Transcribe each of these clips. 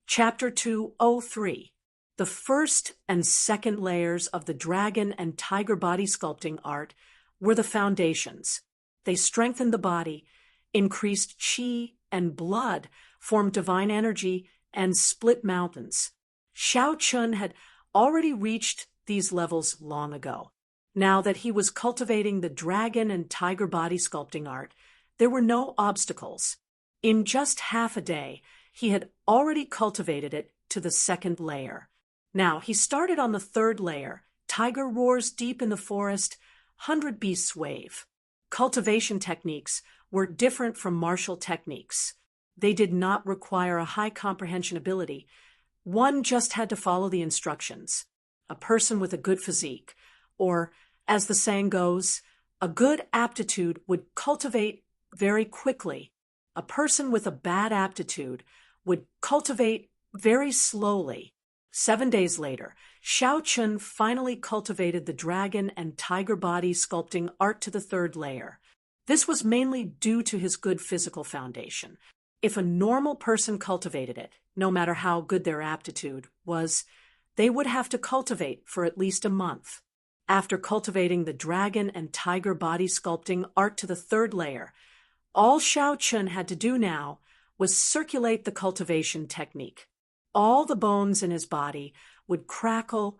Chapter 203. The first and second layers of the dragon and tiger body sculpting art were the foundations. They strengthened the body, increased chi and blood, formed divine energy, and split mountains. Xiao Chun had already reached these levels long ago. Now that he was cultivating the dragon and tiger body sculpting art, there were no obstacles. In just half a day, he had already cultivated it to the second layer. Now, he started on the third layer. Tiger roars deep in the forest, 100 beasts wave. Cultivation techniques were different from martial techniques. They did not require a high comprehension ability. One just had to follow the instructions. A person with a good physique, or, as the saying goes, a good aptitude would cultivate very quickly. A person with a bad aptitude would cultivate very slowly. 7 days later, Xiao Chun finally cultivated the dragon and tiger body sculpting art to the third layer. This was mainly due to his good physical foundation. If a normal person cultivated it, no matter how good their aptitude was, they would have to cultivate for at least a month. After cultivating the dragon and tiger body sculpting art to the third layer, all Xiao Chun had to do now was circulate the cultivation technique. All the bones in his body would crackle,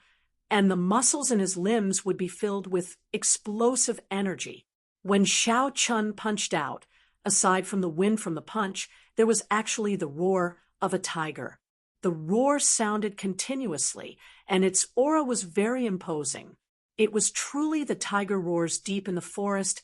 and the muscles in his limbs would be filled with explosive energy. When Xiao Chun punched out, aside from the wind from the punch, there was actually the roar of a tiger. The roar sounded continuously, and its aura was very imposing. It was truly the tiger roars deep in the forest,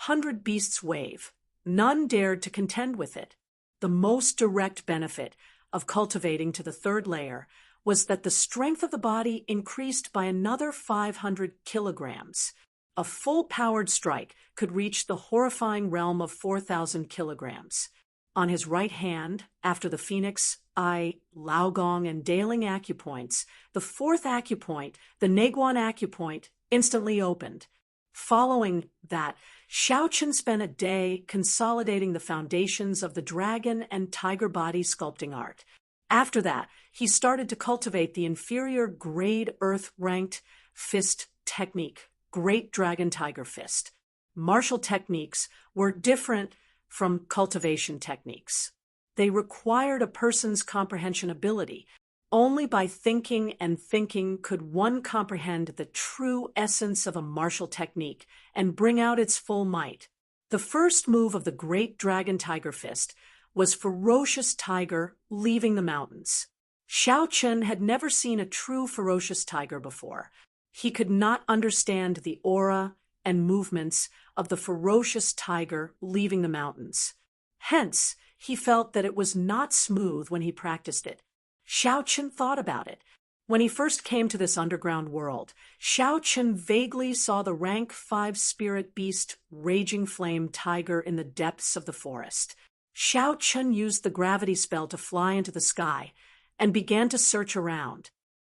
100 beasts wave. None dared to contend with it. The most direct benefit of cultivating to the third layer was that the strength of the body increased by another 500 kilograms. A full-powered strike could reach the horrifying realm of 4,000 kilograms. On his right hand, after the Phoenix, Eye, Laogong, and Daling acupoints, the fourth acupoint, the Neguan acupoint, instantly opened. Following that, Xiao Chun spent a day consolidating the foundations of the dragon and tiger body sculpting art. After that, he started to cultivate the inferior grade earth-ranked fist technique, Great Dragon Tiger Fist. Martial techniques were different from cultivation techniques. They required a person's comprehension ability. Only by thinking and thinking could one comprehend the true essence of a martial technique and bring out its full might. The first move of the Great Dragon Tiger Fist was Ferocious Tiger Leaving the Mountains. Xiao Chun had never seen a true ferocious tiger before. He could not understand the aura and movements of the ferocious tiger leaving the mountains. Hence, he felt that it was not smooth when he practiced it. Xiao Chun thought about it. When he first came to this underground world, Xiao Chun vaguely saw the rank 5 spirit beast Raging Flame Tiger in the depths of the forest. Xiao Chun used the gravity spell to fly into the sky and began to search around.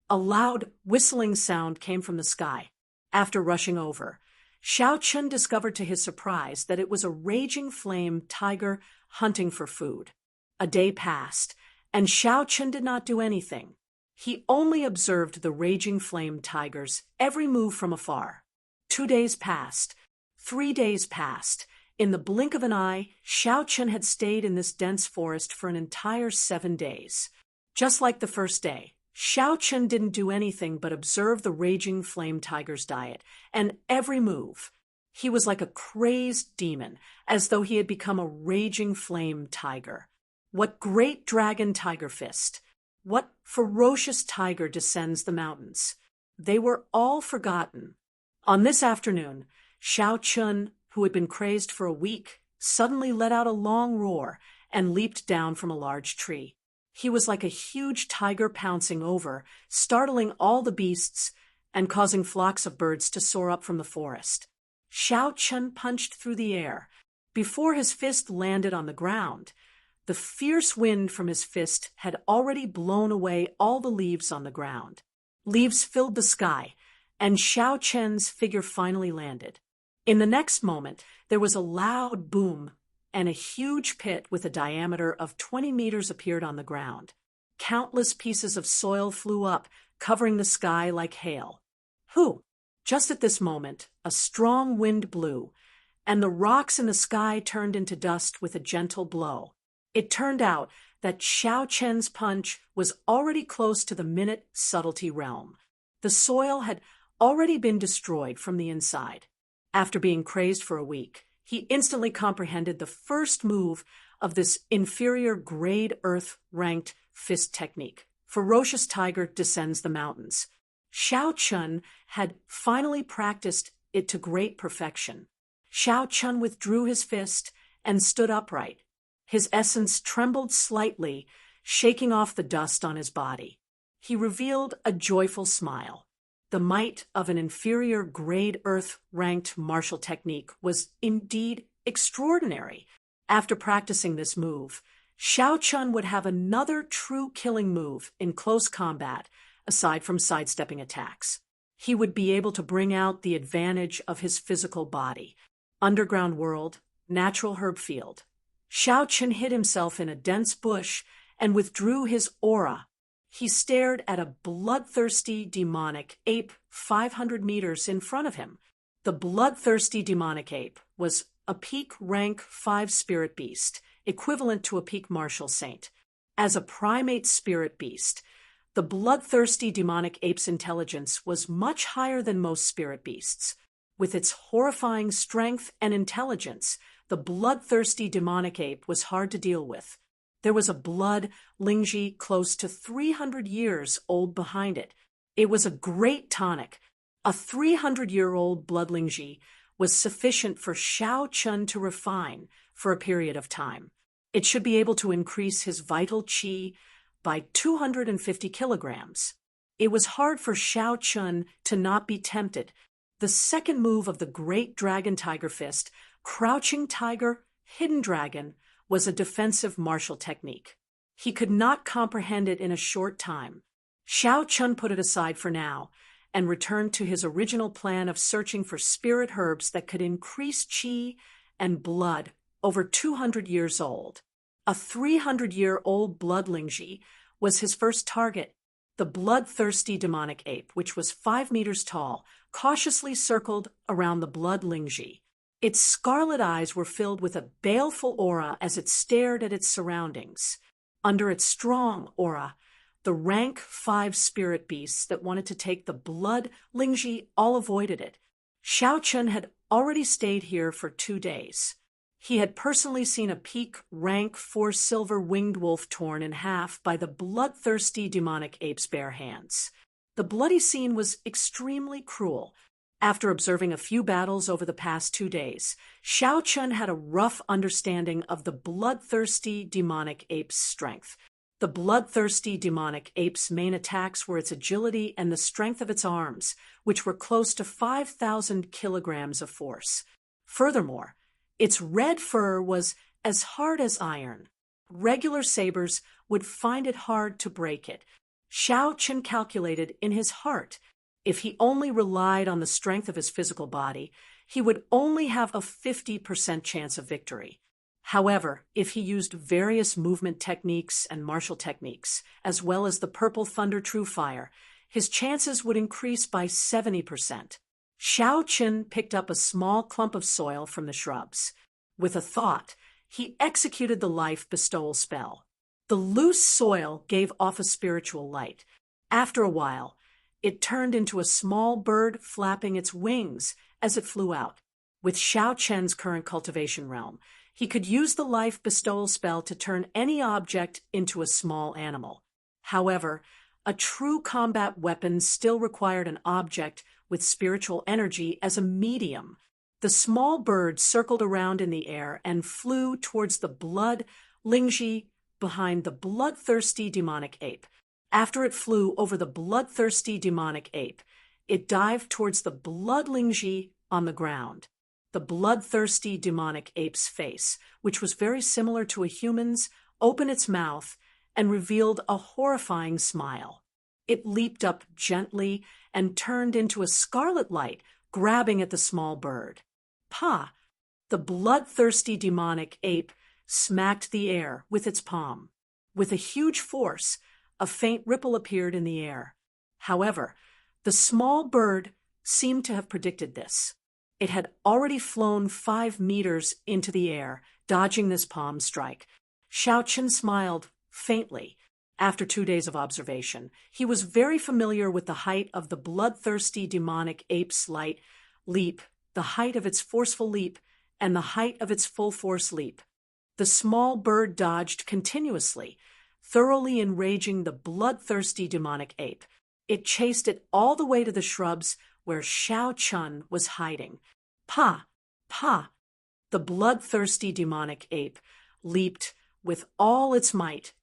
A loud whistling sound came from the sky. After rushing over, Xiao Chun discovered to his surprise that it was a raging flame tiger hunting for food. A day passed, and Xiao Chun did not do anything. He only observed the raging flame tiger's every move from afar. 2 days passed. 3 days passed. In the blink of an eye, Xiao Chun had stayed in this dense forest for an entire 7 days. Just like the first day, Xiao Chun didn't do anything but observe the raging flame tiger's diet and every move. He was like a crazed demon, as though he had become a raging flame tiger. What great dragon tiger fist? What ferocious tiger descends the mountains? They were all forgotten. On this afternoon, Xiao Chun, who had been crazed for a week, suddenly let out a long roar and leaped down from a large tree. He was like a huge tiger pouncing over, startling all the beasts and causing flocks of birds to soar up from the forest. Xiao Chun punched through the air. Before his fist landed on the ground, the fierce wind from his fist had already blown away all the leaves on the ground. Leaves filled the sky, and Xiao Chun's figure finally landed. In the next moment, there was a loud boom, and a huge pit with a diameter of 20 meters appeared on the ground. Countless pieces of soil flew up, covering the sky like hail. Whew! Just at this moment, a strong wind blew, and the rocks in the sky turned into dust with a gentle blow. It turned out that Xiao Chen's punch was already close to the minute subtlety realm. The soil had already been destroyed from the inside. After being crazed for a week, he instantly comprehended the first move of this inferior grade earth ranked fist technique. Ferocious tiger descends the mountains. Xiao Chun had finally practiced it to great perfection. Xiao Chun withdrew his fist and stood upright. His essence trembled slightly, shaking off the dust on his body. He revealed a joyful smile. The might of an inferior grade earth-ranked martial technique was indeed extraordinary. After practicing this move, Xiao Chun would have another true killing move in close combat, aside from sidestepping attacks. He would be able to bring out the advantage of his physical body. Underground world, natural herb field. Xiao Chun hid himself in a dense bush and withdrew his aura. He stared at a bloodthirsty demonic ape 500 meters in front of him. The bloodthirsty demonic ape was a peak rank 5 spirit beast, equivalent to a peak martial saint. As a primate spirit beast, the bloodthirsty demonic ape's intelligence was much higher than most spirit beasts. With its horrifying strength and intelligence, the bloodthirsty demonic ape was hard to deal with. There was a blood Lingji close to 300 years old behind it. It was a great tonic. A 300-year-old blood Lingji was sufficient for Xiao Chun to refine for a period of time. It should be able to increase his vital qi by 250 kilograms. It was hard for Xiao Chun to not be tempted. The second move of the Great Dragon Tiger Fist, Crouching Tiger, Hidden Dragon, was a defensive martial technique. He could not comprehend it in a short time. Xiao Chun put it aside for now and returned to his original plan of searching for spirit herbs that could increase qi and blood over 200 years old. A 300-year-old blood Lingji was his first target. The bloodthirsty demonic ape, which was 5 meters tall, cautiously circled around the blood Lingji. Its scarlet eyes were filled with a baleful aura as it stared at its surroundings. Under its strong aura, the rank 5 spirit beasts that wanted to take the blood Lingji all avoided it. Xiao Chun had already stayed here for 2 days. He had personally seen a peak rank 4 silver winged wolf torn in half by the bloodthirsty demonic ape's bare hands. The bloody scene was extremely cruel. After observing a few battles over the past 2 days, Xiao Chun had a rough understanding of the bloodthirsty demonic ape's strength. The bloodthirsty demonic ape's main attacks were its agility and the strength of its arms, which were close to 5,000 kilograms of force. Furthermore, its red fur was as hard as iron. Regular sabers would find it hard to break it. Xiao Chun calculated in his heart, if he only relied on the strength of his physical body, he would only have a 50% chance of victory. However, if he used various movement techniques and martial techniques, as well as the purple thunder true fire, his chances would increase by 70%. Xiao Chun picked up a small clump of soil from the shrubs. With a thought, he executed the life bestowal spell. The loose soil gave off a spiritual light. After a while, it turned into a small bird flapping its wings as it flew out. With Xiao Chen's current cultivation realm, he could use the life bestowal spell to turn any object into a small animal. However, a true combat weapon still required an object with spiritual energy as a medium. The small bird circled around in the air and flew towards the blood Lingji behind the bloodthirsty demonic ape. After it flew over the bloodthirsty demonic ape, it dived towards the blood Lingji on the ground. The bloodthirsty demonic ape's face, which was very similar to a human's, opened its mouth and revealed a horrifying smile. It leaped up gently and turned into a scarlet light, grabbing at the small bird. Pa! The bloodthirsty demonic ape smacked the air with its palm. With a huge force, a faint ripple appeared in the air. However, the small bird seemed to have predicted this. It had already flown 5 meters into the air, dodging this palm strike. Xiao Chen smiled faintly. After 2 days of observation, he was very familiar with the height of the bloodthirsty demonic ape's leap, the height of its forceful leap, and the height of its full-force leap. The small bird dodged continuously, thoroughly enraging the bloodthirsty demonic ape. It chased it all the way to the shrubs where Xiao Chen was hiding. Pa! Pa! The bloodthirsty demonic ape leaped with all its might,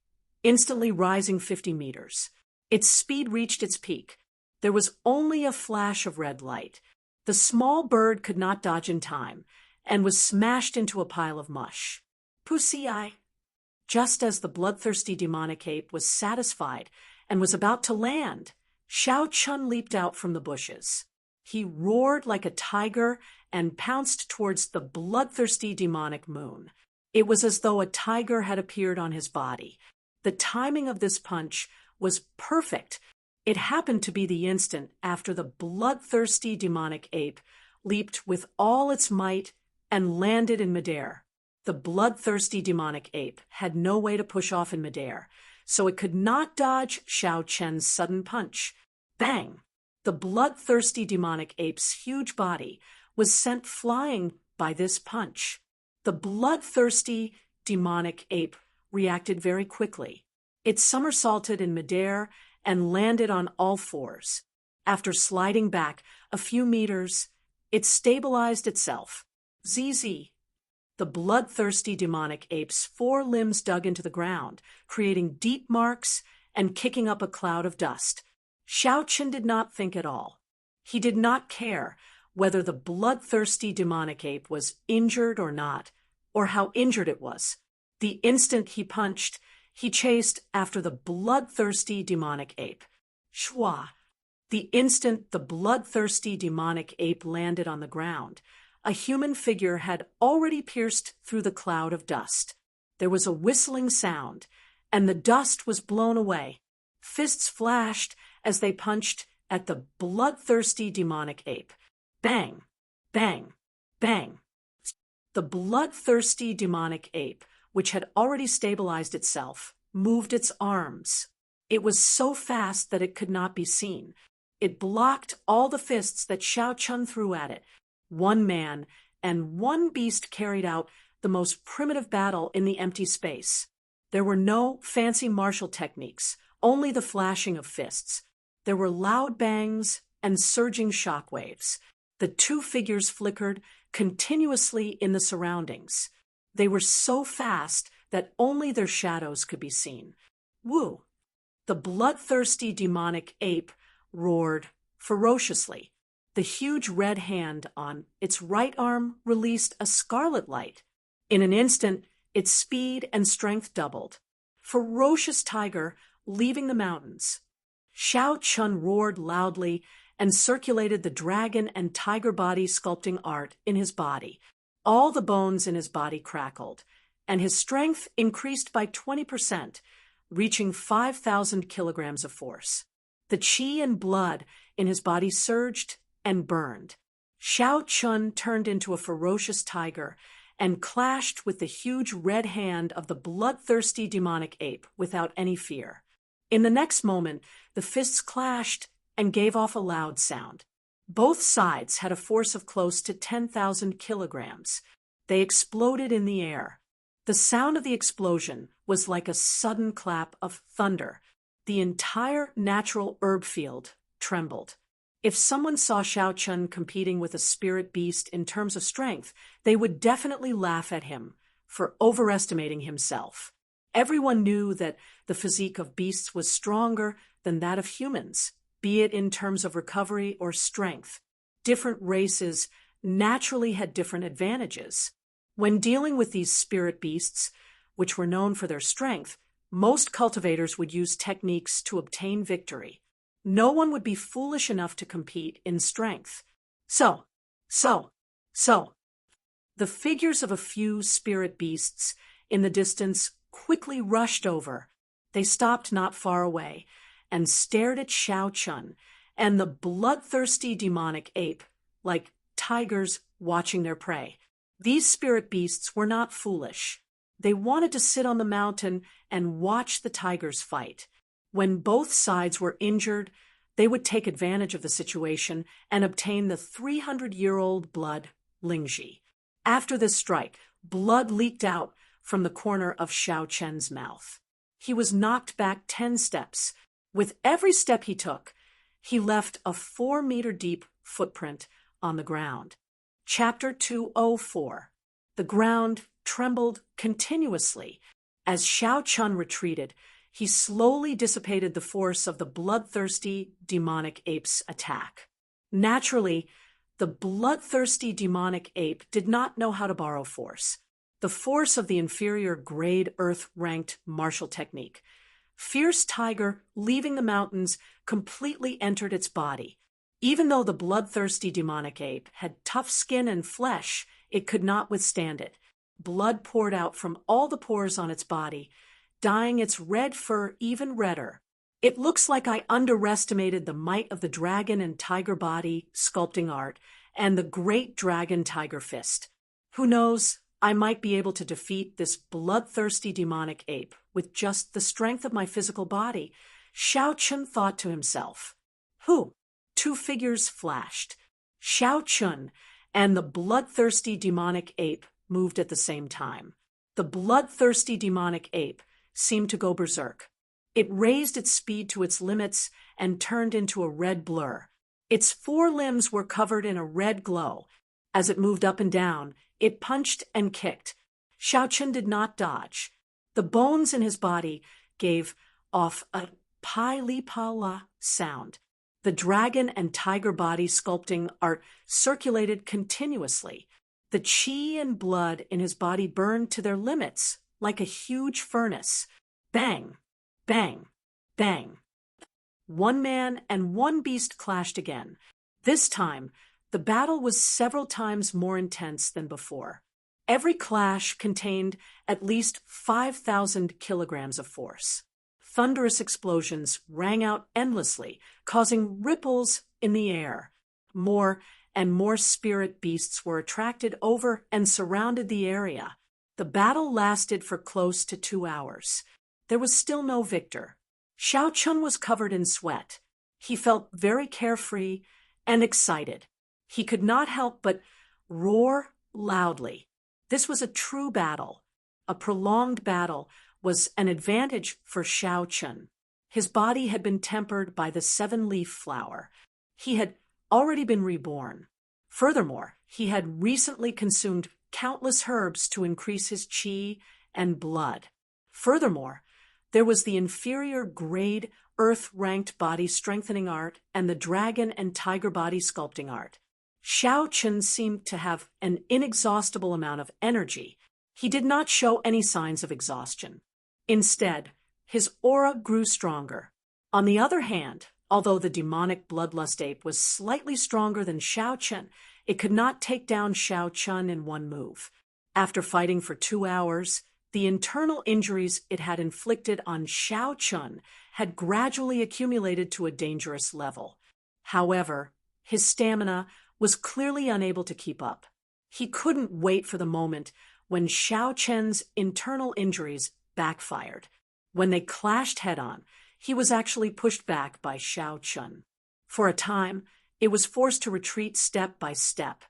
instantly rising 50 meters. Its speed reached its peak. There was only a flash of red light. The small bird could not dodge in time, and was smashed into a pile of mush. Pussy-eye! Just as the bloodthirsty demonic ape was satisfied and was about to land, Xiao Chen leaped out from the bushes. He roared like a tiger and pounced towards the bloodthirsty demonic moon. It was as though a tiger had appeared on his body. The timing of this punch was perfect. It happened to be the instant after the bloodthirsty demonic ape leaped with all its might and landed in midair. The bloodthirsty demonic ape had no way to push off in midair, so it could not dodge Xiao Chen's sudden punch. Bang! The bloodthirsty demonic ape's huge body was sent flying by this punch. The bloodthirsty demonic ape reacted very quickly. It somersaulted in midair and landed on all fours. After sliding back a few meters, it stabilized itself. ZZ. The bloodthirsty demonic ape's 4 limbs dug into the ground, creating deep marks and kicking up a cloud of dust. Xiao Chen did not think at all. He did not care whether the bloodthirsty demonic ape was injured or not, or how injured it was. The instant he punched, he chased after the bloodthirsty demonic ape. Shwa! The instant the bloodthirsty demonic ape landed on the ground, a human figure had already pierced through the cloud of dust. There was a whistling sound, and the dust was blown away. Fists flashed as they punched at the bloodthirsty demonic ape. Bang! Bang! Bang! The bloodthirsty demonic ape, which had already stabilized itself, moved its arms. It was so fast that it could not be seen. It blocked all the fists that Xiao Chen threw at it. 1 man and 1 beast carried out the most primitive battle in the empty space. There were no fancy martial techniques, only the flashing of fists. There were loud bangs and surging shockwaves. The 2 figures flickered continuously in the surroundings. They were so fast that only their shadows could be seen. Woo! The bloodthirsty demonic ape roared ferociously. The huge red hand on its right arm released a scarlet light. In an instant, its speed and strength doubled. Ferocious tiger leaving the mountains. Xiao Chen roared loudly and circulated the dragon and tiger body sculpting art in his body. All the bones in his body crackled, and his strength increased by 20%, reaching 5,000 kilograms of force. The qi and blood in his body surged and burned. Xiao Chen turned into a ferocious tiger and clashed with the huge red hand of the bloodthirsty demonic ape without any fear. In the next moment, the fists clashed and gave off a loud sound. Both sides had a force of close to 10,000 kilograms. They exploded in the air. The sound of the explosion was like a sudden clap of thunder. The entire natural herb field trembled. If someone saw Xiao Chen competing with a spirit beast in terms of strength, they would definitely laugh at him for overestimating himself. Everyone knew that the physique of beasts was stronger than that of humans, be it in terms of recovery or strength. Different races naturally had different advantages. When dealing with these spirit beasts, which were known for their strength, most cultivators would use techniques to obtain victory. No one would be foolish enough to compete in strength. So. The figures of a few spirit beasts in the distance quickly rushed over, They stopped not far away and stared at Xiao Chun and the bloodthirsty demonic ape, like tigers watching their prey. These spirit beasts were not foolish. They wanted to sit on the mountain and watch the tigers fight. When both sides were injured, they would take advantage of the situation and obtain the 300-year-old blood Lingji. After this strike, blood leaked out from the corner of Xiao Chen's mouth. He was knocked back 10 steps. With every step he took, he left a 4-meter-deep footprint on the ground. Chapter 204. The ground trembled continuously. As Xiao Chun retreated, he slowly dissipated the force of the bloodthirsty demonic ape's attack. Naturally, the bloodthirsty demonic ape did not know how to borrow force. The force of the inferior grade earth-ranked martial technique. Fierce tiger, leaving the mountains, completely entered its body. Even though the bloodthirsty demonic ape had tough skin and flesh, it could not withstand it. Blood poured out from all the pores on its body, dyeing its red fur even redder. It looks like I underestimated the might of the dragon and tiger body sculpting art and the great dragon tiger fist. Who knows, I might be able to defeat this bloodthirsty demonic ape with just the strength of my physical body. Xiao Chun thought to himself. Who? 2 figures flashed. Xiao Chun and the bloodthirsty demonic ape moved at the same time. The bloodthirsty demonic ape seemed to go berserk. It raised its speed to its limits and turned into a red blur. Its 4 limbs were covered in a red glow. As it moved up and down, it punched and kicked. Xiao Chun did not dodge. The bones in his body gave off a pai-li-pa-la sound. The dragon and tiger body sculpting art circulated continuously. The qi and blood in his body burned to their limits, like a huge furnace. Bang, bang, bang. 1 man and 1 beast clashed again. This time, the battle was several times more intense than before. Every clash contained at least 5,000 kilograms of force. Thunderous explosions rang out endlessly, causing ripples in the air. More and more spirit beasts were attracted over and surrounded the area. The battle lasted for close to 2 hours. There was still no victor. Xiao Chun was covered in sweat. He felt very carefree and excited. He could not help but roar loudly. This was a true battle. A prolonged battle was an advantage for Xiao Chun. His body had been tempered by the 7-leaf flower. He had already been reborn. Furthermore, he had recently consumed countless herbs to increase his qi and blood. Furthermore, there was the inferior grade earth-ranked body strengthening art and the dragon and tiger body sculpting art. Xiao Chun seemed to have an inexhaustible amount of energy. He did not show any signs of exhaustion. Instead, his aura grew stronger. On the other hand, although the demonic bloodlust ape was slightly stronger than Xiao Chun, it could not take down Xiao Chun in one move. After fighting for 2 hours, the internal injuries it had inflicted on Xiao Chun had gradually accumulated to a dangerous level. However, his stamina was clearly unable to keep up. He couldn't wait for the moment when Xiao Chen's internal injuries backfired. When they clashed head-on, he was actually pushed back by Xiao Chun. For a time, it was forced to retreat step by step.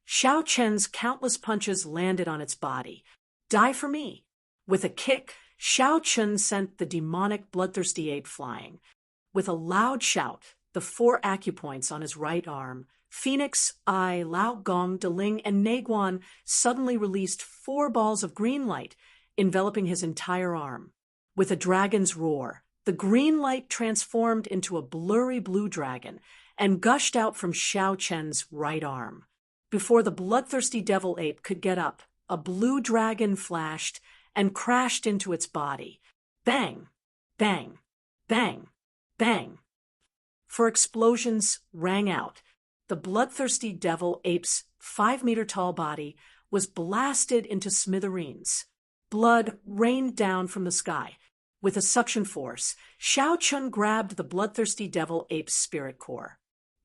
Xiao Chen's countless punches landed on its body. Die for me! With a kick, Xiao Chun sent the demonic bloodthirsty ape flying. With a loud shout, the 4 acupoints on his right arm, Phoenix, Ai, Lao Gong, Deling, and Naguan, suddenly released 4 balls of green light, enveloping his entire arm. With a dragon's roar, the green light transformed into a blurry blue dragon and gushed out from Xiao Chen's right arm. Before the bloodthirsty devil ape could get up, a blue dragon flashed and crashed into its body. Bang! Bang! Bang! Bang! 4 explosions rang out. The bloodthirsty devil ape's 5-meter-tall body was blasted into smithereens. Blood rained down from the sky. With a suction force, Shao Chun grabbed the bloodthirsty devil ape's spirit core.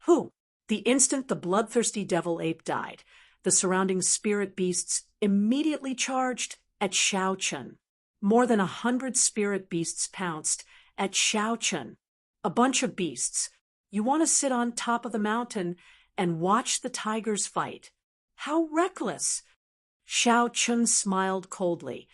Whew! The instant the bloodthirsty devil ape died, the surrounding spirit beasts immediately charged at Shao Chun. More than 100 spirit beasts pounced at Shao Chun. A bunch of beasts. You want to sit on top of the mountain and watch the tigers fight. How reckless! Shao Chun smiled coldly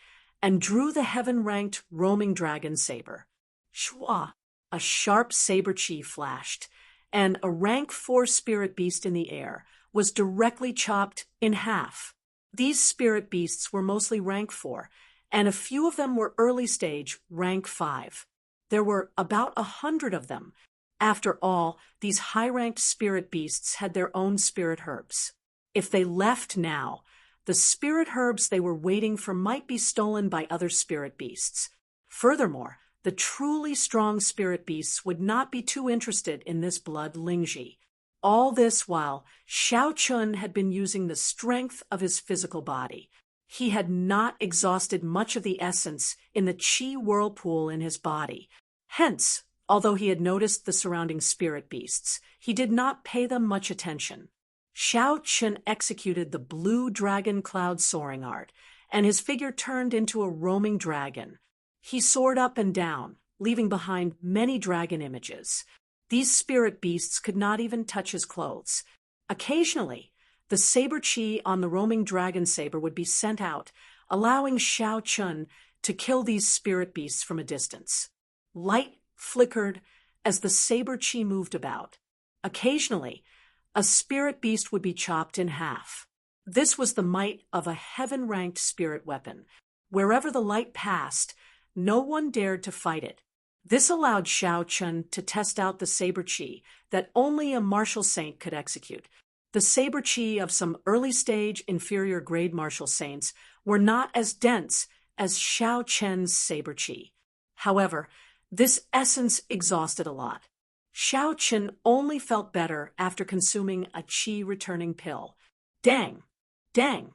and drew the heaven-ranked roaming dragon saber. Shwa! A sharp saber chi flashed, and a rank 4 spirit beast in the air was directly chopped in half. These spirit beasts were mostly rank 4, and a few of them were early stage rank 5. There were about 100 of them. After all, these high-ranked spirit beasts had their own spirit herbs. If they left now, the spirit herbs they were waiting for might be stolen by other spirit beasts. Furthermore, the truly strong spirit beasts would not be too interested in this blood Lingji. All this while, Shao Chun had been using the strength of his physical body. He had not exhausted much of the essence in the chi whirlpool in his body. Hence, although he had noticed the surrounding spirit beasts, he did not pay them much attention. Shao Chun executed the blue dragon cloud soaring art, and his figure turned into a roaming dragon. He soared up and down, leaving behind many dragon images. These spirit beasts could not even touch his clothes. Occasionally, the saber chi on the roaming dragon saber would be sent out, allowing Shao Chun to kill these spirit beasts from a distance. Light flickered as the saber chi moved about. Occasionally, a spirit beast would be chopped in half. This was the might of a heaven-ranked spirit weapon. Wherever the light passed, no one dared to fight it. This allowed Shao Chun to test out the saber chi that only a martial saint could execute. The saber chi of some early-stage inferior grade martial saints were not as dense as Shao Chun's saber chi. However, this essence exhausted a lot. Shao Chun only felt better after consuming a chi-returning pill. Dang! Dang!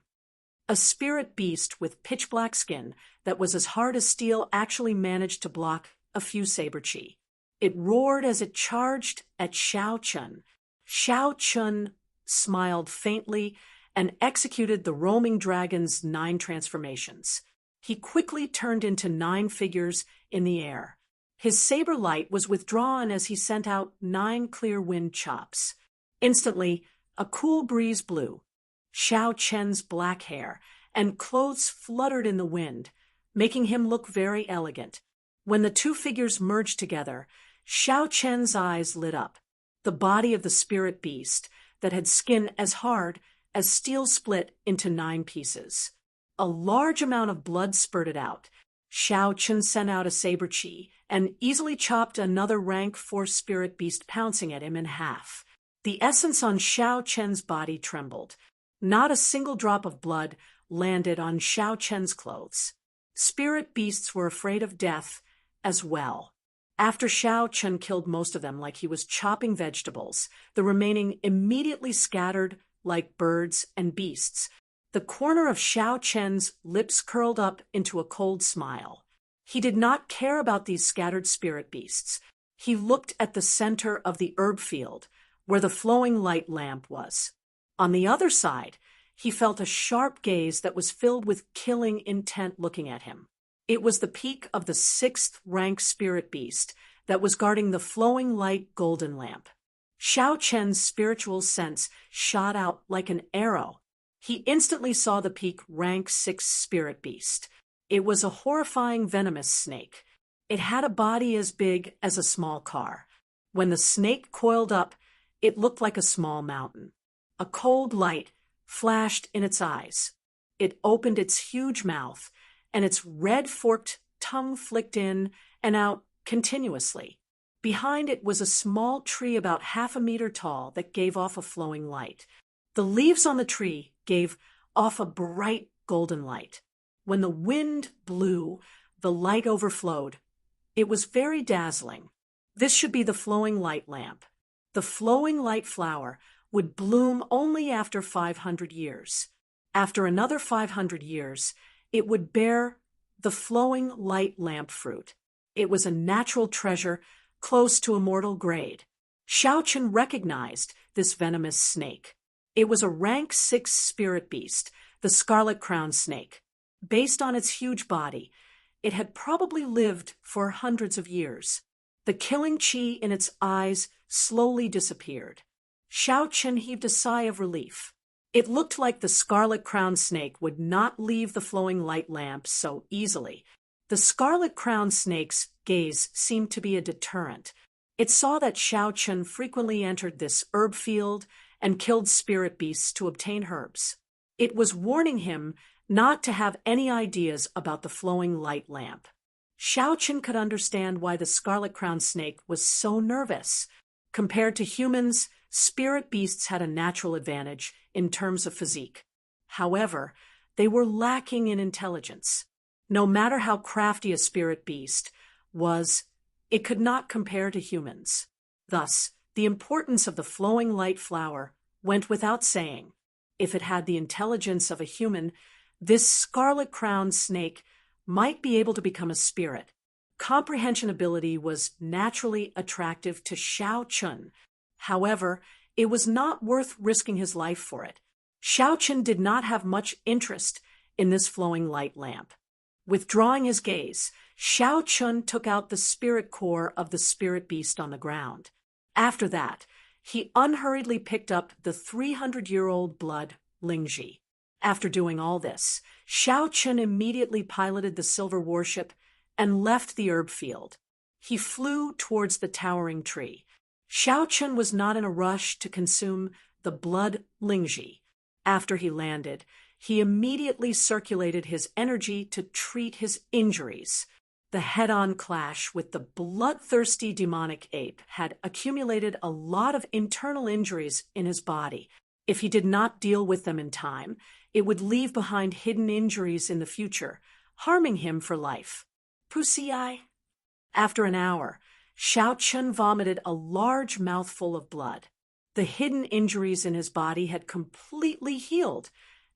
A spirit beast with pitch-black skin that was as hard as steel actually managed to block a few saber chi. It roared as it charged at Shao Chun. Shao Chun smiled faintly and executed the roaming dragon's 9 transformations. He quickly turned into 9 figures in the air. His saber light was withdrawn as he sent out 9 clear wind chops. Instantly, a cool breeze blew. Shao Chun's black hair and clothes fluttered in the wind, making him look very elegant. When the 2 figures merged together, Shao Chun's eyes lit up. The body of the spirit beast that had skin as hard as steel split into 9 pieces. A large amount of blood spurted out. Shao Chun sent out a saber chi and easily chopped another rank 4 spirit beast, pouncing at him in half. The essence on Shao Chun's body trembled. Not a single drop of blood landed on Shao Chun's clothes. Spirit beasts were afraid of death as well. After Shao Chun killed most of them like he was chopping vegetables, the remaining immediately scattered like birds and beasts. The corner of Shao Chun's lips curled up into a cold smile. He did not care about these scattered spirit beasts. He looked at the center of the herb field, where the flowing light lamp was. On the other side, he felt a sharp gaze that was filled with killing intent looking at him. It was the peak of the 6th rank spirit beast that was guarding the flowing light golden lamp. Shao Chun's spiritual sense shot out like an arrow. He instantly saw the peak rank 6 spirit beast. It was a horrifying venomous snake. It had a body as big as a small car. When the snake coiled up, it looked like a small mountain. A cold light flashed in its eyes. It opened its huge mouth, and its red forked tongue flicked in and out continuously. Behind it was a small tree about half a meter tall that gave off a flowing light. The leaves on the tree gave off a bright golden light. When the wind blew, the light overflowed. It was very dazzling. This should be the flowing light lamp. The flowing light flower would bloom only after 500 years. After another 500 years, it would bear the flowing light lamp fruit. It was a natural treasure close to immortal grade. Xiao Chen recognized this venomous snake. It was a rank 6 spirit beast, the scarlet crowned snake. Based on its huge body, it had probably lived for hundreds of years. The killing chi in its eyes slowly disappeared. Xiao Chen heaved a sigh of relief. It looked like the scarlet crowned snake would not leave the flowing light lamp so easily. The scarlet crowned snake's gaze seemed to be a deterrent. It saw that Xiao Chen frequently entered this herb field and killed spirit beasts to obtain herbs. It was warning him not to have any ideas about the flowing light lamp. Xiao Chen could understand why the scarlet crowned snake was so nervous. Compared to humans, spirit beasts had a natural advantage in terms of physique. However, they were lacking in intelligence. No matter how crafty a spirit beast was, it could not compare to humans. Thus, the importance of the flowing light flower went without saying. If it had the intelligence of a human, this scarlet-crowned snake might be able to become a spirit. Comprehension ability was naturally attractive to Xiao Chen. However, it was not worth risking his life for it. Xiao Chen did not have much interest in this flowing light lamp. Withdrawing his gaze, Xiao Chen took out the spirit core of the spirit beast on the ground. After that, he unhurriedly picked up the 300-year-old blood Lingji. After doing all this, Xiao Chen immediately piloted the silver warship and left the herb field. He flew towards the towering tree. Xiao Chen was not in a rush to consume the blood Lingji. After he landed, he immediately circulated his energy to treat his injuries. The head-on clash with the bloodthirsty demonic ape had accumulated a lot of internal injuries in his body. If he did not deal with them in time, it would leave behind hidden injuries in the future, harming him for life. Pussy eye. After an hour, Xiao Chen vomited a large mouthful of blood. The hidden injuries in his body had completely healed,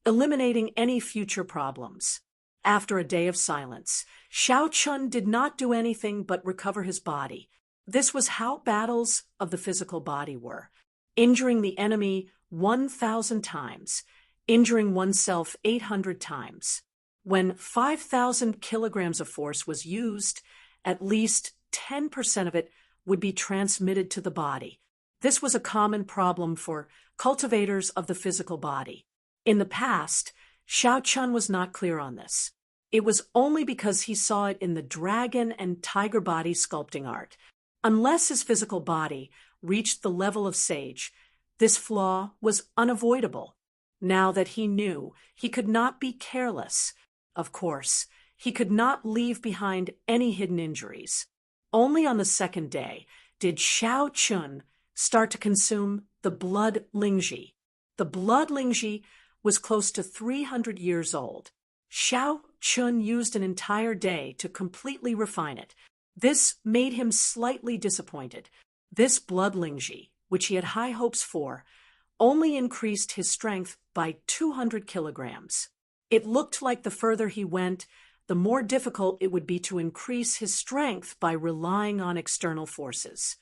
eliminating any future problems. After a day of silence, Xiao Chen did not do anything but recover his body. This was how battles of the physical body were. Injuring the enemy 1,000 times, injuring oneself 800 times. When 5,000 kilograms of force was used, at least 10% of it would be transmitted to the body. This was a common problem for cultivators of the physical body. In the past, Xiao Chen was not clear on this. It was only because he saw it in the dragon and tiger body sculpting art. Unless his physical body reached the level of sage, this flaw was unavoidable. Now that he knew, he could not be careless. Of course, he could not leave behind any hidden injuries. Only on the second day did Xiao Chen start to consume the blood Lingji. The blood Lingji was close to 300 years old. Xiao Chen used an entire day to completely refine it. This made him slightly disappointed. This blood Lingji, which he had high hopes for, only increased his strength by 200 kilograms. It looked like the further he went, the more difficult it would be to increase his strength by relying on external forces.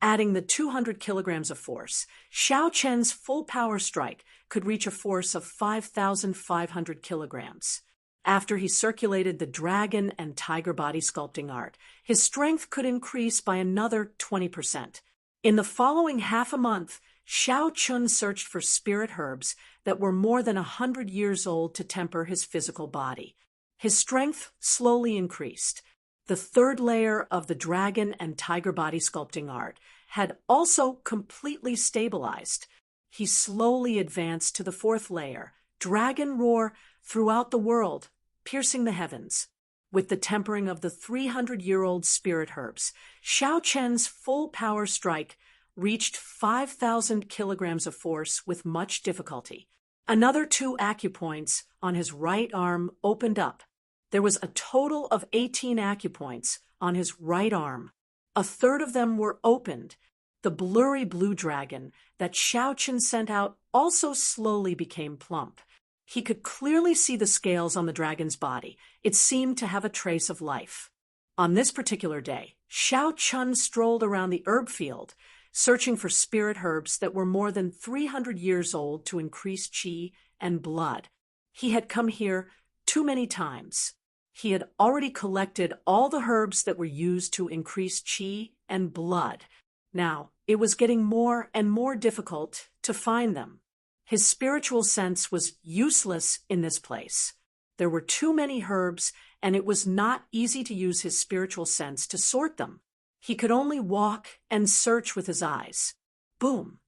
Adding the 200 kilograms of force, Xiao Chen's full power strike could reach a force of 5,500 kilograms. After he circulated the dragon and tiger body sculpting art, his strength could increase by another 20%. In the following half a month, Xiao Chen searched for spirit herbs that were more than 100 years old to temper his physical body. His strength slowly increased. The third layer of the dragon and tiger body sculpting art had also completely stabilized. He slowly advanced to the fourth layer, dragon roar throughout the world, piercing the heavens. With the tempering of the 300-year-old spirit herbs, Xiao Chen's full power strike reached 5,000 kilograms of force with much difficulty. Another 2 acupoints on his right arm opened up. There was a total of 18 acupoints on his right arm. A third of them were opened. The blurry blue dragon that Xiao Chen sent out also slowly became plump. He could clearly see the scales on the dragon's body. It seemed to have a trace of life. On this particular day, Xiao Chun strolled around the herb field, searching for spirit herbs that were more than 300 years old to increase qi and blood. He had come here too many times. He had already collected all the herbs that were used to increase qi and blood. Now, it was getting more and more difficult to find them. His spiritual sense was useless in this place. There were too many herbs, and it was not easy to use his spiritual sense to sort them. He could only walk and search with his eyes. Boom!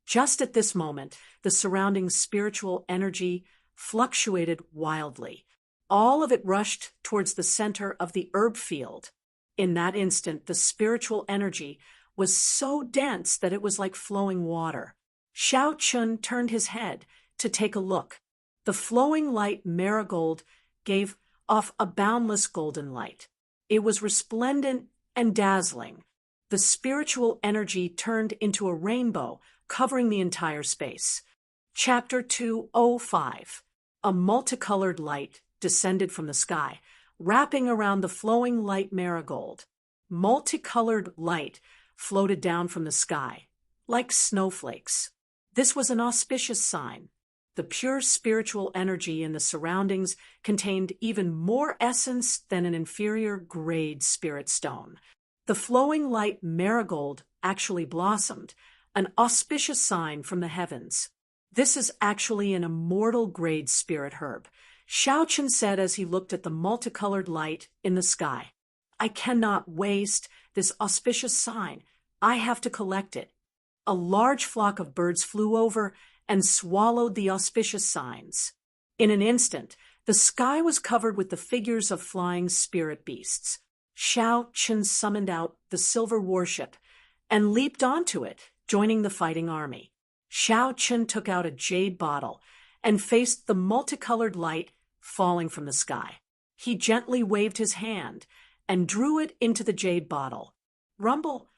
Just at this moment, the surrounding spiritual energy fluctuated wildly. All of it rushed towards the center of the herb field. In that instant, the spiritual energy was so dense that it was like flowing water. Xiao Chun turned his head to take a look. The flowing light marigold gave off a boundless golden light. It was resplendent and dazzling. The spiritual energy turned into a rainbow, covering the entire space. Chapter 205. A multicolored light descended from the sky, wrapping around the flowing light marigold. Multicolored light floated down from the sky, like snowflakes. This was an auspicious sign. The pure spiritual energy in the surroundings contained even more essence than an inferior grade spirit stone. The flowing light marigold actually blossomed, an auspicious sign from the heavens. This is actually an immortal grade spirit herb, Xiao Chun said as he looked at the multicolored light in the sky. I cannot waste this auspicious sign. I have to collect it. A large flock of birds flew over and swallowed the auspicious signs. In an instant, the sky was covered with the figures of flying spirit beasts. Xiao Chun summoned out the silver warship and leaped onto it, joining the fighting army. Xiao Chun took out a jade bottle and faced the multicolored light falling from the sky. He gently waved his hand and drew it into the jade bottle. Rumble!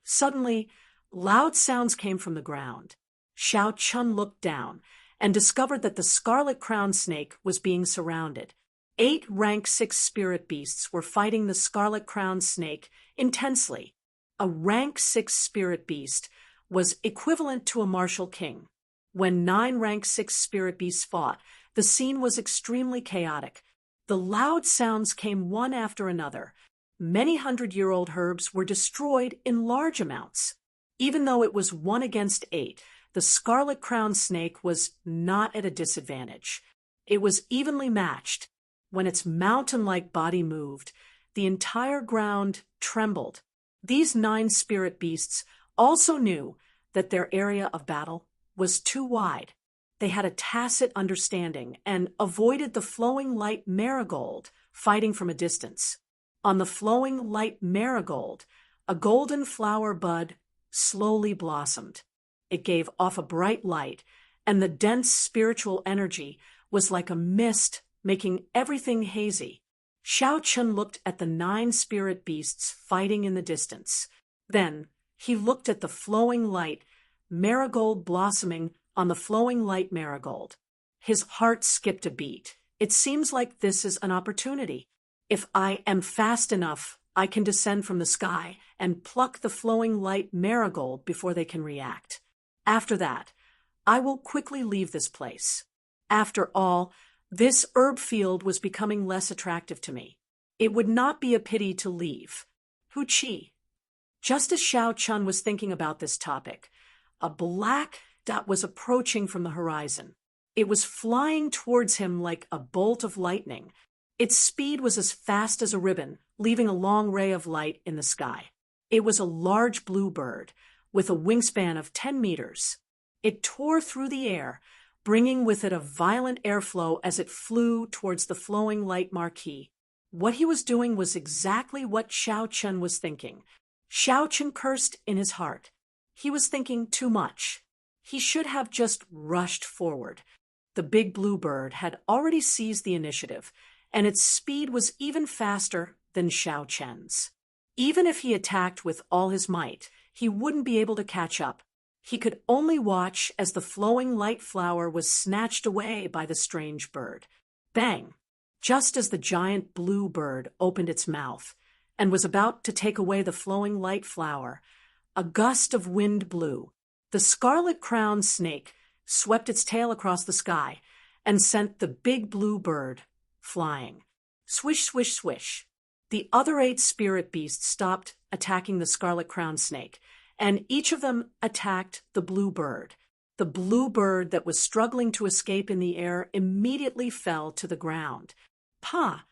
Suddenly, loud sounds came from the ground. Xiao Chun looked down and discovered that the scarlet crown snake was being surrounded. 8 rank 6 spirit beasts were fighting the scarlet crown snake intensely. A rank 6 spirit beast was equivalent to a martial king. When 9 rank 6 spirit beasts fought, the scene was extremely chaotic. The loud sounds came one after another. Many hundred-year-old herbs were destroyed in large amounts. Even though it was 1 against 8, the scarlet crown snake was not at a disadvantage. It was evenly matched. When its mountain-like body moved, the entire ground trembled. These 9 spirit beasts also knew that their area of battle was too wide. They had a tacit understanding and avoided the flowing light marigold, fighting from a distance. On the flowing light marigold, a golden flower bud slowly blossomed. It gave off a bright light, and the dense spiritual energy was like a mist, making everything hazy. Xiao Chun looked at the 9 spirit beasts fighting in the distance. Then he looked at the flowing light marigold blossoming on the flowing light marigold. His heart skipped a beat. It seems like this is an opportunity. If I am fast enough, I can descend from the sky and pluck the flowing light marigold before they can react. After that, I will quickly leave this place. After all, this herb field was becoming less attractive to me. It would not be a pity to leave. Hu Qi. Just as Xiao Chun was thinking about this topic, a black dot was approaching from the horizon. It was flying towards him like a bolt of lightning. Its speed was as fast as a ribbon, leaving a long ray of light in the sky. It was a large blue bird with a wingspan of 10 meters. It tore through the air, bringing with it a violent airflow as it flew towards the flowing light marquee. What he was doing was exactly what Xiao Chun was thinking. Xiao Chun cursed in his heart. He was thinking too much. He should have just rushed forward. The big blue bird had already seized the initiative, and its speed was even faster than Xiao Chun's. Even if he attacked with all his might, he wouldn't be able to catch up. He could only watch as the flowing light flower was snatched away by the strange bird. Bang! Just as the giant blue bird opened its mouth, and was about to take away the flowing light flower, a gust of wind blew. The scarlet-crowned snake swept its tail across the sky and sent the big blue bird flying. Swish, swish, swish. The other 8 spirit beasts stopped attacking the scarlet-crowned snake, and each of them attacked the blue bird. The blue bird that was struggling to escape in the air immediately fell to the ground. Pa!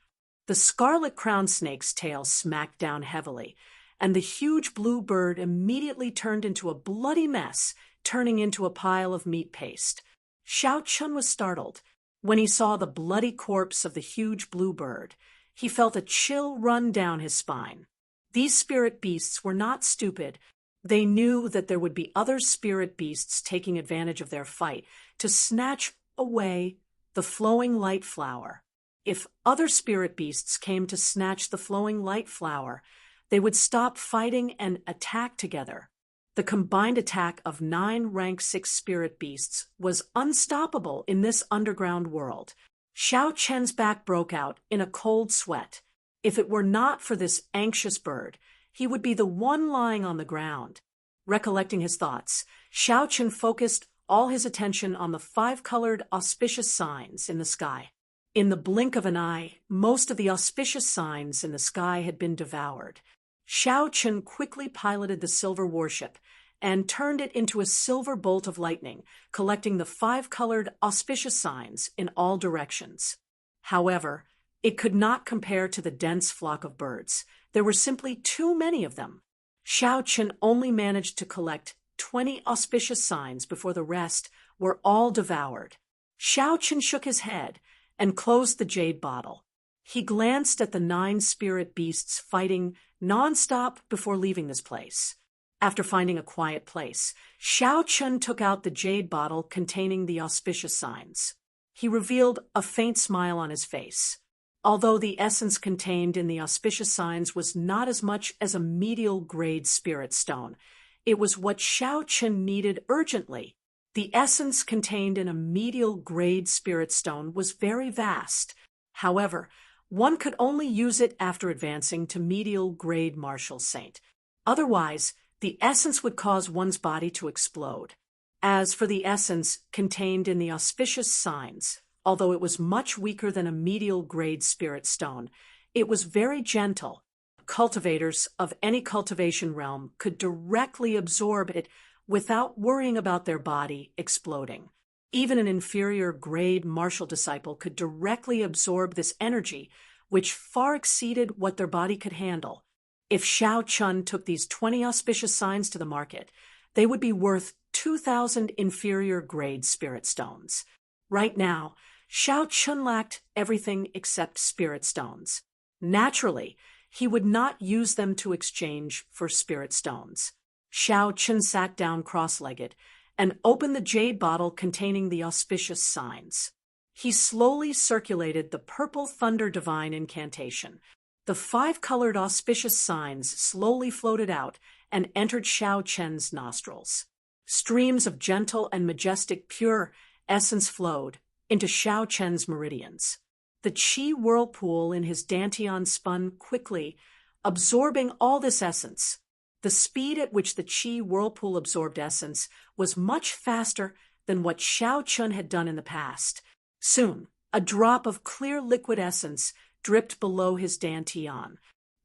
The scarlet-crowned snake's tail smacked down heavily, and the huge blue bird immediately turned into a bloody mess, turning into a pile of meat paste. Xiao Chun was startled. When he saw the bloody corpse of the huge blue bird, he felt a chill run down his spine. These spirit beasts were not stupid. They knew that there would be other spirit beasts taking advantage of their fight to snatch away the flowing light flower. If other spirit beasts came to snatch the flowing light flower, they would stop fighting and attack together. The combined attack of 9 rank 6 spirit beasts was unstoppable in this underground world. Xiao Chen's back broke out in a cold sweat. If it were not for this anxious bird, he would be the one lying on the ground. Recollecting his thoughts, Xiao Chen focused all his attention on the 5-colored auspicious signs in the sky. In the blink of an eye, most of the auspicious signs in the sky had been devoured. Xiao Chen quickly piloted the silver warship and turned it into a silver bolt of lightning, collecting the 5-colored auspicious signs in all directions. However, it could not compare to the dense flock of birds. There were simply too many of them. Xiao Chen only managed to collect 20 auspicious signs before the rest were all devoured. Xiao Chen shook his head and closed the jade bottle. He glanced at the 9 spirit beasts fighting non-stop before leaving this place. After finding a quiet place, Xiao Chen took out the jade bottle containing the auspicious signs. He revealed a faint smile on his face. Although the essence contained in the auspicious signs was not as much as a medial-grade spirit stone, it was what Xiao Chen needed urgently. The essence contained in a medial-grade spirit stone was very vast. However, one could only use it after advancing to medial-grade martial saint. Otherwise, the essence would cause one's body to explode. As for the essence contained in the auspicious signs, although it was much weaker than a medial-grade spirit stone, it was very gentle. Cultivators of any cultivation realm could directly absorb it without worrying about their body exploding. Even an inferior-grade martial disciple could directly absorb this energy, which far exceeded what their body could handle. If Xiao Chun took these 20 auspicious signs to the market, they would be worth 2,000 inferior-grade spirit stones. Right now, Xiao Chun lacked everything except spirit stones. Naturally, he would not use them to exchange for spirit stones. Xiao Chun sat down cross-legged and opened the jade bottle containing the auspicious signs. He slowly circulated the purple thunder divine incantation. The 5-colored auspicious signs slowly floated out and entered Xiao Chen's nostrils. Streams of gentle and majestic pure essence flowed into Xiao Chen's meridians. The qi whirlpool in his dantian spun quickly, absorbing all this essence. The speed at which the qi whirlpool absorbed essence was much faster than what Xiao Chun had done in the past. Soon, a drop of clear liquid essence dripped below his dantian.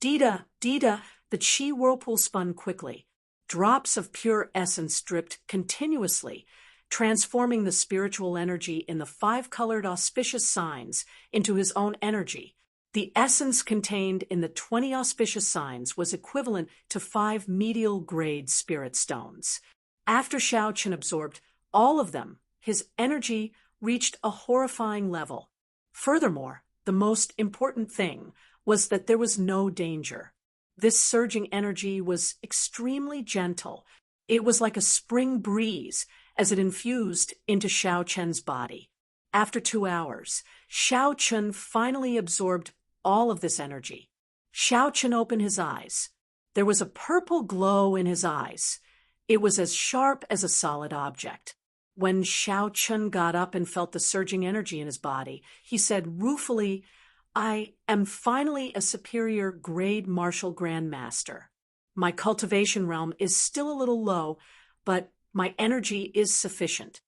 Dida, Dida, the qi whirlpool spun quickly. Drops of pure essence dripped continuously, transforming the spiritual energy in the 5-colored auspicious signs into his own energy. The essence contained in the 20 auspicious signs was equivalent to 5 medial-grade spirit stones. After Xiao Chen absorbed all of them, his energy reached a horrifying level. Furthermore, the most important thing was that there was no danger. This surging energy was extremely gentle. It was like a spring breeze as it infused into Xiao Chen's body. After 2 hours, Xiao Chen finally absorbed all of this energy. Xiao Chen opened his eyes. There was a purple glow in his eyes. It was as sharp as a solid object. When Xiao Chen got up and felt the surging energy in his body, he said ruefully, I am finally a superior grade martial grandmaster. My cultivation realm is still a little low, but my energy is sufficient.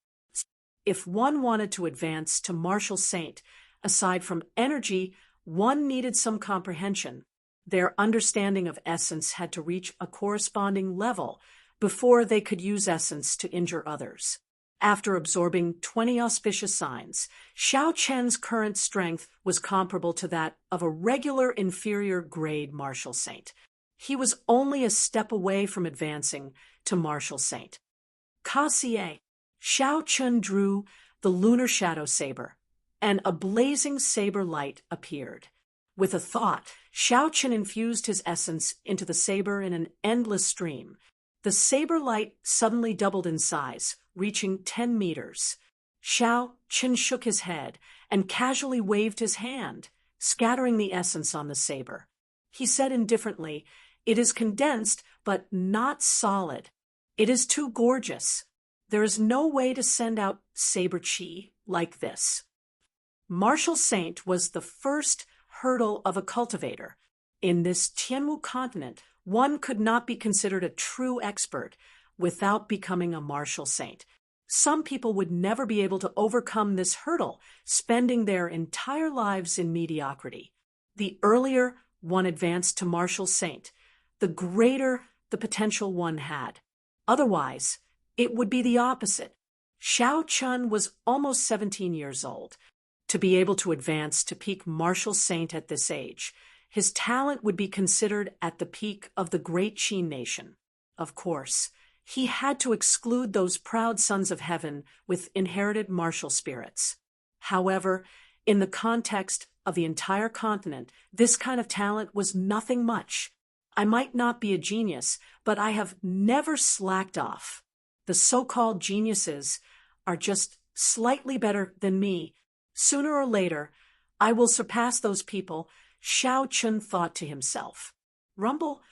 If one wanted to advance to martial saint, aside from energy, one needed some comprehension. Their understanding of essence had to reach a corresponding level before they could use essence to injure others. After absorbing 20 auspicious signs, Xiao Chen's current strength was comparable to that of a regular inferior grade martial saint. He was only a step away from advancing to martial saint. Kassier, Xiao Chen drew the lunar shadow saber, and a blazing saber light appeared. With a thought, Xiao Chen infused his essence into the saber in an endless stream. The saber light suddenly doubled in size, reaching 10 meters. Xiao Chen shook his head and casually waved his hand, scattering the essence on the saber. He said indifferently, "It is condensed, but not solid. It is too gorgeous. There is no way to send out saber chi like this." Martial Saint was the first hurdle of a cultivator. In this Tianwu continent, one could not be considered a true expert without becoming a martial saint. Some people would never be able to overcome this hurdle, spending their entire lives in mediocrity. The earlier one advanced to martial saint, the greater the potential one had. Otherwise, it would be the opposite. Xiao Chen was almost 17 years old. To be able to advance to peak martial saint at this age, his talent would be considered at the peak of the great Qin nation. Of course, he had to exclude those proud sons of heaven with inherited martial spirits. However, in the context of the entire continent, this kind of talent was nothing much. I might not be a genius, but I have never slacked off. The so-called geniuses are just slightly better than me. Sooner or later, I will surpass those people, Xiao Chen thought to himself. Rumble.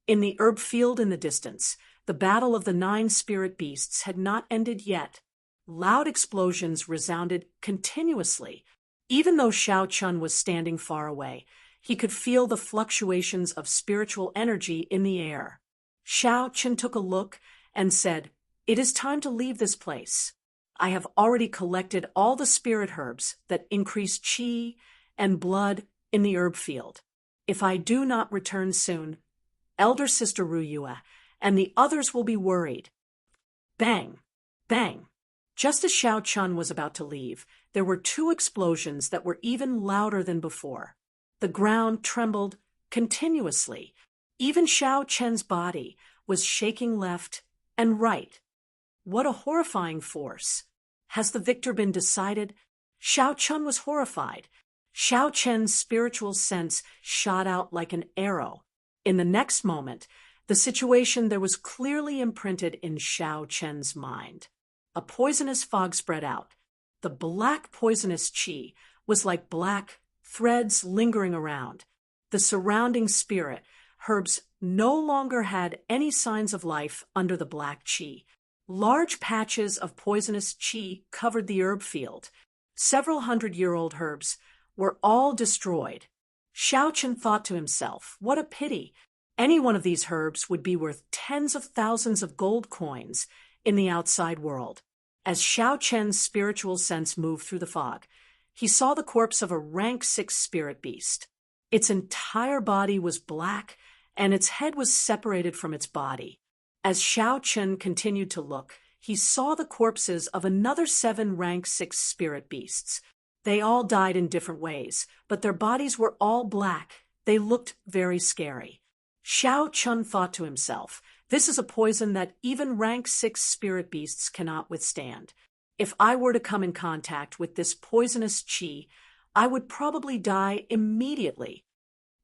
In the herb field in the distance, the battle of the 9 spirit beasts had not ended yet. Loud explosions resounded continuously. Even though Xiao Chen was standing far away, he could feel the fluctuations of spiritual energy in the air. Xiao Chen took a look and said, "It is time to leave this place. I have already collected all the spirit herbs that increase qi and blood in the herb field. If I do not return soon, Elder Sister Ruyue and the others will be worried." Bang! Bang! Just as Xiao Chen was about to leave, there were 2 explosions that were even louder than before. The ground trembled continuously. Even Xiao Chen's body was shaking left and right. What a horrifying force! Has the victor been decided? Xiao Chen was horrified. Xiao Chen's spiritual sense shot out like an arrow. In the next moment, the situation there was clearly imprinted in Xiao Chen's mind. A poisonous fog spread out. The black poisonous qi was like black threads lingering around. The surrounding spirit herbs no longer had any signs of life under the black qi. Large patches of poisonous qi covered the herb field. Several 100-year-old herbs were all destroyed. Xiao Chen thought to himself, what a pity. Any one of these herbs would be worth tens of thousands of gold coins in the outside world. As Xiao Chen's spiritual sense moved through the fog, he saw the corpse of a rank 6 spirit beast. Its entire body was black, and its head was separated from its body. As Xiao Chen continued to look, he saw the corpses of another 7 rank 6 spirit beasts. They all died in different ways, but their bodies were all black. They looked very scary. Xiao Chen thought to himself, this is a poison that even rank 6 spirit beasts cannot withstand. If I were to come in contact with this poisonous qi, I would probably die immediately.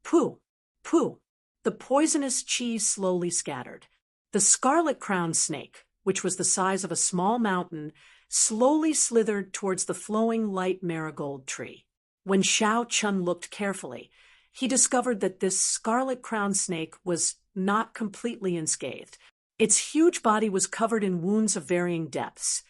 Pooh! Pooh! The poisonous qi slowly scattered. The scarlet-crowned snake, which was the size of a small mountain, slowly slithered towards the flowing light marigold tree. When Xiao Chen looked carefully, he discovered that this scarlet-crowned snake was not completely unscathed. Its huge body was covered in wounds of varying depths.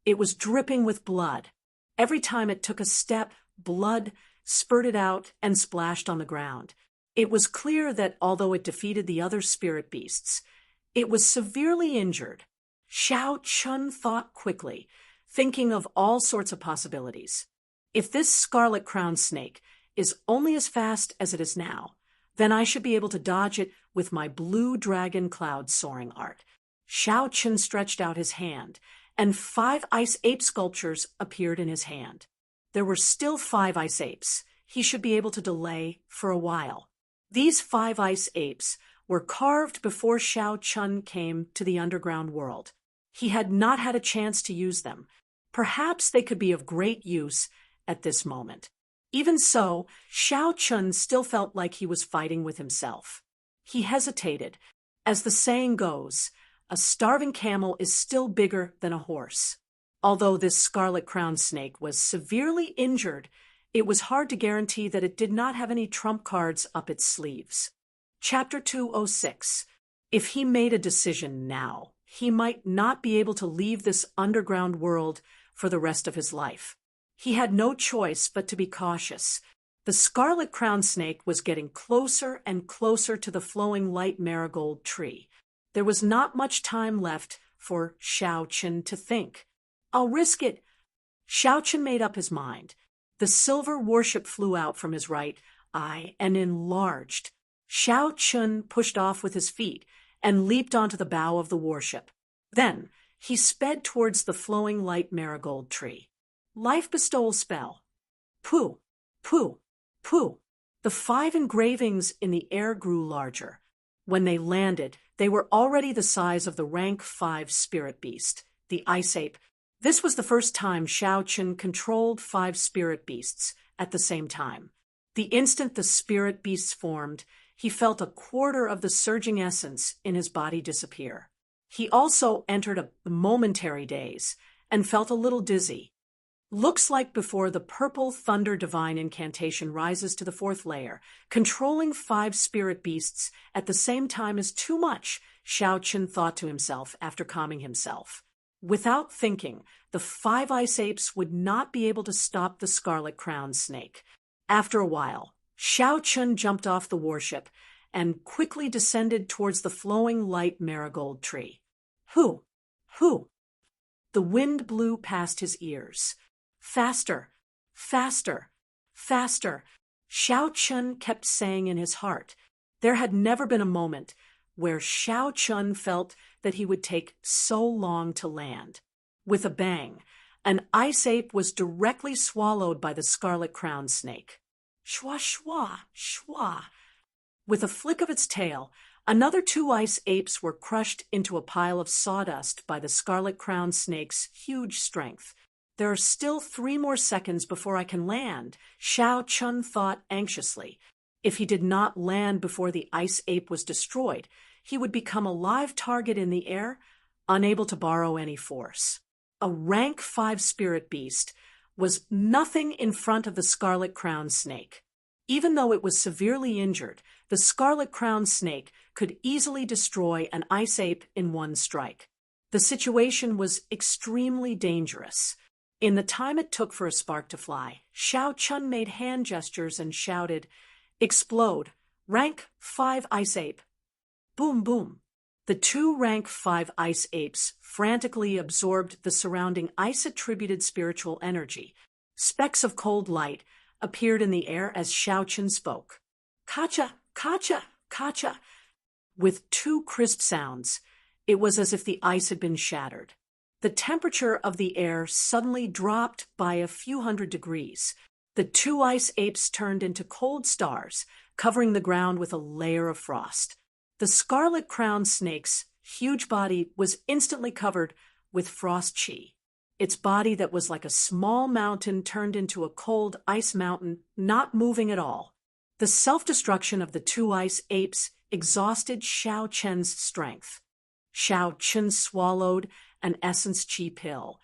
It was dripping with blood. Every time it took a step, blood spurted out and splashed on the ground. It was clear that although it defeated the other spirit beasts, it was severely injured. Xiao Chun thought quickly, thinking of all sorts of possibilities. If this scarlet-crowned snake is only as fast as it is now, then I should be able to dodge it with my blue dragon cloud soaring art. Xiao Chun stretched out his hand, and 5 ice ape sculptures appeared in his hand. There were still 5 ice apes. He should be able to delay for a while. These 5 ice apes were carved before Xiao Chun came to the underground world. He had not had a chance to use them. Perhaps they could be of great use at this moment. Even so, Xiao Chun still felt like he was fighting with himself. He hesitated. As the saying goes, a starving camel is still bigger than a horse. Although this scarlet-crowned snake was severely injured, it was hard to guarantee that it did not have any trump cards up its sleeves. Chapter 206. If he made a decision now, he might not be able to leave this underground world for the rest of his life. He had no choice but to be cautious. The scarlet-crowned snake was getting closer and closer to the flowing light marigold tree. There was not much time left for Xiao Chun to think. I'll risk it. Xiao Chun made up his mind. The silver warship flew out from his right eye and enlarged. Xiao Chun pushed off with his feet and leaped onto the bow of the warship. Then he sped towards the flowing light marigold tree. Life bestowal spell. Pooh, pooh, pooh. The 5 engravings in the air grew larger. When they landed, they were already the size of the rank 5 spirit beast, the ice ape. This was the first time Xiao Chun controlled 5 spirit beasts at the same time. The instant the spirit beasts formed, he felt a quarter of the surging essence in his body disappear. He also entered a momentary daze and felt a little dizzy. Looks like before the purple thunder divine incantation rises to the 4th layer, controlling 5 spirit beasts at the same time is too much, Xiao Chun thought to himself after calming himself. Without thinking, the 5 ice apes would not be able to stop the scarlet-crowned snake. After a while, Xiao Chun jumped off the warship and quickly descended towards the flowing light marigold tree. Hoo! Hoo! The wind blew past his ears. Faster! Faster! Faster! Xiao Chun kept saying in his heart. There had never been a moment where Xiao Chun felt that he would take so long to land. With a bang, an ice ape was directly swallowed by the scarlet-crowned snake. Shwa, shwa, shwa. With a flick of its tail, another 2 ice apes were crushed into a pile of sawdust by the scarlet-crowned snake's huge strength. There are still 3 more seconds before I can land, Xiao Chun thought anxiously. If he did not land before the ice ape was destroyed, he would become a live target in the air, unable to borrow any force. A rank 5 spirit beast was nothing in front of the scarlet-crowned snake. Even though it was severely injured, the scarlet-crowned snake could easily destroy an ice ape in one strike. The situation was extremely dangerous. In the time it took for a spark to fly, Xiao Chun made hand gestures and shouted, "Explode! Rank 5 ice ape!" Boom, boom. The 2 rank 5 ice apes frantically absorbed the surrounding ice-attributed spiritual energy. Specks of cold light appeared in the air as Xiao Chun spoke. Kacha, kacha, kacha. With 2 crisp sounds, it was as if the ice had been shattered. The temperature of the air suddenly dropped by a few hundred degrees. The 2 ice apes turned into cold stars, covering the ground with a layer of frost. The scarlet-crowned snake's huge body was instantly covered with frost chi. Its body that was like a small mountain turned into a cold ice mountain, not moving at all. The self-destruction of the 2 ice apes exhausted Xiao Chun's strength. Xiao Chun swallowed an essence chi pill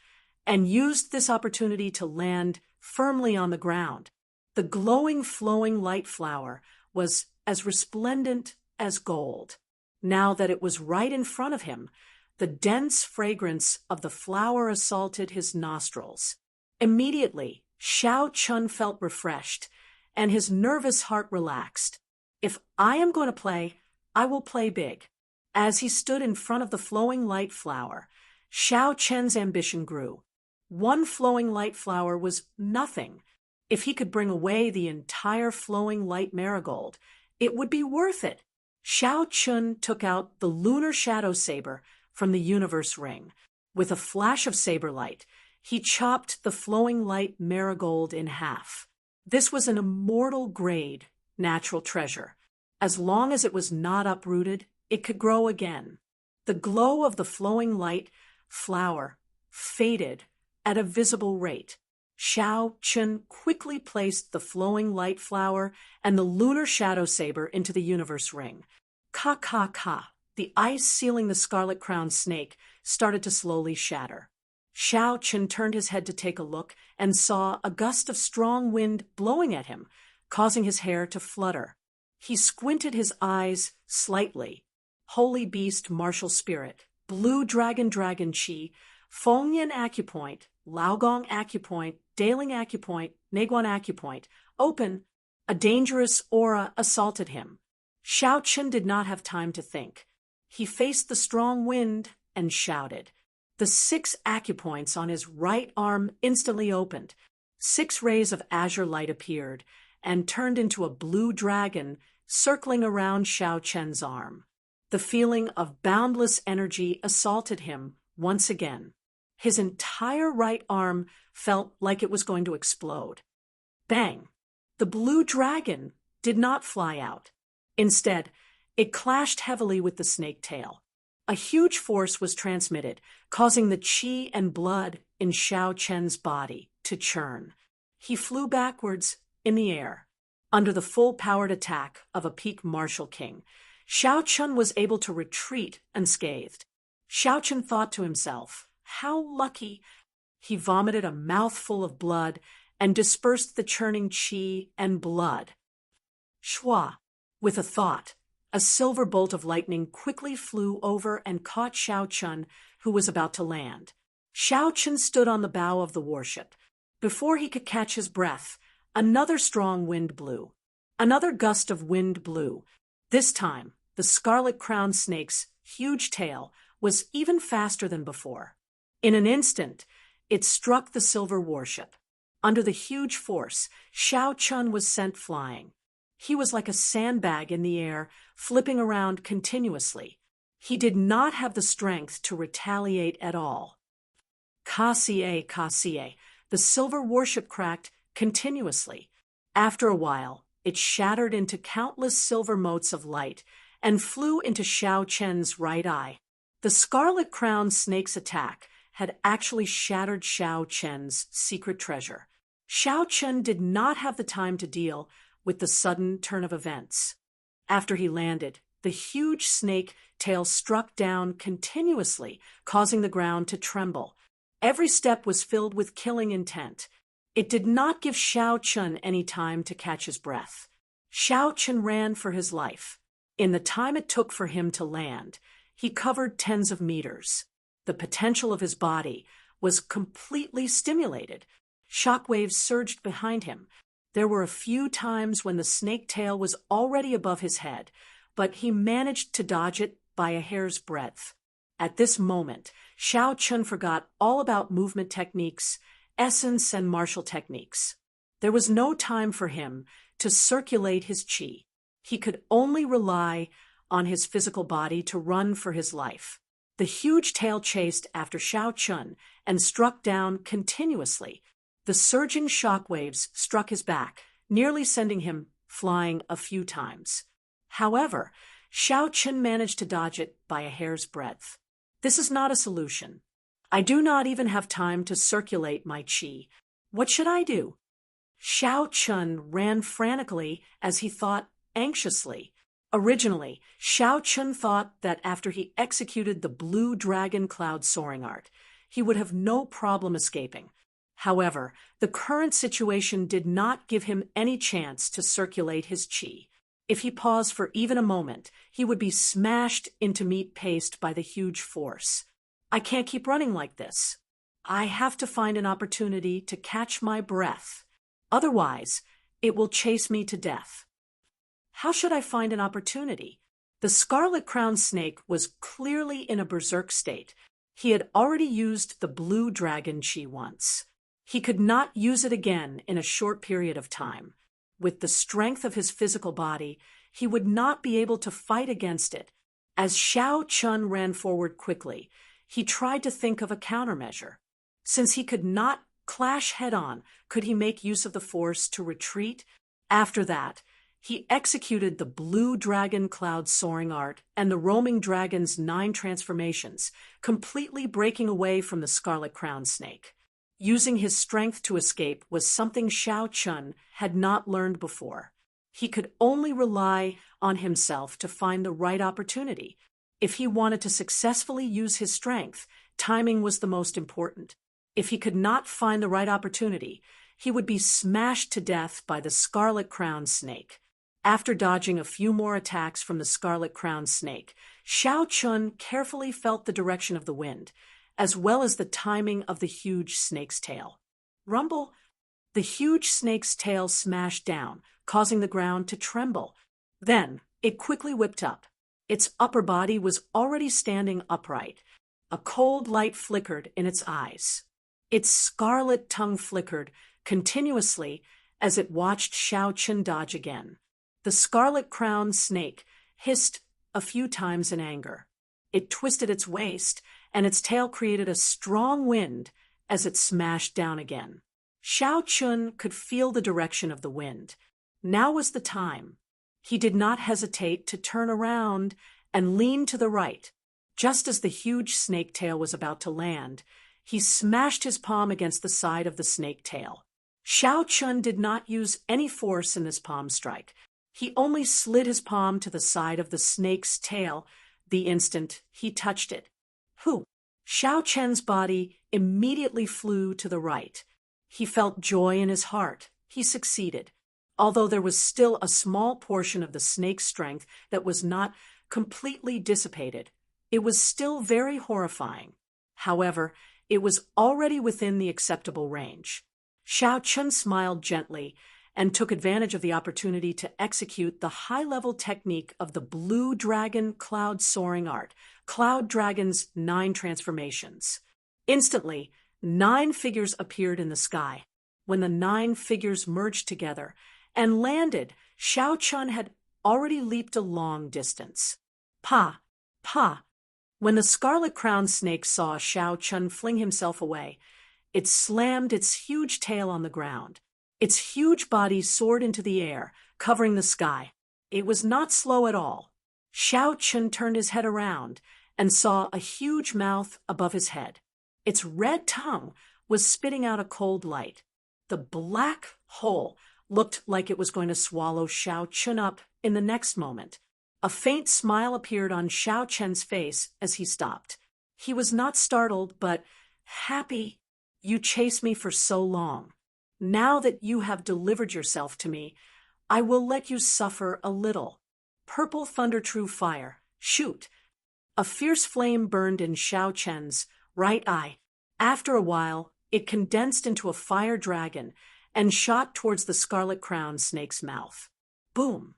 and used this opportunity to land firmly on the ground. The glowing, flowing light flower was as resplendent as gold. Now that it was right in front of him, the dense fragrance of the flower assaulted his nostrils. Immediately, Xiao Chun felt refreshed and his nervous heart relaxed. If I am going to play, I will play big. As he stood in front of the flowing light flower, Xiao Chen's ambition grew. One flowing light flower was nothing. If he could bring away the entire flowing light marigold, it would be worth it. Xiao Chun took out the lunar shadow saber from the universe ring. With a flash of saber light, he chopped the flowing light marigold in half. This was an immortal grade natural treasure. As long as it was not uprooted, it could grow again. The glow of the flowing light flower faded at a visible rate. Xiao Chun quickly placed the flowing light flower and the lunar shadow saber into the universe ring. Ka. The ice sealing the scarlet-crowned snake started to slowly shatter. Xiao Chun turned his head to take a look and saw a gust of strong wind blowing at him, causing his hair to flutter. He squinted his eyes slightly. Holy Beast Martial Spirit, Blue Dragon Chi, Fengyan Acupoint, Laogong Acupoint, Daling Acupoint, Naguan Acupoint, open. A dangerous aura assaulted him. Xiao Chun did not have time to think. He faced the strong wind and shouted. The 6 acupoints on his right arm instantly opened. 6 rays of azure light appeared and turned into a blue dragon circling around Xiao Chen's arm. The feeling of boundless energy assaulted him once again. His entire right arm felt like it was going to explode. Bang! The blue dragon did not fly out. Instead, it clashed heavily with the snake tail. A huge force was transmitted, causing the qi and blood in Xiao Chen's body to churn. He flew backwards in the air. Under the full-powered attack of a peak martial king, Xiao Chun was able to retreat unscathed. Xiao Chun thought to himself, how lucky! He vomited a mouthful of blood and dispersed the churning qi and blood. Shwa! With a thought, a silver bolt of lightning quickly flew over and caught Xiao Chun, who was about to land. Xiao Chun stood on the bow of the warship. Before he could catch his breath, another strong wind blew. Another gust of wind blew. This time, the scarlet-crowned snake's huge tail was even faster than before. In an instant, it struck the silver warship. Under the huge force, Xiao Chun was sent flying. He was like a sandbag in the air, flipping around continuously. He did not have the strength to retaliate at all. Ka. The silver warship cracked continuously. After a while, it shattered into countless silver motes of light and flew into Xiao Chen's right eye. The scarlet-crowned snake's attack had actually shattered Xiao Chen's secret treasure. Xiao Chen did not have the time to deal with the sudden turn of events. After he landed, the huge snake tail struck down continuously, causing the ground to tremble. Every step was filled with killing intent. It did not give Xiao Chun any time to catch his breath. Xiao Chun ran for his life. In the time it took for him to land, he covered tens of meters. The potential of his body was completely stimulated. Shockwaves surged behind him. There were a few times when the snake tail was already above his head, but he managed to dodge it by a hair's breadth. At this moment, Xiao Chun forgot all about movement techniques, essence, and martial techniques. There was no time for him to circulate his qi. He could only rely on his physical body to run for his life. The huge tail chased after Xiao Chun and struck down continuously. The surging shockwaves struck his back, nearly sending him flying a few times. However, Xiao Chun managed to dodge it by a hair's breadth. This is not a solution. I do not even have time to circulate my qi. What should I do? Xiao Chun ran frantically as he thought anxiously. Originally, Xiao Chun thought that after he executed the blue dragon cloud soaring art, he would have no problem escaping. However, the current situation did not give him any chance to circulate his qi. If he paused for even a moment, he would be smashed into meat paste by the huge force. I can't keep running like this. I have to find an opportunity to catch my breath. Otherwise, It will chase me to death. How should I find an opportunity? The scarlet-crowned snake was clearly in a berserk state. He had already used the blue dragon chi once. He could not use it again in a short period of time. With the strength of his physical body, he would not be able to fight against it. As Xiao Chun ran forward quickly, he tried to think of a countermeasure. Since he could not clash head-on, could he make use of the force to retreat? After that, he executed the blue dragon cloud soaring art and the roaming dragon's 9 transformations, completely breaking away from the scarlet-crowned snake. Using his strength to escape was something Xiao Chun had not learned before. He could only rely on himself to find the right opportunity. If he wanted to successfully use his strength, timing was the most important. If he could not find the right opportunity, he would be smashed to death by the scarlet-crowned snake. After dodging a few more attacks from the scarlet-crowned snake, Xiao Chun carefully felt the direction of the wind, as well as the timing of the huge snake's tail. Rumble! The huge snake's tail smashed down, causing the ground to tremble. Then, it quickly whipped up. Its upper body was already standing upright. A cold light flickered in its eyes. Its scarlet tongue flickered continuously as it watched Xiao Chun dodge again. The scarlet-crowned snake hissed a few times in anger. It twisted its waist, and its tail created a strong wind as it smashed down again. Xiao Chun could feel the direction of the wind. Now was the time. He did not hesitate to turn around and lean to the right. Just as the huge snake tail was about to land, he smashed his palm against the side of the snake tail. Xiao Chun did not use any force in this palm strike. He only slid his palm to the side of the snake's tail the instant he touched it. Whew! Xiao Chen's body immediately flew to the right. He felt joy in his heart. He succeeded. Although there was still a small portion of the snake's strength that was not completely dissipated, it was still very horrifying. However, it was already within the acceptable range. Xiao Chun smiled gently and took advantage of the opportunity to execute the high-level technique of the blue dragon cloud soaring art, Cloud Dragon's 9 transformations. Instantly, 9 figures appeared in the sky. When the 9 figures merged together and landed, Xiao Chun had already leaped a long distance. Pa! Pa! When the scarlet-crowned snake saw Xiao Chun fling himself away, it slammed its huge tail on the ground. Its huge body soared into the air, covering the sky. It was not slow at all. Xiao Chun turned his head around and saw a huge mouth above his head. Its red tongue was spitting out a cold light. The black hole looked like it was going to swallow Xiao Chun up in the next moment. A faint smile appeared on Xiao Chen's face as he stopped. He was not startled, but happy. You chased me for so long. Now that you have delivered yourself to me, I will let you suffer a little. Purple thunder true fire. Shoot! A fierce flame burned in Xiao Chen's right eye. After a while, it condensed into a fire dragon and shot towards the scarlet-crowned snake's mouth. Boom!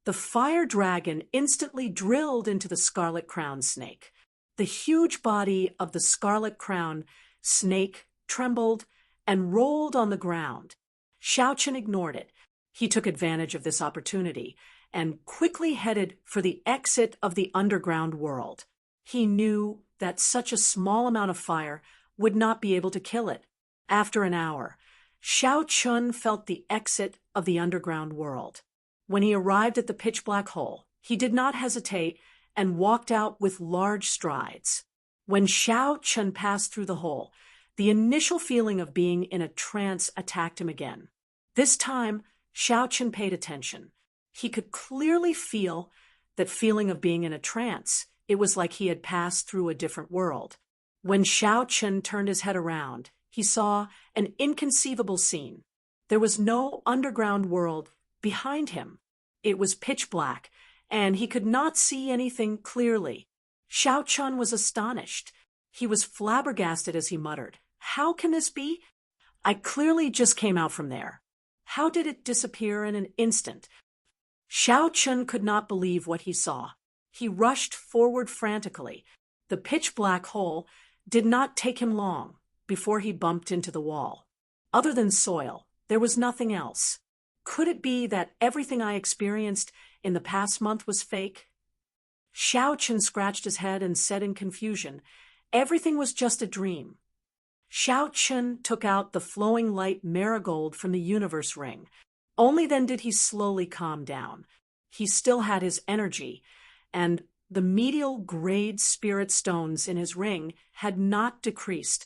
The fire dragon instantly drilled into the scarlet-crowned snake. The huge body of the scarlet-crowned snake trembled and rolled on the ground. Xiao Chun ignored it. He took advantage of this opportunity and quickly headed for the exit of the underground world. He knew that such a small amount of fire would not be able to kill it. After an hour, Xiao Chun felt the exit of the underground world. When he arrived at the pitch-black hole, he did not hesitate and walked out with large strides. When Xiao Chun passed through the hole, the initial feeling of being in a trance attacked him again. This time, Xiao Chun paid attention. He could clearly feel that feeling of being in a trance. It was like he had passed through a different world. When Xiao Chun turned his head around, he saw an inconceivable scene. There was no underground world behind him. It was pitch black, and he could not see anything clearly. Xiao Chun was astonished. He was flabbergasted as he muttered, "How can this be? I clearly just came out from there. How did it disappear in an instant? Xiao Chun could not believe what he saw. He rushed forward frantically. The pitch-black hole did not take him long before he bumped into the wall. Other than soil, there was nothing else. Could it be that everything I experienced in the past month was fake? Xiao Chun scratched his head and said in confusion, "Everything was just a dream." Xiao Chun took out the flowing light marigold from the universe ring. Only then did he slowly calm down. He still had his energy, and the medial grade spirit stones in his ring had not decreased.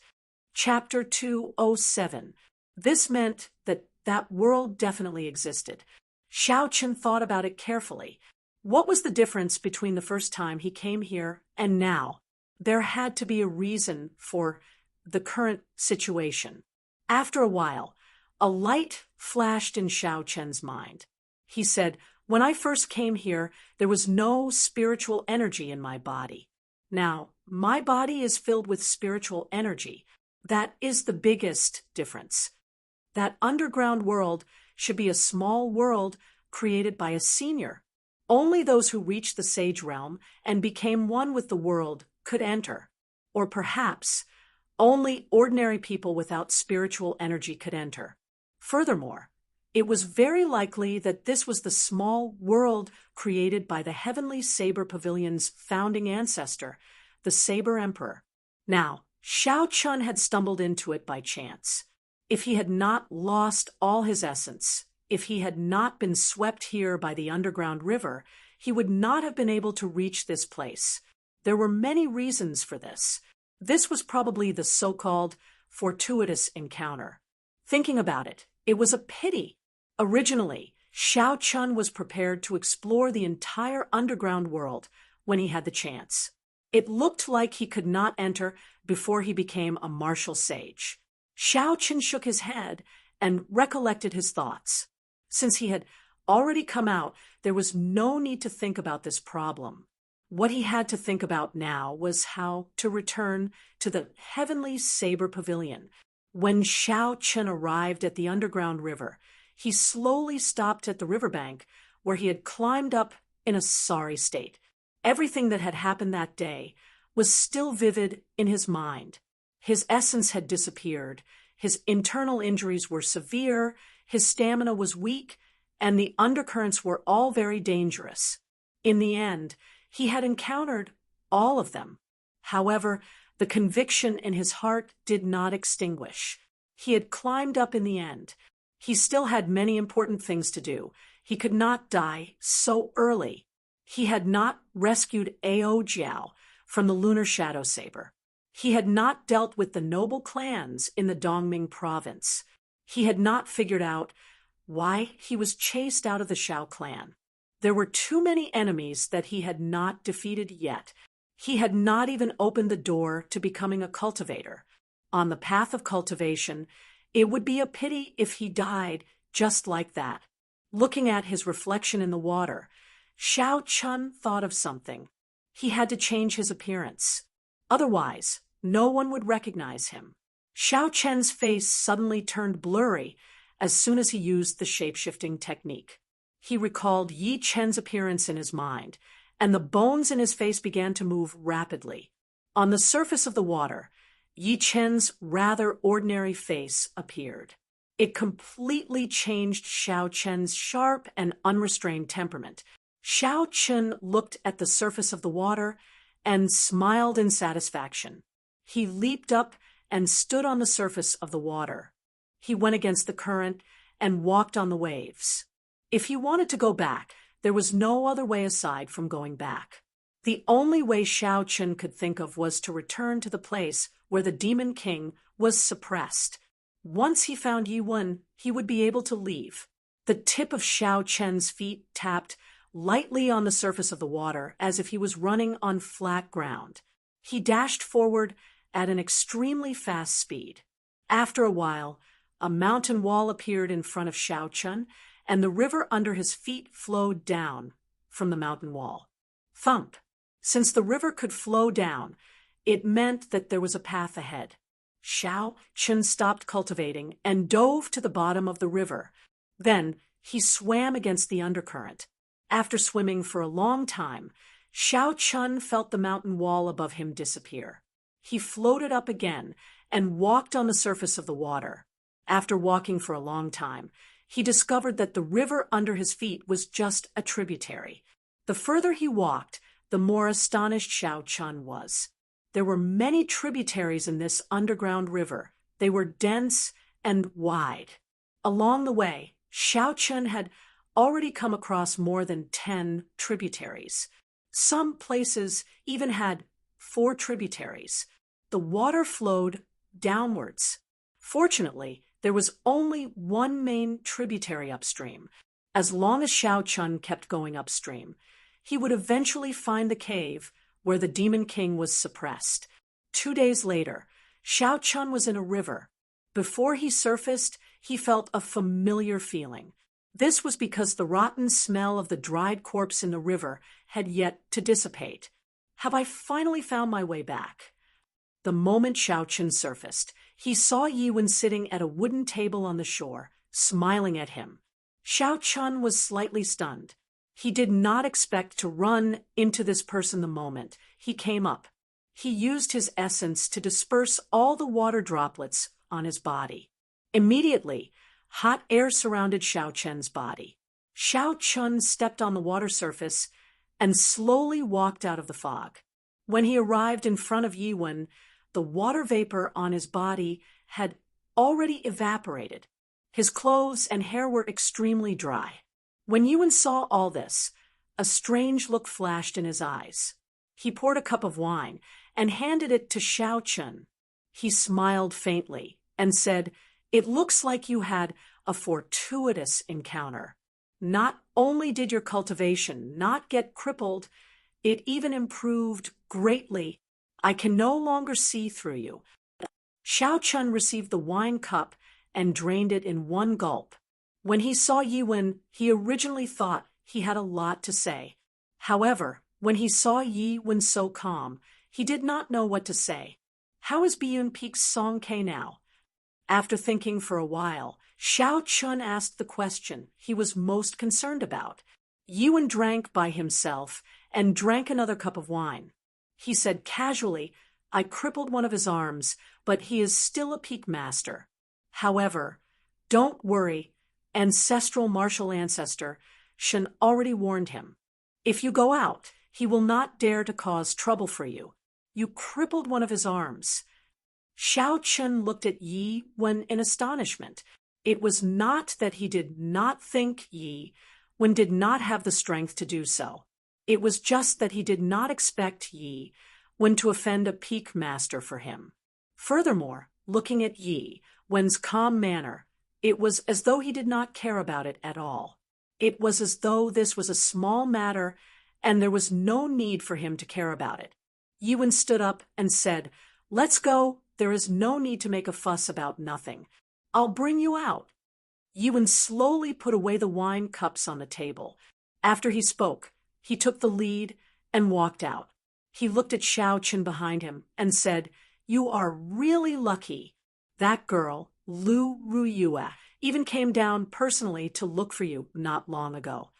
Chapter 207. This meant that that world definitely existed. Xiao Chun thought about it carefully. What was the difference between the first time he came here and now? There had to be a reason for the current situation. After a while, a light flashed in Xiao Chen's mind. He said, "When I first came here, there was no spiritual energy in my body. Now, my body is filled with spiritual energy. That is the biggest difference. That underground world should be a small world created by a senior. Only those who reached the sage realm and became one with the world could enter. Or perhaps only ordinary people without spiritual energy could enter. Furthermore, it was very likely that this was the small world created by the Heavenly Saber Pavilion's founding ancestor, the Saber Emperor. Now, Xiao Chun had stumbled into it by chance. If he had not lost all his essence, if he had not been swept here by the underground river, he would not have been able to reach this place. There were many reasons for this. This was probably the so-called fortuitous encounter. Thinking about it, it was a pity. Originally, Xiao Chun was prepared to explore the entire underground world when he had the chance. It looked like he could not enter before he became a martial sage. Xiao Chun shook his head and recollected his thoughts. Since he had already come out, there was no need to think about this problem. What he had to think about now was how to return to the Heavenly Saber Pavilion. When Xiao Chun arrived at the underground river, he slowly stopped at the riverbank where he had climbed up in a sorry state. Everything that had happened that day was still vivid in his mind. His essence had disappeared, his internal injuries were severe, his stamina was weak, and the undercurrents were all very dangerous. In the end, he had encountered all of them. However, the conviction in his heart did not extinguish. He had climbed up in the end. He still had many important things to do. He could not die so early. He had not rescued Ao Jiao from the lunar shadow saber. He had not dealt with the noble clans in the Dongming province. He had not figured out why he was chased out of the Shao clan. There were too many enemies that he had not defeated yet. He had not even opened the door to becoming a cultivator. On the path of cultivation, it would be a pity if he died just like that. Looking at his reflection in the water, Xiao Chun thought of something. He had to change his appearance. Otherwise, no one would recognize him. Xiao Chen's face suddenly turned blurry as soon as he used the shape-shifting technique. He recalled Yi Chen's appearance in his mind, and the bones in his face began to move rapidly. On the surface of the water, Yi Chen's rather ordinary face appeared. It completely changed Xiao Chen's sharp and unrestrained temperament. Xiao Chun looked at the surface of the water and smiled in satisfaction. He leaped up and stood on the surface of the water. He went against the current and walked on the waves. If he wanted to go back, there was no other way aside from going back. The only way Xiao Chun could think of was to return to the place where the Demon King was suppressed. Once he found Yi Wen, he would be able to leave. The tip of Xiao Chen's feet tapped lightly on the surface of the water as if he was running on flat ground. He dashed forward at an extremely fast speed. After a while, a mountain wall appeared in front of Xiao Chun, and the river under his feet flowed down from the mountain wall. Thump! Since the river could flow down, it meant that there was a path ahead. Xiao Chun stopped cultivating and dove to the bottom of the river. Then he swam against the undercurrent. After swimming for a long time, Xiao Chun felt the mountain wall above him disappear. He floated up again and walked on the surface of the water. After walking for a long time, he discovered that the river under his feet was just a tributary. The further he walked, the more astonished Xiao Chun was. There were many tributaries in this underground river. They were dense and wide. Along the way, Xiao Chun had already come across more than 10 tributaries. Some places even had 4 tributaries. The water flowed downwards. Fortunately, there was only one main tributary upstream. As long as Xiao Chun kept going upstream, he would eventually find the cave where the Demon King was suppressed. 2 days later, Xiao Chun was in a river. Before he surfaced, he felt a familiar feeling. This was because the rotten smell of the dried corpse in the river had yet to dissipate. Have I finally found my way back? The moment Xiao Chun surfaced, he saw Yiwen sitting at a wooden table on the shore, smiling at him. Xiao Chun was slightly stunned. He did not expect to run into this person the moment he came up. He used his essence to disperse all the water droplets on his body. Immediately, hot air surrounded Xiao Chun's body. Xiao Chun stepped on the water surface and slowly walked out of the fog. When he arrived in front of Yiwen, the water vapor on his body had already evaporated. His clothes and hair were extremely dry. When Yiwen saw all this, a strange look flashed in his eyes. He poured a cup of wine and handed it to Xiao Chun. He smiled faintly and said, "It looks like you had a fortuitous encounter. Not only did your cultivation not get crippled, it even improved greatly. I can no longer see through you." Xiao Chun received the wine cup and drained it in one gulp. When he saw Yiwen, he originally thought he had a lot to say. However, when he saw Yiwen so calm, he did not know what to say. How is Biyun Peak's Song K now? After thinking for a while, Xiao Chun asked the question he was most concerned about. Yiwen drank by himself and drank another cup of wine. He said casually, "I crippled one of his arms, but he is still a peak master. However, don't worry, ancestral martial ancestor Shen already warned him. If you go out, he will not dare to cause trouble for you. You crippled one of his arms." Xiao Chun looked at Yiwen in astonishment. It was not that he did not think Yiwen did not have the strength to do so. It was just that he did not expect Yiwen to offend a peak master for him. Furthermore, looking at Yiwen's calm manner, it was as though he did not care about it at all. It was as though this was a small matter and there was no need for him to care about it. Yiwen stood up and said, "Let's go. There is no need to make a fuss about nothing. I'll bring you out." Yiwen slowly put away the wine cups on the table. After he spoke, he took the lead and walked out. He looked at Xiao Chun behind him and said, "You are really lucky. That girl, Lu Ruyue, even came down personally to look for you not long ago."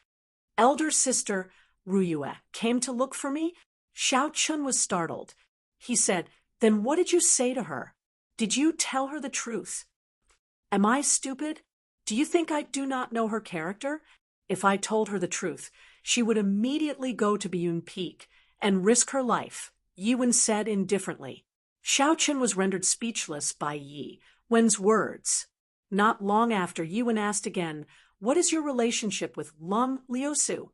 "Elder sister Ruyue came to look for me?" Xiao Chun was startled. He said, "Then what did you say to her? Did you tell her the truth?" "Am I stupid? Do you think I do not know her character? If I told her the truth, she would immediately go to Biyun Peak and risk her life," Yiwen said indifferently. Xiao Chun was rendered speechless by Yiwen's words. Not long after, Yiwen asked again, "What is your relationship with Lung Liusu?"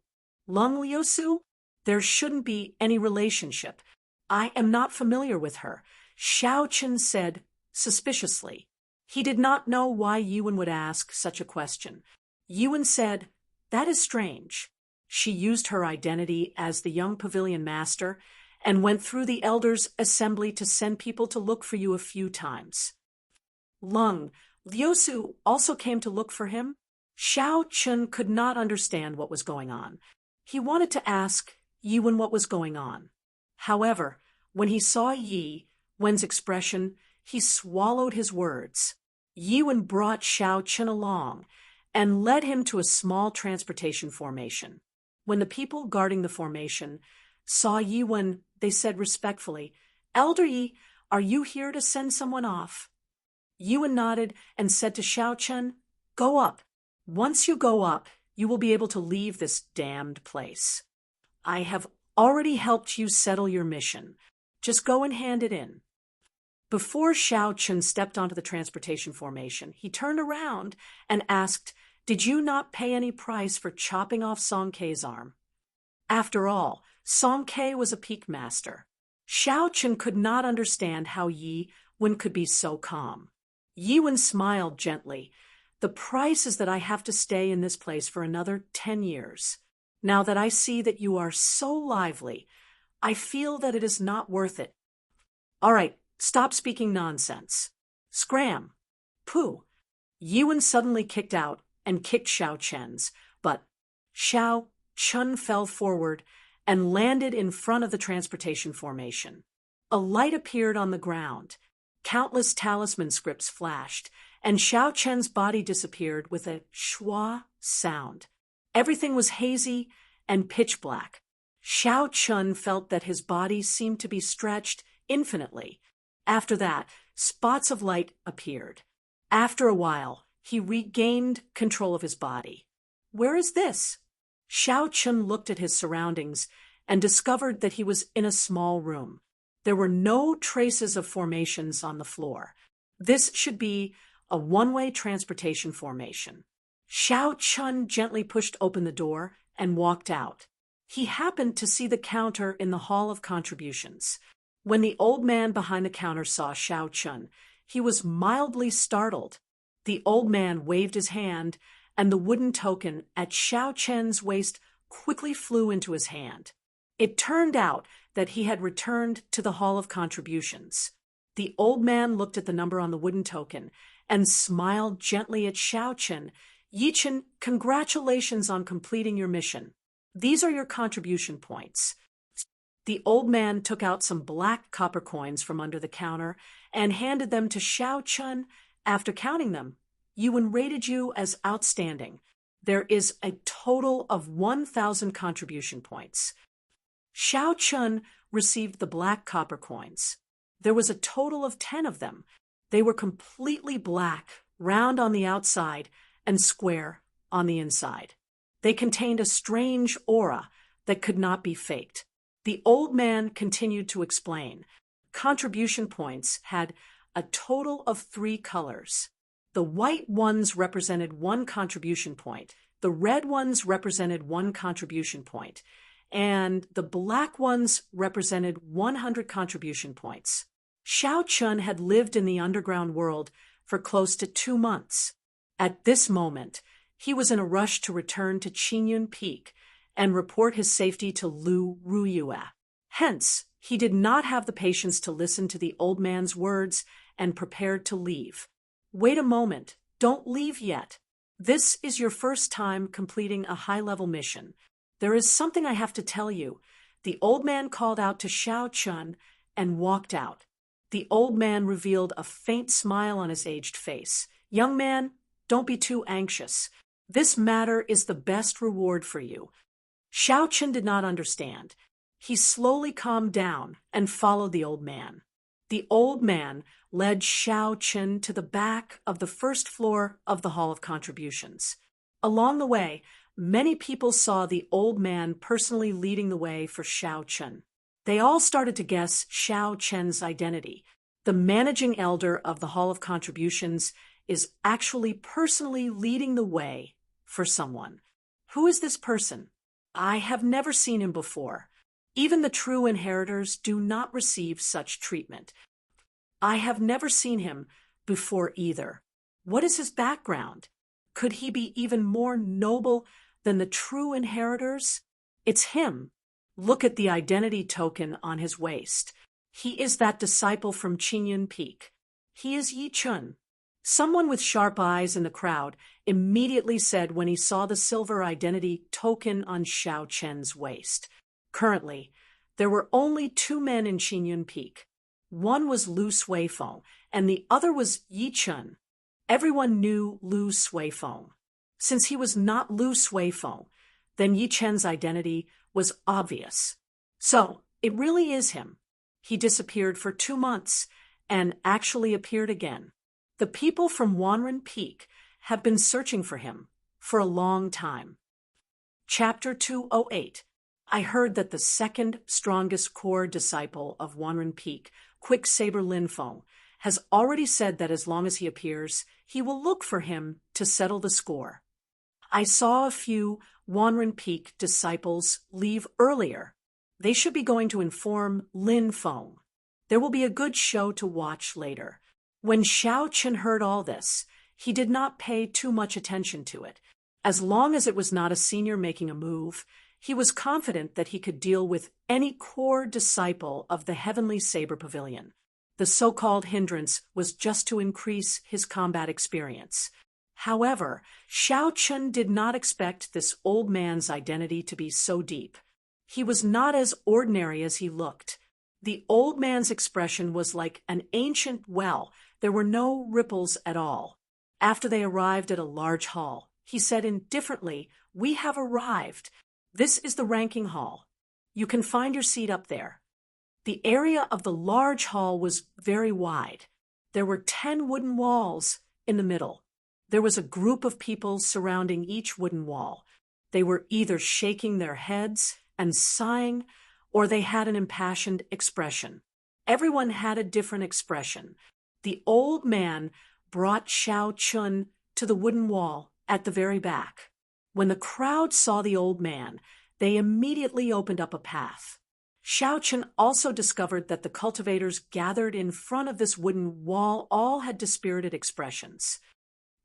"Lung Liusu? There shouldn't be any relationship. I am not familiar with her," Xiao Chun said suspiciously. He did not know why Yiwen would ask such a question. Yiwen said, "That is strange." She used her identity as the young pavilion master and went through the elders' assembly to send people to look for you a few times. Lung Liusu also came to look for him? Xiao Chun could not understand what was going on. He wanted to ask Yiwen what was going on. However, when he saw Yiwen's expression, he swallowed his words. Yiwen brought Xiao Chun along, and led him to a small transportation formation. When the people guarding the formation saw Yi Wen, they said respectfully, "Elder Yi, are you here to send someone off?" Yi Wen nodded and said to Xiao Chen, "Go up. Once you go up, you will be able to leave this damned place. I have already helped you settle your mission. Just go and hand it in." Before Xiao Chen stepped onto the transportation formation, he turned around and asked, "Did you not pay any price for chopping off Song Kei's arm?" After all, Song Kei was a peak master. Xiao Chen could not understand how Yi Wen could be so calm. Yi Wen smiled gently. "The price is that I have to stay in this place for another 10 years. Now that I see that you are so lively, I feel that it is not worth it. All right, stop speaking nonsense. Scram. Pooh." Yi Wen suddenly kicked out and kicked Xiao Chen's, but Xiao Chen fell forward and landed in front of the transportation formation. A light appeared on the ground. Countless talisman scripts flashed, and Xiao Chen's body disappeared with a schwa sound. Everything was hazy and pitch black. Xiao Chen felt that his body seemed to be stretched infinitely. After that, spots of light appeared. After a while, he regained control of his body. "Where is this?" Xiao Chen looked at his surroundings and discovered that he was in a small room. There were no traces of formations on the floor. This should be a one-way transportation formation. Xiao Chen gently pushed open the door and walked out. He happened to see the counter in the Hall of Contributions. When the old man behind the counter saw Xiao Chen, he was mildly startled. The old man waved his hand, and the wooden token at Xiao Chen's waist quickly flew into his hand. It turned out that he had returned to the Hall of Contributions. The old man looked at the number on the wooden token and smiled gently at Xiao Chen. "Yi Chen, congratulations on completing your mission. These are your contribution points." The old man took out some black copper coins from under the counter and handed them to Xiao Chen. "After counting them, Yi Wen rated you as outstanding. There is a total of 1,000 contribution points." Xiao Chen received the black copper coins. There was a total of 10 of them. They were completely black, round on the outside, and square on the inside. They contained a strange aura that could not be faked. The old man continued to explain. Contribution points had a total of 3 colors. The white ones represented 1 contribution point, the red ones represented 1 contribution point, and the black ones represented 100 contribution points. Xiao Chen had lived in the underground world for close to 2 months. At this moment, he was in a rush to return to Qingyun Peak and report his safety to Lu Ruyue. Hence, he did not have the patience to listen to the old man's words and prepared to leave. "Wait a moment. Don't leave yet. This is your first time completing a high-level mission. There is something I have to tell you." The old man called out to Xiao Chen and walked out. The old man revealed a faint smile on his aged face. "Young man, don't be too anxious. This matter is the best reward for you." Xiao Chen did not understand. He slowly calmed down and followed the old man. The old man led Xiao Chen to the back of the first floor of the Hall of Contributions. Along the way, many people saw the old man personally leading the way for Xiao Chen. They all started to guess Xiao Chen's identity. The managing elder of the Hall of Contributions is actually personally leading the way for someone. Who is this person? I have never seen him before. Even the true inheritors do not receive such treatment. I have never seen him before either. What is his background? Could he be even more noble than the true inheritors? It's him. Look at the identity token on his waist. He is that disciple from Qingyun Peak. He is Yi Chen. Someone with sharp eyes in the crowd immediately said when he saw the silver identity token on Xiao Chen's waist. Currently, there were only 2 men in Qingyun Peak. One was Lu Suifeng, and the other was Yi Chen. Everyone knew Lu Suifeng. Since he was not Lu Suifeng, then Yi Chen's identity was obvious. So, it really is him. He disappeared for 2 months and actually appeared again. The people from Wanren Peak have been searching for him for a long time. Chapter 208. I heard that the second strongest core disciple of Wanren Peak, Quicksaber Linfeng, has already said that as long as he appears, he will look for him to settle the score. I saw a few Wanren Peak disciples leave earlier. They should be going to inform Linfeng. There will be a good show to watch later. When Xiao Chen heard all this, he did not pay too much attention to it. As long as it was not a senior making a move, he was confident that he could deal with any core disciple of the Heavenly Saber Pavilion. The so-called hindrance was just to increase his combat experience. However, Xiao Chen did not expect this old man's identity to be so deep. He was not as ordinary as he looked. The old man's expression was like an ancient well. There were no ripples at all. After they arrived at a large hall, he said indifferently, "We have arrived. This is the ranking hall. You can find your seat up there." The area of the large hall was very wide. There were 10 wooden walls in the middle. There was a group of people surrounding each wooden wall. They were either shaking their heads and sighing, or they had an impassioned expression. Everyone had a different expression. The old man brought Xiao Chen to the wooden wall at the very back. When the crowd saw the old man, they immediately opened up a path. Xiao Chen also discovered that the cultivators gathered in front of this wooden wall all had dispirited expressions.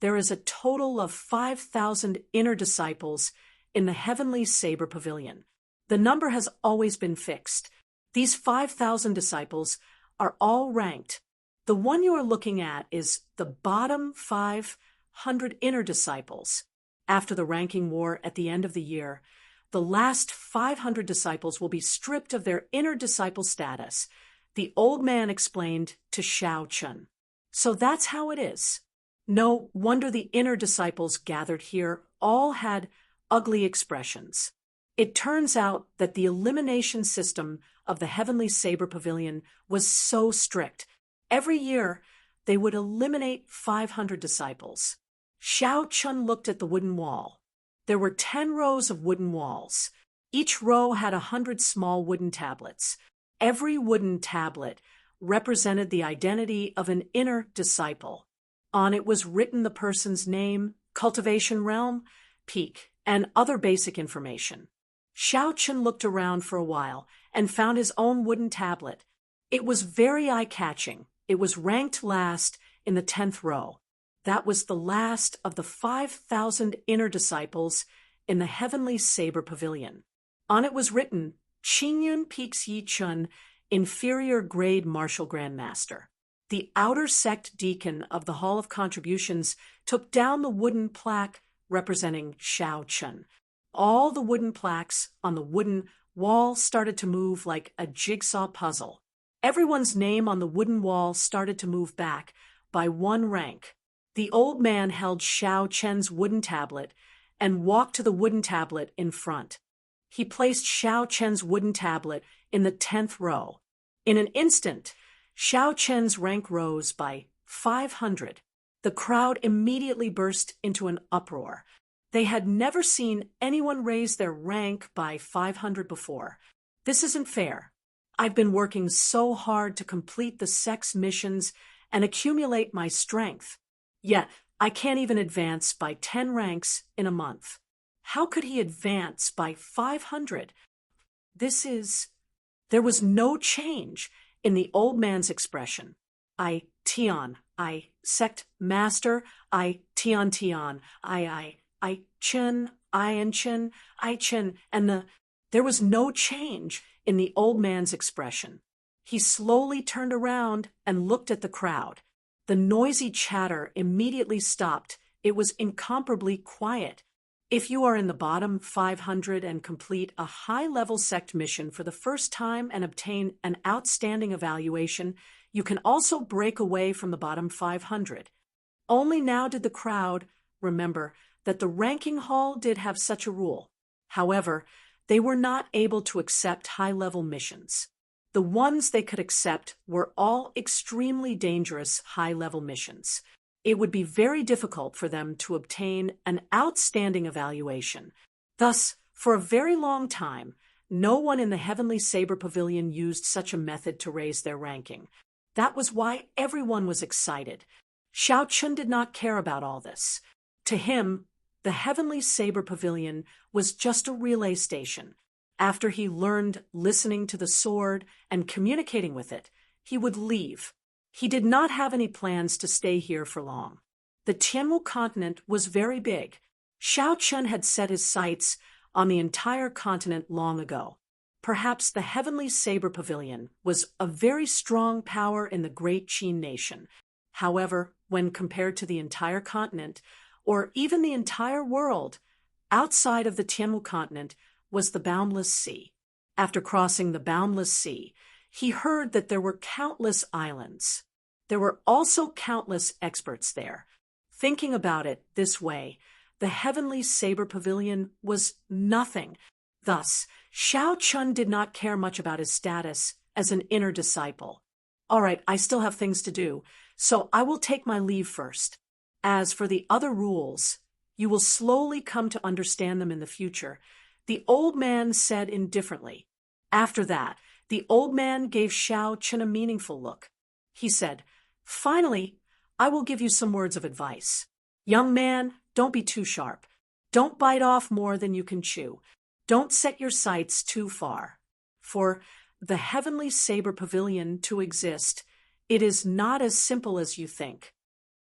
There is a total of 5,000 inner disciples in the Heavenly Saber Pavilion. The number has always been fixed. These 5,000 disciples are all ranked. The one you are looking at is the bottom 500 inner disciples. After the ranking war at the end of the year, the last 500 disciples will be stripped of their inner disciple status, the old man explained to Xiao Chen. So that's how it is. No wonder the inner disciples gathered here all had ugly expressions. It turns out that the elimination system of the Heavenly Saber Pavilion was so strict. Every year, they would eliminate 500 disciples. Xiao Chen looked at the wooden wall. There were 10 rows of wooden walls. Each row had 100 small wooden tablets. Every wooden tablet represented the identity of an inner disciple. On it was written the person's name, cultivation realm, peak, and other basic information. Xiao Chen looked around for a while and found his own wooden tablet. It was very eye-catching. It was ranked last in the 10th row. That was the last of the 5,000 inner disciples in the Heavenly Saber Pavilion. On it was written, Qingyun Peaks Yi Chun, Inferior Grade Martial Grandmaster. The outer sect deacon of the Hall of Contributions took down the wooden plaque representing Xiao Chen. All the wooden plaques on the wooden wall started to move like a jigsaw puzzle. Everyone's name on the wooden wall started to move back by 1 rank. The old man held Xiao Chen's wooden tablet and walked to the wooden tablet in front. He placed Xiao Chen's wooden tablet in the 10th row. In an instant, Xiao Chen's rank rose by 500. The crowd immediately burst into an uproar. They had never seen anyone raise their rank by 500 before. This isn't fair. I've been working so hard to complete the sex missions and accumulate my strength. Yet, I can't even advance by 10 ranks in a month. How could he advance by 500? There was no change in the old man's expression. I sect master, Tian, I Chen, and there was no change in the old man's expression. He slowly turned around and looked at the crowd. The noisy chatter immediately stopped. It was incomparably quiet. If you are in the bottom 500 and complete a high-level sect mission for the first time and obtain an outstanding evaluation, you can also break away from the bottom 500. Only now did the crowd remember that the ranking hall did have such a rule. However, they were not able to accept high-level missions. The ones they could accept were all extremely dangerous high-level missions. It would be very difficult for them to obtain an outstanding evaluation. Thus, for a very long time, no one in the Heavenly Saber Pavilion used such a method to raise their ranking. That was why everyone was excited. Xiao Chun did not care about all this. To him, the Heavenly Saber Pavilion was just a relay station. After he learned listening to the sword and communicating with it, he would leave. He did not have any plans to stay here for long. The Tianwu continent was very big. Xiao Chun had set his sights on the entire continent long ago. Perhaps the Heavenly Saber Pavilion was a very strong power in the great Qin nation. However, when compared to the entire continent, or even the entire world, outside of the Tianwu continent was the boundless sea. After crossing the boundless sea, he heard that there were countless islands. There were also countless experts there. Thinking about it this way, the Heavenly Saber Pavilion was nothing. Thus, Xiao Chun did not care much about his status as an inner disciple. All right, I still have things to do, so I will take my leave first. As for the other rules, you will slowly come to understand them in the future, the old man said indifferently. After that, the old man gave Xiao Chun a meaningful look. He said, "Finally, I will give you some words of advice. Young man, don't be too sharp. Don't bite off more than you can chew. Don't set your sights too far. For the Heavenly Saber Pavilion to exist, it is not as simple as you think.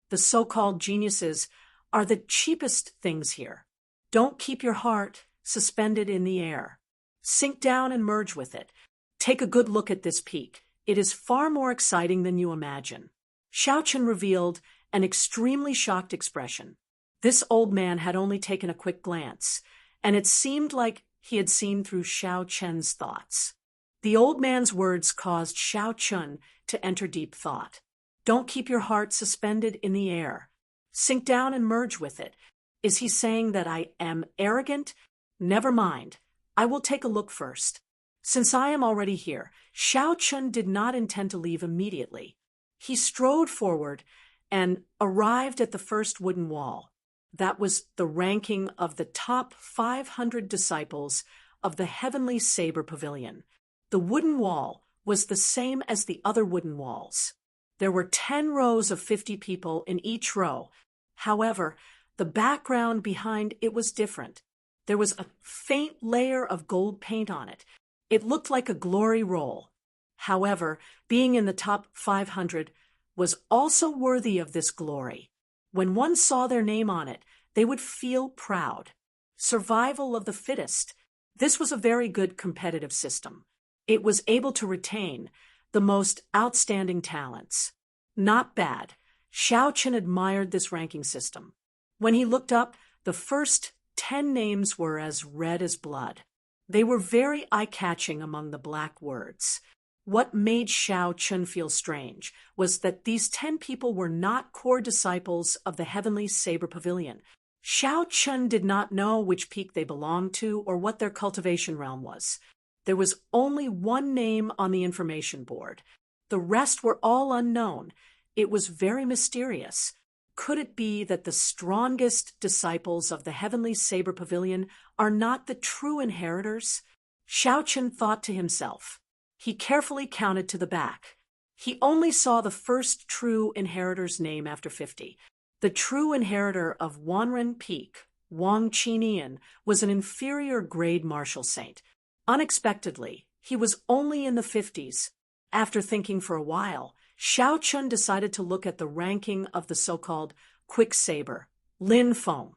The so-called geniuses are the cheapest things here. Don't keep your heart suspended in the air. Sink down and merge with it. Take a good look at this peak. It is far more exciting than you imagine." Xiao Chun revealed an extremely shocked expression. This old man had only taken a quick glance, and it seemed like he had seen through Xiao Chun's thoughts. The old man's words caused Xiao Chun to enter deep thought. Don't keep your heart suspended in the air. Sink down and merge with it. Is he saying that I am arrogant? Never mind. I will take a look first. Since I am already here, Xiao Chun did not intend to leave immediately. He strode forward and arrived at the first wooden wall. That was the ranking of the top 500 disciples of the Heavenly Saber Pavilion. The wooden wall was the same as the other wooden walls. There were 10 rows of 50 people in each row. However, the background behind it was different. There was a faint layer of gold paint on it. It looked like a glory roll. However, being in the top 500 was also worthy of this glory. When one saw their name on it, they would feel proud. Survival of the fittest. This was a very good competitive system. It was able to retain the most outstanding talents. Not bad. Xiao Chun admired this ranking system. When he looked up, the first 10 names were as red as blood. They were very eye-catching among the black words. What made Xiao Chun feel strange was that these 10 people were not core disciples of the Heavenly Saber Pavilion. Xiao Chun did not know which peak they belonged to or what their cultivation realm was. There was only one name on the information board. The rest were all unknown. It was very mysterious. Could it be that the strongest disciples of the Heavenly Saber Pavilion are not the true inheritors? Xiao Chun thought to himself. He carefully counted to the back. He only saw the first true inheritor's name after 50. The true inheritor of Wanren Peak, Wang Qinian, was an inferior grade martial saint. Unexpectedly, he was only in the 50s. After thinking for a while, Xiao Chun decided to look at the ranking of the so-called quick saber, Lin Feng.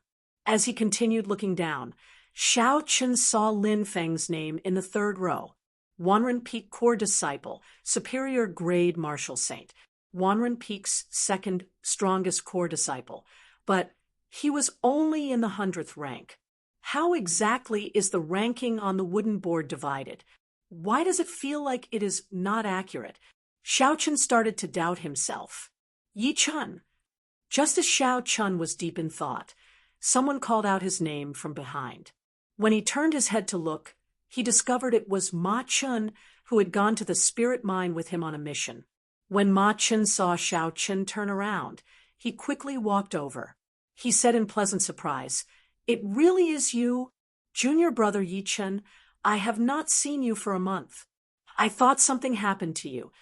As he continued looking down, Xiao Chun saw Lin Feng's name in the 3rd row. Wanren Peak core disciple, superior grade martial saint. Wanren Peak's 2nd strongest core disciple. But he was only in the 100th rank. How exactly is the ranking on the wooden board divided? Why does it feel like it is not accurate? Xiao Chun started to doubt himself. Yi Chun. Just as Xiao Chun was deep in thought, someone called out his name from behind. When he turned his head to look, he discovered it was Ma Chun, who had gone to the spirit mine with him on a mission. When Ma Chun saw Xiao Chun turn around, he quickly walked over. He said in pleasant surprise, "It really is you, junior brother Yi Chun. I have not seen you for a month. I thought something happened to you."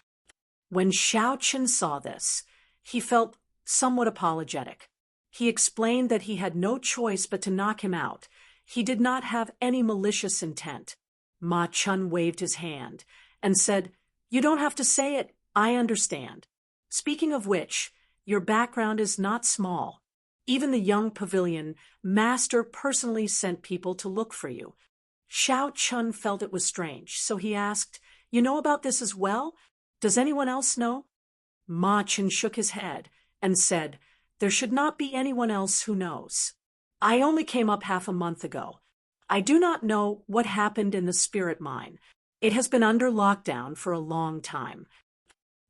When Xiao Chun saw this, he felt somewhat apologetic. He explained that he had no choice but to knock him out. He did not have any malicious intent. Ma Chun waved his hand and said, "You don't have to say it. I understand. Speaking of which, your background is not small. Even the young pavilion master personally sent people to look for you." Xiao Chun felt it was strange, so he asked, "You know about this as well? Does anyone else know?" Ma Chun shook his head and said, "There should not be anyone else who knows. I only came up half a month ago. I do not know what happened in the spirit mine. It has been under lockdown for a long time."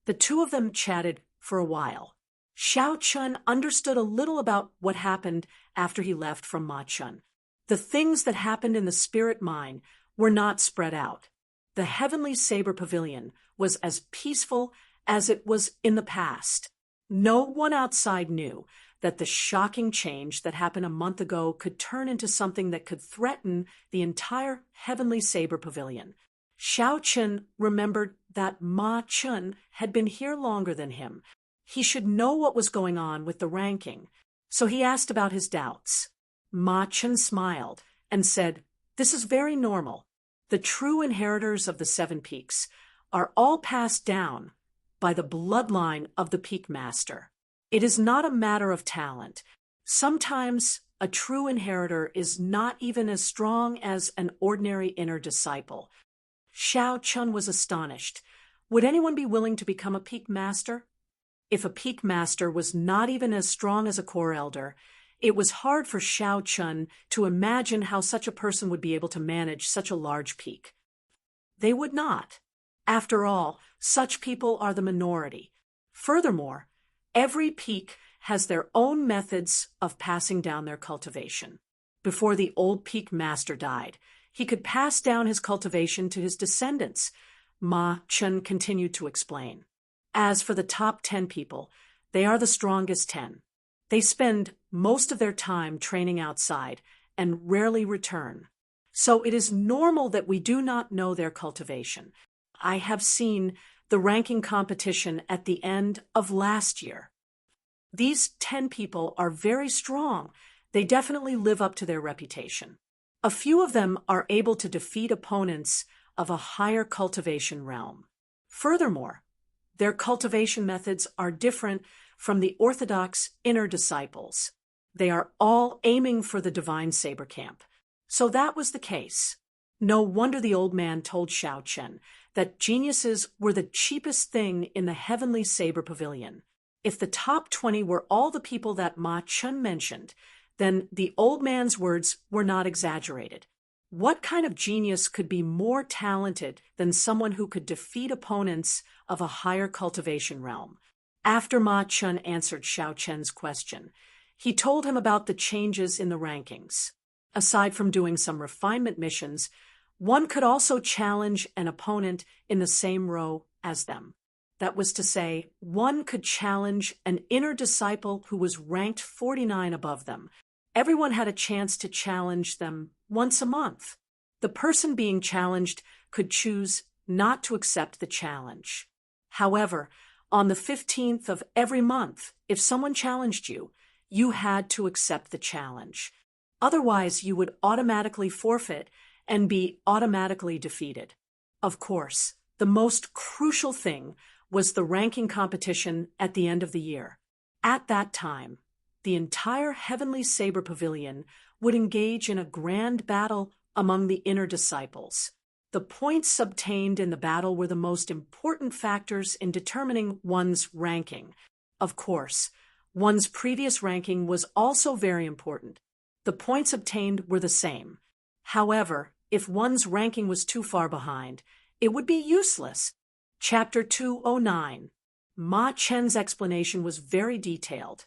The two of them chatted for a while. Xiao Chun understood a little about what happened after he left from Ma Chun. The things that happened in the spirit mine were not spread out. The Heavenly Saber Pavilion was as peaceful as it was in the past. No one outside knew that the shocking change that happened a month ago could turn into something that could threaten the entire Heavenly Saber Pavilion. Xiao Chun remembered that Ma Chun had been here longer than him. He should know what was going on with the ranking, so he asked about his doubts. Ma Chun smiled and said, "This is very normal. The true inheritors of the 7 peaks are all passed down by the bloodline of the Peak Master. It is not a matter of talent. Sometimes a true inheritor is not even as strong as an ordinary inner disciple." Xiao Chun was astonished. Would anyone be willing to become a Peak Master? If a Peak Master was not even as strong as a Core Elder, it was hard for Xiao Chun to imagine how such a person would be able to manage such a large peak. They would not. After all, such people are the minority. Furthermore, every peak has their own methods of passing down their cultivation. Before the old Peak Master died, he could pass down his cultivation to his descendants. Ma Chun continued to explain. As for the top 10 people, they are the strongest 10. They spend most of their time training outside and rarely return. So it is normal that we do not know their cultivation. I have seen the ranking competition at the end of last year. These 10 people are very strong. They definitely live up to their reputation. A few of them are able to defeat opponents of a higher cultivation realm. Furthermore, their cultivation methods are different from the orthodox inner disciples. They are all aiming for the divine saber camp. So that was the case. No wonder the old man told Xiao Chun that geniuses were the cheapest thing in the Heavenly Saber Pavilion. If the top 20 were all the people that Ma Chun mentioned, then the old man's words were not exaggerated. What kind of genius could be more talented than someone who could defeat opponents of a higher cultivation realm? After Ma Chun answered Xiao Chun's question, he told him about the changes in the rankings. Aside from doing some refinement missions, one could also challenge an opponent in the same row as them. That was to say, one could challenge an inner disciple who was ranked 49 above them. Everyone had a chance to challenge them once a month. The person being challenged could choose not to accept the challenge. However, on the 15th of every month, if someone challenged you, you had to accept the challenge. Otherwise, you would automatically forfeit and be automatically defeated. Of course, the most crucial thing was the ranking competition at the end of the year. At that time, the entire Heavenly Saber Pavilion would engage in a grand battle among the inner disciples. The points obtained in the battle were the most important factors in determining one's ranking. Of course, one's previous ranking was also very important. The points obtained were the same. However, if one's ranking was too far behind, it would be useless. Chapter 209. Ma Chen's explanation was very detailed.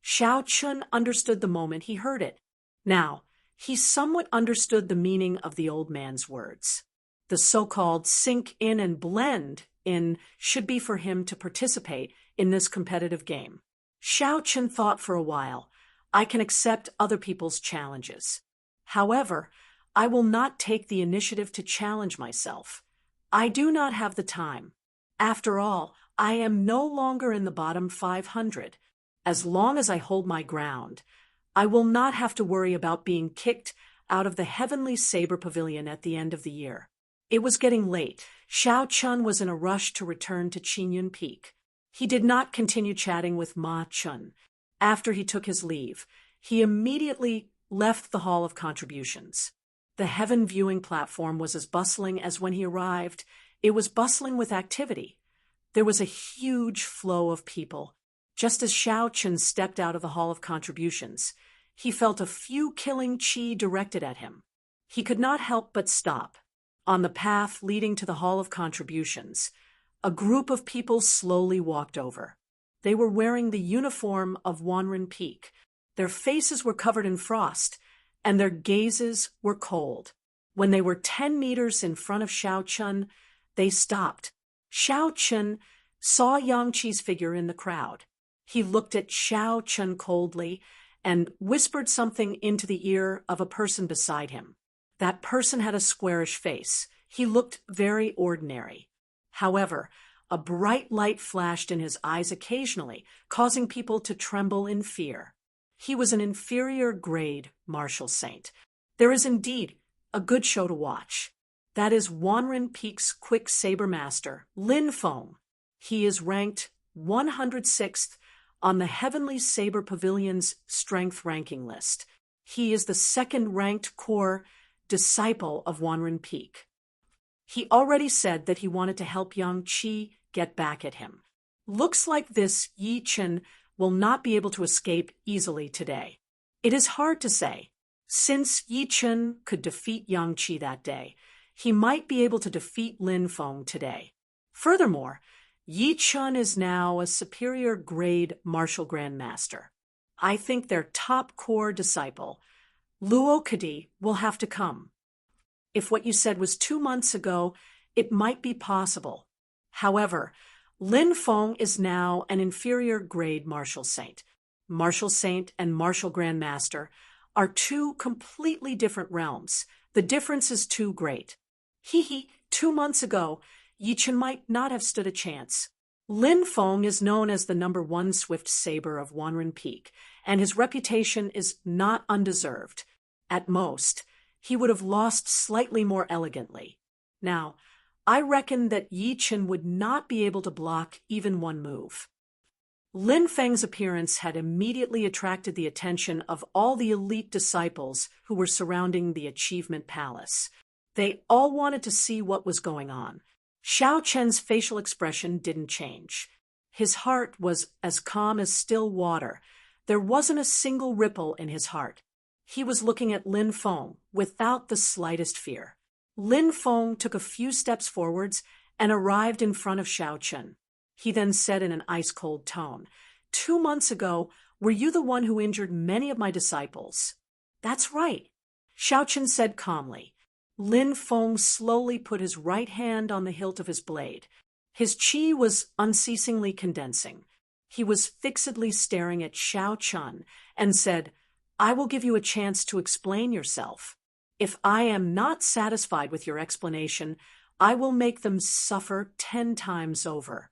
Xiao Chun understood the moment he heard it. Now, he somewhat understood the meaning of the old man's words. The so-called sink in and blend in should be for him to participate in this competitive game. Xiao Chun thought for a while, I can accept other people's challenges. However, I will not take the initiative to challenge myself. I do not have the time. After all, I am no longer in the bottom 500. As long as I hold my ground, I will not have to worry about being kicked out of the Heavenly Saber Pavilion at the end of the year. It was getting late. Xiao Chun was in a rush to return to Qingyun Peak. He did not continue chatting with Ma Chun. After he took his leave, he immediately left the Hall of Contributions. The heaven viewing platform was as bustling as when he arrived. It was bustling with activity. There was a huge flow of people. Just as Xiao Chun stepped out of the Hall of Contributions, he felt a few killing qi directed at him. He could not help but stop. On the path leading to the Hall of Contributions, a group of people slowly walked over. They were wearing the uniform of Wanren Peak. Their faces were covered in frost, and their gazes were cold. When they were 10 meters in front of Xiao Chun, they stopped. Xiao Chun saw Yang Qi's figure in the crowd. He looked at Xiao Chun coldly and whispered something into the ear of a person beside him. That person had a squarish face. He looked very ordinary. However, a bright light flashed in his eyes occasionally, causing people to tremble in fear. He was an inferior grade martial saint. There is indeed a good show to watch. That is Wanren Peak's quick saber master, Lin Feng. He is ranked 106th on the Heavenly Saber Pavilion's strength ranking list. He is the second-ranked core disciple of Wanren Peak. He already said that he wanted to help Yang Qi get back at him. Looks like this Yi Chen will not be able to escape easily today. It is hard to say. Since Yi Chen could defeat Yang Qi that day, he might be able to defeat Lin Feng today. Furthermore, Yi Chen is now a superior grade martial grandmaster. I think their top core disciple, Luo Kadi, will have to come. If what you said was 2 months ago, it might be possible. However, Lin Feng is now an inferior grade martial saint. Martial saint and martial grandmaster are two completely different realms. The difference is too great. 2 months ago, Yi Chen might not have stood a chance. Lin Feng is known as the #1 swift saber of Wanren Peak, and his reputation is not undeserved. At most, he would have lost slightly more elegantly. Now, I reckon that Yi Chen would not be able to block even one move. Lin Feng's appearance had immediately attracted the attention of all the elite disciples who were surrounding the Achievement Palace. They all wanted to see what was going on. Xiao Chen's facial expression didn't change. His heart was as calm as still water. There wasn't a single ripple in his heart. He was looking at Lin Feng without the slightest fear. Lin Feng took a few steps forwards and arrived in front of Xiao Chen. He then said in an ice-cold tone, 2 months ago, were you the one who injured many of my disciples? That's right, Xiao Chen said calmly. Lin Feng slowly put his right hand on the hilt of his blade. His qi was unceasingly condensing. He was fixedly staring at Xiao Chen and said, I will give you a chance to explain yourself. If I am not satisfied with your explanation, I will make them suffer 10 times over.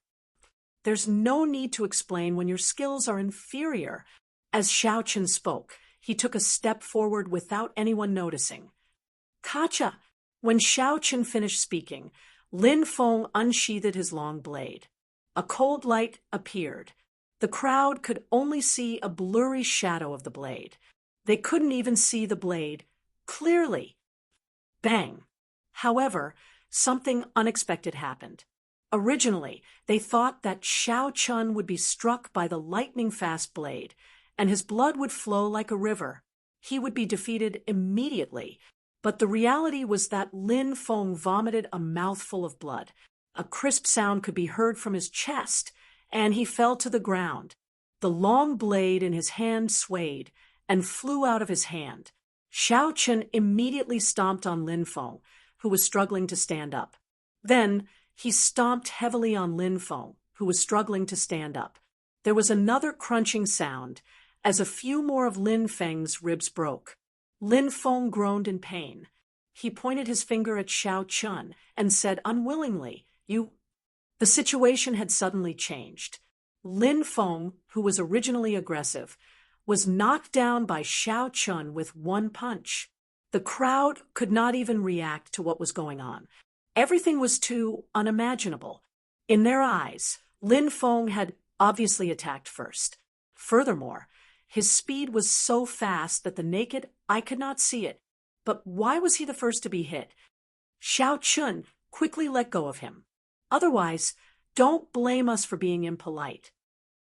There's no need to explain when your skills are inferior. As Xiao Chen spoke, he took a step forward without anyone noticing. Kacha! When Xiao Chen finished speaking, Lin Feng unsheathed his long blade. A cold light appeared. The crowd could only see a blurry shadow of the blade. They couldn't even see the blade clearly. Bang! However, something unexpected happened. Originally, they thought that Xiao Chen would be struck by the lightning-fast blade, and his blood would flow like a river. He would be defeated immediately. But the reality was that Lin Feng vomited a mouthful of blood. A crisp sound could be heard from his chest, and he fell to the ground. The long blade in his hand swayed and flew out of his hand. Xiao Chun immediately stomped on Lin Feng, who was struggling to stand up. Then he stomped heavily on Lin Feng, who was struggling to stand up. There was another crunching sound as a few more of Lin Feng's ribs broke. Lin Feng groaned in pain. He pointed his finger at Xiao Chun and said unwillingly, "You—" The situation had suddenly changed. Lin Feng, who was originally aggressive, was knocked down by Xiao Chun with one punch. The crowd could not even react to what was going on. Everything was too unimaginable. In their eyes, Lin Feng had obviously attacked first. Furthermore, his speed was so fast that the naked eye could not see it. But why was he the first to be hit? Xiao Chun quickly let go of him. Otherwise, don't blame us for being impolite.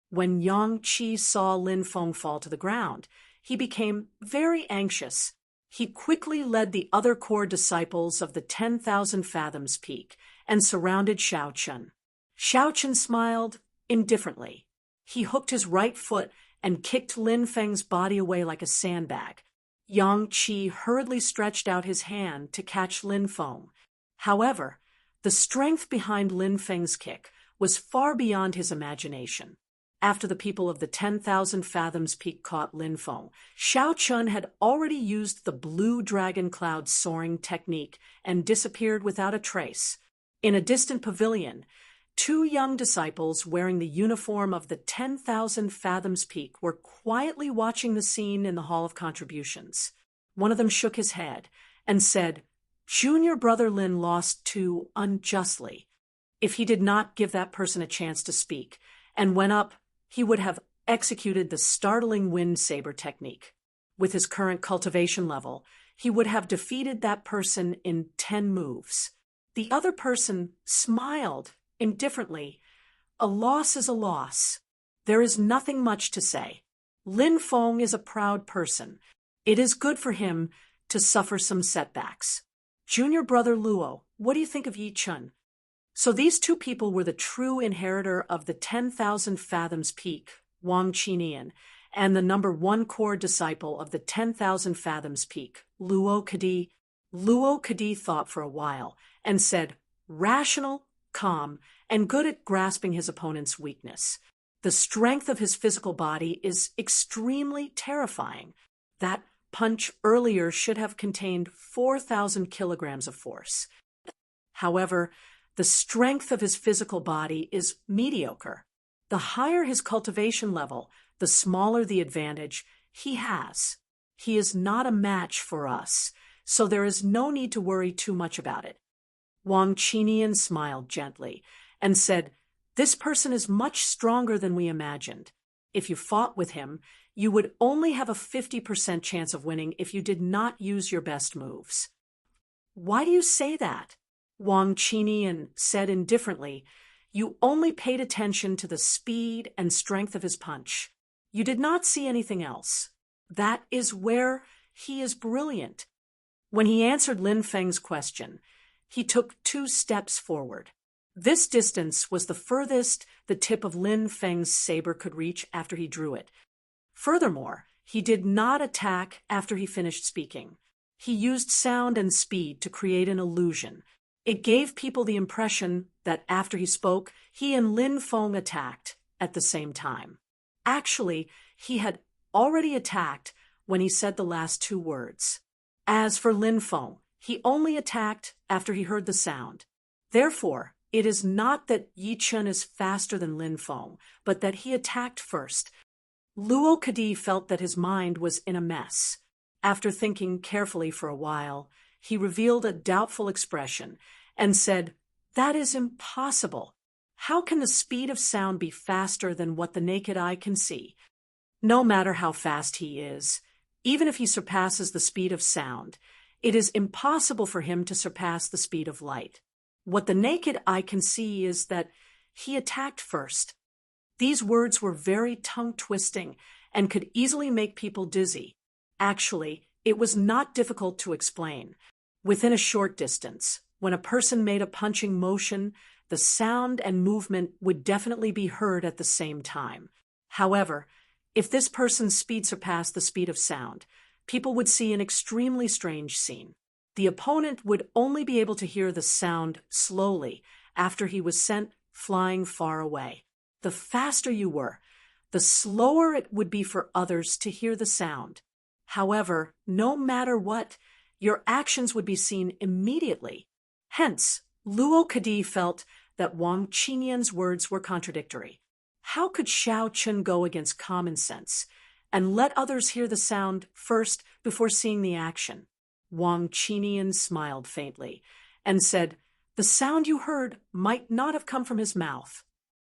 When Yang Qi saw Lin Feng fall to the ground, he became very anxious. He quickly led the other core disciples of the 10,000 Fathoms Peak and surrounded Xiao Chun. Xiao Chun smiled indifferently. He hooked his right foot and kicked Lin Feng's body away like a sandbag. Yang Qi hurriedly stretched out his hand to catch Lin Feng. However, the strength behind Lin Feng's kick was far beyond his imagination. After the people of the 10,000 Fathoms Peak caught Lin Feng, Xiao Chun had already used the blue dragon cloud soaring technique and disappeared without a trace. In a distant pavilion, two young disciples wearing the uniform of the 10,000 Fathoms Peak were quietly watching the scene in the Hall of Contributions. One of them shook his head and said, "Junior brother Lin lost too unjustly. If he did not give that person a chance to speak and went up, he would have executed the startling wind saber technique. With his current cultivation level, he would have defeated that person in 10 moves." The other person smiled indifferently. "A loss is a loss. There is nothing much to say. Lin Feng is a proud person. It is good for him to suffer some setbacks. Junior brother Luo, what do you think of Yi Chun?" So these two people were the true inheritor of the 10,000 Fathoms Peak, Wang Qinian, and the number one core disciple of the 10,000 Fathoms Peak, Luo Kadi. Luo Kadi thought for a while and said, rational, calm, and good at grasping his opponent's weakness. The strength of his physical body is extremely terrifying. That punch earlier should have contained 4,000 kilograms of force. However, the strength of his physical body is mediocre. The higher his cultivation level, the smaller the advantage he has. He is not a match for us, so there is no need to worry too much about it. Wang Qinian smiled gently and said, "This person is much stronger than we imagined. If you fought with him, you would only have a 50% chance of winning if you did not use your best moves." "Why do you say that?" Wang Qinian said indifferently. "You only paid attention to the speed and strength of his punch. You did not see anything else. That is where he is brilliant." When he answered Lin Feng's question, he took 2 steps forward. This distance was the furthest the tip of Lin Feng's saber could reach after he drew it. Furthermore, he did not attack after he finished speaking. He used sound and speed to create an illusion. It gave people the impression that after he spoke, he and Lin Feng attacked at the same time. Actually, he had already attacked when he said the last 2 words. As for Lin Feng, he only attacked after he heard the sound. Therefore, it is not that Yi Chun is faster than Lin Feng, but that he attacked first. Luo Kadi felt that his mind was in a mess. After thinking carefully for a while, he revealed a doubtful expression and said, "That is impossible. How can the speed of sound be faster than what the naked eye can see? No matter how fast he is, even if he surpasses the speed of sound, it is impossible for him to surpass the speed of light. What the naked eye can see is that he attacked first." These words were very tongue-twisting and could easily make people dizzy. Actually, it was not difficult to explain. Within a short distance, when a person made a punching motion, the sound and movement would definitely be heard at the same time. However, if this person's speed surpassed the speed of sound, people would see an extremely strange scene. The opponent would only be able to hear the sound slowly after he was sent flying far away. The faster you were, the slower it would be for others to hear the sound. However, no matter what, your actions would be seen immediately. Hence, Luo Kadi felt that Wang Qinian's words were contradictory. How could Xiao Chun go against common sense and let others hear the sound first before seeing the action? Wang Qinian smiled faintly and said, "The sound you heard might not have come from his mouth."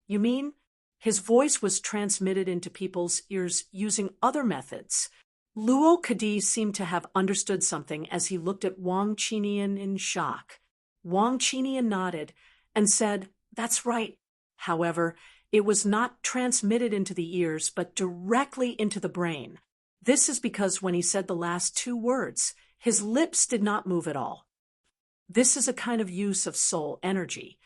"You mean his voice was transmitted into people's ears using other methods?" Luo Kadi seemed to have understood something as he looked at Wang Qinian in shock. Wang Qinian nodded and said, "That's right. However, it was not transmitted into the ears, but directly into the brain. This is because when he said the last two words, his lips did not move at all. This is a kind of use of soul energy.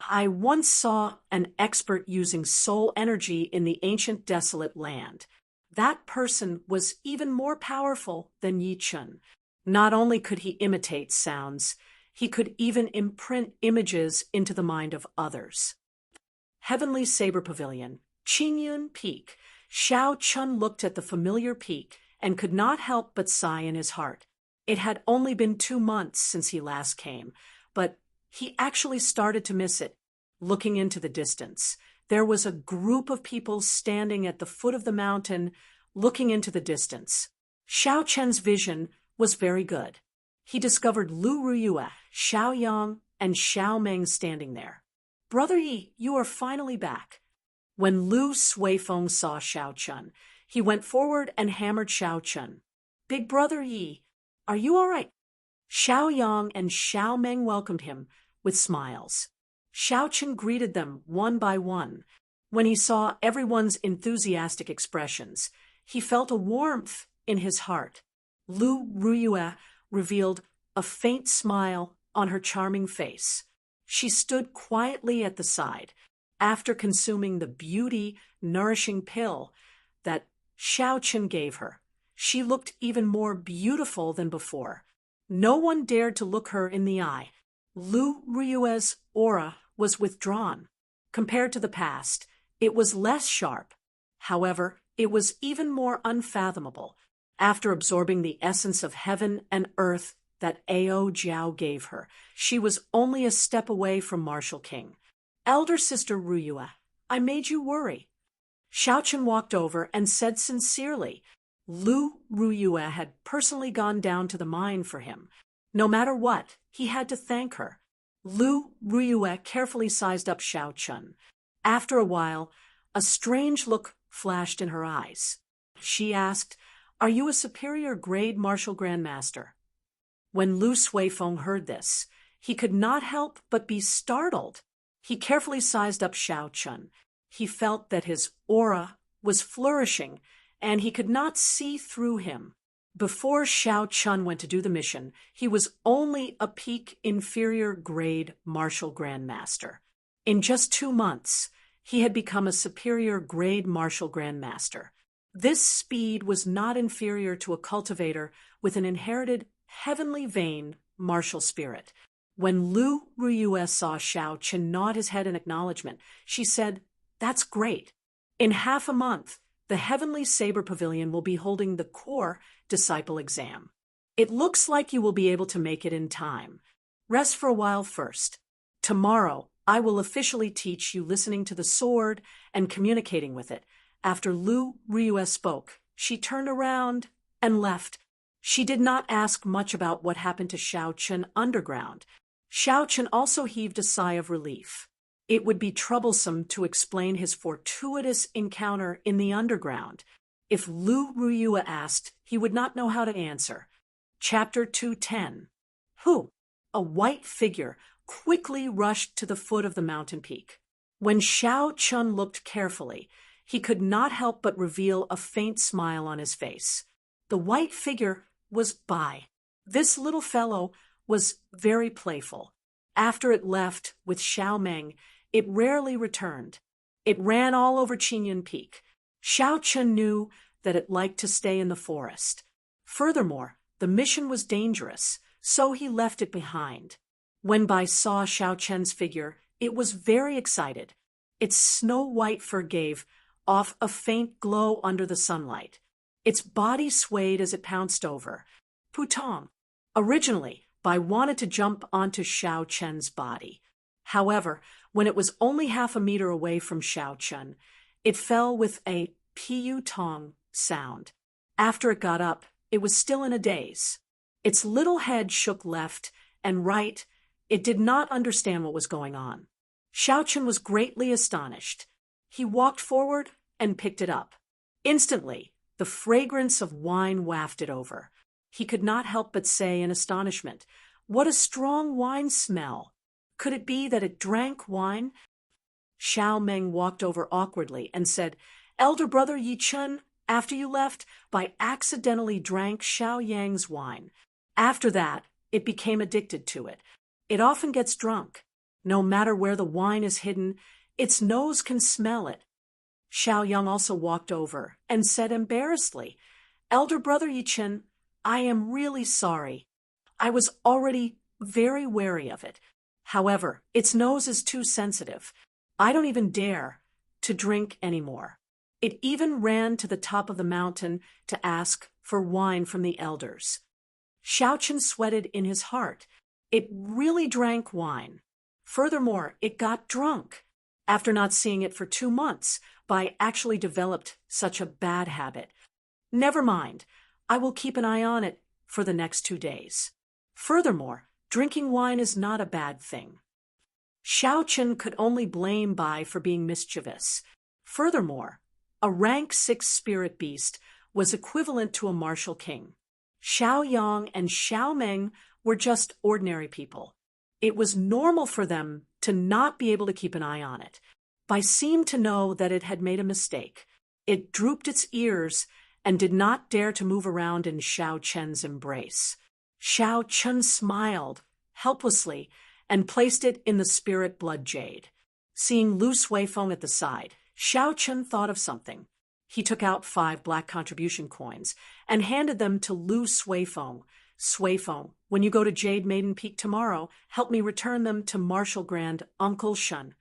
I once saw an expert using soul energy in the ancient desolate land. That person was even more powerful than Yi Chun. Not only could he imitate sounds, he could even imprint images into the mind of others." Heavenly Saber Pavilion, Qingyun Peak. Xiao Chun looked at the familiar peak and could not help but sigh in his heart. It had only been 2 months since he last came, but he actually started to miss it. Looking into the distance, there was a group of people standing at the foot of the mountain, looking into the distance. Xiao Chen's vision was very good. He discovered Lu Ruyue, Xiao Yang, and Xiao Meng standing there. "Brother Yi, you are finally back." When Lu Suifeng saw Xiao Chun, he went forward and hammered Xiao Chun. "Big brother Yi, are you all right?" Xiao Yang and Xiao Meng welcomed him with smiles. Xiao Chun greeted them one by one. When he saw everyone's enthusiastic expressions, he felt a warmth in his heart. Lu Ruyue revealed a faint smile on her charming face. She stood quietly at the side after consuming the beauty-nourishing pill that Xiao Chun gave her. She looked even more beautiful than before. No one dared to look her in the eye. Lu Ruyue's aura was withdrawn. Compared to the past, it was less sharp. However, it was even more unfathomable. After absorbing the essence of heaven and earth that Ao Jiao gave her, she was only a step away from Martial King. "Elder sister Ruyue, I made you worry." Xiao Chun walked over and said sincerely, Lu Ruyue had personally gone down to the mine for him. No matter what, he had to thank her. Lu Ruyue carefully sized up Xiao Chun. After a while, a strange look flashed in her eyes. She asked, "Are you a superior grade martial grandmaster?" When Lu Suifeng heard this, he could not help but be startled. He carefully sized up Xiao Chun. He felt that his aura was flourishing, and he could not see through him. Before Xiao Chun went to do the mission, he was only a peak inferior grade martial grandmaster. In just 2 months, he had become a superior grade martial grandmaster. This speed was not inferior to a cultivator with an inherited heavenly vein martial spirit. When Lu Ruyue saw Xiao Chun nod his head in acknowledgement, she said, "That's great. In half a month, the Heavenly Saber Pavilion will be holding the core disciple exam. It looks like you will be able to make it in time. Rest for a while first. Tomorrow, I will officially teach you listening to the sword and communicating with it." After Lu Ruyue spoke, she turned around and left. She did not ask much about what happened to Xiao Chun underground. Xiao Chun also heaved a sigh of relief. It would be troublesome to explain his fortuitous encounter in the underground. If Lu Ruyue asked, he would not know how to answer. Chapter 210. Who? A white figure quickly rushed to the foot of the mountain peak. When Xiao Chun looked carefully, he could not help but reveal a faint smile on his face. The white figure was Bai. This little fellow was very playful. After it left with Xiao Meng, it rarely returned. It ran all over Qingyun Peak. Xiao Chun knew that it liked to stay in the forest. Furthermore, the mission was dangerous, so he left it behind. When Bai saw Xiao Chen's figure, it was very excited. Its snow-white fur gave off a faint glow under the sunlight. Its body swayed as it pounced over. Putong. Originally, Bai wanted to jump onto Xiao Chen's body. However, when it was only half a meter away from Xiao Chen, it fell with a pu-tong sound. After it got up, it was still in a daze. Its little head shook left and right. It did not understand what was going on. Xiao Chen was greatly astonished. He walked forward and picked it up. Instantly, the fragrance of wine wafted over. He could not help but say in astonishment, "What a strong wine smell! Could it be that it drank wine?" Xiao Meng walked over awkwardly and said, "Elder brother Yi Chen, after you left, Bai accidentally drank Xiao Yang's wine. After that, it became addicted to it. It often gets drunk. No matter where the wine is hidden, its nose can smell it." Xiao Yang also walked over and said embarrassedly, "Elder brother Yi Chen, I am really sorry. I was already very wary of it. However, its nose is too sensitive. I don't even dare to drink anymore." It even ran to the top of the mountain to ask for wine from the elders. Xiao Chen sweated in his heart. It really drank wine. Furthermore, it got drunk. After not seeing it for 2 months, Bai actually developed such a bad habit. Never mind, I will keep an eye on it for the next 2 days. Furthermore, drinking wine is not a bad thing. Xiao Chen could only blame Bai for being mischievous. Furthermore, a rank 6 spirit beast was equivalent to a martial king. Xiao Yang and Xiao Meng were just ordinary people. It was normal for them to not be able to keep an eye on it. Bai seemed to know that it had made a mistake. It drooped its ears and did not dare to move around in Xiao Chen's embrace. Xiao Chen smiled helplessly and placed it in the spirit blood jade. Seeing Lu Suifeng at the side, Xiao Chen thought of something. He took out 5 black contribution coins and handed them to Lu Suifeng. "Suifeng, when you go to Jade Maiden Peak tomorrow, help me return them to Martial Grand Uncle Shun."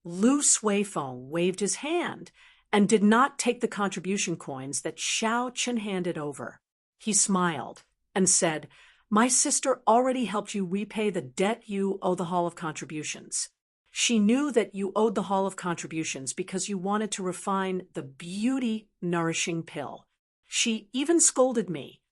Lu Suifeng waved his hand and did not take the contribution coins that Xiao Chen handed over. He smiled and said, "My sister already helped you repay the debt you owe the Hall of Contributions. She knew that you owed the Hall of Contributions because you wanted to refine the beauty-nourishing pill. She even scolded me."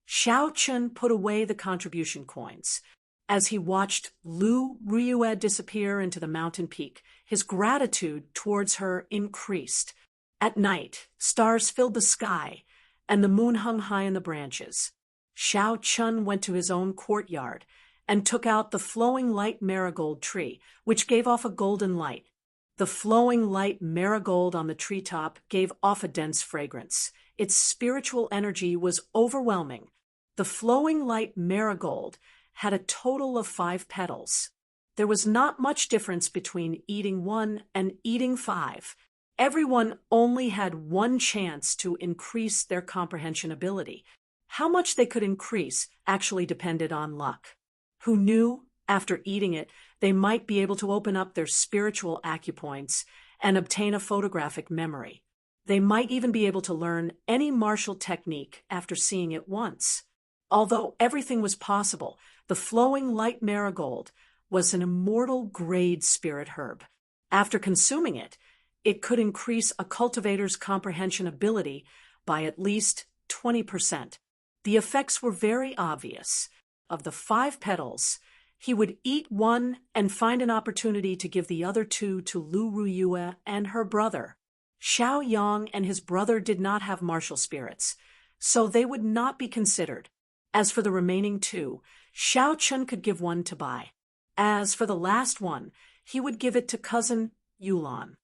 Xiao Chen put away the contribution coins. As he watched Lu Riyue disappear into the mountain peak, his gratitude towards her increased. At night, stars filled the sky, and the moon hung high in the branches. Xiao Chen went to his own courtyard and took out the flowing light marigold tree, which gave off a golden light. The flowing light marigold on the treetop gave off a dense fragrance. Its spiritual energy was overwhelming. The flowing light marigold had a total of 5 petals. There was not much difference between eating 1 and eating 5. Everyone only had 1 chance to increase their comprehension ability. How much they could increase actually depended on luck. Who knew, after eating it, they might be able to open up their spiritual acupoints and obtain a photographic memory. They might even be able to learn any martial technique after seeing it once. Although everything was possible, the flowing light marigold was an immortal grade spirit herb. After consuming it, it could increase a cultivator's comprehension ability by at least 20%. The effects were very obvious. Of the 5 petals, he would eat 1 and find an opportunity to give the other 2 to Lu Riyue and her brother. Xiao Yang and his brother did not have martial spirits, so they would not be considered. As for the remaining 2, Xiao Chen could give 1 to Bai. As for the last one, he would give it to cousin Yulan.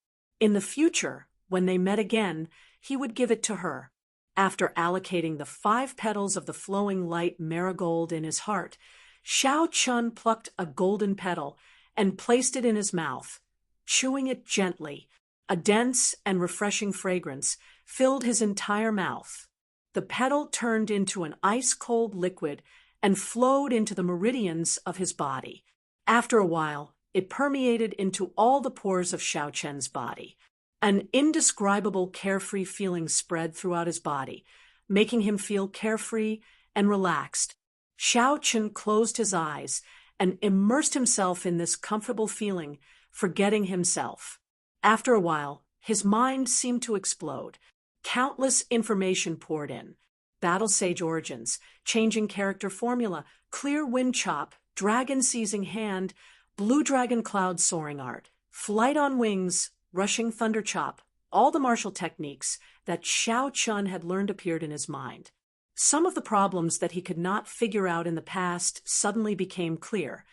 In the future, when they met again, he would give it to her. After allocating the 5 petals of the flowing light marigold in his heart, Xiao Chen plucked a golden petal and placed it in his mouth. Chewing it gently, A dense and refreshing fragrance filled his entire mouth. The petal turned into an ice-cold liquid and flowed into the meridians of his body. After a while, it permeated into all the pores of Xiao Chen's body. An indescribable carefree feeling spread throughout his body, making him feel carefree and relaxed. Xiao Chen closed his eyes and immersed himself in this comfortable feeling, forgetting himself. After a while, his mind seemed to explode. Countless information poured in. Battle Sage origins, changing character formula, clear wind chop, dragon seizing hand, blue dragon cloud soaring art, flight on wings, rushing thunder chop, all the martial techniques that Xiao Chun had learned appeared in his mind. Some of the problems that he could not figure out in the past suddenly became clear.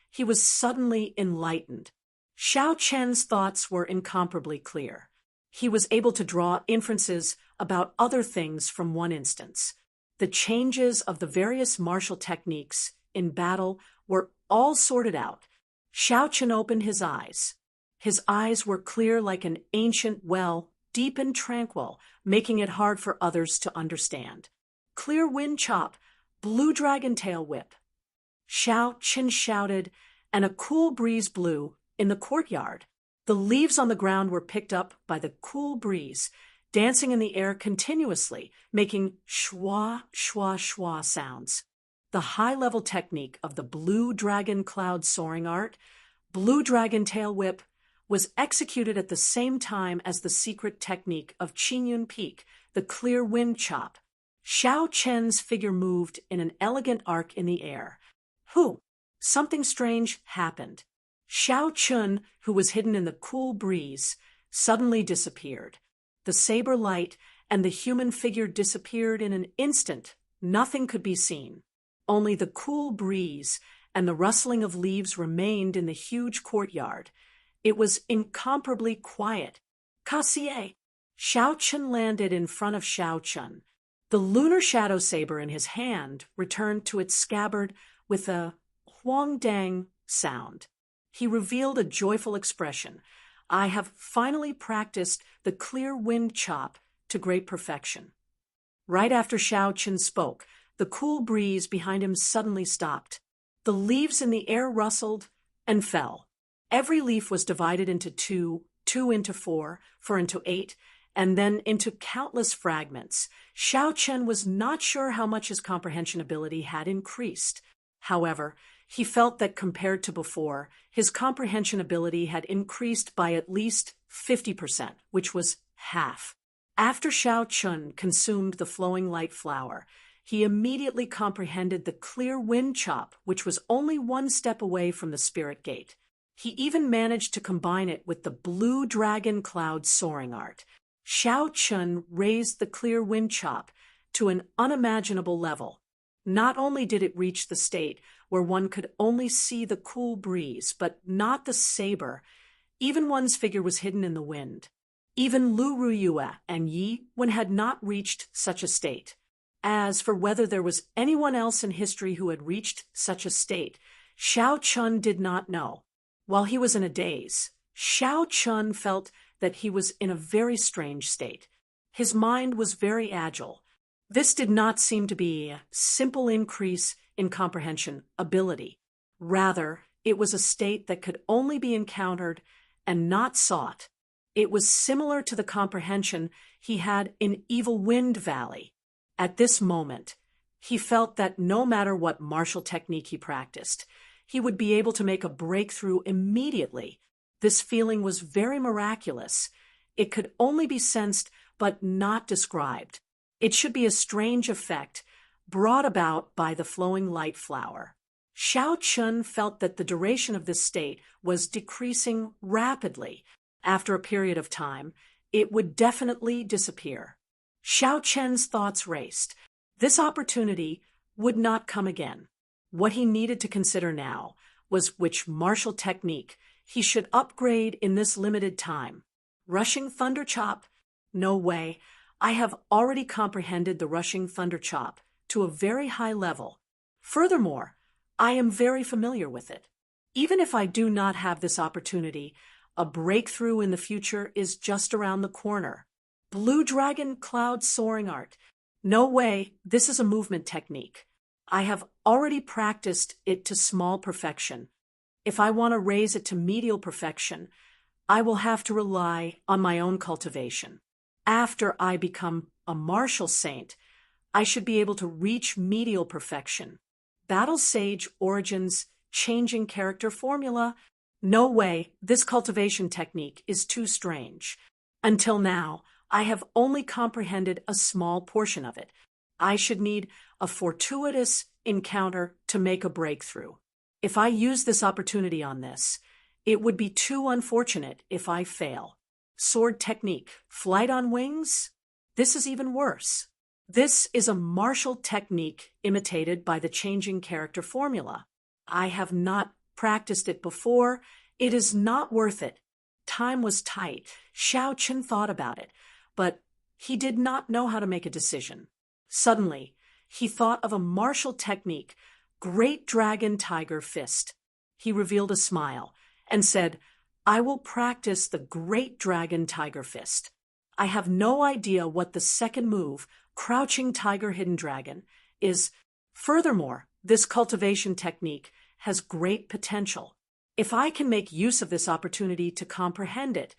He was suddenly enlightened. Xiao Chen's thoughts were incomparably clear. He was able to draw inferences about other things from one instance. The changes of the various martial techniques in battle were all sorted out. Xiao Chen opened his eyes. His eyes were clear like an ancient well, deep and tranquil, making it hard for others to understand. Clear wind chop, blue dragon tail whip. Xiao Chen shouted, and a cool breeze blew in the courtyard. The leaves on the ground were picked up by the cool breeze, dancing in the air continuously, making schwa, schwa, schwa sounds. The high-level technique of the blue dragon cloud soaring art, blue dragon tail whip, was executed at the same time as the secret technique of Qingyun Peak, the clear wind chop. Xiao Chen's figure moved in an elegant arc in the air. Something strange happened. Xiao Chun, who was hidden in the cool breeze, suddenly disappeared. The saber light and the human figure disappeared in an instant. Nothing could be seen. Only the cool breeze and the rustling of leaves remained in the huge courtyard. It was incomparably quiet. Cassier! Xiao Chun landed in front of Xiao Chun. The lunar shadow saber in his hand returned to its scabbard with a huangdang sound. He revealed a joyful expression. I have finally practiced the clear wind chop to great perfection. Right after Xiao Chen spoke, the cool breeze behind him suddenly stopped. The leaves in the air rustled and fell. Every leaf was divided into two into four into 8, and then into countless fragments. Xiao Chen was not sure how much his comprehension ability had increased. However, he felt that compared to before, his comprehension ability had increased by at least 50%, which was half. After Xiao Chun consumed the flowing light flower, he immediately comprehended the clear wind chop, which was only one step away from the spirit gate. He even managed to combine it with the blue dragon cloud soaring art. Xiao Chun raised the clear wind chop to an unimaginable level. Not only did it reach the state where one could only see the cool breeze, but not the saber. Even one's figure was hidden in the wind. Even Lu Ruyue and Yi Wen had not reached such a state. As for whether there was anyone else in history who had reached such a state, Xiao Chun did not know. While he was in a daze, Xiao Chun felt that he was in a very strange state. His mind was very agile. This did not seem to be a simple increase in comprehension ability. Rather, it was a state that could only be encountered and not sought. It was similar to the comprehension he had in Evil Wind Valley. At this moment, he felt that no matter what martial technique he practiced, he would be able to make a breakthrough immediately. This feeling was very miraculous. It could only be sensed but not described. It should be a strange effect brought about by the flowing light flower. Xiao Chun felt that the duration of this state was decreasing rapidly. After a period of time, it would definitely disappear. Xiao Chen's thoughts raced. This opportunity would not come again. What he needed to consider now was which martial technique he should upgrade in this limited time. Rushing Thunder Chop? No way. I have already comprehended the Rushing Thunder Chop to a very high level. Furthermore, I am very familiar with it. Even if I do not have this opportunity, A breakthrough in the future is just around the corner. Blue dragon cloud soaring art. No way, this is a movement technique. I have already practiced it to small perfection. If I want to raise it to medial perfection, I will have to rely on my own cultivation. After I become a martial saint, I should be able to reach medial perfection. Battle Sage Origins Changing Character Formula. No way, this cultivation technique is too strange. Until now, I have only comprehended a small portion of it. I should need a fortuitous encounter to make a breakthrough. If I use this opportunity on this, it would be too unfortunate if I fail. Sword technique, flight on wings? This is even worse. This is a martial technique imitated by the changing character formula. I have not practiced it before. It is not worth it. Time was tight. Xiao Chen thought about it, but he did not know how to make a decision. Suddenly, he thought of a martial technique, Great Dragon Tiger Fist. He revealed a smile and said, I will practice the Great Dragon Tiger Fist. I have no idea what the second move, Crouching Tiger Hidden Dragon, is. Furthermore, this cultivation technique has great potential. If I can make use of this opportunity to comprehend it,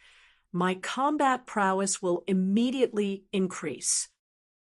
my combat prowess will immediately increase.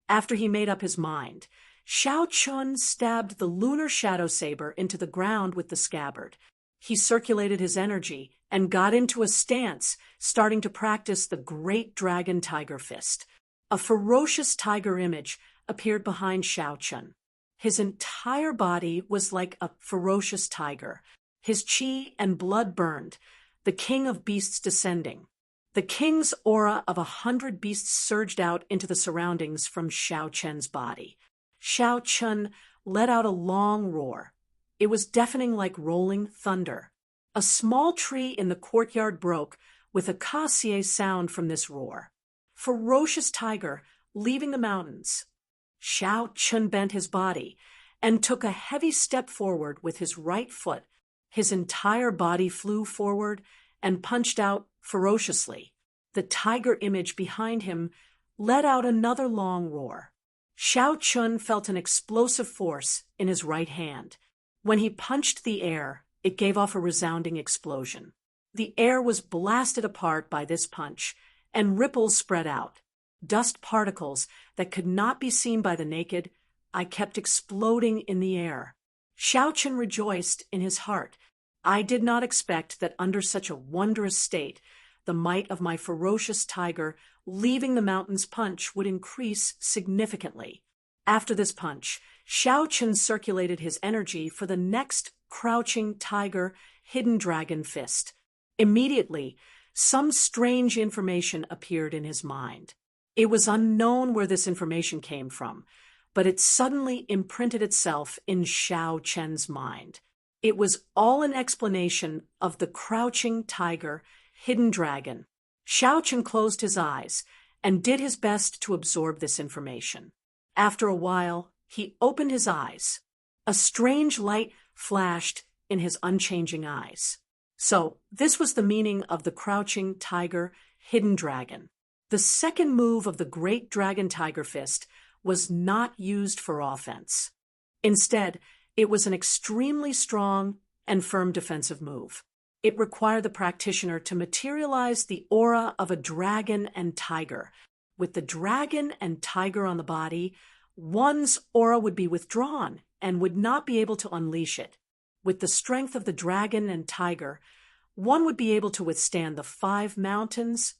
After he made up his mind, Xiao Chun stabbed the lunar shadow saber into the ground with the scabbard. He circulated his energy and got into a stance, starting to practice the Great Dragon Tiger Fist. A ferocious tiger image appeared behind Xiao Chun. His entire body was like a ferocious tiger. His chi and blood burned, the king of beasts descending. The king's aura of 100 beasts surged out into the surroundings from Xiao Chen's body. Xiao Chun let out a long roar. It was deafening like rolling thunder. A small tree in the courtyard broke with a cassier sound from this roar. Ferocious tiger leaving the mountains. Xiao Chun bent his body and took a heavy step forward with his right foot. His entire body flew forward and punched out ferociously. The tiger image behind him let out another long roar. Xiao Chun felt an explosive force in his right hand. When he punched the air, it gave off a resounding explosion. The air was blasted apart by this punch, and ripples spread out. Dust particles that could not be seen by the naked eye kept exploding in the air. Xiao Chun rejoiced in his heart. I did not expect that under such a wondrous state, the might of my ferocious tiger leaving the mountains punch would increase significantly. After this punch, Xiao Chun circulated his energy for the next Crouching Tiger Hidden Dragon Fist. Immediately, some strange information appeared in his mind. It was unknown where this information came from, but it suddenly imprinted itself in Xiao Chen's mind. It was all an explanation of the Crouching Tiger Hidden Dragon. Xiao Chen closed his eyes and did his best to absorb this information. After a while, he opened his eyes. A strange light flashed in his unchanging eyes. So, this was the meaning of the Crouching Tiger Hidden Dragon. The second move of the Great Dragon Tiger Fist was not used for offense. Instead, it was an extremely strong and firm defensive move. It required the practitioner to materialize the aura of a dragon and tiger. With the dragon and tiger on the body, one's aura would be withdrawn and would not be able to unleash it. With the strength of the dragon and tiger, one would be able to withstand the 5 mountains,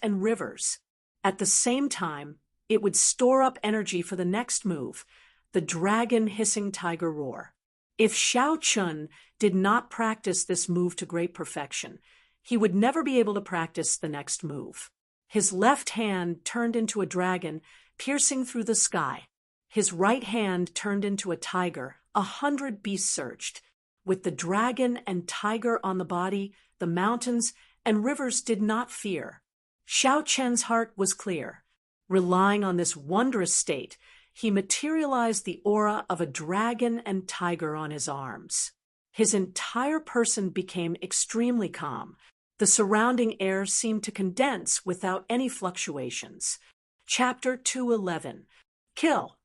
and rivers. At the same time, it would store up energy for the next move, the dragon hissing tiger roar. If Xiao Chun did not practice this move to great perfection, he would never be able to practice the next move. His left hand turned into a dragon, piercing through the sky. His right hand turned into a tiger. 100 beasts surged. With the dragon and tiger on the body, the mountains and rivers did not fear. Xiao Chen's heart was clear. Relying on this wondrous state, he materialized the aura of a dragon and tiger on his arms. His entire person became extremely calm. The surrounding air seemed to condense without any fluctuations. Chapter 211. Kill.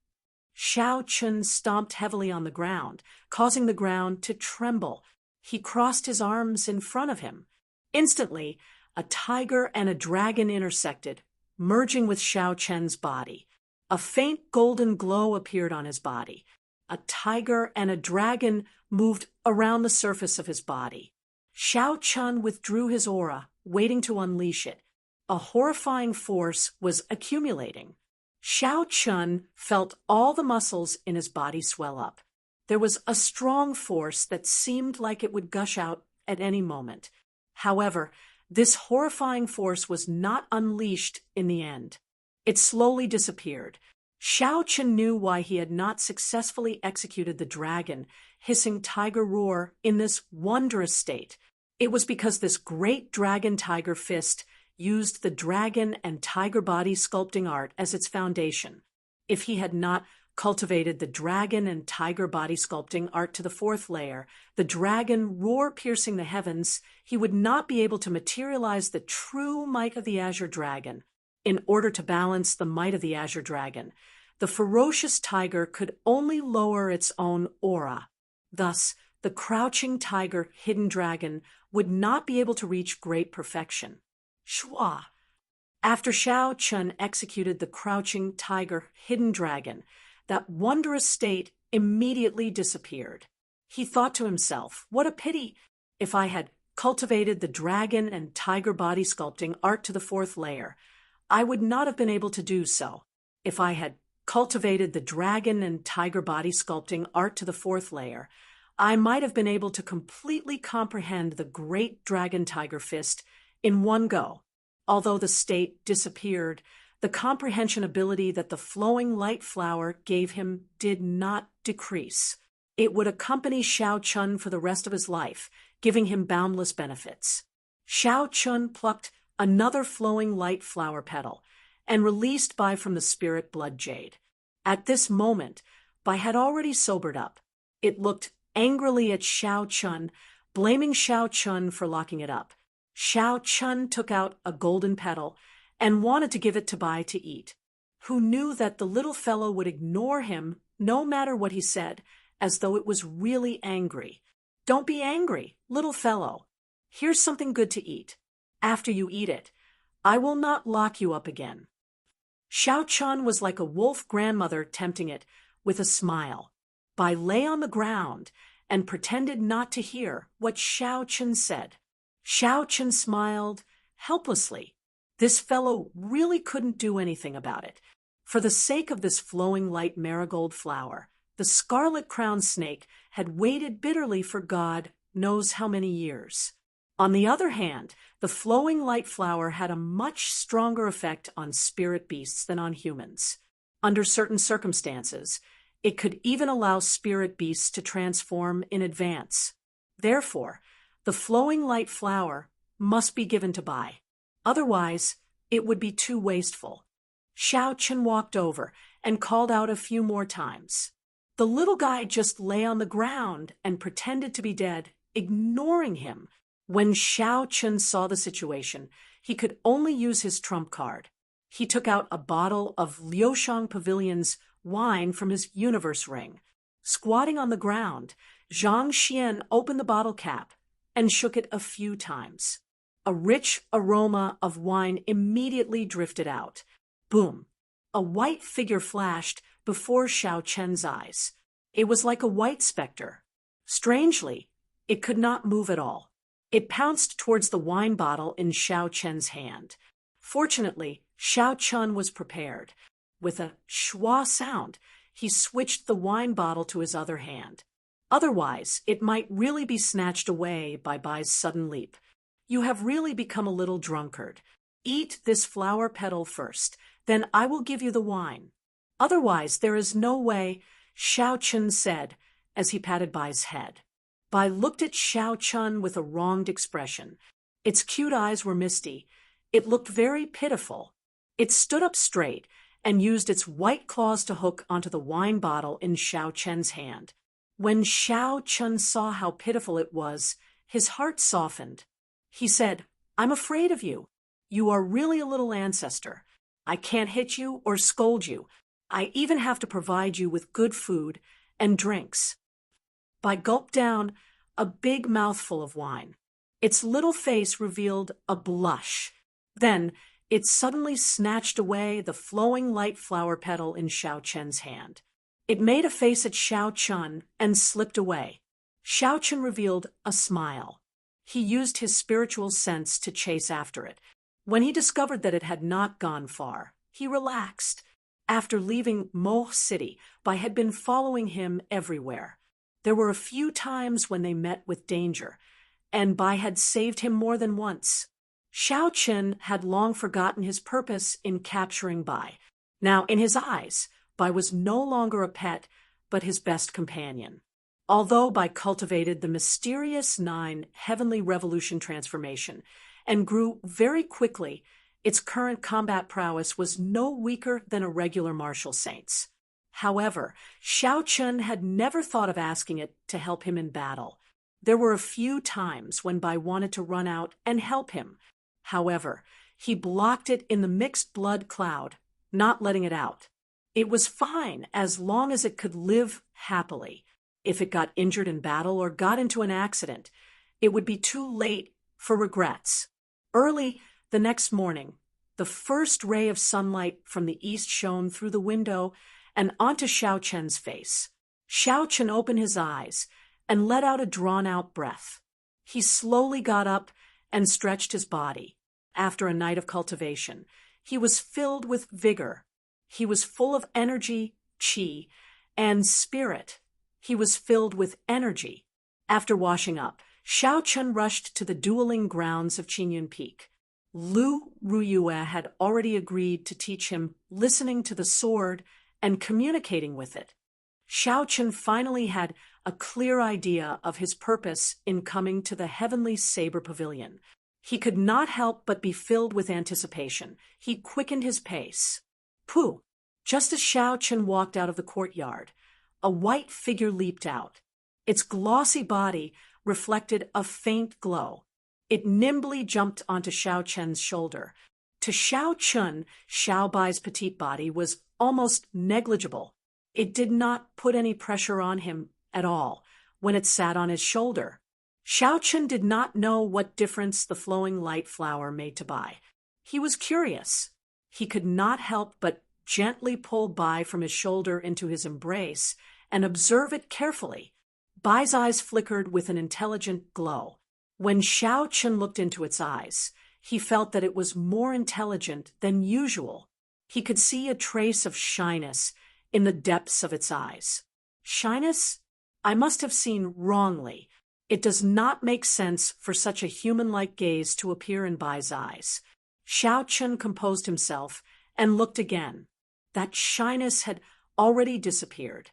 Xiao Chun stomped heavily on the ground, causing the ground to tremble. He crossed his arms in front of him. Instantly, a tiger and a dragon intersected, merging with Xiao Chen's body. A faint golden glow appeared on his body. A tiger and a dragon moved around the surface of his body. Xiao Chun withdrew his aura, waiting to unleash it. A horrifying force was accumulating. Xiao Chun felt all the muscles in his body swell up. There was a strong force that seemed like it would gush out at any moment. However, this horrifying force was not unleashed in the end. It slowly disappeared. Xiao Chun knew why he had not successfully executed the dragon, hissing tiger roar, in this wondrous state. It was because this great dragon tiger fist used the dragon and tiger body sculpting art as its foundation. If he had not cultivated the dragon and tiger body sculpting art to the fourth layer, the dragon roar piercing the heavens, he would not be able to materialize the true might of the azure dragon. In order to balance the might of the azure dragon, the ferocious tiger could only lower its own aura. Thus, the crouching tiger hidden dragon would not be able to reach great perfection. Shua. After Xiao Chun executed the crouching tiger hidden dragon, that wondrous state immediately disappeared. He thought to himself, what a pity! If I had cultivated the dragon and tiger body sculpting art to the fourth layer, I would not have been able to do so. If I had cultivated the dragon and tiger body sculpting art to the fourth layer, I might have been able to completely comprehend the great dragon tiger fist in one go. Although the state disappeared, the comprehension ability that the flowing light flower gave him did not decrease. It would accompany Xiao Chun for the rest of his life, giving him boundless benefits. Xiao Chun plucked another flowing light flower petal and released Bai from the spirit blood jade. At this moment, Bai had already sobered up. It looked angrily at Xiao Chun, blaming Xiao Chun for locking it up. Xiao Chun took out a golden petal and wanted to give it to Bai to eat, who knew that the little fellow would ignore him no matter what he said, as though it was really angry. Don't be angry, little fellow. Here's something good to eat. After you eat it, I will not lock you up again. Xiao Chun was like a wolf grandmother tempting it with a smile. Bai lay on the ground and pretended not to hear what Xiao Chun said. Xiao Chun smiled helplessly. This fellow really couldn't do anything about it. For the sake of this flowing light marigold flower, the scarlet-crowned snake had waited bitterly for God knows how many years. On the other hand, the flowing light flower had a much stronger effect on spirit beasts than on humans. Under certain circumstances, it could even allow spirit beasts to transform in advance. Therefore, the flowing light flower must be given to Bai. Otherwise, it would be too wasteful. Xiao Chun walked over and called out a few more times. The little guy just lay on the ground and pretended to be dead, ignoring him. When Xiao Chun saw the situation, he could only use his trump card. He took out a bottle of Liushang Pavilion's wine from his universe ring. Squatting on the ground, Zhang Xian opened the bottle cap and shook it a few times. A rich aroma of wine immediately drifted out. Boom! A white figure flashed before Xiao Chen's eyes. It was like a white specter. Strangely, it could not move at all. It pounced towards the wine bottle in Xiao Chen's hand. Fortunately, Xiao Chun was prepared. With a schwa sound, he switched the wine bottle to his other hand. Otherwise, it might really be snatched away by Bai's sudden leap. You have really become a little drunkard. Eat this flower petal first, then I will give you the wine. Otherwise, there is no way, Xiao Chun said, as he patted Bai's head. Bai looked at Xiao Chun with a wronged expression. Its cute eyes were misty. It looked very pitiful. It stood up straight and used its white claws to hook onto the wine bottle in Xiao Chen's hand. When Xiao Chun saw how pitiful it was, his heart softened. He said, I'm afraid of you. You are really a little ancestor. I can't hit you or scold you. I even have to provide you with good food and drinks." Bai gulped down a big mouthful of wine. Its little face revealed a blush. Then it suddenly snatched away the flowing light flower petal in Xiao Chen's hand. It made a face at Xiao Chun and slipped away. Xiao Chun revealed a smile. He used his spiritual sense to chase after it. When he discovered that it had not gone far, he relaxed. After leaving Mo City, Bai had been following him everywhere. There were a few times when they met with danger, and Bai had saved him more than once. Xiao Chen had long forgotten his purpose in capturing Bai. Now, in his eyes, Bai was no longer a pet, but his best companion. Although Bai cultivated the mysterious 9 Heavenly Revolution transformation and grew very quickly, its current combat prowess was no weaker than a regular martial saint's. However, Xiao Chun had never thought of asking it to help him in battle. There were a few times when Bai wanted to run out and help him. However, he blocked it in the mixed blood cloud, not letting it out. It was fine as long as it could live happily. If it got injured in battle or got into an accident, it would be too late for regrets. Early the next morning, the first ray of sunlight from the east shone through the window and onto Xiao Chen's face. Xiao Chen opened his eyes and let out a drawn-out breath. He slowly got up and stretched his body. After a night of cultivation, he was filled with vigor. He was full of energy, qi, and spirit. He was filled with energy. After washing up, Xiao Chun rushed to the dueling grounds of Qingyun Peak. Lu Ruyue had already agreed to teach him listening to the sword and communicating with it. Xiao Chun finally had a clear idea of his purpose in coming to the Heavenly Saber Pavilion. He could not help but be filled with anticipation. He quickened his pace. Pooh! Just as Xiao Chun walked out of the courtyard, a white figure leaped out. Its glossy body reflected a faint glow. It nimbly jumped onto Xiao Chen's shoulder. To Xiao Chun, Xiao Bai's petite body was almost negligible. It did not put any pressure on him at all when it sat on his shoulder. Xiao Chun did not know what difference the flowing light flower made to Bai. He was curious. He could not help but gently pull Bai from his shoulder into his embrace and observe it carefully. Bai's eyes flickered with an intelligent glow. When Xiao Chun looked into its eyes, he felt that it was more intelligent than usual. He could see a trace of shyness in the depths of its eyes. Shyness? I must have seen wrongly. It does not make sense for such a human-like gaze to appear in Bai's eyes. Xiao Chun composed himself and looked again. That shyness had already disappeared.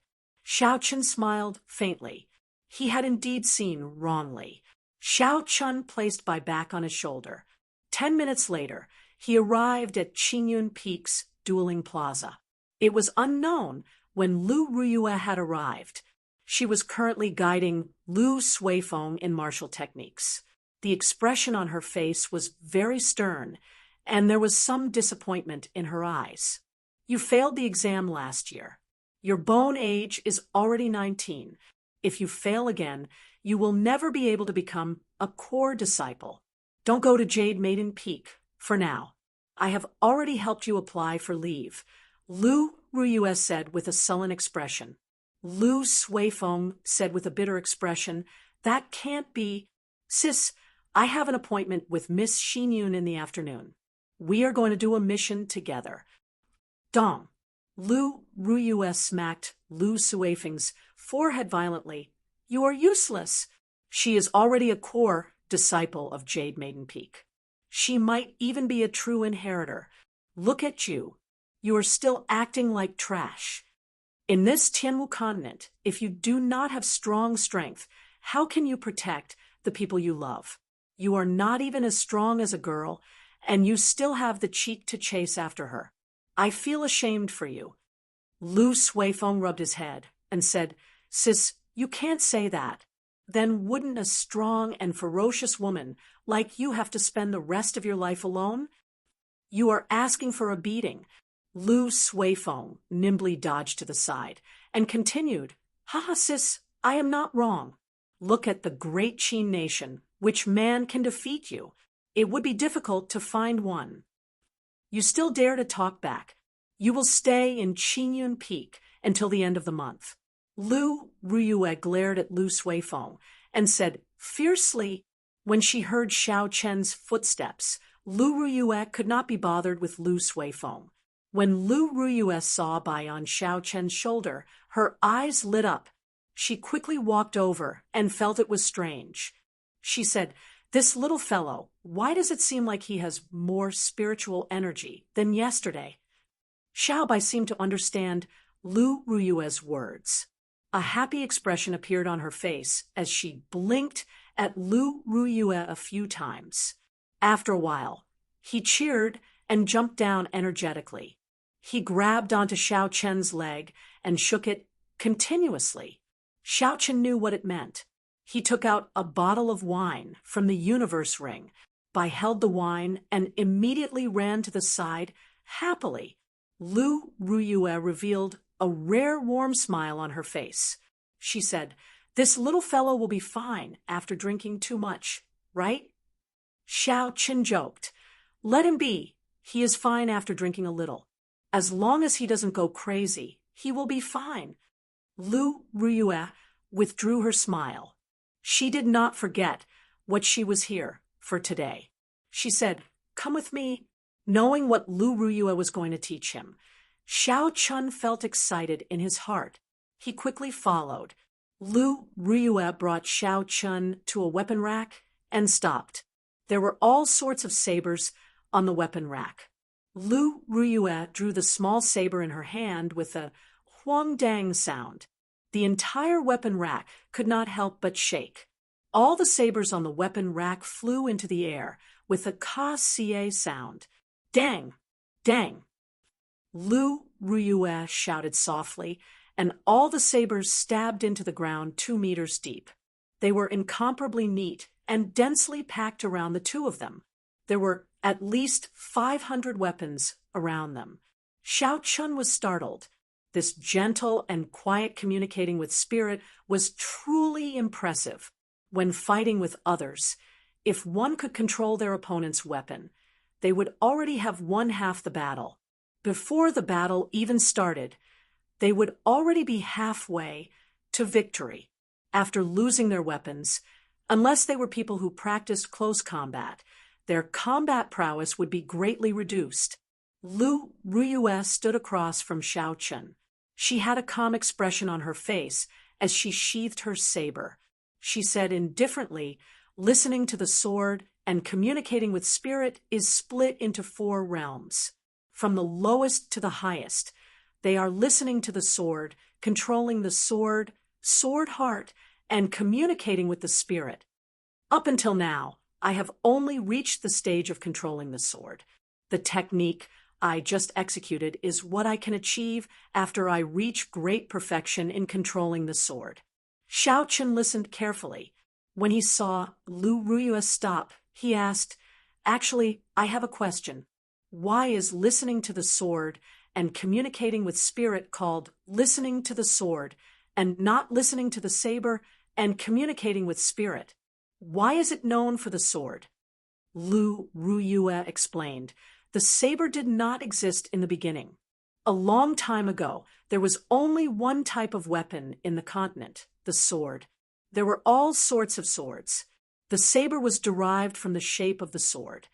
Xiao Chun smiled faintly. He had indeed seen wrongly. Xiao Chun placed Bai back on his shoulder. 10 minutes later, he arrived at Qingyun Peak's dueling plaza. It was unknown when Lu Ruyue had arrived. She was currently guiding Lu Suifeng in martial techniques. The expression on her face was very stern, and there was some disappointment in her eyes. You failed the exam last year. Your bone age is already 19. If you fail again, you will never be able to become a core disciple. Don't go to Jade Maiden Peak for now. I have already helped you apply for leave, Lu Ruyue said with a sullen expression. Lu Suifeng said with a bitter expression, "That can't be. Sis, I have an appointment with Miss Xinyun in the afternoon. We are going to do a mission together." Dong. Lu Ruyue smacked Lu Suifeng's forehead violently. "You are useless. She is already a core disciple of Jade Maiden Peak. She might even be a true inheritor. Look at you. You are still acting like trash. In this Tianwu continent, if you do not have strong strength, how can you protect the people you love? You are not even as strong as a girl, and you still have the cheek to chase after her. I feel ashamed for you." Lu Suifeng rubbed his head and said, "Sis, you can't say that. then wouldn't a strong and ferocious woman like you have to spend the rest of your life alone? You are asking for a beating. Lu Suifeng nimbly dodged to the side and continued, "Haha, sis, I am not wrong. Look at the great Qin nation. Which man can defeat you? It would be difficult to find one. You still dare to talk back. You will stay in Qinyun Peak until the end of the month." Lu Ruyue glared at Lu Suifeng and said fiercely. When she heard Xiao Chen's footsteps, Lu Ruyue could not be bothered with Lu Suifeng. When Lu Ruyue saw Bai on Xiao Chen's shoulder, her eyes lit up. She quickly walked over and felt it was strange. She said, "This little fellow, why does it seem like he has more spiritual energy than yesterday?" Xiao Bai seemed to understand Lu Ruyue's words. A happy expression appeared on her face as she blinked at Lu Ruyue a few times. After a while, he cheered and jumped down energetically. He grabbed onto Xiao Chen's leg and shook it continuously. Xiao Chen knew what it meant. He took out a bottle of wine from the universe ring. Bai held the wine and immediately ran to the side happily. Lu Ruyue revealed a rare warm smile on her face. She said, "This little fellow will be fine after drinking too much, right?" Xiao Chen joked, "Let him be. He is fine after drinking a little. As long as he doesn't go crazy, he will be fine." Lu Ruyue withdrew her smile. She did not forget what she was here for today. She said, "Come with me," knowing what Lu Ruyue was going to teach him. Xiao Chun felt excited in his heart. He quickly followed. Lu Ruyue brought Xiao Chun to a weapon rack and stopped. There were all sorts of sabers on the weapon rack. Lu Ruyue drew the small saber in her hand with a huang-dang sound. The entire weapon rack could not help but shake. All the sabers on the weapon rack flew into the air with a ka-cie sound. "Dang! Dang!" Lu Ruyue shouted softly, and all the sabers stabbed into the ground 2 meters deep. They were incomparably neat and densely packed around the two of them. There were at least 500 weapons around them. Xiao Chun was startled. This gentle and quiet communicating with spirit was truly impressive. When fighting with others, if one could control their opponent's weapon, they would already have won half the battle. Before the battle even started, they would already be halfway to victory. After losing their weapons, unless they were people who practiced close combat, their combat prowess would be greatly reduced. Lu Ruyue stood across from Xiao Chen. She had a calm expression on her face as she sheathed her saber. She said indifferently, "Listening to the sword and communicating with spirit is split into 4 realms. From the lowest to the highest, they are listening to the sword, controlling the sword, sword heart, and communicating with the spirit. Up until now, I have only reached the stage of controlling the sword. The technique I just executed is what I can achieve after I reach great perfection in controlling the sword." Xiao Chen listened carefully. When he saw Lu Ruyue stop, he asked, "Actually, I have a question. Why is listening to the sword and communicating with spirit called listening to the sword and not listening to the saber and communicating with spirit? Why is it known for the sword?" Lu Ruyue explained, "The saber did not exist in the beginning. A long time ago, there was only one type of weapon in the continent, the sword. There were all sorts of swords. The saber was derived from the shape of the sword.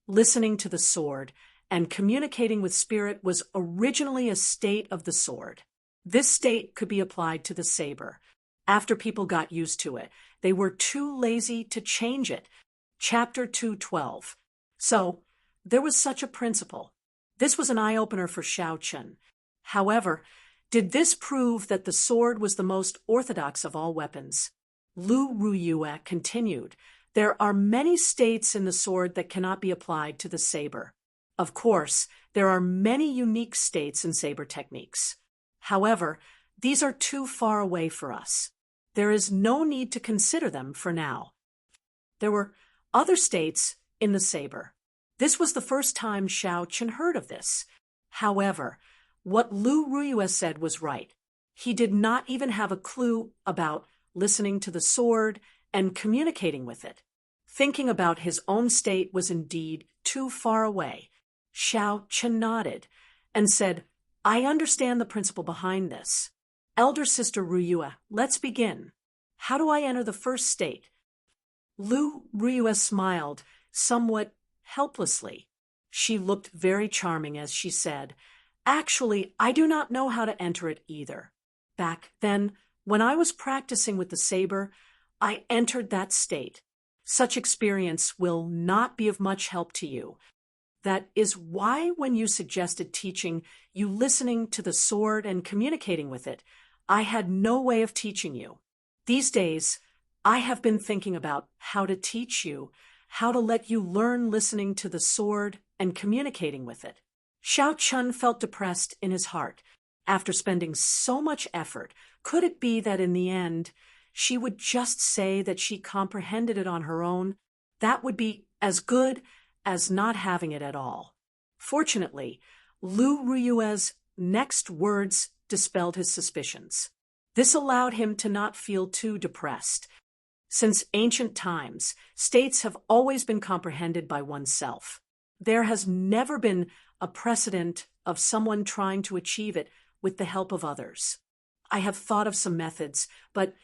Listening to the sword and communicating with spirit was originally a state of the sword. This state could be applied to the saber. After people got used to it, they were too lazy to change it." Chapter 212. So, there was such a principle. This was an eye-opener for Xiao Chen. However, did this prove that the sword was the most orthodox of all weapons? Lu Ruyue continued, "There are many states in the sword that cannot be applied to the saber. Of course, there are many unique states in saber techniques. However, these are too far away for us. There is no need to consider them for now. There were other states in the saber. This was the first time Xiao Chen heard of this. However, what Lu Ruyue said was right. He did not even have a clue about listening to the sword and communicating with it. Thinking about his own state was indeed too far away. Xiao Chen nodded and said, I understand the principle behind this. Elder Sister Ruyue, let's begin. How do I enter the first state? Lu Ruyue smiled, somewhat helplessly. She looked very charming as she said, Actually, I do not know how to enter it either. Back then, when I was practicing with the saber, I entered that state. Such experience will not be of much help to you. That is why when you suggested teaching you listening to the sword and communicating with it, I had no way of teaching you. These days, I have been thinking about how to teach you, how to let you learn listening to the sword and communicating with it. Xiao Chen felt depressed in his heart. After spending so much effort, could it be that in the end, she would just say that she comprehended it on her own? That would be as good as not having it at all. Fortunately, Lu Ruyue's next words dispelled his suspicions. This allowed him to not feel too depressed. Since ancient times, states have always been comprehended by oneself. There has never been a precedent of someone trying to achieve it with the help of others. I have thought of some methods, but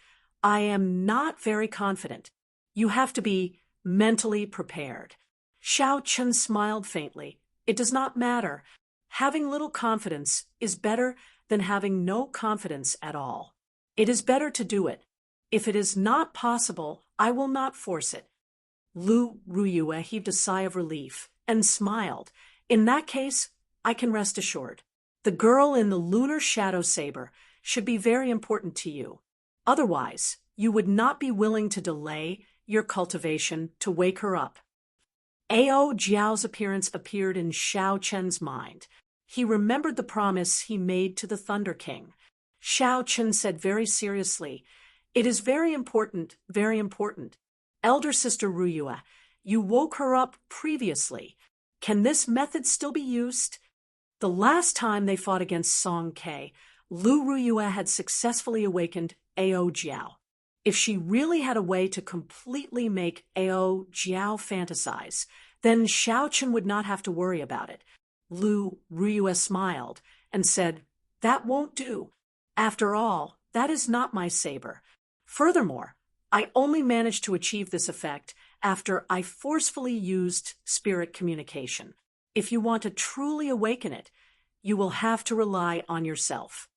I am not very confident. You have to be mentally prepared. Xiao Chen smiled faintly. It does not matter. Having little confidence is better than having no confidence at all. It is better to do it. If it is not possible, I will not force it. Lu Ruyue heaved a sigh of relief and smiled. In that case, I can rest assured. The girl in the lunar shadow saber should be very important to you. Otherwise, you would not be willing to delay your cultivation to wake her up. Ao Jiao's appearance appeared in Xiao Chen's mind. He remembered the promise he made to the Thunder King. Xiao Chen said very seriously, It is very important, very important. Elder Sister Ruyue, you woke her up previously. Can this method still be used? The last time they fought against Song Ke, Lu Ruyue had successfully awakened Ao Jiao. If she really had a way to completely make Ao Jiao fantasize, then Xiao Chen would not have to worry about it. Lu Ruyue smiled and said, That won't do. After all, that is not my saber. Furthermore, I only managed to achieve this effect after I forcefully used spirit communication. If you want to truly awaken it, you will have to rely on yourself.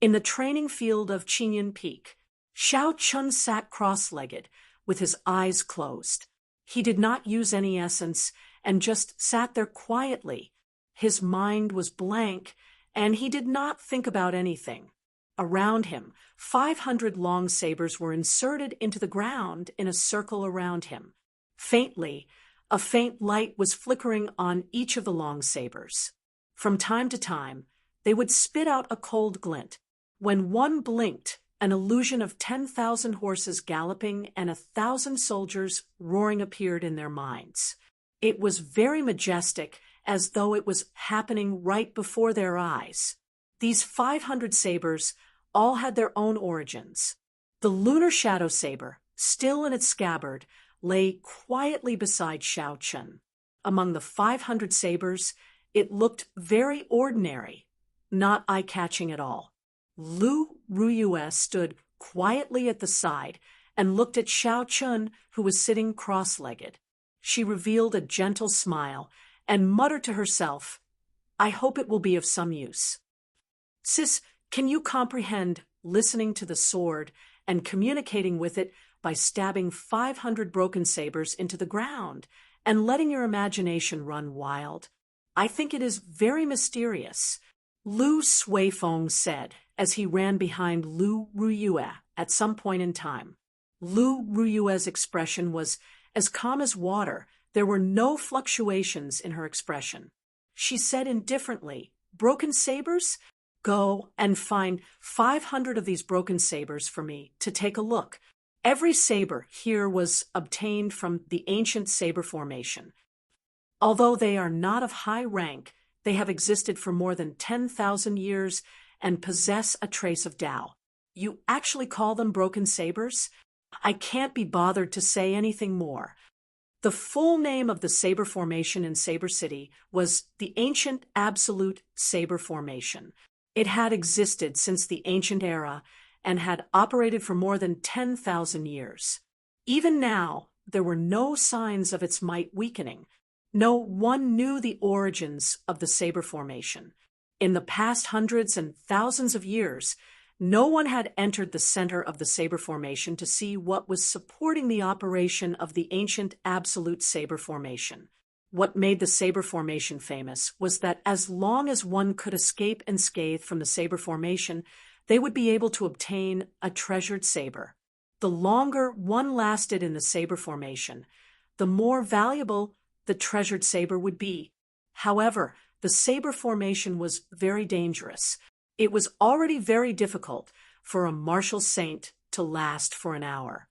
In the training field of Qinyan Peak, Xiao Chen sat cross-legged, with his eyes closed. He did not use any essence and just sat there quietly. His mind was blank, and he did not think about anything. Around him, 500 long sabers were inserted into the ground in a circle around him. Faintly, a faint light was flickering on each of the long sabers. From time to time, they would spit out a cold glint. When one blinked, an illusion of 10,000 horses galloping and 1,000 soldiers roaring appeared in their minds. It was very majestic, as though it was happening right before their eyes. These 500 sabers all had their own origins. The lunar shadow saber, still in its scabbard, lay quietly beside Xiao Chen. Among the 500 sabers, it looked very ordinary, not eye-catching at all. Lu Ruyue stood quietly at the side and looked at Xiao Chen, who was sitting cross-legged. She revealed a gentle smile and muttered to herself, I hope it will be of some use. Sis, can you comprehend listening to the sword and communicating with it by stabbing 500 broken sabers into the ground and letting your imagination run wild? I think it is very mysterious. Lu Suifeng said as he ran behind Lu Ruyue at some point in time. Lu Ruyue's expression was as calm as water. There were no fluctuations in her expression. She said indifferently, Broken sabers? Go and find 500 of these broken sabers for me to take a look. Every saber here was obtained from the ancient saber formation. Although they are not of high rank, they have existed for more than 10,000 years and possess a trace of Tao. You actually call them broken sabers? I can't be bothered to say anything more. The full name of the saber formation in Saber City was the Ancient Absolute Saber Formation. It had existed since the ancient era and had operated for more than 10,000 years. Even now, there were no signs of its might weakening. No one knew the origins of the saber formation. In the past hundreds and thousands of years, no one had entered the center of the saber formation to see what was supporting the operation of the ancient absolute saber formation. What made the saber formation famous was that as long as one could escape unscathed from the saber formation, they would be able to obtain a treasured saber. The longer one lasted in the saber formation, the more valuable the treasured saber would be. However, the saber formation was very dangerous. It was already very difficult for a martial saint to last for an hour.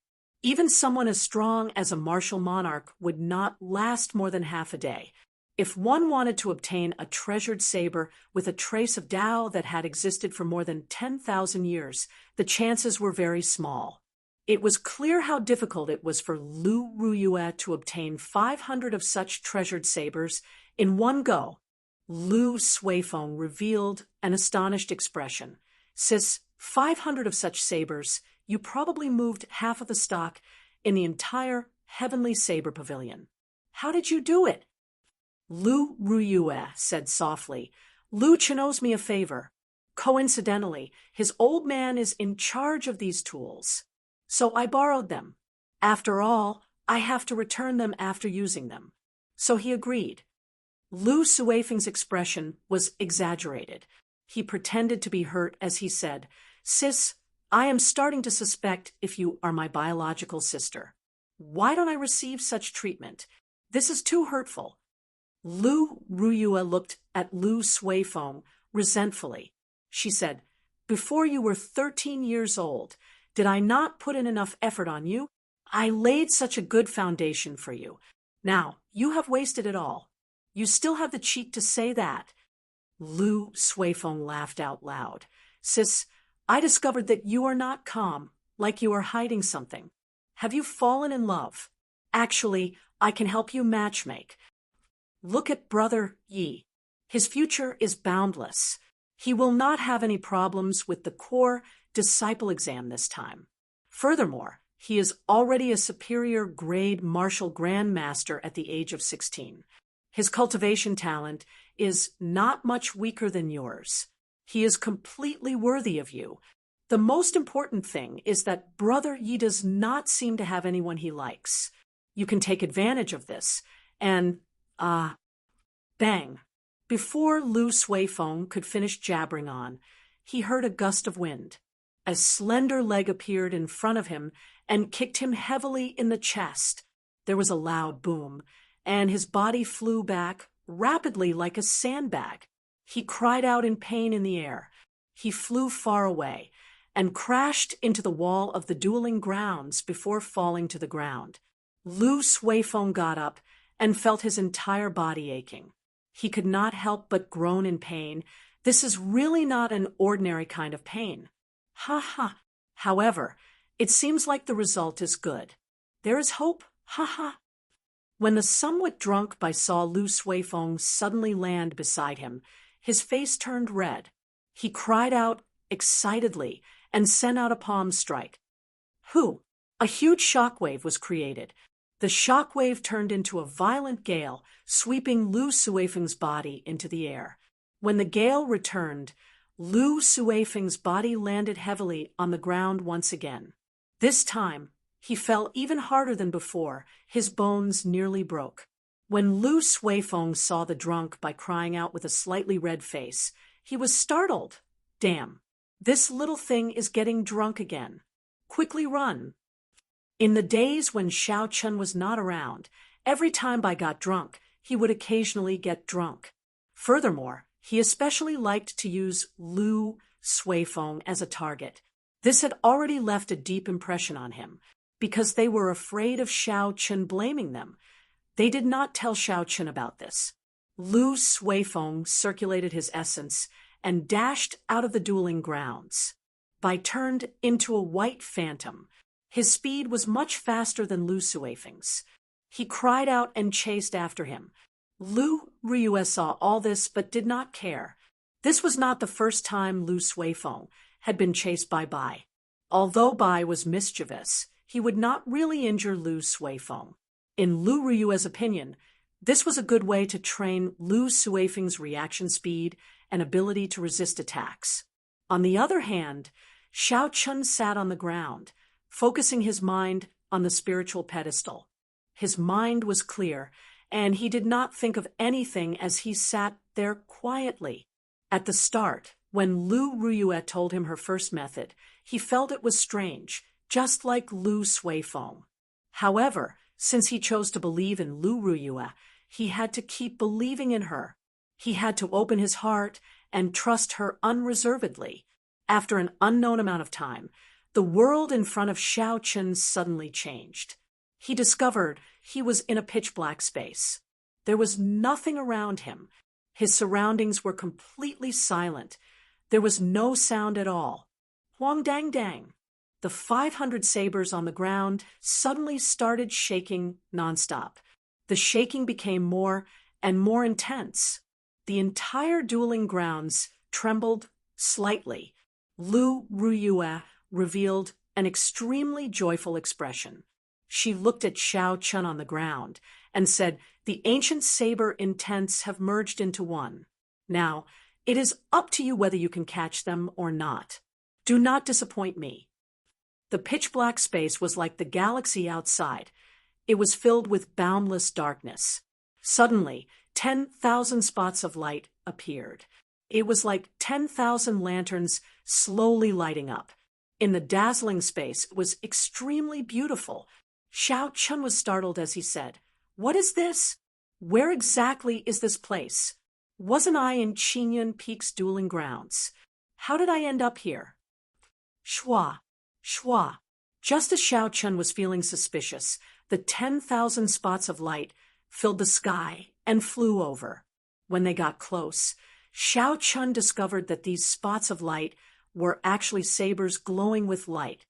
Even someone as strong as a martial monarch would not last more than half a day. If one wanted to obtain a treasured saber with a trace of Tao that had existed for more than 10,000 years, the chances were very small. It was clear how difficult it was for Lu Ruyue to obtain 500 of such treasured sabers in one go. Lu Suifeng revealed an astonished expression. "Sis, 500 of such sabers, you probably moved half of the stock in the entire Heavenly Saber Pavilion. How did you do it?" Lu Ruyue said softly, "Lu Chen owes me a favor. Coincidentally, his old man is in charge of these tools. So I borrowed them. After all, I have to return them after using them." So he agreed. Lu Suifeng's expression was exaggerated. He pretended to be hurt as he said, "Sis, I am starting to suspect if you are my biological sister. Why don't I receive such treatment? This is too hurtful." Lu Ruyue looked at Lu Suifeng resentfully. She said, "Before you were 13 years old, did I not put in enough effort on you? I laid such a good foundation for you. Now, you have wasted it all. You still have the cheek to say that." Lu Suifeng laughed out loud. "Sis, I discovered that you are not calm, like you are hiding something. Have you fallen in love? Actually, I can help you matchmake. Look at Brother Yi. His future is boundless. He will not have any problems with the core disciple exam this time. Furthermore, he is already a superior grade martial grandmaster at the age of 16. His cultivation talent is not much weaker than yours. He is completely worthy of you. The most important thing is that Brother Yi does not seem to have anyone he likes. You can take advantage of this, and, bang. Before Lu Suifeng could finish jabbering on, he heard a gust of wind. A slender leg appeared in front of him and kicked him heavily in the chest. There was a loud boom, and his body flew back rapidly like a sandbag. He cried out in pain in the air. He flew far away and crashed into the wall of the dueling grounds before falling to the ground. Lu Suifeng got up and felt his entire body aching. He could not help but groan in pain. This is really not an ordinary kind of pain. Ha ha. However, it seems like the result is good. There is hope. Ha ha. When the somewhat drunk Bai saw Lu Suifeng suddenly land beside him, his face turned red. He cried out excitedly and sent out a palm strike. Whew! A huge shockwave was created. The shockwave turned into a violent gale, sweeping Lu Suifeng's body into the air. When the gale returned, Lu Suifeng's body landed heavily on the ground once again. This time, he fell even harder than before. His bones nearly broke. When Lu Suifeng saw the drunk by crying out with a slightly red face, he was startled. Damn, this little thing is getting drunk again. Quickly run. In the days when Xiao Chun was not around, every time Bai got drunk, he would occasionally get drunk. Furthermore, He especially liked to use Lu Suifeng as a target. This had already left a deep impression on him, because they were afraid of Xiao Chen blaming them. They did not tell Xiao Chen about this. Lu Suifeng circulated his essence and dashed out of the dueling grounds. Bai turned into a white phantom. His speed was much faster than Lu Suifeng's. He cried out and chased after him. Lu Riyue saw all this but did not care. This was not the first time Lu Suifeng had been chased by Bai. Although Bai was mischievous, he would not really injure Lu Suifeng. In Lu Riyue's opinion, this was a good way to train Lu Suifeng's reaction speed and ability to resist attacks. On the other hand, Xiao Chen sat on the ground, focusing his mind on the spiritual pedestal. His mind was clear, and he did not think of anything as he sat there quietly. At the start, when Lu Riyue told him her first method, he felt it was strange, just like Lu Suifeng. However, since he chose to believe in Lu Riyue, he had to keep believing in her. He had to open his heart and trust her unreservedly. After an unknown amount of time, the world in front of Xiao Chen suddenly changed. He discovered he was in a pitch-black space. There was nothing around him. His surroundings were completely silent. There was no sound at all. Huang dang dang. The 500 sabers on the ground suddenly started shaking nonstop. The shaking became more and more intense. The entire dueling grounds trembled slightly. Lu Riyue revealed an extremely joyful expression. She looked at Xiao Chen on the ground and said, "The ancient saber intents have merged into one. Now, it is up to you whether you can catch them or not. Do not disappoint me." The pitch-black space was like the galaxy outside. It was filled with boundless darkness. Suddenly, 10,000 spots of light appeared. It was like 10,000 lanterns slowly lighting up. In the dazzling space, it was extremely beautiful. Xiao Chen was startled as he said, "What is this? Where exactly is this place? Wasn't I in Qingyun Peak's dueling grounds? How did I end up here?" Shua, shua. Just as Xiao Chen was feeling suspicious, the 10,000 spots of light filled the sky and flew over. When they got close, Xiao Chen discovered that these spots of light were actually sabers glowing with light.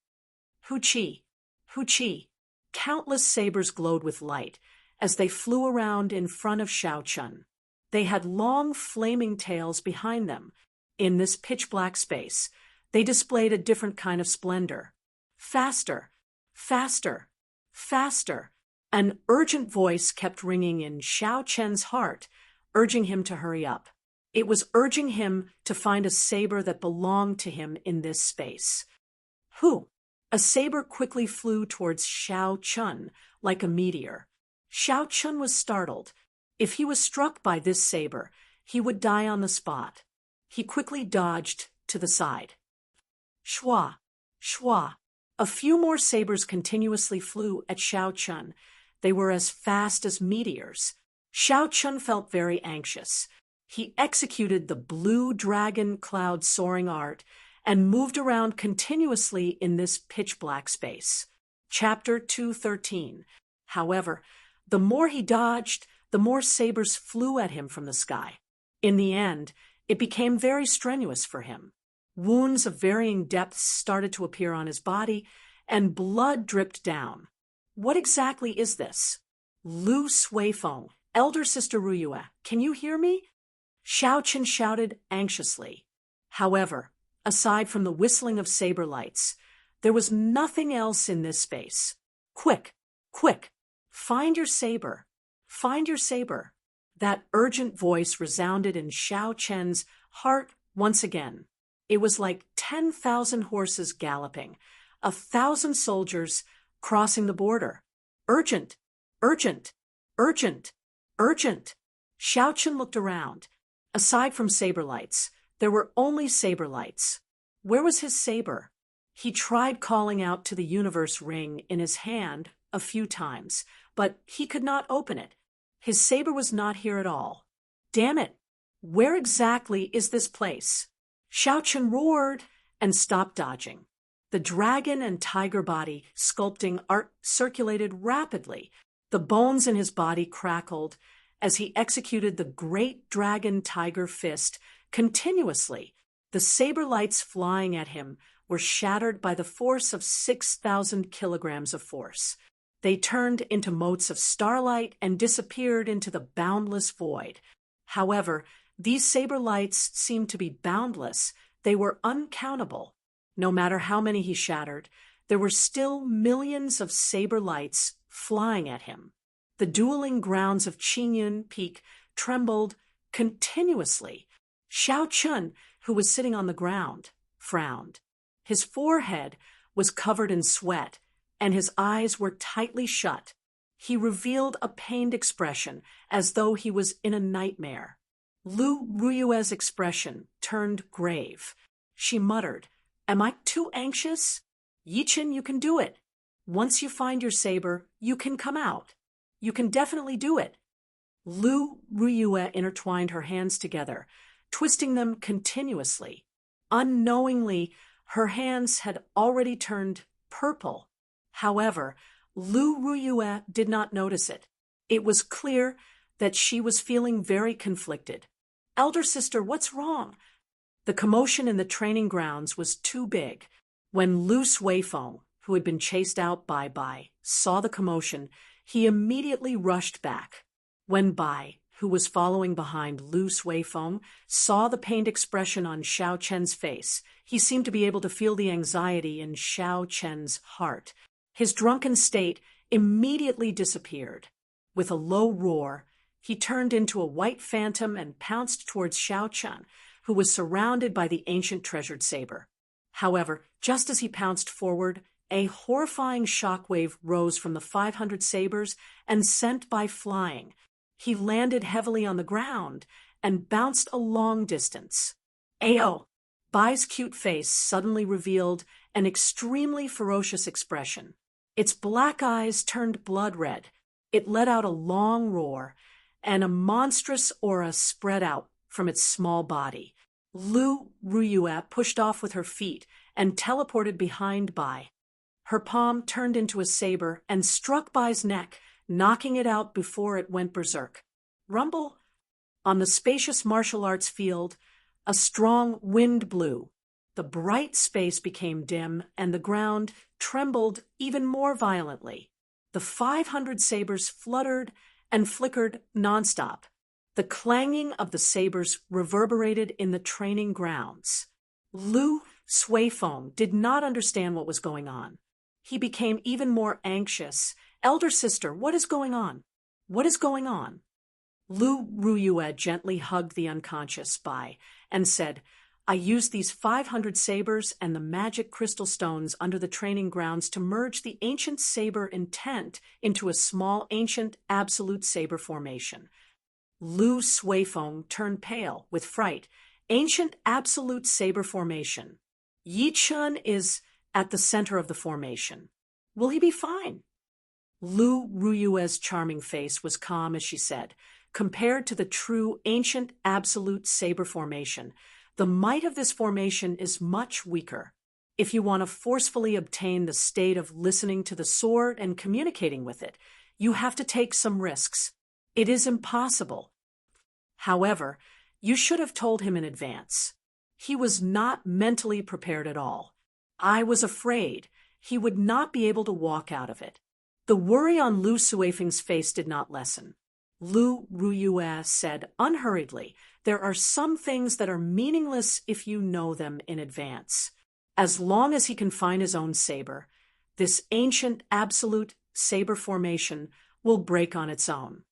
Hu-chi, hu-chi. Countless sabers glowed with light as they flew around in front of Xiao Chen. They had long flaming tails behind them. In this pitch-black space, they displayed a different kind of splendor. Faster, faster, faster. An urgent voice kept ringing in Xiao Chen's heart, urging him to hurry up. It was urging him to find a saber that belonged to him in this space. Who? A saber quickly flew towards Xiao Chen like a meteor. Xiao Chen was startled. If he was struck by this saber, he would die on the spot. He quickly dodged to the side. Shua, shua. A few more sabers continuously flew at Xiao Chen. They were as fast as meteors. Xiao Chen felt very anxious. He executed the blue dragon cloud soaring art and moved around continuously in this pitch-black space. Chapter 213. However, the more he dodged, the more sabers flew at him from the sky. In the end, it became very strenuous for him. Wounds of varying depths started to appear on his body, and blood dripped down. What exactly is this? Lu Suifeng, elder sister Riyue, can you hear me? Xiao Chen shouted anxiously. However, aside from the whistling of saber lights, there was nothing else in this space. Quick, quick, find your saber, find your saber. That urgent voice resounded in Xiao Chen's heart once again. It was like 10,000 horses galloping, 1,000 soldiers crossing the border. Urgent, urgent, urgent, urgent. Xiao Chen looked around. Aside from saber lights, there were only saber lights. Where was his saber? He tried calling out to the universe ring in his hand a few times, but he could not open it. His saber was not here at all. Damn it! Where exactly is this place? Xiao Chen roared and stopped dodging. The dragon and tiger body sculpting art circulated rapidly. The bones in his body crackled as he executed the great dragon tiger fist continuously. The saber lights flying at him were shattered by the force of 6,000 kilograms of force. They turned into motes of starlight and disappeared into the boundless void. However, these saber lights seemed to be boundless. They were uncountable. No matter how many he shattered, there were still millions of saber lights flying at him. The dueling grounds of Qingyun Peak trembled continuously. Xiao Chun, who was sitting on the ground, frowned. His forehead was covered in sweat, and his eyes were tightly shut. He revealed a pained expression, as though he was in a nightmare. Lu Ruyue's expression turned grave. She muttered, "Am I too anxious? Yichen, you can do it. Once you find your saber, you can come out. You can definitely do it." Lu Ruyue intertwined her hands together, twisting them continuously. Unknowingly, her hands had already turned purple. However, Lu Ruyue did not notice it. It was clear that she was feeling very conflicted. "Elder sister, what's wrong?" The commotion in the training grounds was too big. When Lu Suifeng, who had been chased out by Bai, saw the commotion, he immediately rushed back. When Bai, who was following behind Lu Suifeng, saw the pained expression on Xiao Chen's face, he seemed to be able to feel the anxiety in Xiao Chen's heart. His drunken state immediately disappeared. With a low roar, he turned into a white phantom and pounced towards Xiao Chen, who was surrounded by the ancient treasured saber. However, just as he pounced forward, a horrifying shockwave rose from the 500 sabers and sent Bai flying. He landed heavily on the ground and bounced a long distance. Ayo! Bai's cute face suddenly revealed an extremely ferocious expression. Its black eyes turned blood red. It let out a long roar, and a monstrous aura spread out from its small body. Lu Ruyue pushed off with her feet and teleported behind Bai. Her palm turned into a saber and struck Bai's neck, knocking it out before it went berserk. Rumble! On the spacious martial arts field, a strong wind blew. The bright space became dim, and the ground trembled even more violently. The 500 sabers fluttered and flickered nonstop. The clanging of the sabers reverberated in the training grounds. Lu Suifeng did not understand what was going on. He became even more anxious. "Elder sister, what is going on? What is going on?" Lu Ruyue gently hugged the unconscious Bai and said, "I used these 500 sabers and the magic crystal stones under the training grounds to merge the ancient saber intent into a small ancient absolute saber formation." Lu Suifeng turned pale with fright. "Ancient absolute saber formation. Yi Chun is at the center of the formation. Will he be fine?" Lu Ruyue's charming face was calm as she said, "Compared to the true ancient absolute saber formation, the might of this formation is much weaker. If you want to forcefully obtain the state of listening to the sword and communicating with it, you have to take some risks. It is impossible. However, you should have told him in advance. He was not mentally prepared at all. I was afraid he would not be able to walk out of it." The worry on Lu Suifeng's face did not lessen. Lu Ruyue said unhurriedly, "There are some things that are meaningless if you know them in advance. As long as he can find his own saber, this ancient absolute saber formation will break on its own.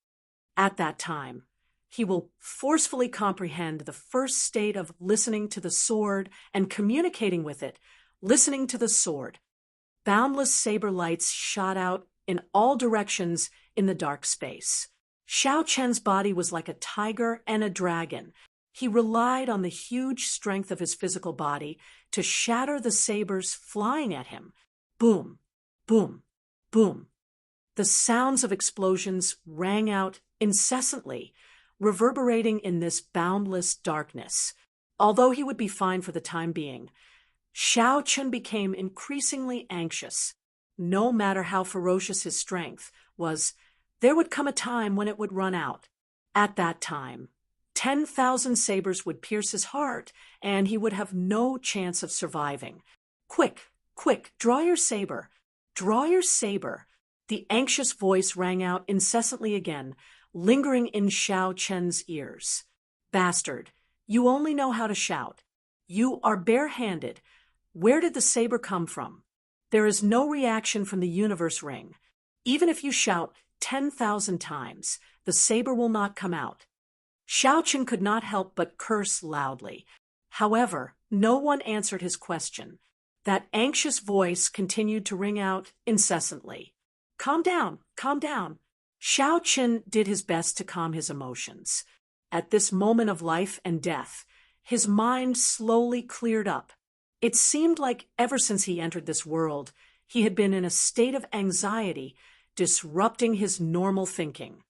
At that time, he will forcefully comprehend the first state of listening to the sword and communicating with it, listening to the sword." Boundless saber lights shot out in all directions in the dark space. Xiao Chen's body was like a tiger and a dragon. He relied on the huge strength of his physical body to shatter the sabers flying at him. Boom, boom, boom. The sounds of explosions rang out incessantly. reverberating in this boundless darkness. Although he would be fine for the time being, Xiao Chun became increasingly anxious. No matter how ferocious his strength was, there would come a time when it would run out. At that time, 10,000 sabers would pierce his heart, and he would have no chance of surviving. Quick, quick, draw your saber. Draw your saber. The anxious voice rang out incessantly again, lingering in Xiao Chen's ears. Bastard, you only know how to shout. You are barehanded. Where did the saber come from? There is no reaction from the universe ring. Even if you shout 10,000 times, the saber will not come out. Xiao Chen could not help but curse loudly. However, no one answered his question. That anxious voice continued to ring out incessantly. Calm down, calm down. Xiao Chen did his best to calm his emotions. At this moment of life and death, his mind slowly cleared up. It seemed like ever since he entered this world, he had been in a state of anxiety, disrupting his normal thinking.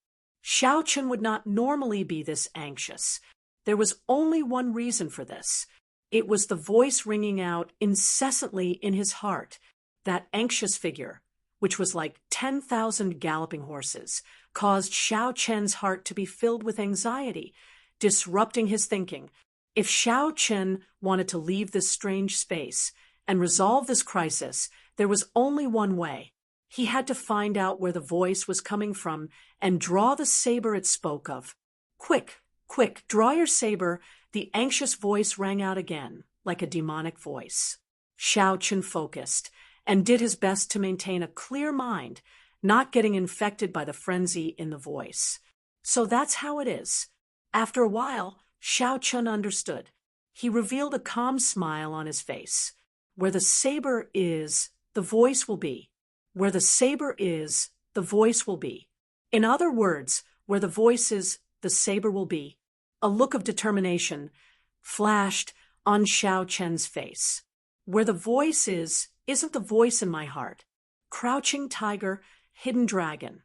Xiao Chen would not normally be this anxious. There was only one reason for this. It was the voice ringing out incessantly in his heart. That anxious figure, which was like 10,000 galloping horses, caused Xiao Chen's heart to be filled with anxiety, disrupting his thinking. If Xiao Chen wanted to leave this strange space and resolve this crisis, there was only one way. He had to find out where the voice was coming from and draw the saber it spoke of. Quick, quick, draw your saber. The anxious voice rang out again, like a demonic voice. Xiao Chen focused and did his best to maintain a clear mind, not getting infected by the frenzy in the voice. So that's how it is. After a while, Xiao Chen understood. He revealed a calm smile on his face. Where the saber is, the voice will be. Where the saber is, the voice will be. In other words, where the voice is, the saber will be. A look of determination flashed on Xiao Chen's face. Where the voice is, isn't the voice in my heart. Crouching tiger, hidden dragon.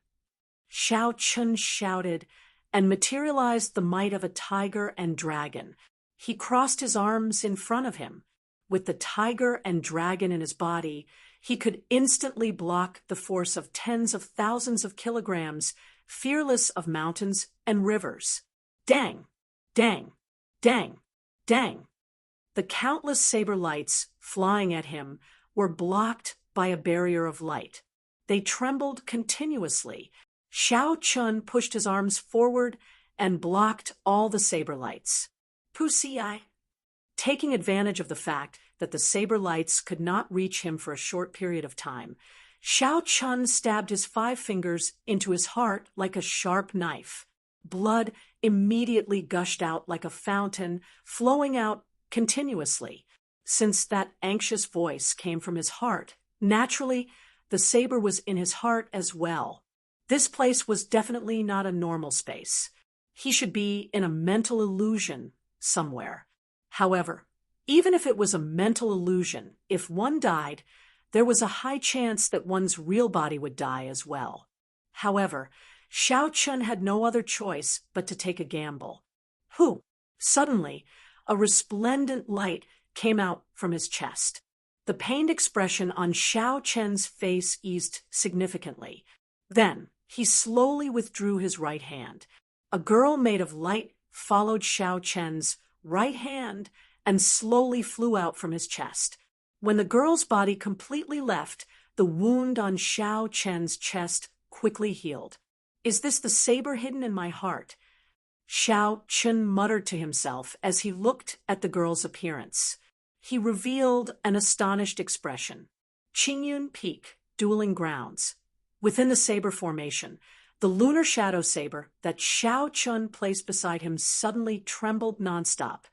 Xiao Chen shouted and materialized the might of a tiger and dragon. He crossed his arms in front of him. With the tiger and dragon in his body, he could instantly block the force of tens of thousands of kilograms, fearless of mountains and rivers. Dang! Dang! Dang! Dang! The countless saber lights flying at him were blocked by a barrier of light. They trembled continuously. Xiao Chun pushed his arms forward and blocked all the saber lights. Pussy eye. Taking advantage of the fact that the saber lights could not reach him for a short period of time, Xiao Chun stabbed his 5 fingers into his heart like a sharp knife. Blood immediately gushed out like a fountain, flowing out continuously. Since that anxious voice came from his heart, naturally, the saber was in his heart as well. This place was definitely not a normal space. He should be in a mental illusion somewhere. However, even if it was a mental illusion, if one died, there was a high chance that one's real body would die as well. However, Xiao Chun had no other choice but to take a gamble. Suddenly, a resplendent light came out from his chest. The pained expression on Xiao Chen's face eased significantly. Then, he slowly withdrew his right hand. A girl made of light followed Xiao Chen's right hand and slowly flew out from his chest. When the girl's body completely left, the wound on Xiao Chen's chest quickly healed. Is this the saber hidden in my heart? Xiao Chen muttered to himself as he looked at the girl's appearance. He revealed an astonished expression. Qingyun Peak, Dueling Grounds. Within the saber formation, the lunar shadow saber that Xiao Chun placed beside him suddenly trembled nonstop.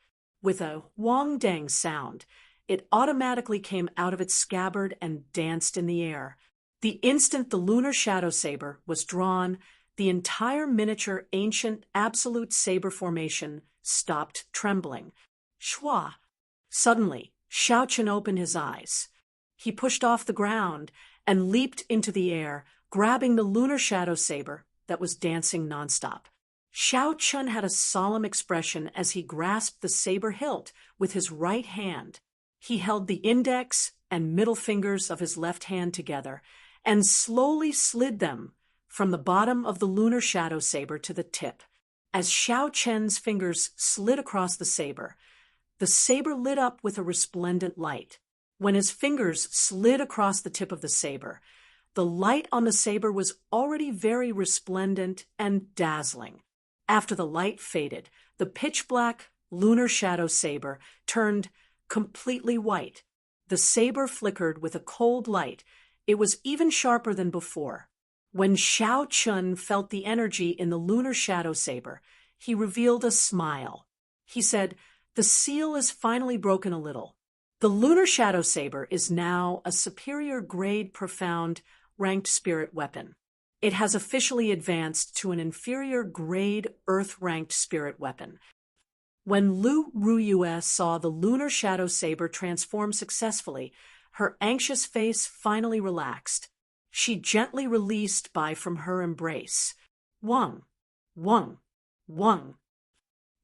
With a wong dang sound, it automatically came out of its scabbard and danced in the air. The instant the lunar shadow saber was drawn, the entire miniature ancient absolute saber formation stopped trembling. Shwa! Suddenly, Xiao Chen opened his eyes. He pushed off the ground and leaped into the air, grabbing the lunar shadow saber that was dancing nonstop. Xiao Chun had a solemn expression as he grasped the saber hilt with his right hand. He held the index and middle fingers of his left hand together and slowly slid them from the bottom of the lunar shadow saber to the tip. As Xiao Chen's fingers slid across the saber lit up with a resplendent light. When his fingers slid across the tip of the saber, the light on the saber was already very resplendent and dazzling. After the light faded, the pitch-black lunar shadow saber turned completely white. The saber flickered with a cold light. It was even sharper than before. When Xiao Chun felt the energy in the lunar shadow saber, he revealed a smile. He said, "The seal is finally broken a little. The lunar shadow saber is now a superior grade profound ranked spirit weapon. It has officially advanced to an inferior grade earth-ranked spirit weapon." When Lu Ruyue saw the lunar shadow saber transform successfully, her anxious face finally relaxed. She gently released Bai from her embrace. Wang, Wang, Wang.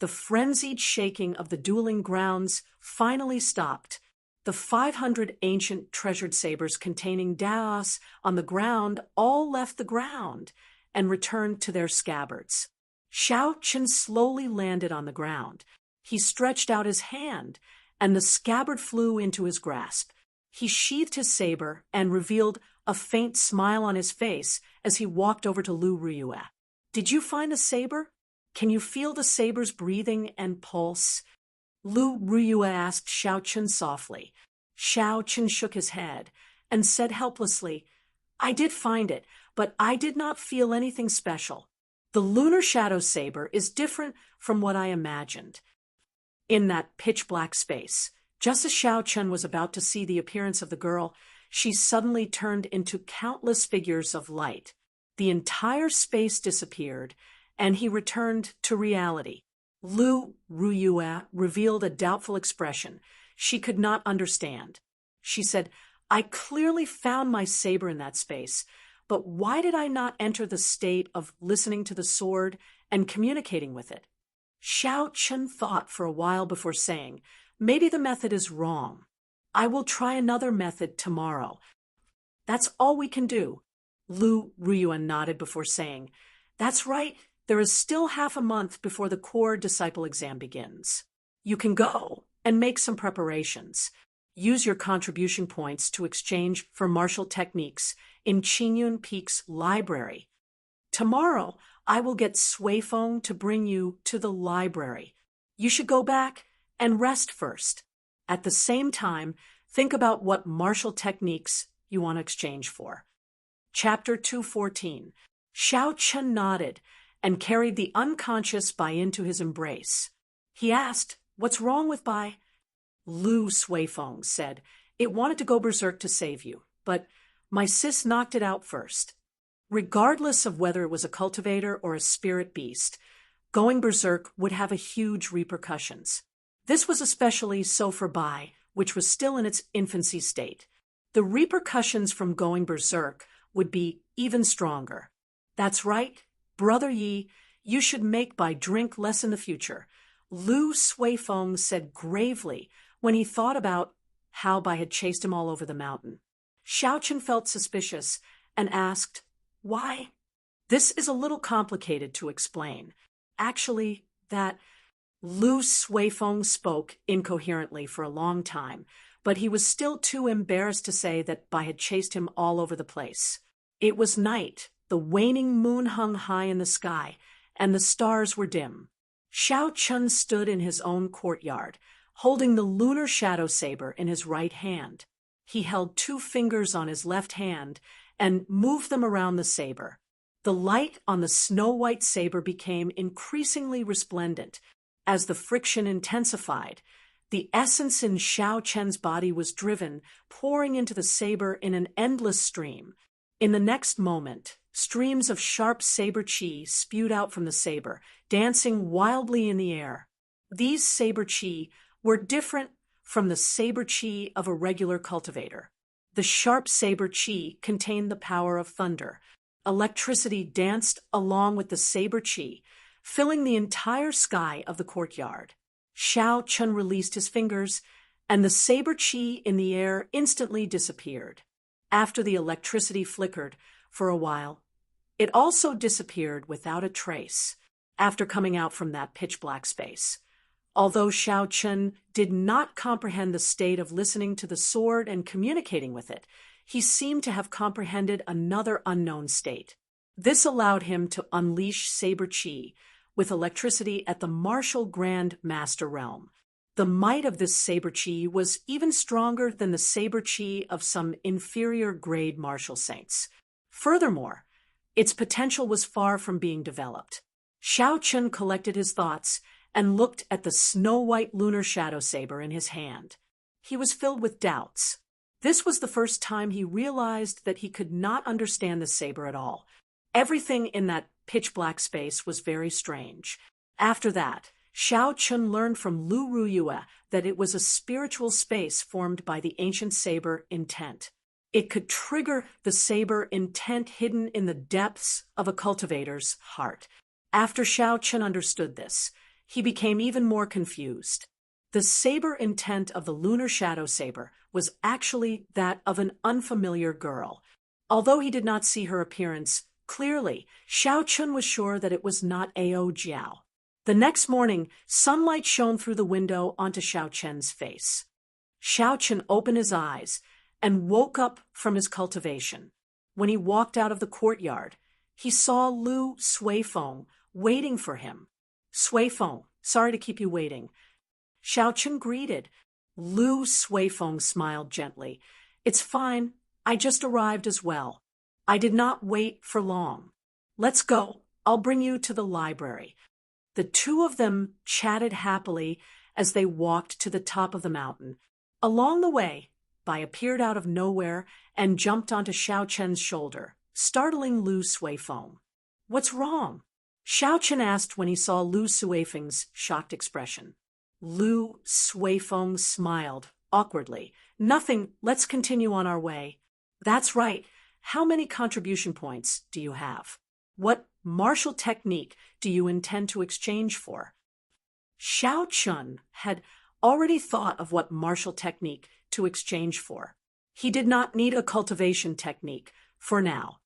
The frenzied shaking of the dueling grounds finally stopped. The 500 ancient treasured sabers containing Daos on the ground all left the ground and returned to their scabbards. Xiao Chun slowly landed on the ground. He stretched out his hand, and the scabbard flew into his grasp. He sheathed his saber and revealed a faint smile on his face as he walked over to Lu Ruyue. "Did you find the saber? Can you feel the saber's breathing and pulse?" Lu Ruyue asked Xiao Chun softly. Xiao Chun shook his head and said helplessly, "I did find it, but I did not feel anything special. The lunar shadow saber is different from what I imagined." In that pitch-black space, just as Xiao Chun was about to see the appearance of the girl, she suddenly turned into countless figures of light. The entire space disappeared, and he returned to reality. Lu Ruyue revealed a doubtful expression. She could not understand. She said, "I clearly found my saber in that space, but why did I not enter the state of listening to the sword and communicating with it?" Xiao Chun thought for a while before saying, "Maybe the method is wrong. I will try another method tomorrow." "That's all we can do." Lu Ruyue nodded before saying, "That's right. There is still half a month before the core disciple exam begins. You can go and make some preparations. Use your contribution points to exchange for martial techniques in Qingyun Peak's library. Tomorrow, I will get Suifeng to bring you to the library. You should go back and rest first. At the same time, think about what martial techniques you want to exchange for." Chapter 214. Xiao Chun nodded and carried the unconscious Bai into his embrace. He asked, "What's wrong with Bai?" Lu Suifeng said, "It wanted to go berserk to save you, but my sis knocked it out first." Regardless of whether it was a cultivator or a spirit beast, going berserk would have a huge repercussions. This was especially so for Bai, which was still in its infancy state. The repercussions from going berserk would be even stronger. "That's right, Brother Yi, you should make Bai drink less in the future," Lu Suifeng said gravely when he thought about how Bai had chased him all over the mountain. Xiao Chun felt suspicious and asked, "Why?" "This is a little complicated to explain. Actually, that—" Lu Suifeng spoke incoherently for a long time, but he was still too embarrassed to say that Bai had chased him all over the place. It was night. The waning moon hung high in the sky, and the stars were dim. Xiao Chun stood in his own courtyard, holding the lunar shadow saber in his right hand. He held 2 fingers on his left hand and moved them around the saber. The light on the snow-white saber became increasingly resplendent. As the friction intensified, the essence in Xiao Chen's body was driven, pouring into the saber in an endless stream. In the next moment, streams of sharp saber chi spewed out from the saber, dancing wildly in the air. These saber chi were different from the saber chi of a regular cultivator. The sharp saber chi contained the power of thunder. Electricity danced along with the saber chi, filling the entire sky of the courtyard. Xiao Chun released his fingers, and the saber chi in the air instantly disappeared. After the electricity flickered for a while, it also disappeared without a trace after coming out from that pitch-black space. Although Xiao Chun did not comprehend the state of listening to the sword and communicating with it, he seemed to have comprehended another unknown state. This allowed him to unleash saber chi with electricity at the martial Grand Master realm. The might of this saber chi was even stronger than the saber chi of some inferior grade martial saints. Furthermore, its potential was far from being developed. Xiao Chun collected his thoughts and looked at the snow-white lunar shadow saber in his hand. He was filled with doubts. This was the first time he realized that he could not understand the saber at all. Everything in that pitch-black space was very strange. After that, Xiao Chun learned from Lu Ruyue that it was a spiritual space formed by the ancient saber intent. It could trigger the saber intent hidden in the depths of a cultivator's heart. After Xiao Chun understood this, he became even more confused. The saber intent of the lunar shadow saber was actually that of an unfamiliar girl. Although he did not see her appearance clearly, Xiao Chun was sure that it was not Ao Jiao. The next morning, sunlight shone through the window onto Xiao Chun's face. Xiao Chun opened his eyes and woke up from his cultivation. When he walked out of the courtyard, he saw Lu Suifeng waiting for him. Suifeng, sorry to keep you waiting. Xiao Chun greeted. Lu Suifeng smiled gently. It's fine. I just arrived as well. I did not wait for long. Let's go. I'll bring you to the library. The two of them chatted happily as they walked to the top of the mountain. Along the way, Bai appeared out of nowhere and jumped onto Xiao Chun's shoulder, startling Lu Suifeng. What's wrong? Xiao Chun asked when he saw Lu Suifeng's shocked expression. Lu Suifeng smiled awkwardly. Nothing, let's continue on our way. That's right. How many contribution points do you have? What martial technique do you intend to exchange for? Xiao Chun had already thought of what martial technique to exchange for. He did not need a cultivation technique for now.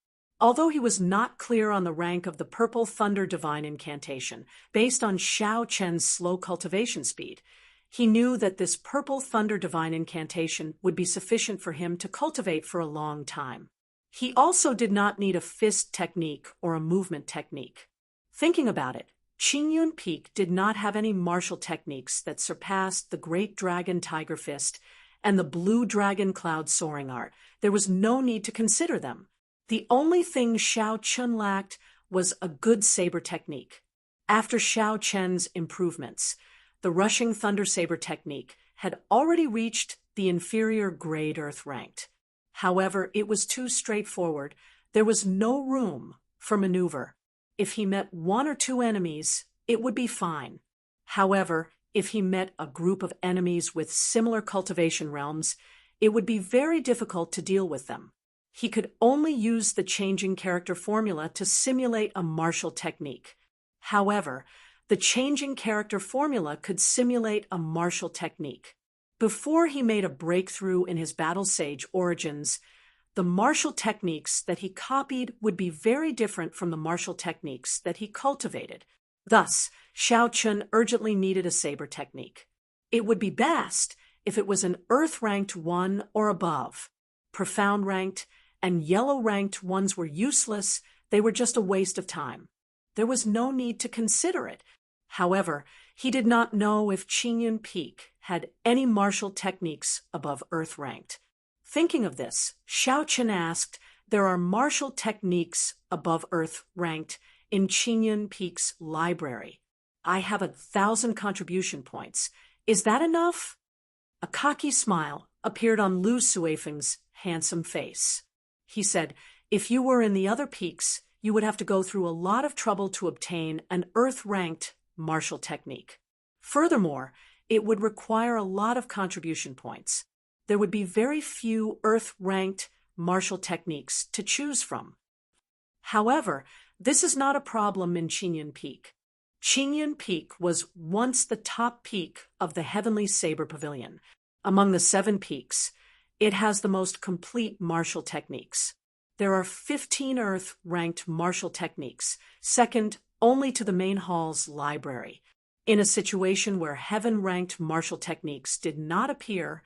Although he was not clear on the rank of the Purple Thunder Divine Incantation, based on Xiao Chen's slow cultivation speed, he knew that this Purple Thunder Divine Incantation would be sufficient for him to cultivate for a long time. He also did not need a fist technique or a movement technique. Thinking about it, Qingyun Peak did not have any martial techniques that surpassed the Great Dragon Tiger Fist and the Blue Dragon Cloud Soaring Art. There was no need to consider them. The only thing Xiao Chun lacked was a good saber technique. After Xiao Chen's improvements, the Rushing Thunder Saber technique had already reached the inferior grade Earth ranked. However, it was too straightforward. There was no room for maneuver. If he met one or two enemies, it would be fine. However, if he met a group of enemies with similar cultivation realms, it would be very difficult to deal with them. He could only use the changing character formula to simulate a martial technique. However, the changing character formula could simulate a martial technique. Before he made a breakthrough in his Battle Sage origins, the martial techniques that he copied would be very different from the martial techniques that he cultivated. Thus, Xiao Chun urgently needed a saber technique. It would be best if it was an Earth-ranked 1 or above. Profound-ranked and Yellow-ranked ones were useless. They were just a waste of time. There was no need to consider it. However, he did not know if Qingyun Peak had any martial techniques above Earth-ranked. Thinking of this, Xiao Chun asked, there are martial techniques above Earth-ranked in Qingyun Peak's library. I have 1,000 contribution points. Is that enough? A cocky smile appeared on Lu Suifeng's handsome face. He said, if you were in the other peaks, you would have to go through a lot of trouble to obtain an Earth-ranked martial technique. Furthermore, it would require a lot of contribution points. There would be very few Earth-ranked martial techniques to choose from. However, this is not a problem in Qingyun Peak. Qingyan Peak was once the top peak of the Heavenly Saber Pavilion. Among the 7 peaks, it has the most complete martial techniques. There are 15 Earth-ranked martial techniques, second only to the main hall's library. In a situation where Heaven-ranked martial techniques did not appear,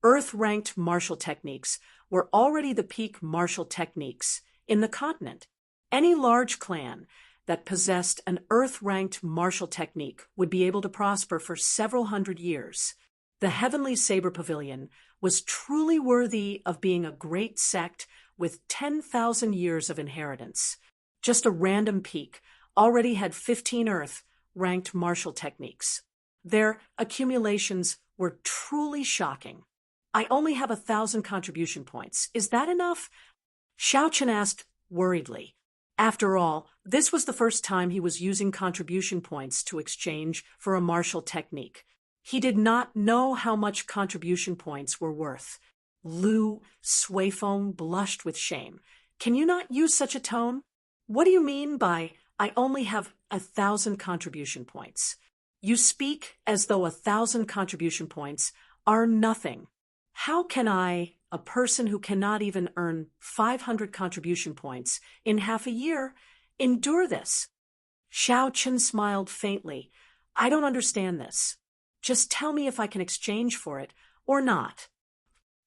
Earth-ranked martial techniques were already the peak martial techniques in the continent. Any large clan that possessed an Earth-ranked martial technique would be able to prosper for several hundred years. The Heavenly Saber Pavilion was truly worthy of being a great sect with 10,000 years of inheritance. Just a random peak already had 15 Earth-ranked martial techniques. Their accumulations were truly shocking. I only have 1,000 contribution points. Is that enough? Xiao Chen asked worriedly. After all, this was the first time he was using contribution points to exchange for a martial technique. He did not know how much contribution points were worth. Lu Suifeng blushed with shame. Can you not use such a tone? What do you mean by, I only have 1,000 contribution points? You speak as though 1,000 contribution points are nothing. How can I, a person who cannot even earn 500 contribution points in half a year, endure this? Xiao Chen smiled faintly. I don't understand this. Just tell me if I can exchange for it or not.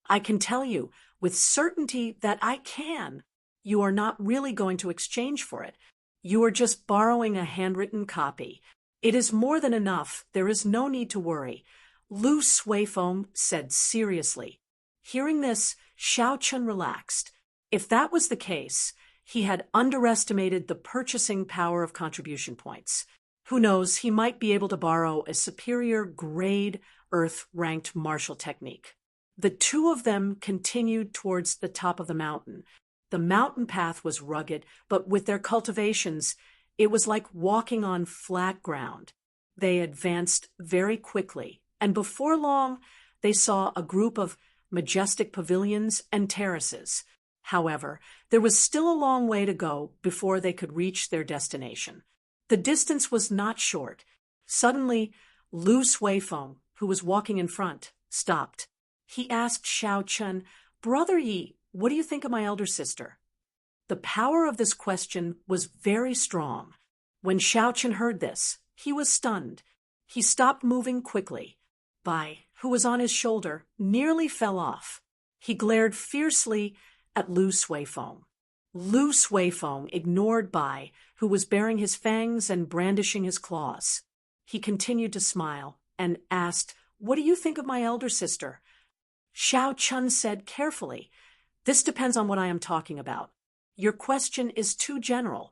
I can tell you with certainty that I can. You are not really going to exchange for it. You are just borrowing a handwritten copy. It is more than enough. There is no need to worry. Lu Suifeng said seriously. Hearing this, Xiao Chen relaxed. If that was the case, he had underestimated the purchasing power of contribution points. Who knows, he might be able to borrow a superior grade Earth-ranked martial technique. The two of them continued towards the top of the mountain. The mountain path was rugged, but with their cultivations, it was like walking on flat ground. They advanced very quickly, and before long, they saw a group of majestic pavilions and terraces. However, there was still a long way to go before they could reach their destination. The distance was not short. Suddenly, Lu Suifeng, who was walking in front, stopped. He asked Xiao Chen, Brother Yi, what do you think of my elder sister? The power of this question was very strong. When Xiao Chen heard this, he was stunned. He stopped moving quickly. Bai, who was on his shoulder, nearly fell off. He glared fiercely at Lu Suifeng. Lu Suifeng ignored Bai, who was baring his fangs and brandishing his claws. He continued to smile and asked, What do you think of my elder sister? Xiao Chen said carefully, This depends on what I am talking about. Your question is too general.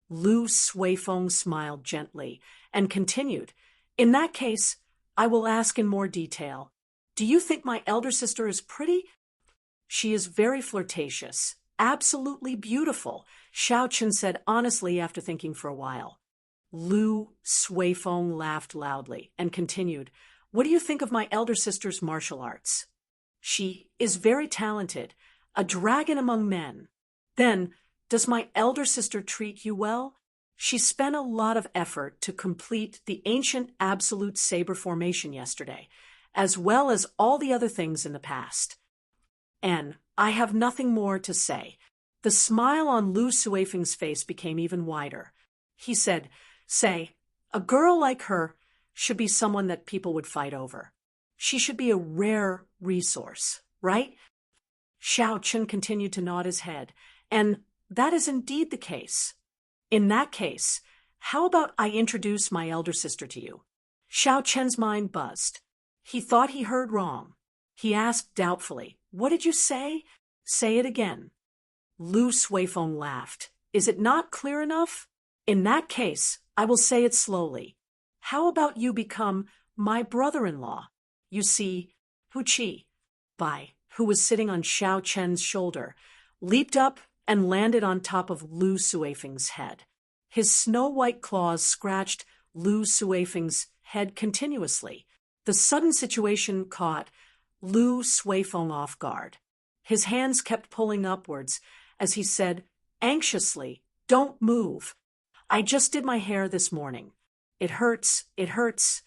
Lu Suifeng smiled gently and continued, In that case, I will ask in more detail. Do you think my elder sister is pretty? She is very flirtatious, absolutely beautiful, Xiao Chen said honestly after thinking for a while. Lu Suifeng laughed loudly and continued, What do you think of my elder sister's martial arts? She is very talented, a dragon among men. Then, does my elder sister treat you well? She spent a lot of effort to complete the ancient absolute saber formation yesterday, as well as all the other things in the past. And I have nothing more to say. The smile on Lu Suifeng's face became even wider. He said, Say, a girl like her should be someone that people would fight over. She should be a rare resource, right? Xiao Chen continued to nod his head, and that is indeed the case. In that case, how about I introduce my elder sister to you? Xiao Chen's mind buzzed. He thought he heard wrong. He asked doubtfully, What did you say? Say it again. Lu Suifeng laughed. Is it not clear enough? In that case, I will say it slowly. How about you become my brother-in-law? You see, Hu Qi, Bai, who was sitting on Xiao Chen's shoulder, leaped up and landed on top of Lu Suifeng's head. His snow-white claws scratched Lu Suifeng's head continuously. The sudden situation caught Lu Suifeng off guard. His hands kept pulling upwards as he said, anxiously, Don't move. I just did my hair this morning. It hurts, it hurts.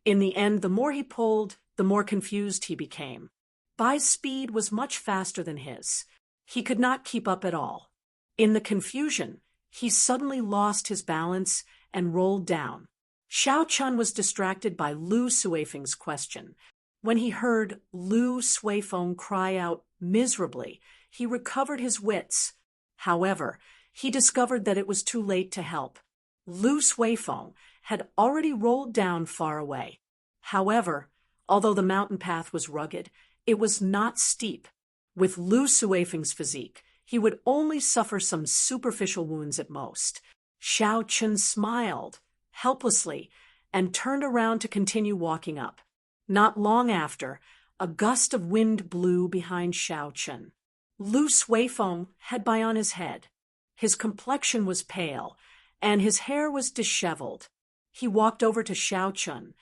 In the end, the more he pulled, the more confused he became. Bai's speed was much faster than his. He could not keep up at all. In the confusion, he suddenly lost his balance and rolled down. Xiao Chun was distracted by Lu Suifeng's question. When he heard Lu Suifeng cry out miserably, he recovered his wits. However, he discovered that it was too late to help. Lu Suifeng had already rolled down far away. However, although the mountain path was rugged, it was not steep. With Lu Suifeng's physique, he would only suffer some superficial wounds at most. Xiao Chun smiled helplessly and turned around to continue walking up. Not long after, a gust of wind blew behind Xiao Chun. Lu Suifeng had Bai on his head. His complexion was pale, and his hair was disheveled. He walked over to Xiao Chun.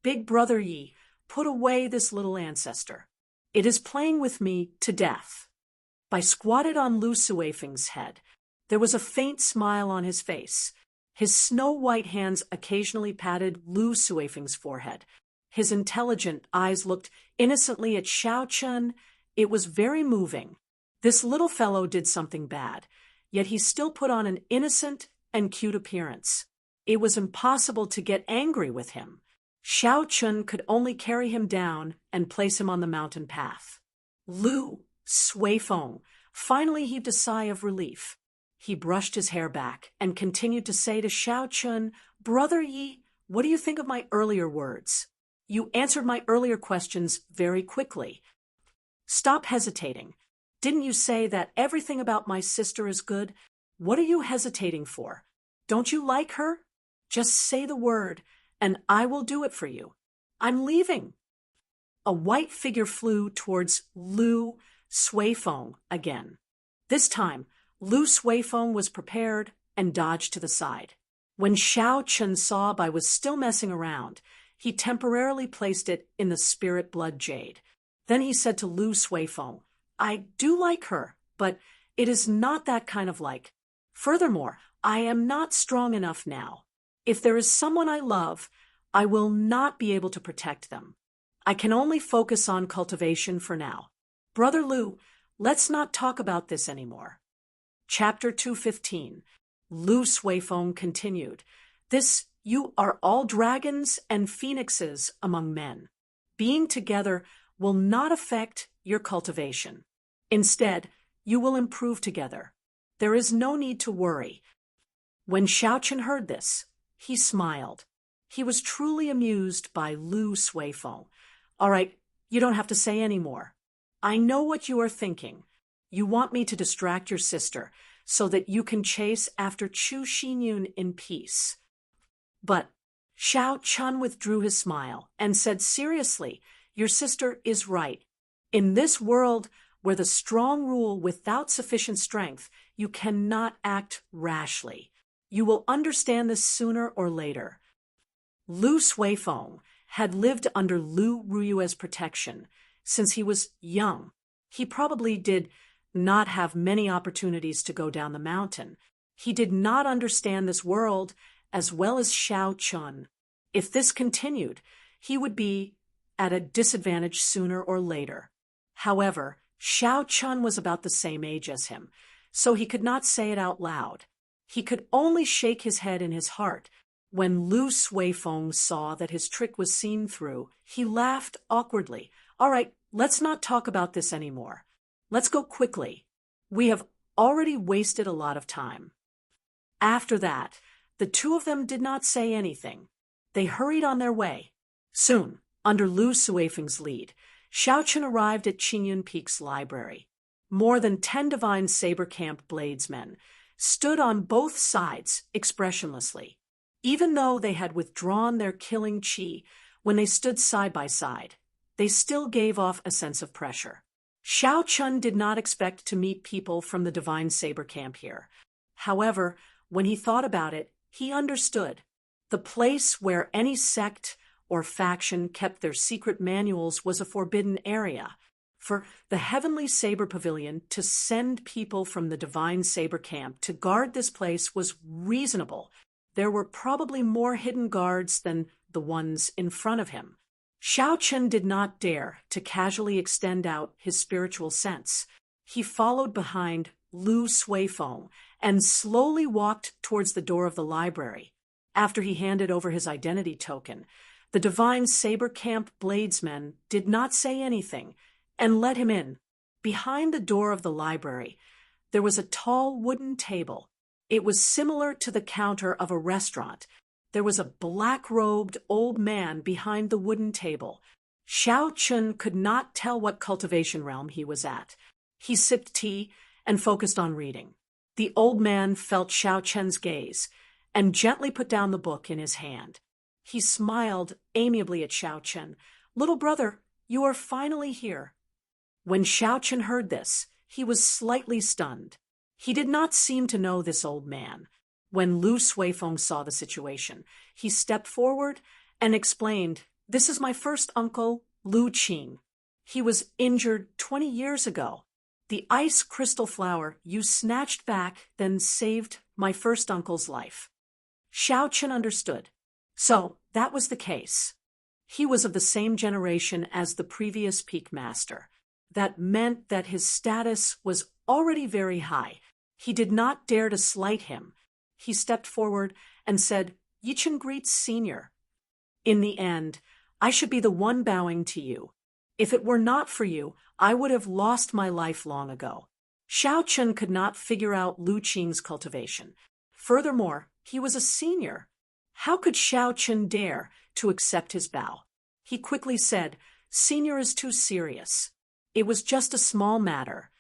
"Big brother Yi, put away this little ancestor. It is playing with me to death." Bai squatted on Lu Suifeng's head. There was a faint smile on his face. His snow-white hands occasionally patted Lu Suifeng's forehead. His intelligent eyes looked innocently at Xiao Chun. It was very moving. This little fellow did something bad, yet he still put on an innocent and cute appearance. It was impossible to get angry with him. Xiao Chun could only carry him down and place him on the mountain path. Lu Suifeng finally heaved a sigh of relief. He brushed his hair back and continued to say to Xiao Chun, "Brother Yi, what do you think of my earlier words? You answered my earlier questions very quickly. Stop hesitating. Didn't you say that everything about my sister is good? What are you hesitating for? Don't you like her? Just say the word, and I will do it for you. I'm leaving." A white figure flew towards Lu Suifeng again. This time, Lu Suifeng was prepared and dodged to the side. When Xiao Chun saw Bai was still messing around, he temporarily placed it in the spirit blood jade. Then he said to Lu Suifeng, "I do like her, but it is not that kind of like. Furthermore, I am not strong enough now. If there is someone I love, I will not be able to protect them. I can only focus on cultivation for now. Brother Lu, let's not talk about this anymore." Chapter 215. Lu Suifeng continued, You are all dragons and phoenixes among men. Being together will not affect your cultivation. Instead, you will improve together. There is no need to worry." When Xiao Chun heard this, he smiled. He was truly amused by Lu Suifeng. "All right, you don't have to say any more. I know what you are thinking. You want me to distract your sister so that you can chase after Chu Xinyun in peace." But Xiao Chun withdrew his smile and said seriously, "Your sister is right. In this world where the strong rule without sufficient strength, you cannot act rashly. You will understand this sooner or later." Lu Suifeng had lived under Lu Ruyue's protection since he was young. He probably did not have many opportunities to go down the mountain. He did not understand this world as well as Xiao Chun. If this continued, he would be at a disadvantage sooner or later. However, Xiao Chun was about the same age as him, so he could not say it out loud. He could only shake his head in his heart. When Lu Suifeng saw that his trick was seen through, he laughed awkwardly. "All right, let's not talk about this anymore. Let's go quickly. We have already wasted a lot of time." After that, the two of them did not say anything. They hurried on their way. Soon, under Lu Suifeng's lead, Xiao Chun arrived at Qingyun Peak's library. More than 10 divine saber camp bladesmen stood on both sides expressionlessly. Even though they had withdrawn their killing qi when they stood side by side, they still gave off a sense of pressure. Xiao Chun did not expect to meet people from the divine saber camp here. However, when he thought about it, he understood. The place where any sect or faction kept their secret manuals was a forbidden area. For the Heavenly Saber Pavilion to send people from the Divine Saber Camp to guard this place was reasonable. There were probably more hidden guards than the ones in front of him. Xiao Chen did not dare to casually extend out his spiritual sense. He followed behind Lu Suifeng and slowly walked towards the door of the library. After he handed over his identity token, the divine saber camp bladesmen did not say anything and let him in. Behind the door of the library, there was a tall wooden table. It was similar to the counter of a restaurant. There was a black-robed old man behind the wooden table. Xiao Chun could not tell what cultivation realm he was at. He sipped tea and focused on reading. The old man felt Xiao Chen's gaze and gently put down the book in his hand. He smiled amiably at Xiao Chen. "Little brother, you are finally here." When Xiao Chen heard this, he was slightly stunned. He did not seem to know this old man. When Lu Suifeng saw the situation, he stepped forward and explained, "This is my first uncle, Lu Qing. He was injured 20 years ago. The ice crystal flower you snatched back then saved my first uncle's life." Xiao Chen understood. So that was the case. He was of the same generation as the previous peak master. That meant that his status was already very high. He did not dare to slight him. He stepped forward and said, "Yichen greets Senior. In the end, I should be the one bowing to you. If it were not for you, I would have lost my life long ago." Xiao Chen could not figure out Lu Qing's cultivation. Furthermore, he was a senior. How could Xiao Chen dare to accept his bow? He quickly said, "Senior is too serious. It was just a small matter.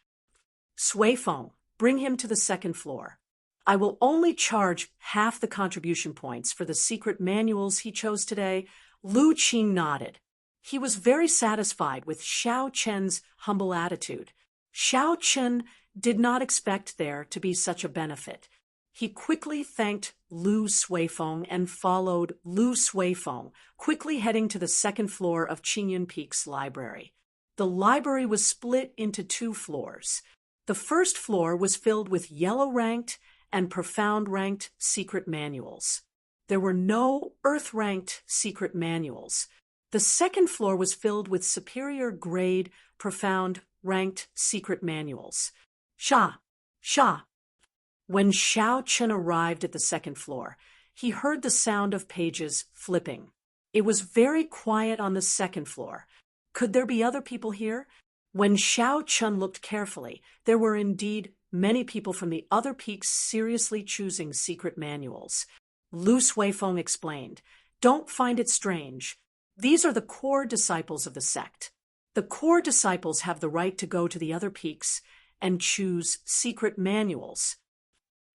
Suifeng, bring him to the second floor. I will only charge half the contribution points for the secret manuals he chose today." Lu Qing nodded. He was very satisfied with Xiao Chen's humble attitude. Xiao Chen did not expect there to be such a benefit. He quickly thanked Lu Suifeng and followed Lu Suifeng, quickly heading to the second floor of Qingyun Peak's library. The library was split into 2 floors. The first floor was filled with yellow-ranked and profound-ranked secret manuals. There were no earth-ranked secret manuals. The second floor was filled with superior-grade, profound-ranked secret manuals. Sha! When Xiao Chen arrived at the second floor, he heard the sound of pages flipping. It was very quiet on the second floor. Could there be other people here? When Xiao Chen looked carefully, there were indeed many people from the other peaks seriously choosing secret manuals. Lu Suifeng explained, "Don't find it strange. These are the core disciples of the sect. The core disciples have the right to go to the other peaks and choose secret manuals."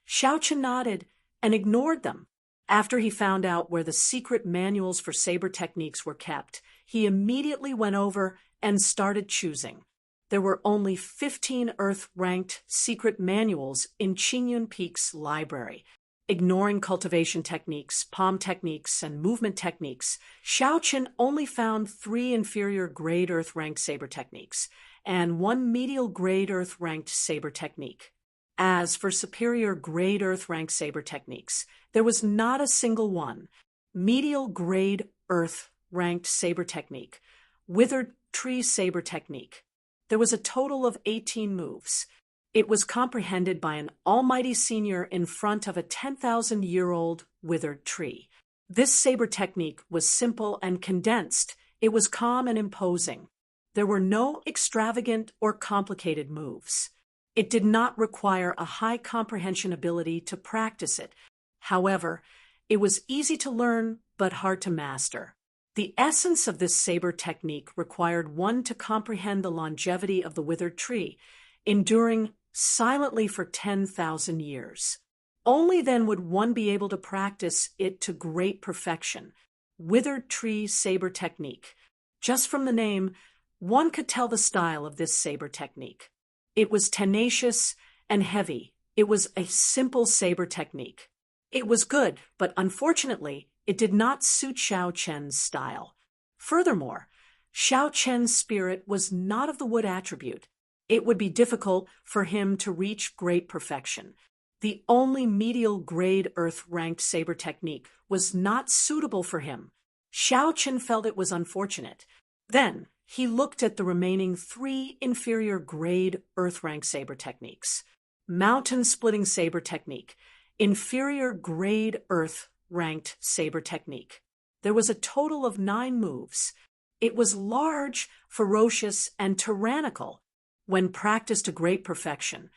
Xiao Chen nodded and ignored them. After he found out where the secret manuals for saber techniques were kept, he immediately went over and started choosing. There were only 15 Earth-ranked secret manuals in Qingyun Peak's library. Ignoring cultivation techniques, palm techniques, and movement techniques, Xiao Chen only found 3 inferior-grade Earth-ranked saber techniques and 1 medial-grade Earth-ranked saber technique. As for superior-grade Earth-ranked saber techniques, there was not a single one. Medial-grade Earth-ranked saber technique, withered tree saber technique. There was a total of 18 moves. It was comprehended by an almighty senior in front of a 10,000-year-old withered tree. This saber technique was simple and condensed. It was calm and imposing. There were no extravagant or complicated moves. It did not require a high comprehension ability to practice it. However, it was easy to learn but hard to master. The essence of this saber technique required one to comprehend the longevity of the withered tree, enduring silently for 10,000 years. Only then would one be able to practice it to great perfection. Withered tree saber technique. Just from the name, one could tell the style of this saber technique. It was tenacious and heavy. It was a simple saber technique. It was good, but unfortunately, it did not suit Xiao Chen's style. Furthermore, Xiao Chen's spirit was not of the wood attribute. It would be difficult for him to reach great perfection. The only medial grade earth-ranked saber technique was not suitable for him. Xiao Chen felt it was unfortunate. Then, he looked at the remaining 3 inferior grade earth-ranked saber techniques. Mountain-splitting saber technique, inferior grade earth-ranked saber technique. There was a total of 9 moves. It was large, ferocious, and tyrannical. When practiced to great perfection,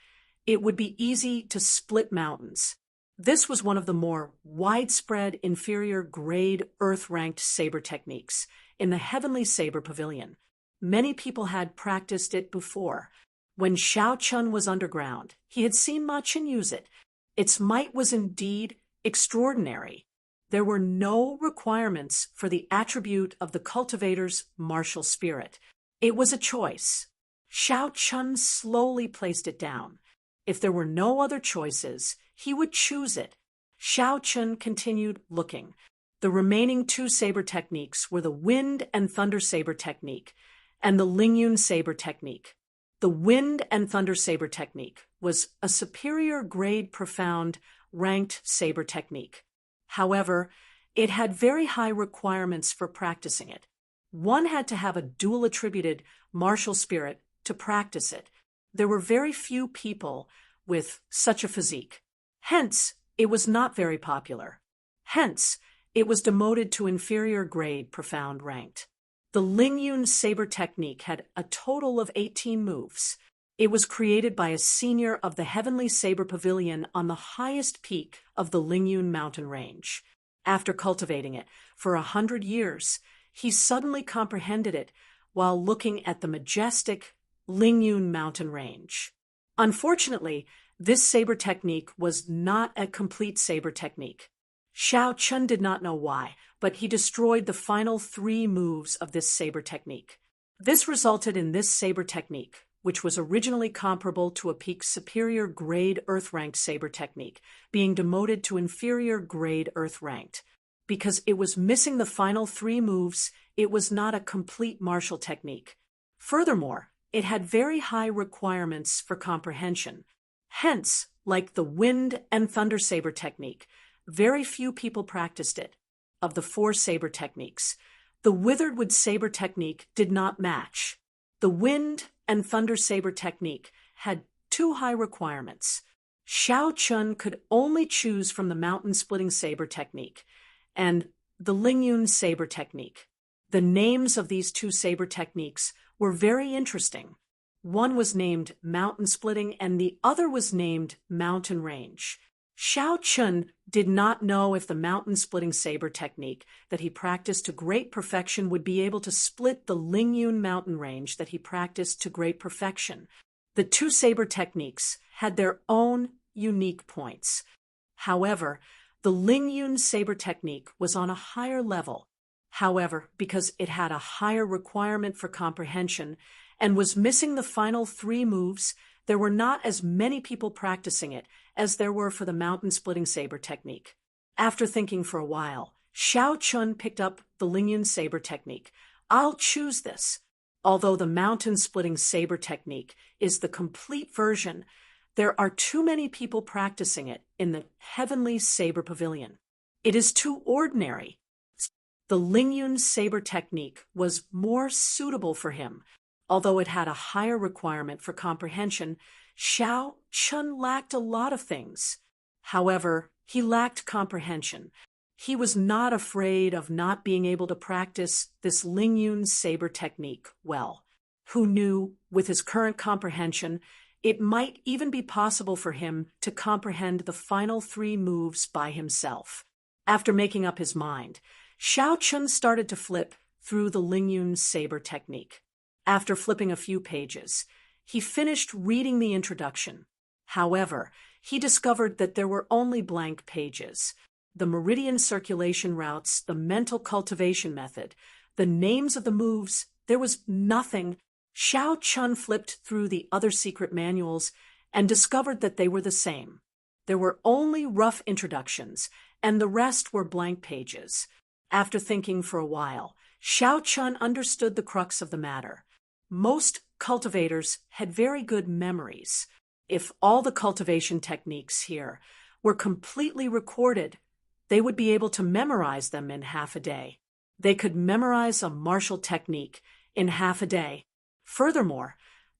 it would be easy to split mountains. This was one of the more widespread inferior grade earth-ranked saber techniques in the Heavenly Saber Pavilion. Many people had practiced it before. When Xiao Chun was underground, he had seen Ma Chen use it. Its might was indeed extraordinary. There were no requirements for the attribute of the cultivator's martial spirit. It was a choice. Xiao Chun slowly placed it down. If there were no other choices, he would choose it. Xiao Chun continued looking. The remaining 2 saber techniques were the Wind and Thunder Saber technique and the Lingyun Saber technique. The Wind and Thunder Saber technique was a superior grade profound ranked saber technique. However, it had very high requirements for practicing it. One had to have a dual attributed martial spirit to practice it. There were very few people with such a physique. Hence, it was not very popular. Hence, it was demoted to inferior grade profound ranked. The Lingyun Saber technique had a total of 18 moves. It was created by a senior of the Heavenly Saber Pavilion on the highest peak of the Lingyun mountain range. After cultivating it for 100 years, he suddenly comprehended it while looking at the majestic Lingyun mountain range. Unfortunately, this saber technique was not a complete saber technique. Xiao Chun did not know why, but he destroyed the final 3 moves of this saber technique. This resulted in this saber technique, which was originally comparable to a peak superior grade earth-ranked saber technique, being demoted to inferior grade earth-ranked. Because it was missing the final 3 moves, it was not a complete martial technique. Furthermore, it had very high requirements for comprehension. Hence, like the Wind and Thunder Saber technique, very few people practiced it. Of the 4 saber techniques, the Withered Wood Saber technique did not match. The Wind and Thunder Saber technique had too high requirements. Xiao Chun could only choose from the Mountain Splitting Saber technique and the Lingyun Saber technique. The names of these 2 saber techniques were very interesting. One was named Mountain Splitting and the other was named Mountain Range. Xiao Chun did not know if the Mountain Splitting Saber technique that he practiced to great perfection would be able to split the Lingyun mountain range that he practiced to great perfection. The 2 saber techniques had their own unique points. However, the Lingyun saber technique was on a higher level. However, because it had a higher requirement for comprehension and was missing the final 3 moves, there were not as many people practicing it as there were for the Mountain Splitting Saber technique. After thinking for a while, Xiao Chun picked up the Lingyun Saber technique. I'll choose this. Although the Mountain Splitting Saber technique is the complete version, there are too many people practicing it in the Heavenly Saber Pavilion. It is too ordinary. The Lingyun Saber technique was more suitable for him. Although it had a higher requirement for comprehension, Xiao Chun lacked a lot of things. However, he lacked comprehension. He was not afraid of not being able to practice this Lingyun Saber technique well. Who knew, with his current comprehension, it might even be possible for him to comprehend the final 3 moves by himself. After making up his mind, Xiao Chun started to flip through the Lingyun Saber technique. After flipping a few pages, he finished reading the introduction. However, he discovered that there were only blank pages. The meridian circulation routes, the mental cultivation method, the names of the moves, there was nothing. Xiao Chun flipped through the other secret manuals and discovered that they were the same. There were only rough introductions, and the rest were blank pages. After thinking for a while, Xiao Chun understood the crux of the matter. Most cultivators had very good memories. If all the cultivation techniques here were completely recorded, they would be able to memorize them in half a day. They could memorize a martial technique in half a day. Furthermore,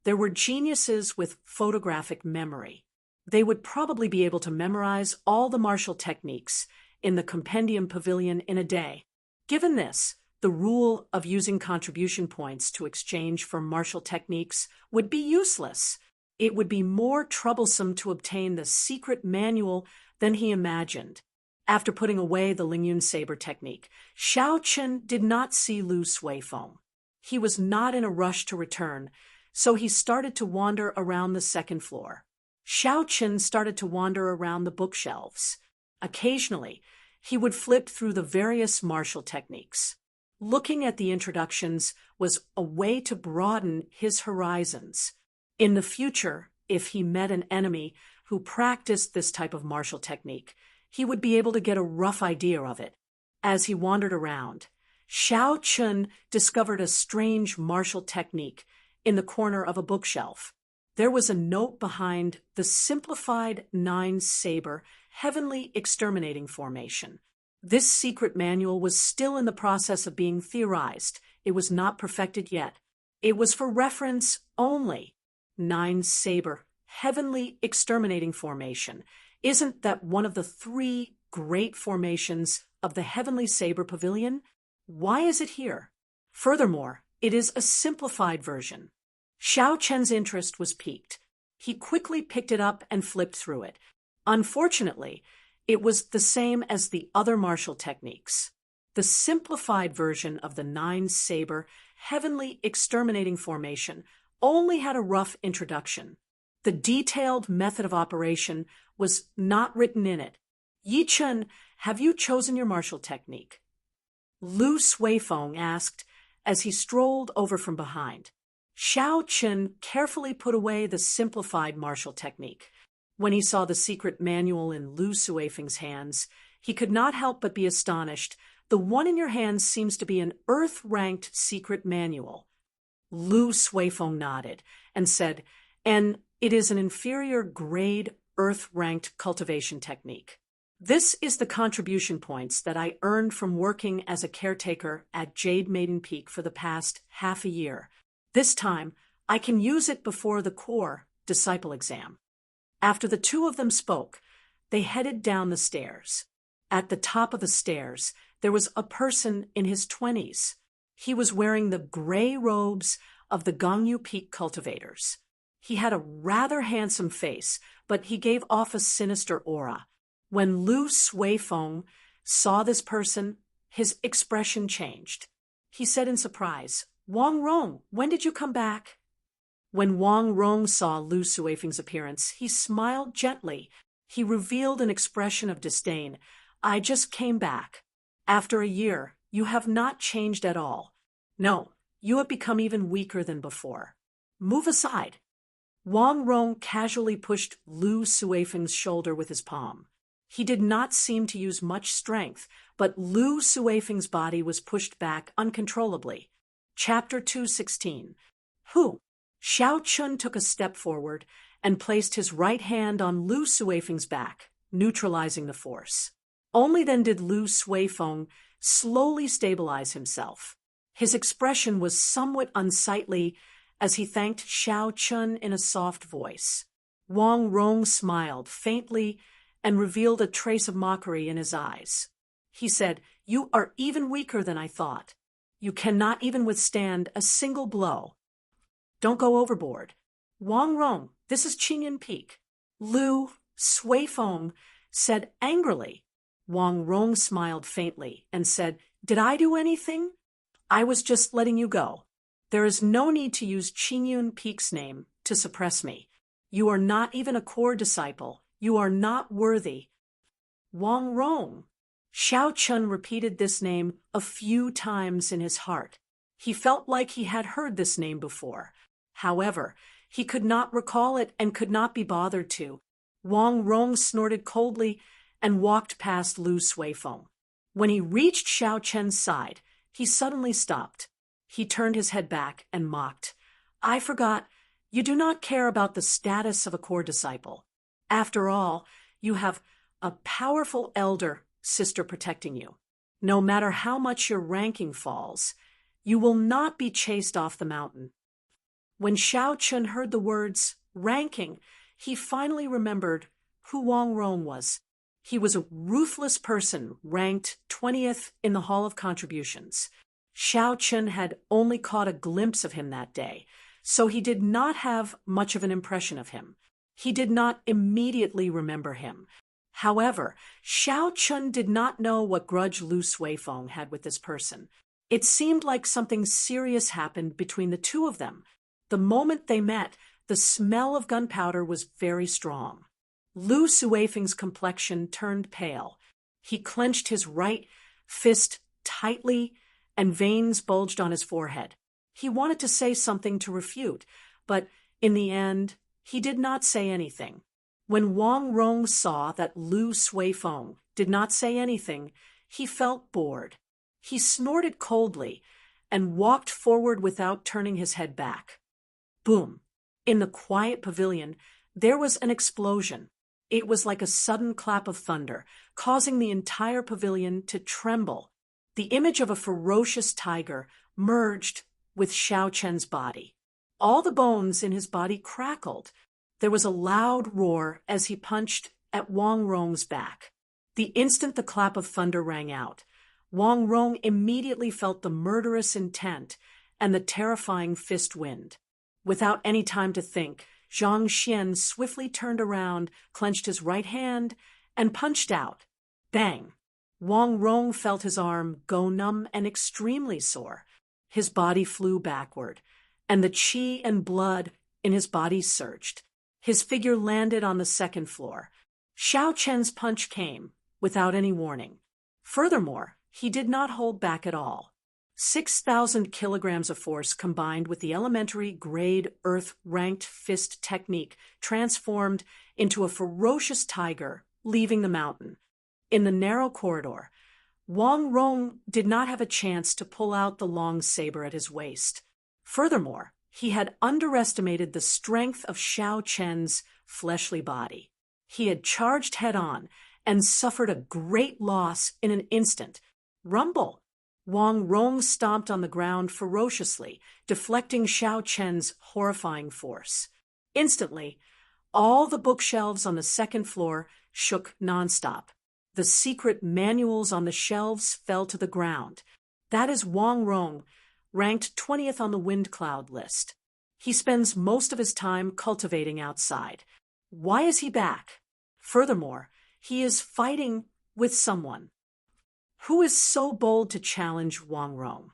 there were geniuses with photographic memory. They would probably be able to memorize all the martial techniques in the Compendium Pavilion in a day. Given this, the rule of using contribution points to exchange for martial techniques would be useless. It would be more troublesome to obtain the secret manual than he imagined. After putting away the Lingyun saber technique, Xiao Chen did not see Lu Suifeng. He was not in a rush to return, so he started to wander around the second floor. Xiao Chen started to wander around the bookshelves. Occasionally, he would flip through the various martial techniques. Looking at the introductions was a way to broaden his horizons. In the future, if he met an enemy who practiced this type of martial technique, he would be able to get a rough idea of it. As he wandered around, Xiao Chen discovered a strange martial technique in the corner of a bookshelf. There was a note behind the simplified 9-saber heavenly exterminating formation. This secret manual was still in the process of being theorized. It was not perfected yet. It was for reference only. 9-saber heavenly exterminating formation. Isn't that one of the 3 great formations of the Heavenly Saber Pavilion? Why is it here? Furthermore, it is a simplified version. Xiao Chen's interest was piqued. He quickly picked it up and flipped through it. Unfortunately, it was the same as the other martial techniques. The simplified version of the 9-saber heavenly exterminating formation only had a rough introduction. The detailed method of operation was not written in it. Yi Chen, have you chosen your martial technique? Lu Suifeng asked as he strolled over from behind. Xiao Chen carefully put away the simplified martial technique. When he saw the secret manual in Lu Suifeng's hands, he could not help but be astonished. The one in your hands seems to be an Earth-ranked secret manual. Lu Suifeng nodded and said, and it is an inferior grade Earth-ranked cultivation technique. This is the contribution points that I earned from working as a caretaker at Jade Maiden Peak for the past half a year. This time, I can use it before the core disciple exam. After the 2 of them spoke, they headed down the stairs. At the top of the stairs, there was a person in his 20s. He was wearing the gray robes of the Gongyu Peak cultivators. He had a rather handsome face, but he gave off a sinister aura. When Lu Suifeng saw this person, his expression changed. He said in surprise, Wang Rong, when did you come back? When Wang Rong saw Lu Suifeng's appearance, he smiled gently. He revealed an expression of disdain. I just came back. After a year, you have not changed at all. No, you have become even weaker than before. Move aside. Wang Rong casually pushed Lu Suifeng's shoulder with his palm. He did not seem to use much strength, but Lu Suifeng's body was pushed back uncontrollably. Chapter 216. Who? Xiao Chun took a step forward and placed his right hand on Lu Suifeng's back, neutralizing the force. Only then did Lu Suifeng slowly stabilize himself. His expression was somewhat unsightly as he thanked Xiao Chun in a soft voice. Wang Rong smiled faintly and revealed a trace of mockery in his eyes. He said, You are even weaker than I thought. You cannot even withstand a single blow. Don't go overboard. Wang Rong, this is Qingyun Peak. Lu Suifeng said angrily. Wang Rong smiled faintly and said, Did I do anything? I was just letting you go. There is no need to use Qingyun Peak's name to suppress me. You are not even a core disciple. You are not worthy. Wang Rong. Xiao Chun repeated this name a few times in his heart. He felt like he had heard this name before. However, he could not recall it and could not be bothered to. Wang Rong snorted coldly and walked past Lu Suifeng. When he reached Xiao Chen's side, he suddenly stopped. He turned his head back and mocked. I forgot. You do not care about the status of a core disciple. After all, you have a powerful elder sister protecting you. No matter how much your ranking falls, you will not be chased off the mountain. When Xiao Chun heard the words ranking, he finally remembered who Wang Rong was. He was a ruthless person ranked 20th in the Hall of Contributions. Xiao Chun had only caught a glimpse of him that day, so he did not have much of an impression of him. He did not immediately remember him. However, Xiao Chun did not know what grudge Lu Suifeng had with this person. It seemed like something serious happened between the two of them. The moment they met, the smell of gunpowder was very strong. Lu Suifeng's complexion turned pale. He clenched his right fist tightly, and veins bulged on his forehead. He wanted to say something to refute, but in the end, he did not say anything. When Wang Rong saw that Lu Suifeng did not say anything, he felt bored. He snorted coldly and walked forward without turning his head back. Boom! In the quiet pavilion, there was an explosion. It was like a sudden clap of thunder, causing the entire pavilion to tremble. The image of a ferocious tiger merged with Xiao Chen's body. All the bones in his body crackled. There was a loud roar as he punched at Wang Rong's back. The instant the clap of thunder rang out, Wang Rong immediately felt the murderous intent and the terrifying fist wind. Without any time to think, Zhang Xian swiftly turned around, clenched his right hand, and punched out. Bang! Wang Rong felt his arm go numb and extremely sore. His body flew backward, and the qi and blood in his body surged. His figure landed on the second floor. Xiao Chen's punch came without any warning. Furthermore, he did not hold back at all. 6,000 kilograms of force combined with the elementary grade earth-ranked fist technique transformed into a ferocious tiger, leaving the mountain. In the narrow corridor, Wang Rong did not have a chance to pull out the long saber at his waist. Furthermore, he had underestimated the strength of Xiao Chen's fleshly body. He had charged head-on and suffered a great loss in an instant. Rumble! Wang Rong stomped on the ground ferociously, deflecting Xiao Chen's horrifying force. Instantly, all the bookshelves on the second floor shook nonstop. The secret manuals on the shelves fell to the ground. That is Wang Rong, ranked 20th on the wind cloud list. He spends most of his time cultivating outside. Why is he back? Furthermore, he is fighting with someone. Who is so bold to challenge Wang Rong?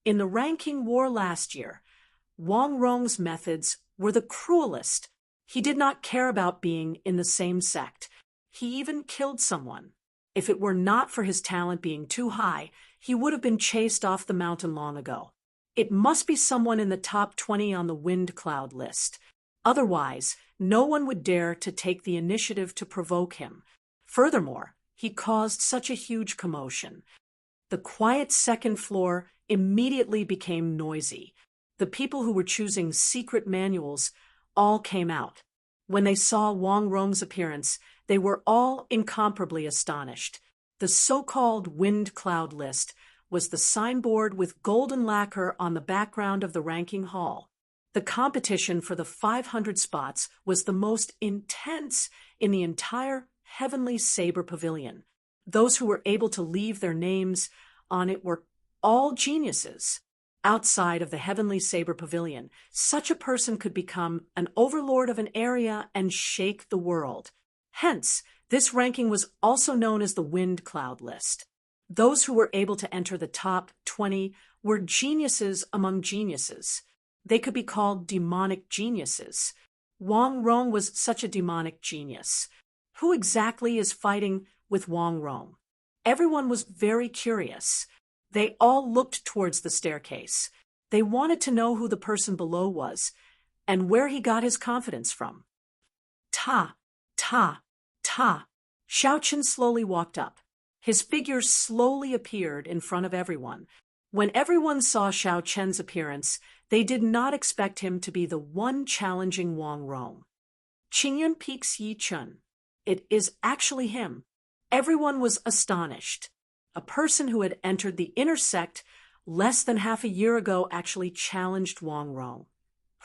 In the ranking war last year, Wang Rong's methods were the cruelest. He did not care about being in the same sect. He even killed someone. If it were not for his talent being too high, he would have been chased off the mountain long ago. It must be someone in the top 20 on the wind cloud list. Otherwise, no one would dare to take the initiative to provoke him. Furthermore, he caused such a huge commotion. The quiet second floor immediately became noisy. The people who were choosing secret manuals all came out. When they saw Wang Rong's appearance, they were all incomparably astonished. The so-called wind cloud list was the signboard with golden lacquer on the background of the ranking hall. The competition for the 500 spots was the most intense in the entire Heavenly Saber Pavilion. Those who were able to leave their names on it were all geniuses. Outside of the Heavenly Saber Pavilion, such a person could become an overlord of an area and shake the world. Hence, this ranking was also known as the Wind Cloud List. Those who were able to enter the top 20 were geniuses among geniuses. They could be called demonic geniuses. Wang Rong was such a demonic genius. Who exactly is fighting with Wang Rong? Everyone was very curious. They all looked towards the staircase. They wanted to know who the person below was and where he got his confidence from. Ta, ta, ta. Xiao Chen slowly walked up. His figure slowly appeared in front of everyone. When everyone saw Xiao Chen's appearance, they did not expect him to be the one challenging Wang Rong. Qingyun peeks Yi Chun. It is actually him. Everyone was astonished. A person who had entered the inner sect less than half a year ago actually challenged Wang Rong,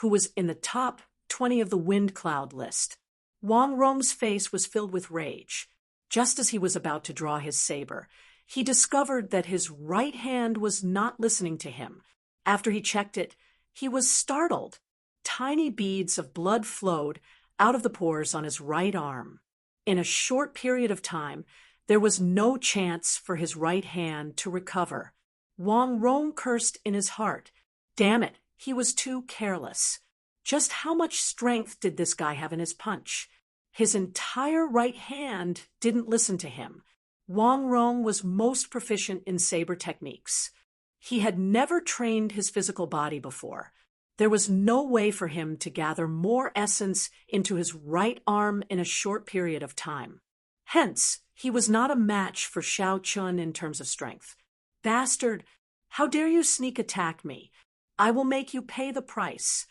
who was in the top 20 of the wind cloud list. Wang Rong's face was filled with rage. Just as he was about to draw his saber, he discovered that his right hand was not listening to him. After he checked it, he was startled. Tiny beads of blood flowed out of the pores on his right arm. In a short period of time, there was no chance for his right hand to recover. Wang Rong cursed in his heart. Damn it, he was too careless. Just how much strength did this guy have in his punch? His entire right hand didn't listen to him. Wang Rong was most proficient in saber techniques. He had never trained his physical body before. There was no way for him to gather more essence into his right arm in a short period of time. Hence, he was not a match for Xiao Chun in terms of strength. Bastard, how dare you sneak attack me? I will make you pay the price.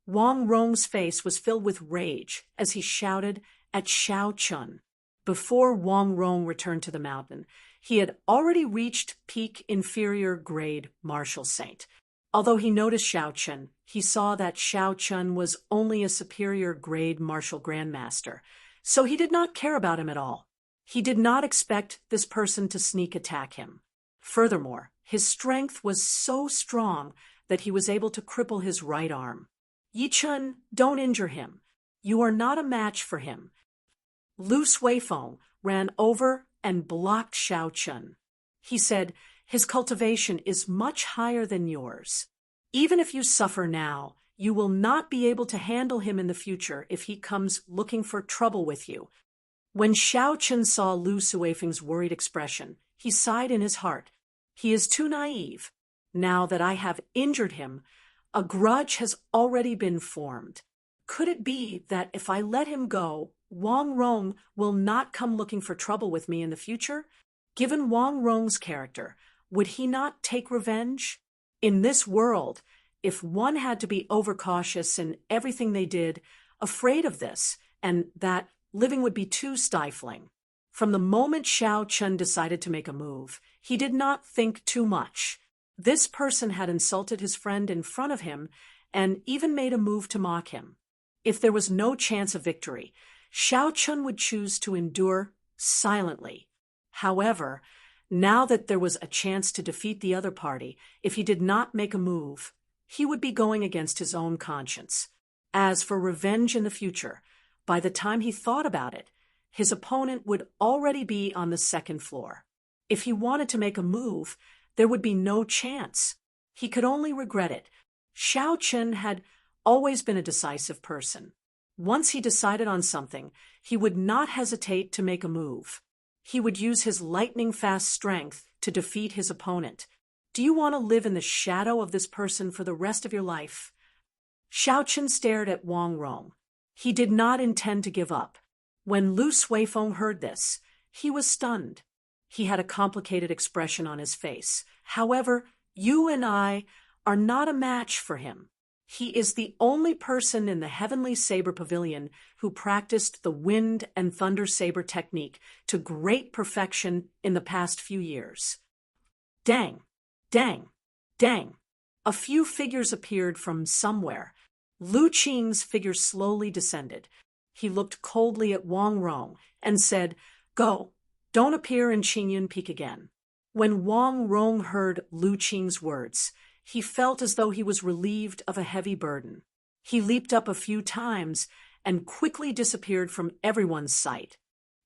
Wang Rong's face was filled with rage as he shouted at Xiao Chun. Before Wang Rong returned to the mountain, he had already reached peak inferior grade martial saint. Although he noticed Xiao Chun, he saw that Xiao Chun was only a superior grade martial grandmaster, so he did not care about him at all. He did not expect this person to sneak attack him. Furthermore, his strength was so strong that he was able to cripple his right arm. Yi Chun, don't injure him. You are not a match for him. Lu Suifeng ran over and blocked Xiao Chun. He said, his cultivation is much higher than yours. Even if you suffer now, you will not be able to handle him in the future if he comes looking for trouble with you. When Xiao Chun saw Lu Suifeng's worried expression, he sighed in his heart. He is too naive. Now that I have injured him, a grudge has already been formed. Could it be that if I let him go, Wang Rong will not come looking for trouble with me in the future? Given Wang Rong's character, would he not take revenge? In this world, if one had to be overcautious in everything they did, afraid of this, and that living would be too stifling. From the moment Xiao Chun decided to make a move, he did not think too much. This person had insulted his friend in front of him and even made a move to mock him. If there was no chance of victory, Xiao Chun would choose to endure silently. However, now that there was a chance to defeat the other party, if he did not make a move, he would be going against his own conscience. As for revenge in the future, by the time he thought about it, his opponent would already be on the second floor. If he wanted to make a move, there would be no chance. He could only regret it. Xiao Chun had always been a decisive person. Once he decided on something, he would not hesitate to make a move. He would use his lightning-fast strength to defeat his opponent. Do you want to live in the shadow of this person for the rest of your life? Xiao Chun stared at Wang Rong. He did not intend to give up. When Lu Suifeng heard this, he was stunned. He had a complicated expression on his face. However, you and I are not a match for him. He is the only person in the Heavenly Saber Pavilion who practiced the wind and thunder saber technique to great perfection in the past few years. Dang, dang, dang. A few figures appeared from somewhere. Lu Qing's figure slowly descended. He looked coldly at Wang Rong and said, "Go, don't appear in Qingyun Peak again." When Wang Rong heard Lu Qing's words, he felt as though he was relieved of a heavy burden. He leaped up a few times and quickly disappeared from everyone's sight.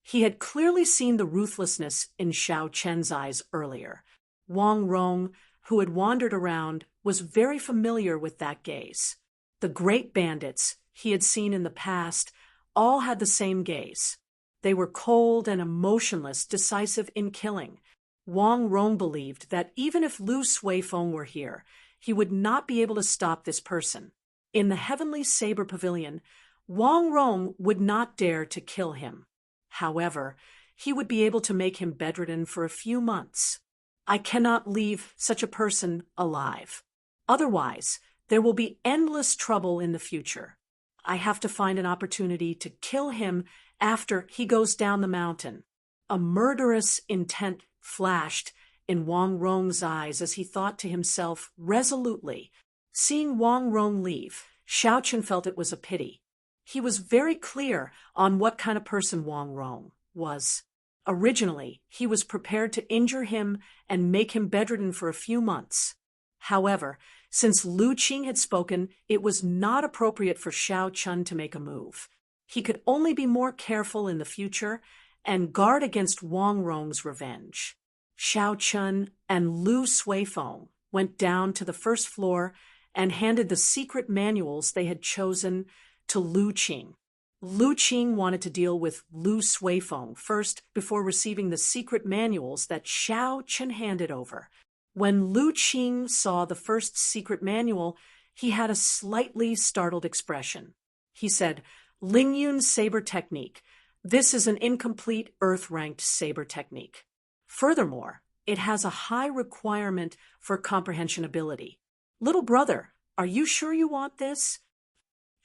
He had clearly seen the ruthlessness in Xiao Chen's eyes earlier. Wang Rong, who had wandered around, was very familiar with that gaze. The great bandits he had seen in the past all had the same gaze. They were cold and emotionless, decisive in killing. Wang Rong believed that even if Lu Suifeng were here, he would not be able to stop this person. In the Heavenly Saber Pavilion, Wang Rong would not dare to kill him. However, he would be able to make him bedridden for a few months. I cannot leave such a person alive. Otherwise, there will be endless trouble in the future. I have to find an opportunity to kill him after he goes down the mountain. A murderous intent flashed in Wang Rong's eyes as he thought to himself resolutely. Seeing Wang Rong leave, Xiao Chen felt it was a pity. He was very clear on what kind of person Wang Rong was. Originally, he was prepared to injure him and make him bedridden for a few months. However, since Lu Qing had spoken, it was not appropriate for Xiao Chen to make a move. He could only be more careful in the future and guard against Wang Rong's revenge. Xiao Chen and Lu Suifeng went down to the first floor and handed the secret manuals they had chosen to Lu Qing. Lu Qing wanted to deal with Lu Suifeng first before receiving the secret manuals that Xiao Chen handed over. When Lu Qing saw the first secret manual, he had a slightly startled expression. He said, "Lingyun saber technique. This is an incomplete earth-ranked saber technique. Furthermore, it has a high requirement for comprehension ability. Little brother, are you sure you want this?"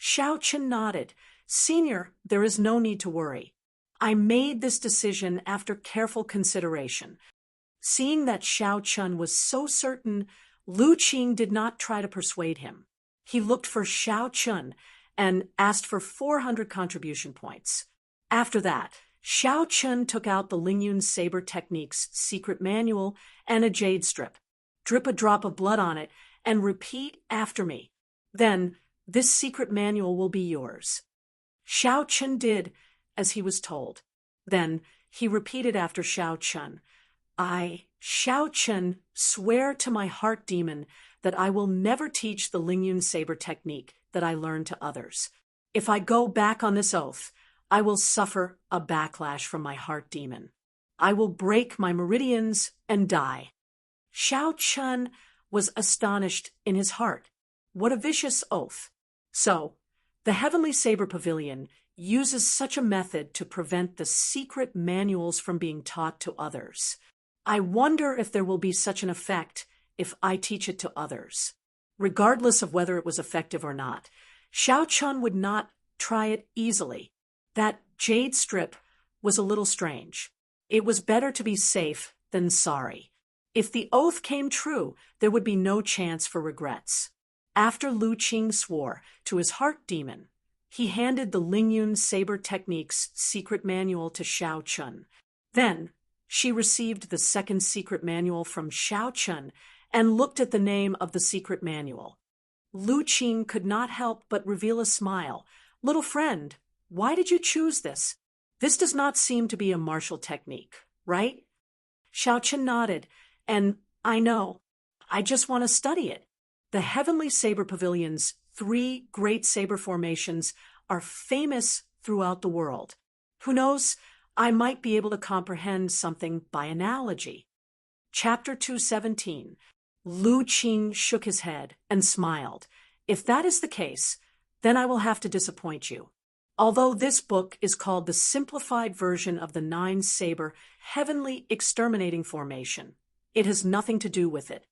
Xiao Chen nodded. "Senior, there is no need to worry. I made this decision after careful consideration." Seeing that Xiao Chen was so certain, Lu Qing did not try to persuade him. He looked for Xiao Chen and asked for 400 contribution points. After that, Xiao Chen took out the Lingyun Saber Technique's secret manual and a jade strip. "Drip a drop of blood on it and repeat after me. Then, this secret manual will be yours." Xiao Chen did as he was told. Then, he repeated after Xiao Chen, "I, Xiao Chen, swear to my heart demon that I will never teach the Lingyun Saber Technique that I learned to others. If I go back on this oath, I will suffer a backlash from my heart demon. I will break my meridians and die." Xiao Chen was astonished in his heart. What a vicious oath. So, the Heavenly Saber Pavilion uses such a method to prevent the secret manuals from being taught to others. I wonder if there will be such an effect if I teach it to others. Regardless of whether it was effective or not, Xiao Chen would not try it easily. That jade strip was a little strange. It was better to be safe than sorry. If the oath came true, there would be no chance for regrets. After Lu Qing swore to his heart demon, he handed the Lingyun Saber Technique's secret manual to Xiao Chen. Then, she received the second secret manual from Xiao Chen and looked at the name of the secret manual. Lu Qing could not help but reveal a smile. "Little friend, why did you choose this? This does not seem to be a martial technique, right?" Xiao Chen nodded, "And I know. I just want to study it. The Heavenly Saber Pavilion's 3 great saber formations are famous throughout the world. Who knows, I might be able to comprehend something by analogy." Chapter 217. Lu Qing shook his head and smiled. "If that is the case, then I will have to disappoint you. Although this book is called the simplified version of the 9-saber Heavenly Exterminating Formation, it has nothing to do with it.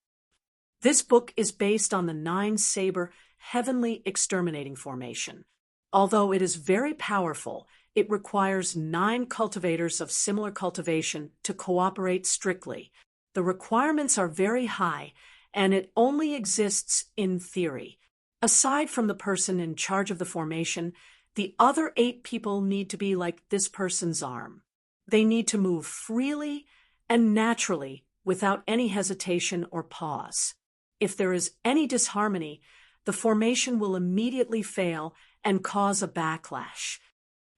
This book is based on the 9-saber Heavenly Exterminating Formation. Although it is very powerful, it requires 9 cultivators of similar cultivation to cooperate strictly. The requirements are very high, and it only exists in theory. Aside from the person in charge of the formation, the other 8 people need to be like this person's arm. They need to move freely and naturally without any hesitation or pause. If there is any disharmony, the formation will immediately fail and cause a backlash."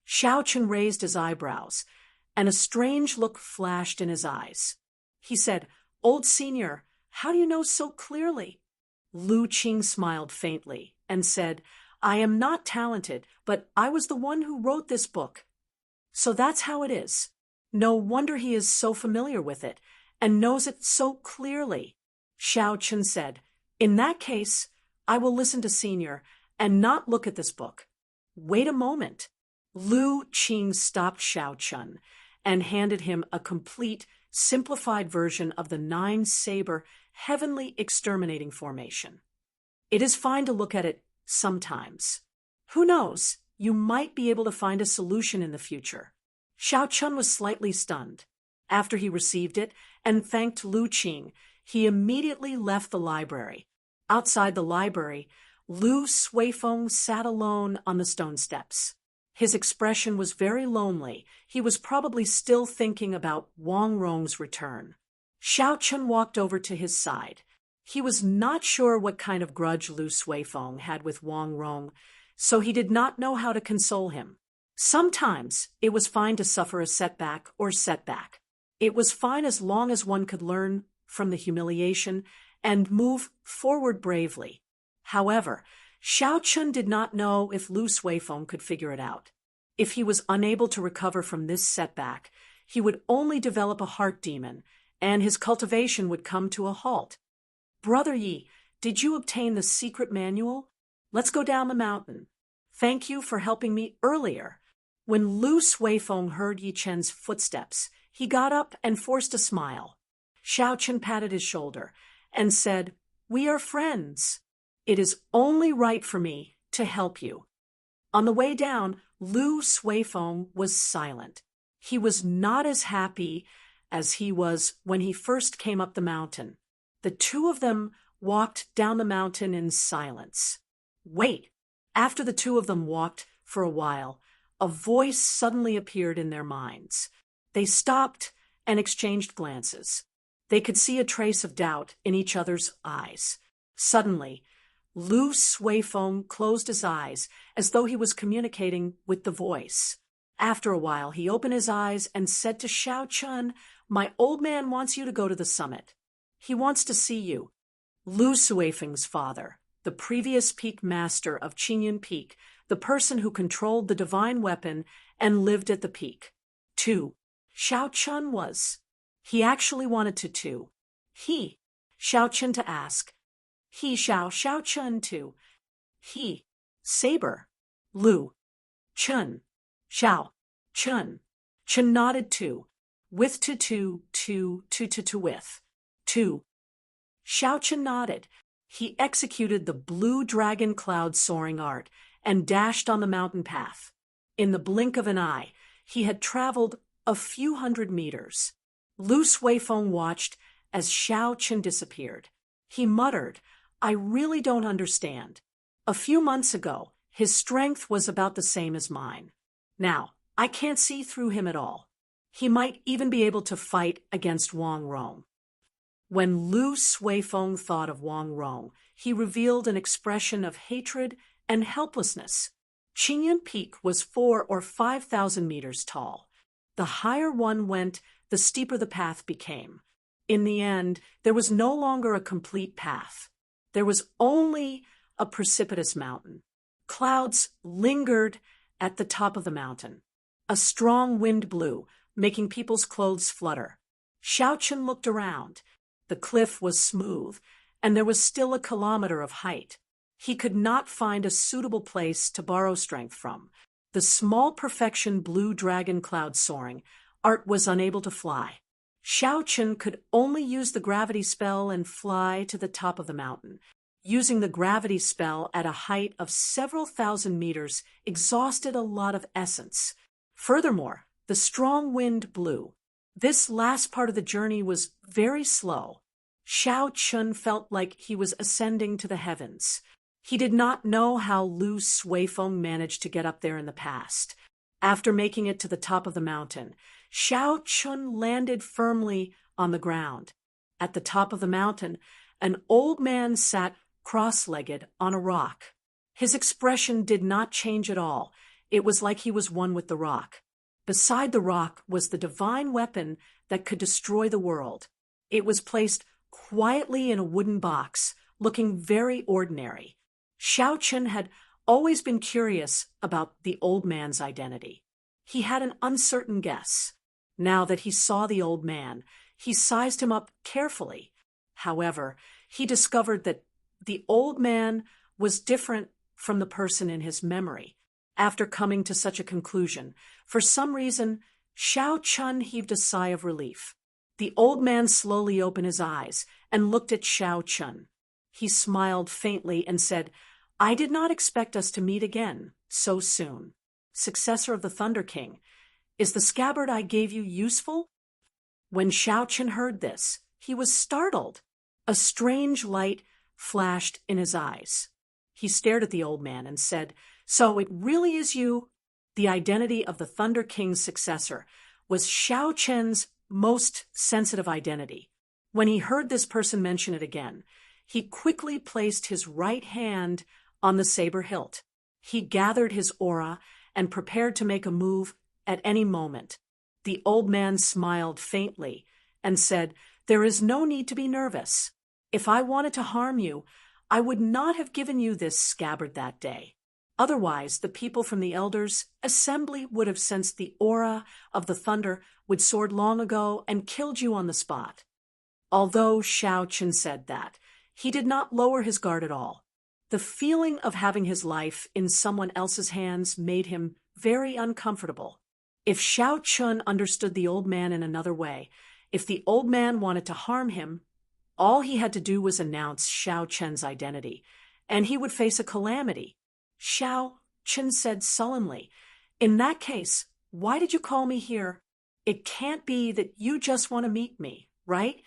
Xiao Chen raised his eyebrows, and a strange look flashed in his eyes. He said, "Old senior, how do you know so clearly?" Lu Qing smiled faintly and said, "I am not talented, but I was the one who wrote this book. So that's how it is. No wonder he is so familiar with it and knows it so clearly." Xiao Chen said, "In that case, I will listen to senior and not look at this book." "Wait a moment." Lu Qing stopped Xiao Chen and handed him a complete simplified version of the nine-saber heavenly exterminating formation. It is fine to look at it sometimes. Who knows, you might be able to find a solution in the future. Xiao Chun was slightly stunned. After he received it and thanked Lu Qing, he immediately left the library. Outside the library, Lu Suifeng sat alone on the stone steps. His expression was very lonely. He was probably still thinking about Wang Rong's return. Xiao Chun walked over to his side. He was not sure what kind of grudge Lu Suifeng had with Wang Rong, so he did not know how to console him. Sometimes it was fine to suffer a setback or setback. It was fine as long as one could learn from the humiliation and move forward bravely. However, Xiao Chun did not know if Lu Suifeng could figure it out. If he was unable to recover from this setback, he would only develop a heart demon, and his cultivation would come to a halt. Brother Yi, did you obtain the secret manual? Let's go down the mountain. Thank you for helping me earlier. When Lu Suifeng heard Yi Chen's footsteps, he got up and forced a smile. Xiao Chun patted his shoulder and said, "We are friends. It is only right for me to help you." On the way down, Lu Suifeng was silent. He was not as happy as he was when he first came up the mountain. The two of them walked down the mountain in silence. Wait! After the two of them walked for a while, a voice suddenly appeared in their minds. They stopped and exchanged glances. They could see a trace of doubt in each other's eyes. Suddenly, Lu Suifeng closed his eyes as though he was communicating with the voice. After a while, he opened his eyes and said to Xiao Chun, "My old man wants you to go to the summit. He wants to see you." Lu Suifeng's father, the previous peak master of Qingyun Peak, the person who controlled the divine weapon and lived at the peak. 2. Xiao Chun was. He actually wanted to. He, Xiao Chun to ask. He, Xiao Chun to. He, saber. Lu. Chun. Xiao. Chun. Chun nodded to. With to with. 2. Xiao Chun nodded. He executed the blue dragon cloud soaring art and dashed on the mountain path. In the blink of an eye, he had traveled a few hundred meters. Lu Suifeng watched as Xiao Chun disappeared. He muttered, "I really don't understand. A few months ago, his strength was about the same as mine. Now, I can't see through him at all. He might even be able to fight against Wang Rong." When Lu Suifeng thought of Wang Rong, he revealed an expression of hatred and helplessness. Qingyun Peak was 4,000 or 5,000 meters tall. The higher one went, the steeper the path became. In the end, there was no longer a complete path. There was only a precipitous mountain. Clouds lingered at the top of the mountain. A strong wind blew, making people's clothes flutter. Xiao Chun looked around. The cliff was smooth, and there was still a kilometer of height. He could not find a suitable place to borrow strength from. The small perfection blue dragon cloud soaring art was unable to fly. Xiao Chun could only use the gravity spell and fly to the top of the mountain. Using the gravity spell at a height of several thousand meters exhausted a lot of essence. Furthermore, the strong wind blew. This last part of the journey was very slow. Xiao Chun felt like he was ascending to the heavens. He did not know how Lu Suifeng managed to get up there in the past. After making it to the top of the mountain, Xiao Chun landed firmly on the ground. At the top of the mountain, an old man sat cross-legged on a rock. His expression did not change at all. It was like he was one with the rock. Beside the rock was the divine weapon that could destroy the world. It was placed quietly in a wooden box, looking very ordinary. Xiao Chun had always been curious about the old man's identity. He had an uncertain guess. Now that he saw the old man, he sized him up carefully. However, he discovered that the old man was different from the person in his memory. After coming to such a conclusion, for some reason, Xiao Chun heaved a sigh of relief. The old man slowly opened his eyes and looked at Xiao Chun. He smiled faintly and said, "I did not expect us to meet again so soon. Successor of the Thunder King, is the scabbard I gave you useful?" When Xiao Chun heard this, he was startled. A strange light flashed in his eyes. He stared at the old man and said, "So it really is you?" The identity of the Thunder King's successor was Xiao Chen's most sensitive identity. When he heard this person mention it again, he quickly placed his right hand on the saber hilt. He gathered his aura and prepared to make a move at any moment. The old man smiled faintly and said, "There is no need to be nervous. If I wanted to harm you, I would not have given you this scabbard that day. Otherwise, the people from the elders' assembly would have sensed the aura of the thunder with sword long ago and killed you on the spot." Although Xiao Chun said that, he did not lower his guard at all. The feeling of having his life in someone else's hands made him very uncomfortable. If Xiao Chun understood the old man in another way, if the old man wanted to harm him, all he had to do was announce Xiao Chun's identity, and he would face a calamity. Xiao Chun said sullenly, "In that case, why did you call me here? It can't be that you just want to meet me, right?"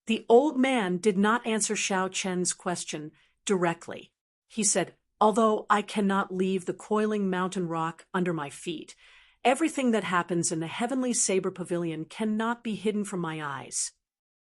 The old man did not answer Xiao Chun's question directly. He said, "Although I cannot leave the coiling mountain rock under my feet, everything that happens in the heavenly saber pavilion cannot be hidden from my eyes."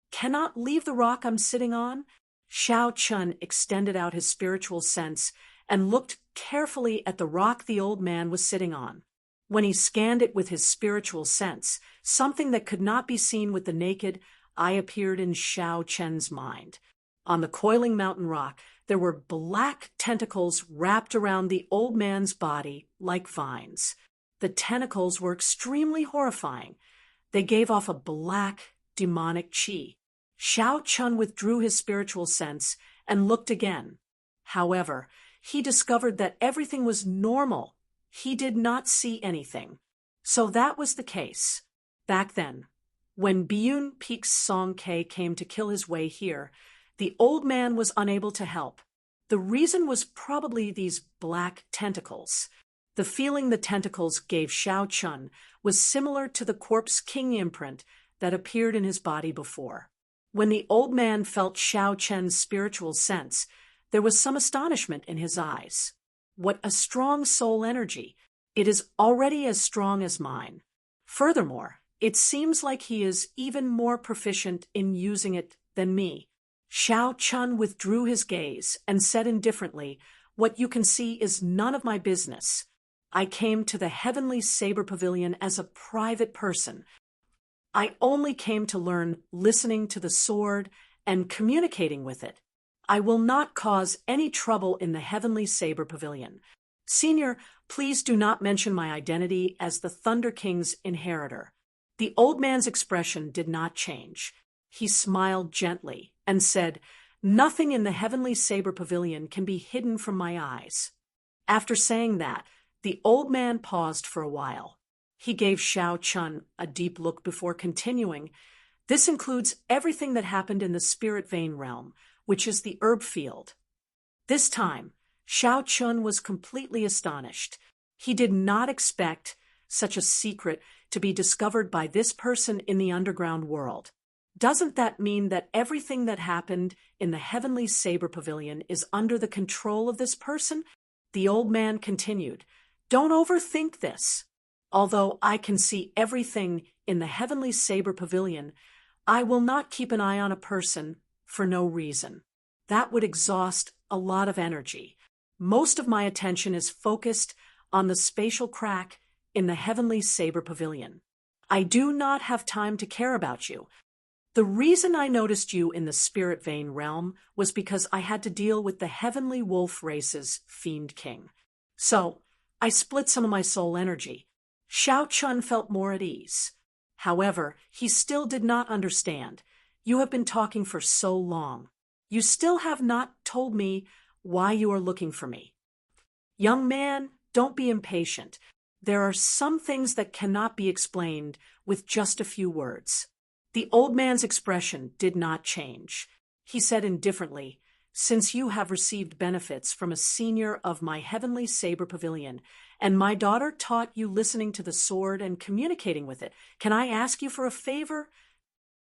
"Cannot leave the rock I'm sitting on?" Xiao Chun extended out his spiritual sense and looked carefully at the rock the old man was sitting on. When he scanned it with his spiritual sense, something that could not be seen with the naked eye appeared in Xiao Chun's mind. On the coiling mountain rock, there were black tentacles wrapped around the old man's body like vines. The tentacles were extremely horrifying. They gave off a black, demonic chi. Xiao Chun withdrew his spiritual sense and looked again. However, he discovered that everything was normal. He did not see anything. So that was the case. Back then, when Biyun Peak's Song K came to kill his way here, the old man was unable to help. The reason was probably these black tentacles. The feeling the tentacles gave Xiao Chun was similar to the corpse king imprint that appeared in his body before. When the old man felt Xiao Chun's spiritual sense, there was some astonishment in his eyes. What a strong soul energy! It is already as strong as mine. Furthermore, it seems like he is even more proficient in using it than me. Xiao Chun withdrew his gaze and said indifferently, "What you can see is none of my business. I came to the Heavenly Saber Pavilion as a private person. I only came to learn listening to the sword and communicating with it. I will not cause any trouble in the Heavenly Saber Pavilion. Senior, please do not mention my identity as the Thunder King's inheritor." The old man's expression did not change. He smiled gently and said, "Nothing in the Heavenly Saber Pavilion can be hidden from my eyes." After saying that, the old man paused for a while. He gave Xiao Chun a deep look before continuing, "This includes everything that happened in the spirit vein realm, which is the herb field." This time, Xiao Chun was completely astonished. He did not expect such a secret to be discovered by this person in the underground world. Doesn't that mean that everything that happened in the Heavenly Saber Pavilion is under the control of this person? The old man continued, "Don't overthink this. Although I can see everything in the Heavenly Saber Pavilion, I will not keep an eye on a person for no reason. That would exhaust a lot of energy. Most of my attention is focused on the spatial crack in the Heavenly Saber Pavilion. I do not have time to care about you. The reason I noticed you in the spirit vein realm was because I had to deal with the Heavenly Wolf race's Fiend King. So, I split some of my soul energy." Xiao Chun felt more at ease. However, he still did not understand. "You have been talking for so long. You still have not told me why you are looking for me." "Young man, don't be impatient. There are some things that cannot be explained with just a few words." The old man's expression did not change. He said indifferently, "Since you have received benefits from a senior of my heavenly saber pavilion, and my daughter taught you listening to the sword and communicating with it, can I ask you for a favor?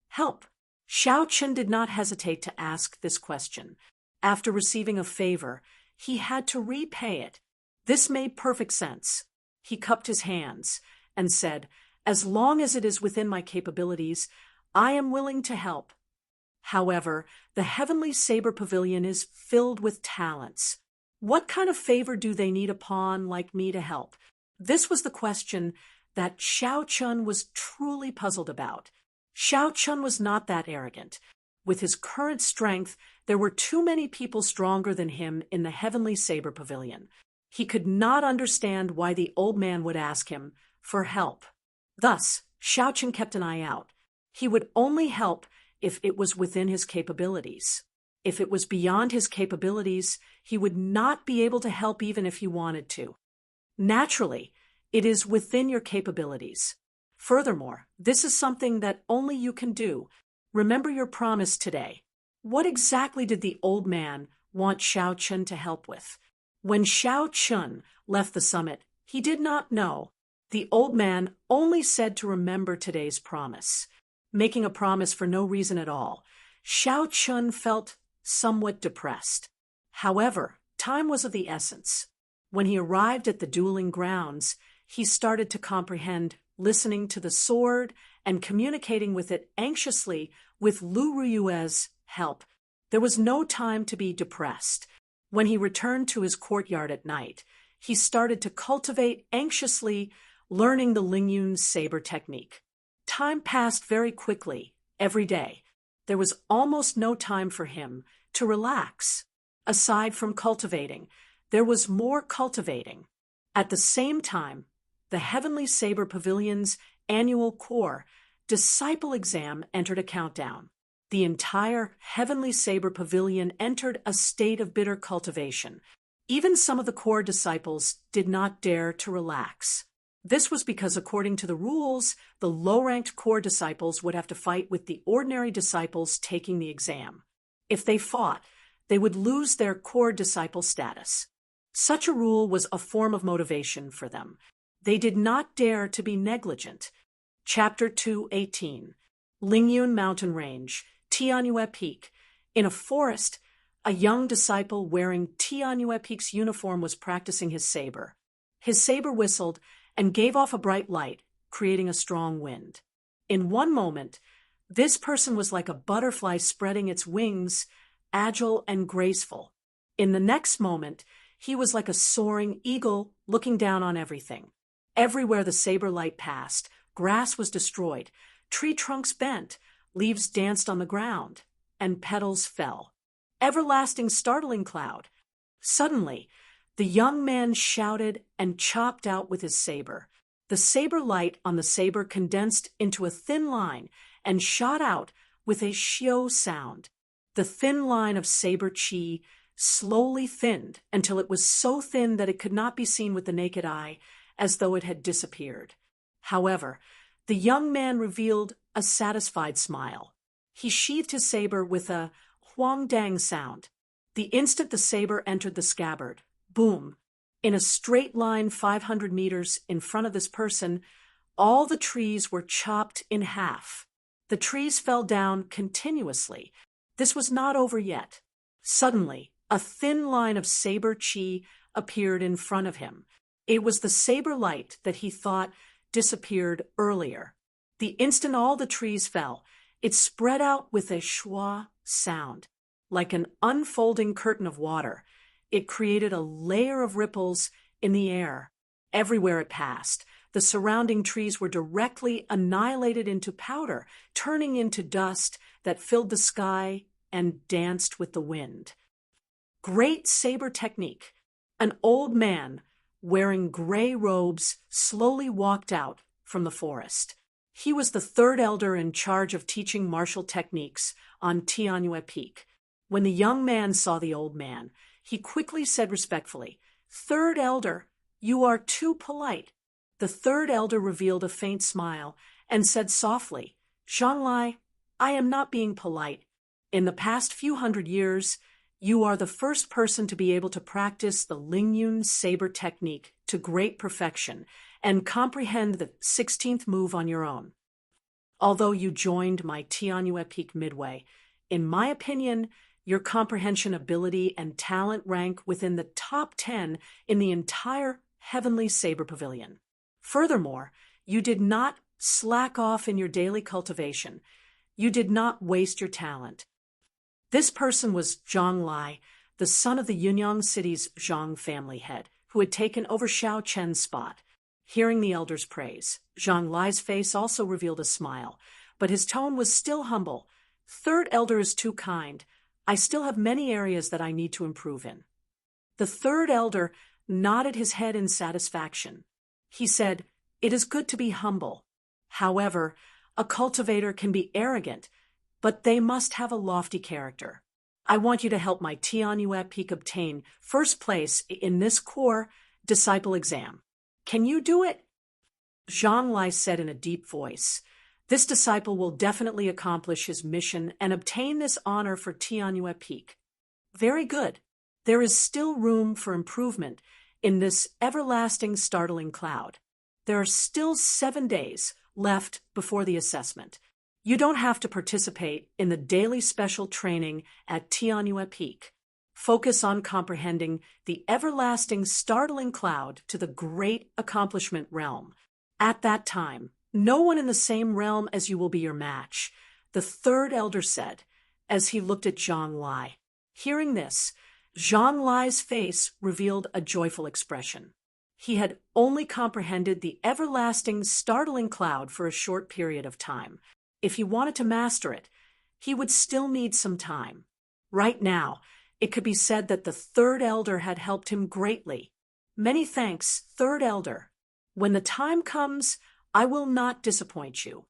Help." Xiao Chen did not hesitate to ask this question. After receiving a favor, he had to repay it. This made perfect sense. He cupped his hands and said, "As long as it is within my capabilities, I am willing to help." However, the Heavenly Saber Pavilion is filled with talents. What kind of favor do they need a pawn like me to help? This was the question that Xiao Chun was truly puzzled about. Xiao Chun was not that arrogant. With his current strength, there were too many people stronger than him in the Heavenly Saber Pavilion. He could not understand why the old man would ask him for help. Thus, Xiao Chun kept an eye out. He would only help if it was within his capabilities. If it was beyond his capabilities, he would not be able to help even if he wanted to. Naturally, it is within your capabilities. Furthermore, this is something that only you can do. Remember your promise today. What exactly did the old man want Xiao Chun to help with? When Xiao Chun left the summit, he did not know. The old man only said to remember today's promise. Making a promise for no reason at all, Xiao Chun felt somewhat depressed. However, time was of the essence. When he arrived at the dueling grounds, he started to comprehend, listening to the sword and communicating with it anxiously with Lu Ruyue's help. There was no time to be depressed. When he returned to his courtyard at night, he started to cultivate anxiously, learning the Lingyun's saber technique. Time passed very quickly, every day. There was almost no time for him to relax. Aside from cultivating, there was more cultivating. At the same time, the Heavenly Saber Pavilion's annual core disciple exam entered a countdown. The entire Heavenly Saber Pavilion entered a state of bitter cultivation. Even some of the core disciples did not dare to relax. This was because, according to the rules, the low-ranked core disciples would have to fight with the ordinary disciples taking the exam. If they fought, they would lose their core disciple status. Such a rule was a form of motivation for them. They did not dare to be negligent. Chapter 2:18. Lingyun Mountain Range, Tianyue Peak. In a forest, a young disciple wearing Tianyue Peak's uniform was practicing his saber. His saber whistled and gave off a bright light, creating a strong wind. In one moment, this person was like a butterfly spreading its wings, agile and graceful. In the next moment, he was like a soaring eagle looking down on everything. Everywhere the saber light passed, grass was destroyed, tree trunks bent, leaves danced on the ground, and petals fell. Everlasting startling cloud. Suddenly, the young man shouted and chopped out with his saber. The saber light on the saber condensed into a thin line and shot out with a xiao sound. The thin line of saber chi slowly thinned until it was so thin that it could not be seen with the naked eye, as though it had disappeared. However, the young man revealed a satisfied smile. He sheathed his saber with a huangdang sound. The instant the saber entered the scabbard, boom! In a straight line 500 meters in front of this person, all the trees were chopped in half. The trees fell down continuously. This was not over yet. Suddenly, a thin line of saber chi appeared in front of him. It was the saber light that he thought disappeared earlier. The instant all the trees fell, it spread out with a schwa sound. Like an unfolding curtain of water, it created a layer of ripples in the air. Everywhere it passed, the surrounding trees were directly annihilated into powder, turning into dust that filled the sky and danced with the wind. Great saber technique. An old man wearing gray robes slowly walked out from the forest. He was the third elder in charge of teaching martial techniques on Tianyue Peak. When the young man saw the old man, he quickly said respectfully, "Third elder, you are too polite." The third elder revealed a faint smile and said softly, "Zhanglai, I am not being polite. In the past few hundred years, you are the first person to be able to practice the Lingyun saber technique to great perfection and comprehend the 16th move on your own. Although you joined my Tianyue Peak midway, in my opinion, your comprehension ability and talent rank within the top 10 in the entire Heavenly Saber Pavilion. Furthermore, you did not slack off in your daily cultivation. You did not waste your talent. This person was Zhang Lai, the son of the Yunyang city's Zhang family head, who had taken over Xiao Chen's spot. Hearing the elder's praise, Zhang Lai's face also revealed a smile, but his tone was still humble. Third elder is too kind. I still have many areas that I need to improve in. The third elder nodded his head in satisfaction. He said, "It is good to be humble. However, a cultivator can be arrogant, but they must have a lofty character. I want you to help my Tianyue Peak obtain first place in this core disciple exam. Can you do it?" Zhang Lai said in a deep voice, "This disciple will definitely accomplish his mission and obtain this honor for Tianyue Peak." Very good. There is still room for improvement in this everlasting startling cloud. There are still 7 days left before the assessment. You don't have to participate in the daily special training at Tianyue Peak. Focus on comprehending the everlasting startling cloud to the great accomplishment realm. At that time, no one in the same realm as you will be your match, the third elder said, as he looked at Zhang Lai. Hearing this, Zhang Lai's face revealed a joyful expression. He had only comprehended the everlasting startling cloud for a short period of time. If he wanted to master it, he would still need some time. Right now, it could be said that the third elder had helped him greatly. Many thanks, third elder. When the time comes, I will not disappoint you.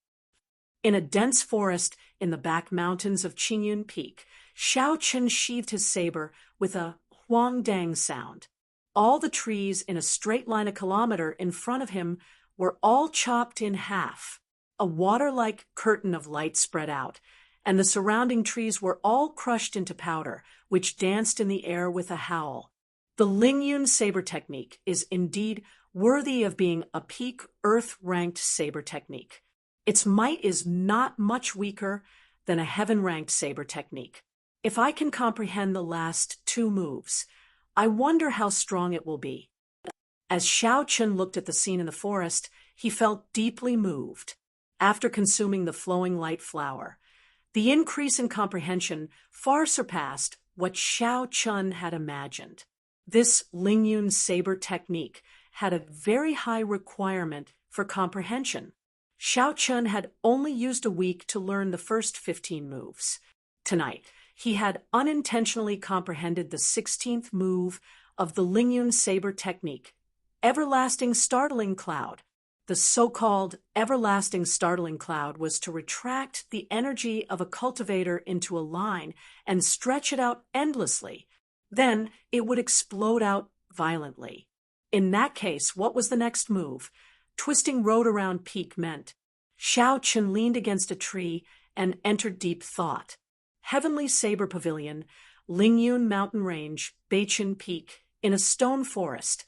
In a dense forest in the back mountains of Qingyun Peak, Xiao Chen sheathed his saber with a huangdang sound. All the trees in a straight line a kilometer in front of him were all chopped in half. A water-like curtain of light spread out, and the surrounding trees were all crushed into powder, which danced in the air with a howl. The Lingyun saber technique is indeed worthy of being a peak earth-ranked saber technique. Its might is not much weaker than a heaven-ranked saber technique. If I can comprehend the last 2 moves, I wonder how strong it will be. As Xiao Chen looked at the scene in the forest, he felt deeply moved. After consuming the flowing light flower, the increase in comprehension far surpassed what Xiao Chen had imagined. This Lingyun saber technique had a very high requirement for comprehension. Xiao Chen had only used a week to learn the first 15 moves. Tonight, he had unintentionally comprehended the 16th move of the Lingyun saber technique, Everlasting Startling Cloud. The so-called everlasting startling cloud was to retract the energy of a cultivator into a line and stretch it out endlessly. Then it would explode out violently. In that case, what was the next move? Twisting road around peak meant. Xiao Chen leaned against a tree and entered deep thought. Heavenly Saber Pavilion, Lingyun Mountain Range, Beiqin Peak, in a stone forest.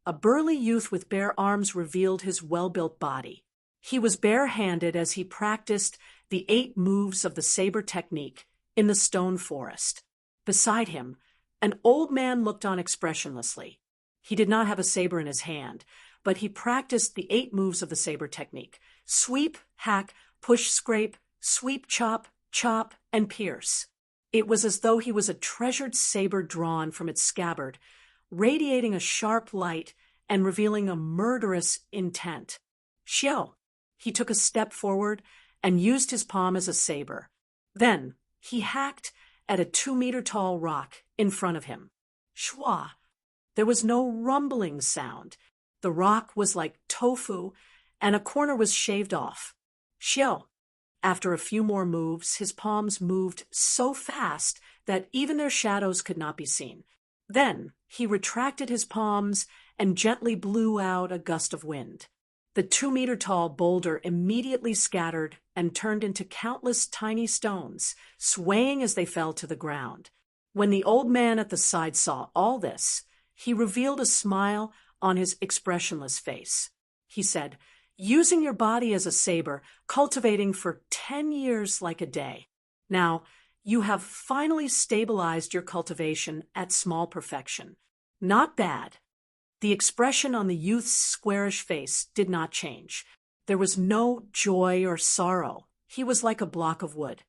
A burly youth with bare arms revealed his well-built body. He was bare-handed as he practiced the 8 moves of the saber technique in the stone forest. Beside him, an old man looked on expressionlessly. He did not have a saber in his hand, but he practiced the 8 moves of the saber technique: sweep, hack, push, scrape, sweep, chop, chop, and pierce. It was as though he was a treasured saber drawn from its scabbard, radiating a sharp light and revealing a murderous intent. Xiao. He took a step forward and used his palm as a saber. Then he hacked at a 2-meter-tall rock in front of him. Shwa. There was no rumbling sound. The rock was like tofu, and a corner was shaved off. Xiao. After a few more moves, his palms moved so fast that even their shadows could not be seen. Then he retracted his palms and gently blew out a gust of wind. The 2-meter-tall boulder immediately scattered and turned into countless tiny stones, swaying as they fell to the ground. When the old man at the side saw all this, he revealed a smile on his expressionless face. He said, "Using your body as a saber, cultivating for 10 years like a day. Now, you have finally stabilized your cultivation at small perfection. Not bad." The expression on the youth's squarish face did not change. There was no joy or sorrow. He was like a block of wood.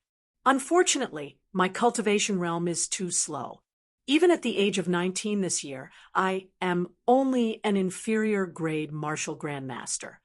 "Unfortunately, my cultivation realm is too slow. Even at the age of 19 this year, I am only an inferior grade martial grandmaster."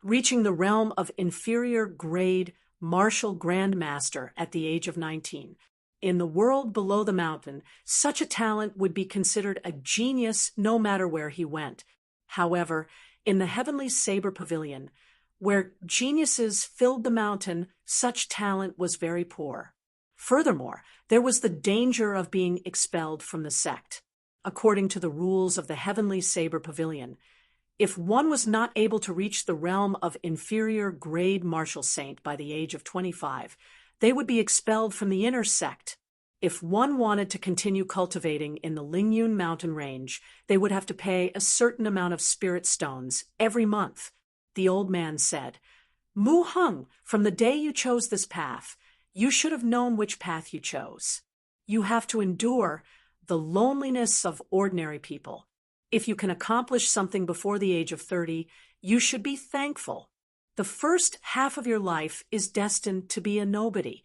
Reaching the realm of inferior grade martial grandmaster at the age of 19. In the world below the mountain, such a talent would be considered a genius no matter where he went. However, in the heavenly saber pavilion, where geniuses filled the mountain, such talent was very poor. Furthermore, there was the danger of being expelled from the sect. According to the rules of the heavenly saber pavilion, if one was not able to reach the realm of inferior grade martial saint by the age of 25, they would be expelled from the inner sect. If one wanted to continue cultivating in the Lingyun mountain range, they would have to pay a certain amount of spirit stones every month. The old man said, "Mu Hung, from the day you chose this path, you should have known which path you chose. You have to endure the loneliness of ordinary people. If you can accomplish something before the age of 30, you should be thankful. The first half of your life is destined to be a nobody."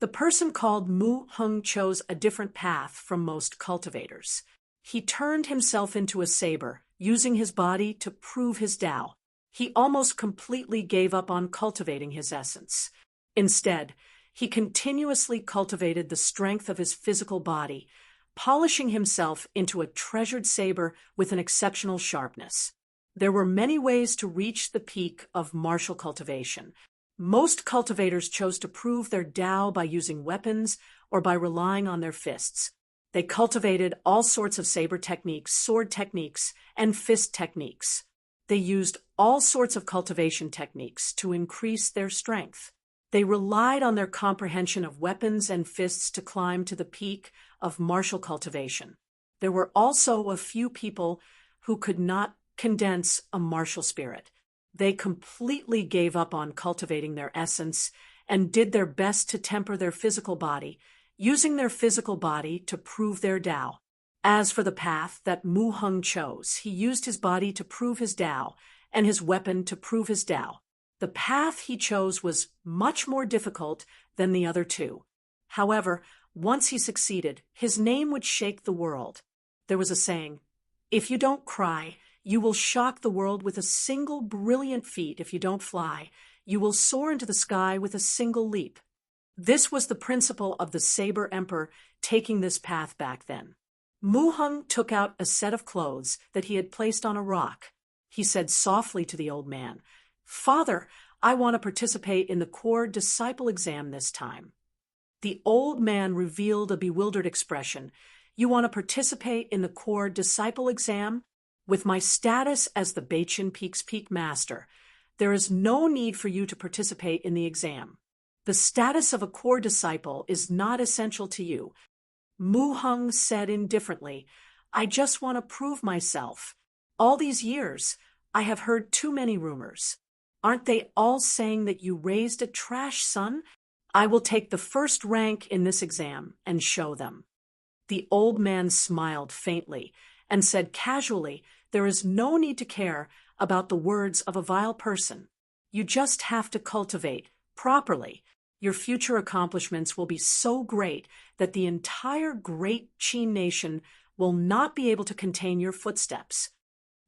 The person called Mu Hung chose a different path from most cultivators. He turned himself into a saber, using his body to prove his Tao. He almost completely gave up on cultivating his essence. Instead, he continuously cultivated the strength of his physical body, polishing himself into a treasured saber with an exceptional sharpness. There were many ways to reach the peak of martial cultivation. Most cultivators chose to prove their Tao by using weapons or by relying on their fists. They cultivated all sorts of saber techniques, sword techniques, and fist techniques. They used all sorts of cultivation techniques to increase their strength. They relied on their comprehension of weapons and fists to climb to the peak of martial cultivation. There were also a few people who could not condense a martial spirit. They completely gave up on cultivating their essence and did their best to temper their physical body, using their physical body to prove their Tao. As for the path that Mu Hung chose, he used his body to prove his Tao and his weapon to prove his Tao. The path he chose was much more difficult than the other two. However, once he succeeded, his name would shake the world. There was a saying, "If you don't cry, you will shock the world with a single brilliant feat. If you don't fly, you will soar into the sky with a single leap." This was the principle of the Saber Emperor taking this path back then. Mu Hung took out a set of clothes that he had placed on a rock. He said softly to the old man, "Father, I want to participate in the core disciple exam this time." The old man revealed a bewildered expression. "You want to participate in the core disciple exam? With my status as the Beichin Peak's Peak Master, there is no need for you to participate in the exam. The status of a core disciple is not essential to you." Mu Hung said indifferently, "I just want to prove myself. All these years, I have heard too many rumors. Aren't they all saying that you raised a trash son? I will take the first rank in this exam and show them." The old man smiled faintly and said casually, "There is no need to care about the words of a vile person. You just have to cultivate properly. Your future accomplishments will be so great that the entire great Qin nation will not be able to contain your footsteps."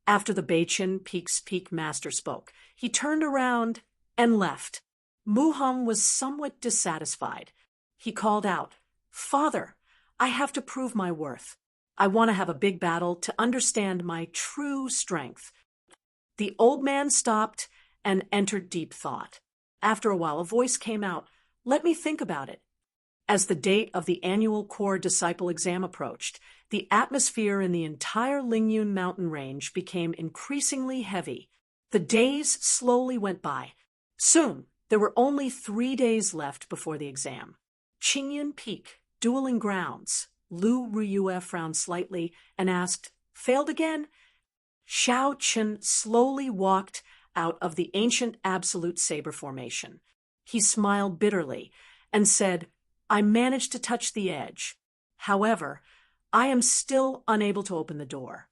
After the Beichin Peak's Peak Master spoke, he turned around and left. Mu Hung was somewhat dissatisfied. He called out, "Father, I have to prove my worth. I want to have a big battle to understand my true strength." The old man stopped and entered deep thought. After a while, a voice came out, "Let me think about it." As the date of the annual core disciple exam approached, the atmosphere in the entire Lingyun mountain range became increasingly heavy. The days slowly went by. Soon, there were only 3 days left before the exam. Qingyun Peak, Dueling Grounds. Lu Ruyue frowned slightly and asked, "Failed again?" Xiao Chen slowly walked out of the ancient absolute saber formation. He smiled bitterly and said, "I managed to touch the edge. However, I am still unable to open the door."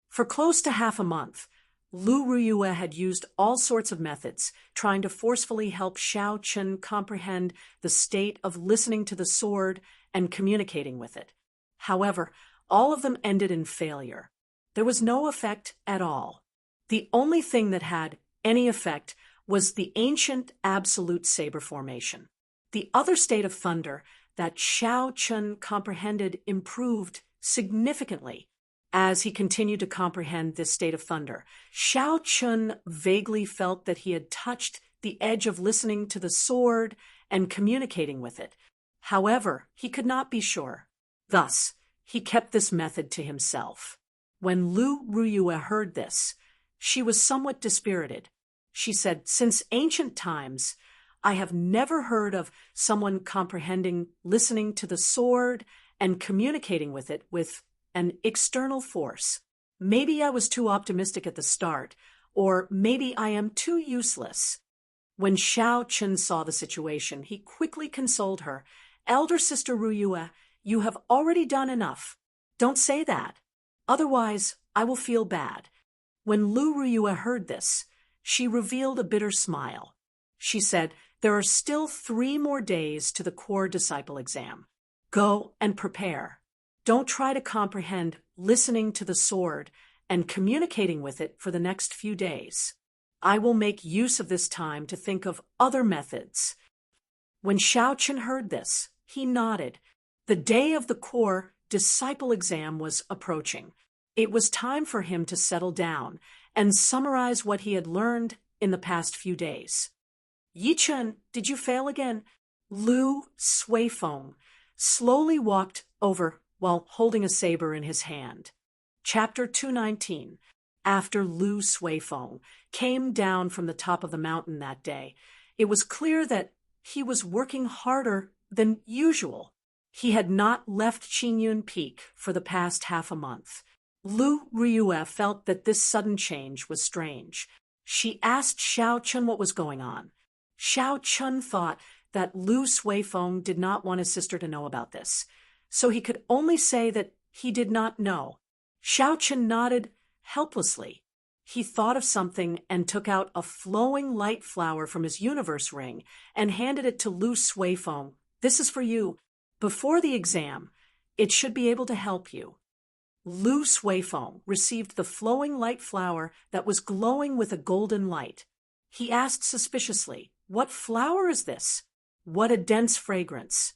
For close to half a month, Lu Ruyue had used all sorts of methods, trying to forcefully help Xiao Chen comprehend the state of listening to the sword and communicating with it. However, all of them ended in failure. There was no effect at all. The only thing that had any effect was the ancient absolute saber formation. The other state of thunder that Xiao Chen comprehended improved significantly. As he continued to comprehend this state of thunder, Xiao Chen vaguely felt that he had touched the edge of listening to the sword and communicating with it. However, he could not be sure. Thus, he kept this method to himself. When Lu Ruyue heard this, she was somewhat dispirited. She said, "Since ancient times, I have never heard of someone comprehending listening to the sword and communicating with it with an external force. Maybe I was too optimistic at the start, or maybe I am too useless." When Xiao Chen saw the situation, he quickly consoled her. "Elder sister Ruyue, you have already done enough. Don't say that. Otherwise, I will feel bad." When Lu Ruyue heard this, she revealed a bitter smile. She said, "There are still 3 more days to the core disciple exam. Go and prepare. Don't try to comprehend listening to the sword and communicating with it for the next few days. I will make use of this time to think of other methods." When Xiao Chen heard this, he nodded. The day of the core disciple exam was approaching. It was time for him to settle down and summarize what he had learned in the past few days. "Yichen, did you fail again?" Lu Suifeng slowly walked over while holding a saber in his hand. Chapter 219. After Lu Suifeng came down from the top of the mountain that day, it was clear that he was working harder than usual. He had not left Qingyun Peak for the past half a month. Lu Ruyue felt that this sudden change was strange. She asked Xiao Chen what was going on. Xiao Chen thought that Lu Suifeng did not want his sister to know about this, so he could only say that he did not know. Xiao Chen nodded helplessly. He thought of something and took out a flowing light flower from his universe ring and handed it to Lu Suifeng. "This is for you. Before the exam, it should be able to help you." Lu Suifeng received the flowing light flower that was glowing with a golden light. He asked suspiciously, "What flower is this? What a dense fragrance."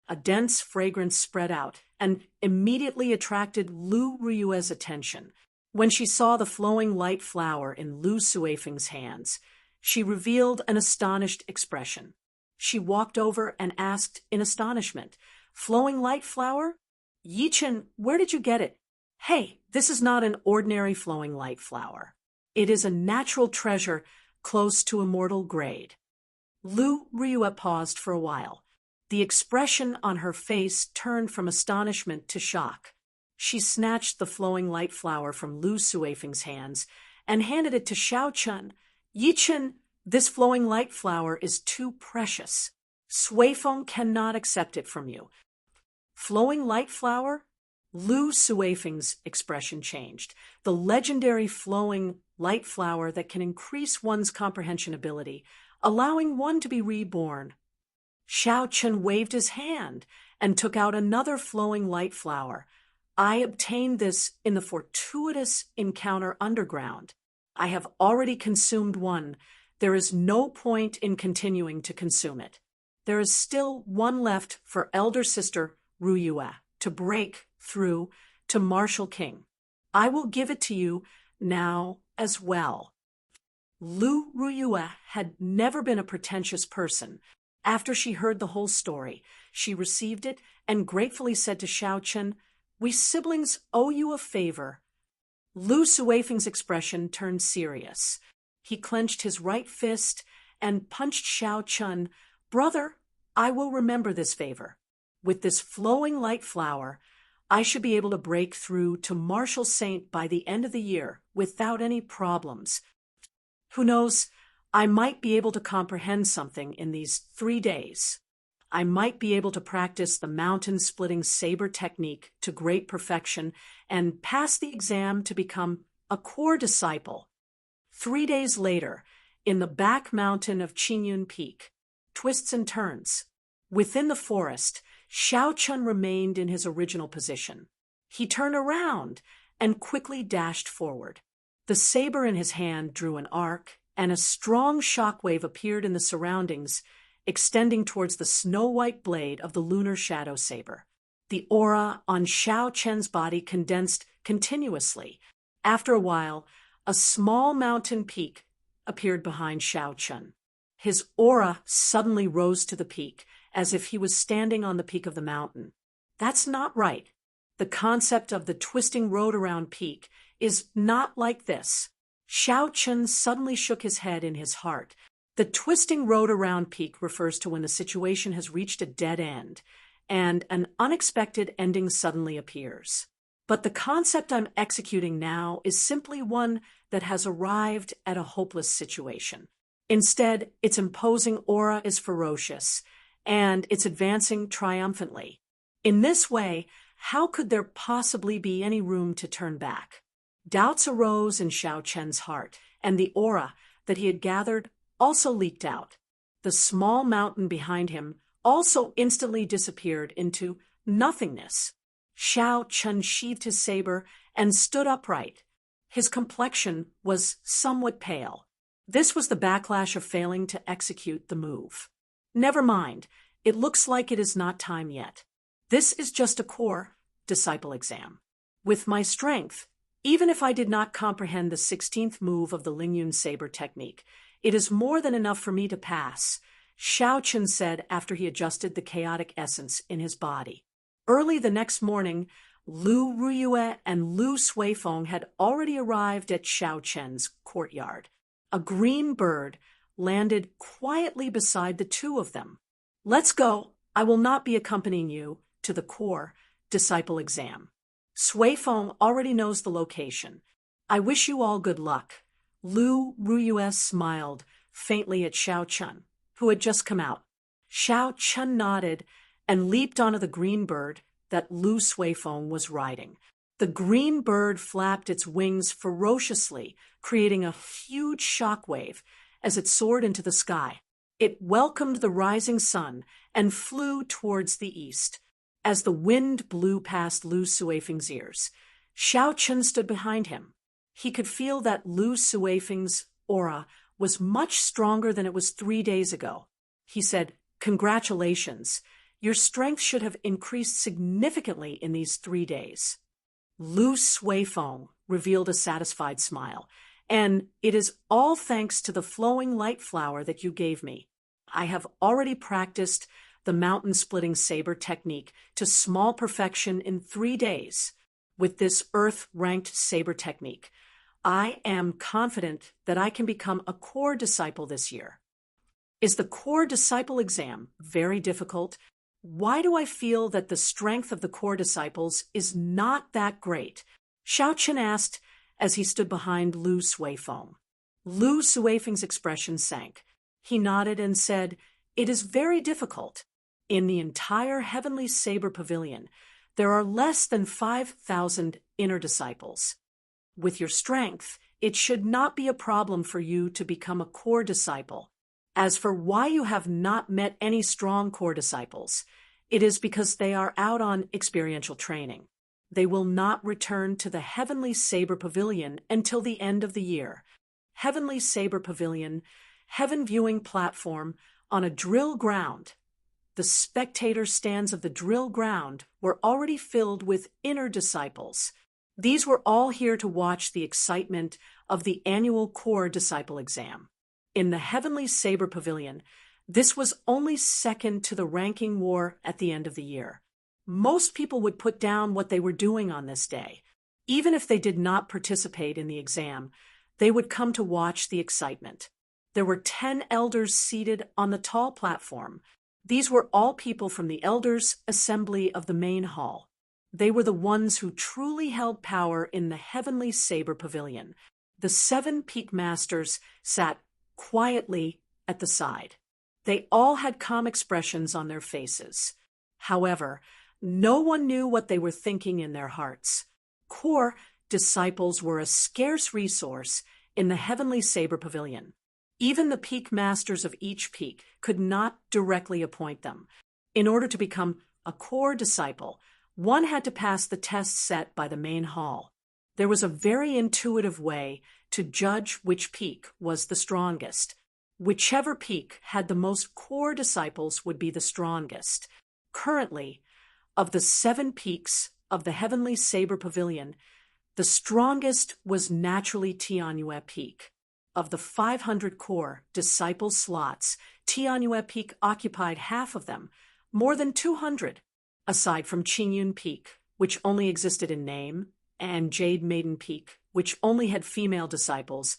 A dense fragrance spread out and immediately attracted Lu Ruyue's attention. When she saw the flowing light flower in Lu Suifeng's hands, she revealed an astonished expression. She walked over and asked in astonishment, "Flowing light flower? Yichen, where did you get it?" "Hey, this is not an ordinary flowing light flower. It is a natural treasure close to immortal grade." Lu Ruyue paused for a while. The expression on her face turned from astonishment to shock. She snatched the flowing light flower from Lu Suifeng's hands and handed it to Xiao Chen. "Yichen, this flowing light flower is too precious. Suifeng cannot accept it from you." "Flowing light flower?" Lu Suifeng's expression changed. "The legendary flowing light flower that can increase one's comprehension ability, allowing one to be reborn." Xiao Chen waved his hand and took out another flowing light flower. "I obtained this in the fortuitous encounter underground. I have already consumed one. There is no point in continuing to consume it. There is still one left for elder sister Ruyue to break through to Martial King. I will give it to you now as well." Lu Ruyue had never been a pretentious person. After she heard the whole story, she received it and gratefully said to Xiao Chen, "We siblings owe you a favor." Lu Suifeng's expression turned serious. He clenched his right fist and punched Xiao Chun. "Brother, I will remember this favor. With this flowing light flower, I should be able to break through to Martial Saint by the end of the year without any problems. Who knows, I might be able to comprehend something in these 3 days. I might be able to practice the mountain-splitting saber technique to great perfection and pass the exam to become a core disciple." 3 days later, in the back mountain of Qingyun Peak, twists and turns. Within the forest, Xiao Chun remained in his original position. He turned around and quickly dashed forward. The saber in his hand drew an arc, and a strong shockwave appeared in the surroundings, extending towards the snow-white blade of the lunar shadow saber. The aura on Xiao Chen's body condensed continuously. After a while, a small mountain peak appeared behind Xiao Chun. His aura suddenly rose to the peak, as if he was standing on the peak of the mountain. That's not right. The concept of the twisting road-around peak is not like this. Xiao Chun suddenly shook his head in his heart. The twisting road-around peak refers to when the situation has reached a dead end, and an unexpected ending suddenly appears. But the concept I'm executing now is simply one that has arrived at a hopeless situation. Instead, its imposing aura is ferocious, and it's advancing triumphantly. In this way, how could there possibly be any room to turn back? Doubts arose in Xiao Chen's heart, and the aura that he had gathered also leaked out. The small mountain behind him also instantly disappeared into nothingness. Xiao Chun sheathed his saber and stood upright. His complexion was somewhat pale. This was the backlash of failing to execute the move. Never mind, it looks like it is not time yet. This is just a core disciple exam. With my strength, even if I did not comprehend the 16th move of the Lingyun saber technique, it is more than enough for me to pass, Xiao Chun said after he adjusted the chaotic essence in his body. Early the next morning, Lu Ruyue and Lu Suifeng had already arrived at Xiao Chen's courtyard. A green bird landed quietly beside the two of them. "Let's go. I will not be accompanying you to the core disciple exam. Suifeng already knows the location. I wish you all good luck." Lu Ruyue smiled faintly at Xiao Chun, who had just come out. Xiao Chun nodded and leaped onto the green bird that Lu Suifeng was riding. The green bird flapped its wings ferociously, creating a huge shockwave as it soared into the sky. It welcomed the rising sun and flew towards the east. As the wind blew past Lu Suifeng's ears, Xiao Chun stood behind him. He could feel that Lu Suifeng's aura was much stronger than it was 3 days ago. He said, "Congratulations. Your strength should have increased significantly in these 3 days." Lu Suifeng revealed a satisfied smile. "And it is all thanks to the flowing light flower that you gave me. I have already practiced the mountain-splitting saber technique to small perfection in 3 days. With this earth-ranked saber technique, I am confident that I can become a core disciple this year." Is the core disciple exam very difficult? Why do I feel that the strength of the core disciples is not that great? Xiao Chun asked as he stood behind Lu Suifeng. Lu Suifeng's expression sank. He nodded and said, "It is very difficult. In the entire Heavenly Saber Pavilion, there are less than 5,000 inner disciples. With your strength, it should not be a problem for you to become a core disciple. As for why you have not met any strong core disciples, it is because they are out on experiential training. They will not return to the Heavenly Saber Pavilion until the end of the year. Heavenly Saber Pavilion, heaven viewing platform on a drill ground. The spectator stands of the drill ground were already filled with inner disciples. These were all here to watch the excitement of the annual core disciple exam. In the Heavenly Saber Pavilion, this was only second to the ranking war at the end of the year. Most people would put down what they were doing on this day. Even if they did not participate in the exam, they would come to watch the excitement. There were 10 elders seated on the tall platform. These were all people from the elders' assembly of the main hall. They were the ones who truly held power in the heavenly saber pavilion. The 7 peak masters sat quietly at the side. They all had calm expressions on their faces. However, no one knew what they were thinking in their hearts. Core disciples were a scarce resource in the heavenly saber pavilion. Even the peak masters of each peak could not directly appoint them. In order to become a core disciple, one had to pass the test set by the main hall. There was a very intuitive way to judge which peak was the strongest. Whichever peak had the most core disciples would be the strongest. Currently, of the 7 peaks of the Heavenly Saber Pavilion, the strongest was naturally Tianyue Peak. Of the 500 core disciple slots, Tianyue Peak occupied half of them, more than 200, aside from Qingyun Peak, which only existed in name, and Jade Maiden Peak, which only had female disciples.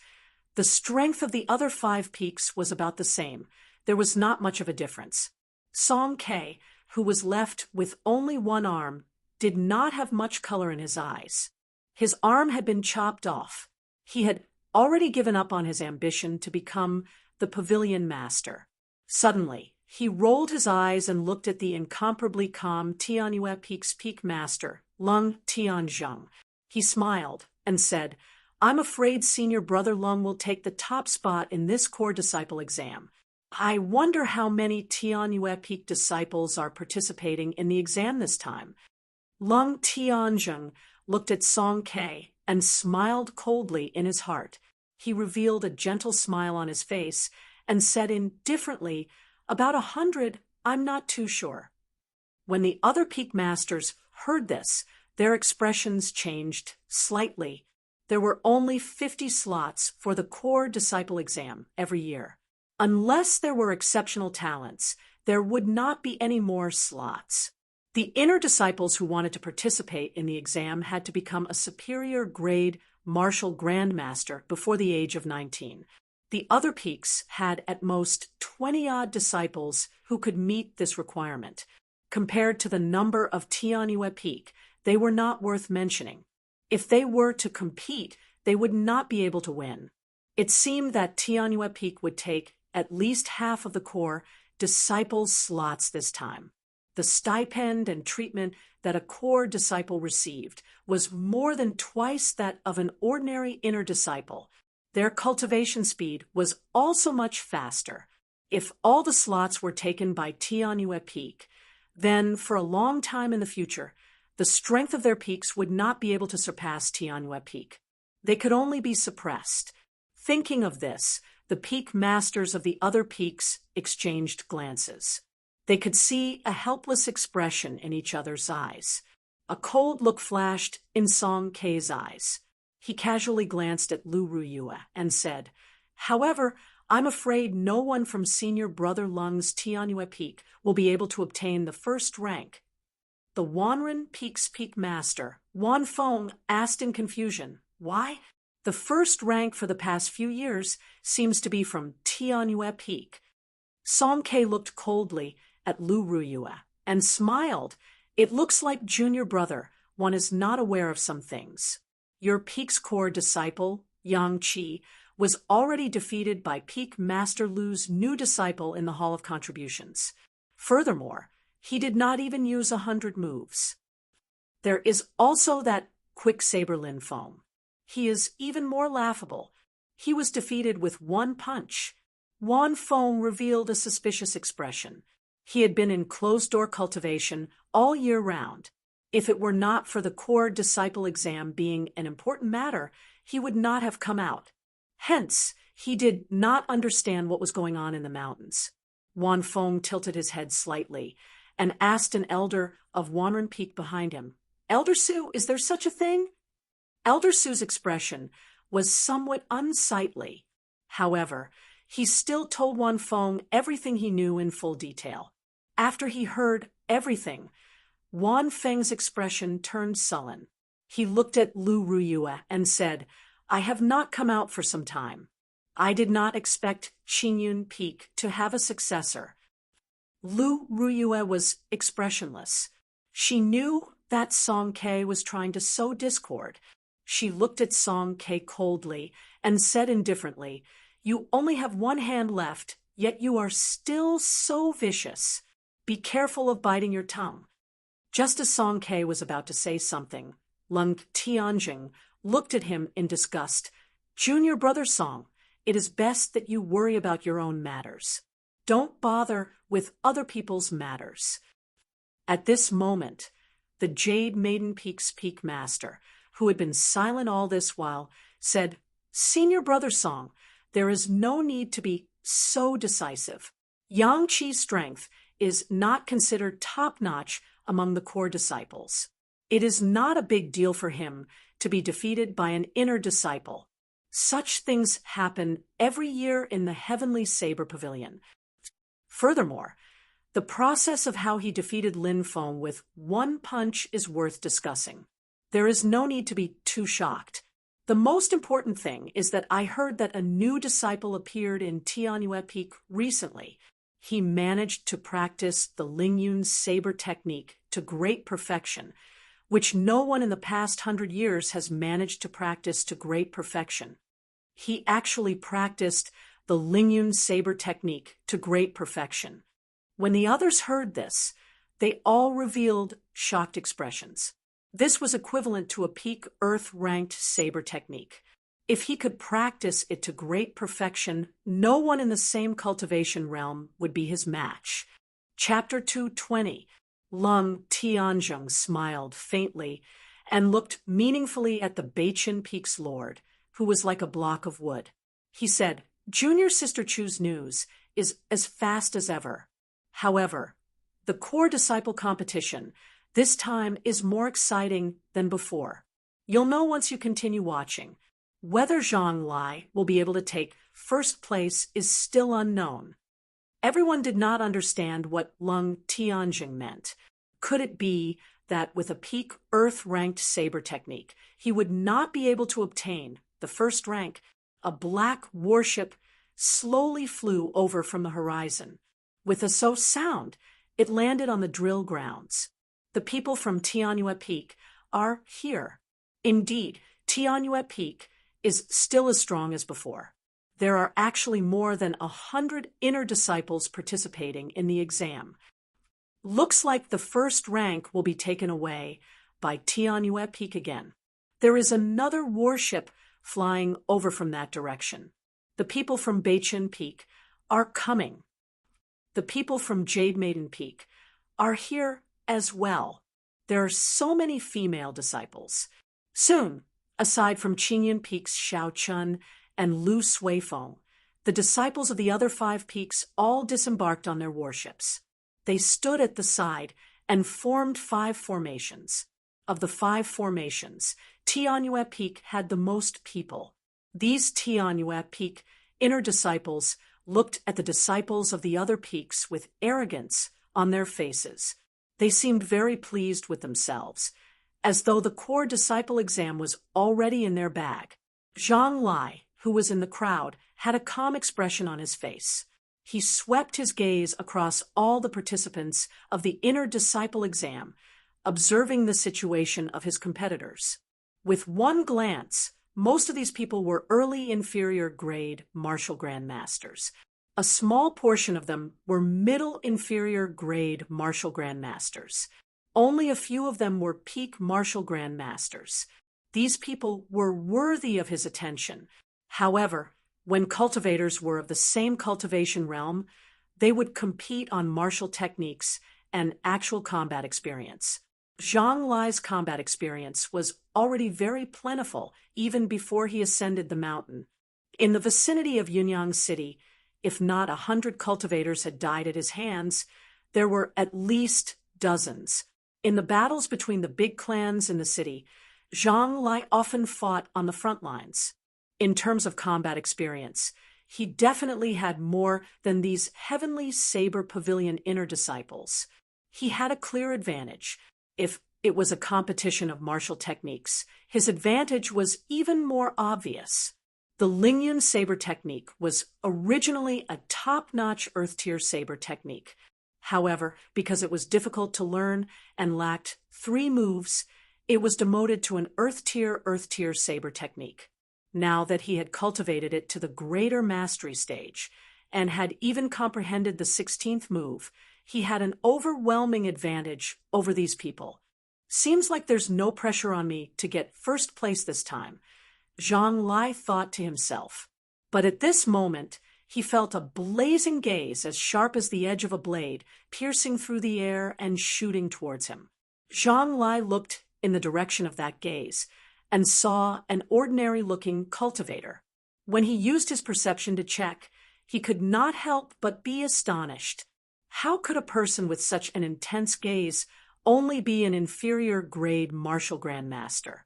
The strength of the other 5 peaks was about the same. There was not much of a difference. Song Ke, who was left with only one arm, did not have much color in his eyes. His arm had been chopped off. He had already given up on his ambition to become the pavilion master. Suddenly, he rolled his eyes and looked at the incomparably calm Tianyue Peak's peak master, Lung Tianzheng. He smiled and said, "I'm afraid senior brother Lung will take the top spot in this core disciple exam. I wonder how many Tianyue Peak disciples are participating in the exam this time." Lung Tianzheng looked at Song Ke and smiled coldly in his heart. He revealed a gentle smile on his face and said indifferently, "About 100, I'm not too sure." When the other peak masters heard this, their expressions changed slightly. There were only 50 slots for the core disciple exam every year. Unless there were exceptional talents, there would not be any more slots. The inner disciples who wanted to participate in the exam had to become a superior grade martial grandmaster before the age of 19. The other peaks had at most 20-odd disciples who could meet this requirement. Compared to the number of Tianyue Peak, they were not worth mentioning. If they were to compete, they would not be able to win. It seemed that Tianyue Peak would take at least half of the core disciples' slots this time. The stipend and treatment that a core disciple received was more than twice that of an ordinary inner disciple. Their cultivation speed was also much faster. If all the slots were taken by Tianyue Peak, then for a long time in the future, the strength of their peaks would not be able to surpass Tianyue Peak. They could only be suppressed. Thinking of this, the peak masters of the other peaks exchanged glances. They could see a helpless expression in each other's eyes. A cold look flashed in Song Ke's eyes. He casually glanced at Lu Ruyue and said, "However, I'm afraid no one from senior brother Lung's Tianyue Peak will be able to obtain the first rank." The Wanren Peak's peak master, Wan Feng, asked in confusion, "Why? The first rank for the past few years seems to be from Tianyue Peak." Song Ke looked coldly at Lu Ruyue and smiled. "It looks like junior brother, one is not aware of some things. Your Peak's core disciple, Yang Qi, was already defeated by Peak Master Lu's new disciple in the Hall of Contributions. Furthermore, he did not even use 100 moves. There is also that Quicksaber Lin Feng. He is even more laughable. He was defeated with one punch." Wan Feng revealed a suspicious expression. He had been in closed-door cultivation all year round. If it were not for the core disciple exam being an important matter, he would not have come out. Hence, he did not understand what was going on in the mountains. Wan Feng tilted his head slightly and asked an elder of Wanren Peak behind him, "Elder Su, is there such a thing?" Elder Su's expression was somewhat unsightly. However, he still told Wan Feng everything he knew in full detail. After he heard everything, Wan Feng's expression turned sullen. He looked at Lu Ruyue and said, "I have not come out for some time. I did not expect Qingyun Peak to have a successor." Lu Ruyue was expressionless. She knew that Song Ke was trying to sow discord. She looked at Song Ke coldly and said indifferently, "You only have one hand left, yet you are still so vicious. Be careful of biting your tongue." Just as Song Ke was about to say something, Lung Tianjing looked at him in disgust. "Junior brother Song, it is best that you worry about your own matters. Don't bother with other people's matters." At this moment, the Jade Maiden Peak's Peak Master, who had been silent all this while, said, "Senior brother Song, there is no need to be so decisive. Yang Qi's strength is not considered top-notch among the core disciples. It is not a big deal for him to be defeated by an inner disciple. Such things happen every year in the Heavenly Saber Pavilion. Furthermore, the process of how he defeated Lin Feng with one punch is worth discussing. There is no need to be too shocked. The most important thing is that I heard that a new disciple appeared in Tianyue Peak recently. He managed to practice the Lingyun saber technique to great perfection, which no one in the past 100 years has managed to practice to great perfection. He actually practiced the Lingyun saber technique to great perfection. When the others heard this, they all revealed shocked expressions. This was equivalent to a peak Earth-ranked saber technique. If he could practice it to great perfection, no one in the same cultivation realm would be his match. Chapter 220. Lung Tianzheng smiled faintly and looked meaningfully at the Beichin Peak's lord, who was like a block of wood. He said, "Junior Sister Chu's news is as fast as ever. However, the core disciple competition this time is more exciting than before. You'll know once you continue watching. Whether Zhang Lai will be able to take first place is still unknown." Everyone did not understand what Lung Tianjing meant. Could it be that with a peak Earth-ranked saber technique, he would not be able to obtain the first rank? A black warship slowly flew over from the horizon. With a so sound, it landed on the drill grounds. The people from Tianyue Peak are here. Indeed, Tianyue Peak is still as strong as before. There are actually more than 100 inner disciples participating in the exam. Looks like the first rank will be taken away by Tianyue Peak again. There is another warship flying over from that direction. The people from Beichin Peak are coming. The people from Jade Maiden Peak are here as well. There are so many female disciples. Soon, aside from Qingyun Peak's Xiao Chun and Lu Suifeng, the disciples of the other 5 peaks all disembarked on their warships. They stood at the side and formed 5 formations. Of the 5 formations, Tianyue Peak had the most people. These Tianyue Peak inner disciples looked at the disciples of the other peaks with arrogance on their faces. They seemed very pleased with themselves, as though the core disciple exam was already in their bag. Zhang Lai, who was in the crowd, had a calm expression on his face. He swept his gaze across all the participants of the inner disciple exam, observing the situation of his competitors. With one glance, most of these people were early inferior grade martial grandmasters. A small portion of them were middle inferior grade martial grandmasters. Only a few of them were peak martial grandmasters. These people were worthy of his attention. However, when cultivators were of the same cultivation realm, they would compete on martial techniques and actual combat experience. Zhang Lai's combat experience was already very plentiful even before he ascended the mountain. In the vicinity of Yunyang City, if not 100 cultivators had died at his hands, there were at least dozens. In the battles between the big clans in the city, Zhang Lai often fought on the front lines. In terms of combat experience, he definitely had more than these Heavenly Saber Pavilion inner disciples. He had a clear advantage. If It was a competition of martial techniques. His advantage was even more obvious. The Lingyun saber technique was originally a top-notch earth-tier saber technique. However, because it was difficult to learn and lacked 3 moves, it was demoted to an earth-tier saber technique. Now that he had cultivated it to the greater mastery stage and had even comprehended the 16th move, he had an overwhelming advantage over these people. Seems like there's no pressure on me to get first place this time, Zhang Lai thought to himself. But at this moment, he felt a blazing gaze as sharp as the edge of a blade, piercing through the air and shooting towards him. Zhang Lai looked in the direction of that gaze and saw an ordinary-looking cultivator. When he used his perception to check, he could not help but be astonished. How could a person with such an intense gaze only be an inferior-grade martial grandmaster?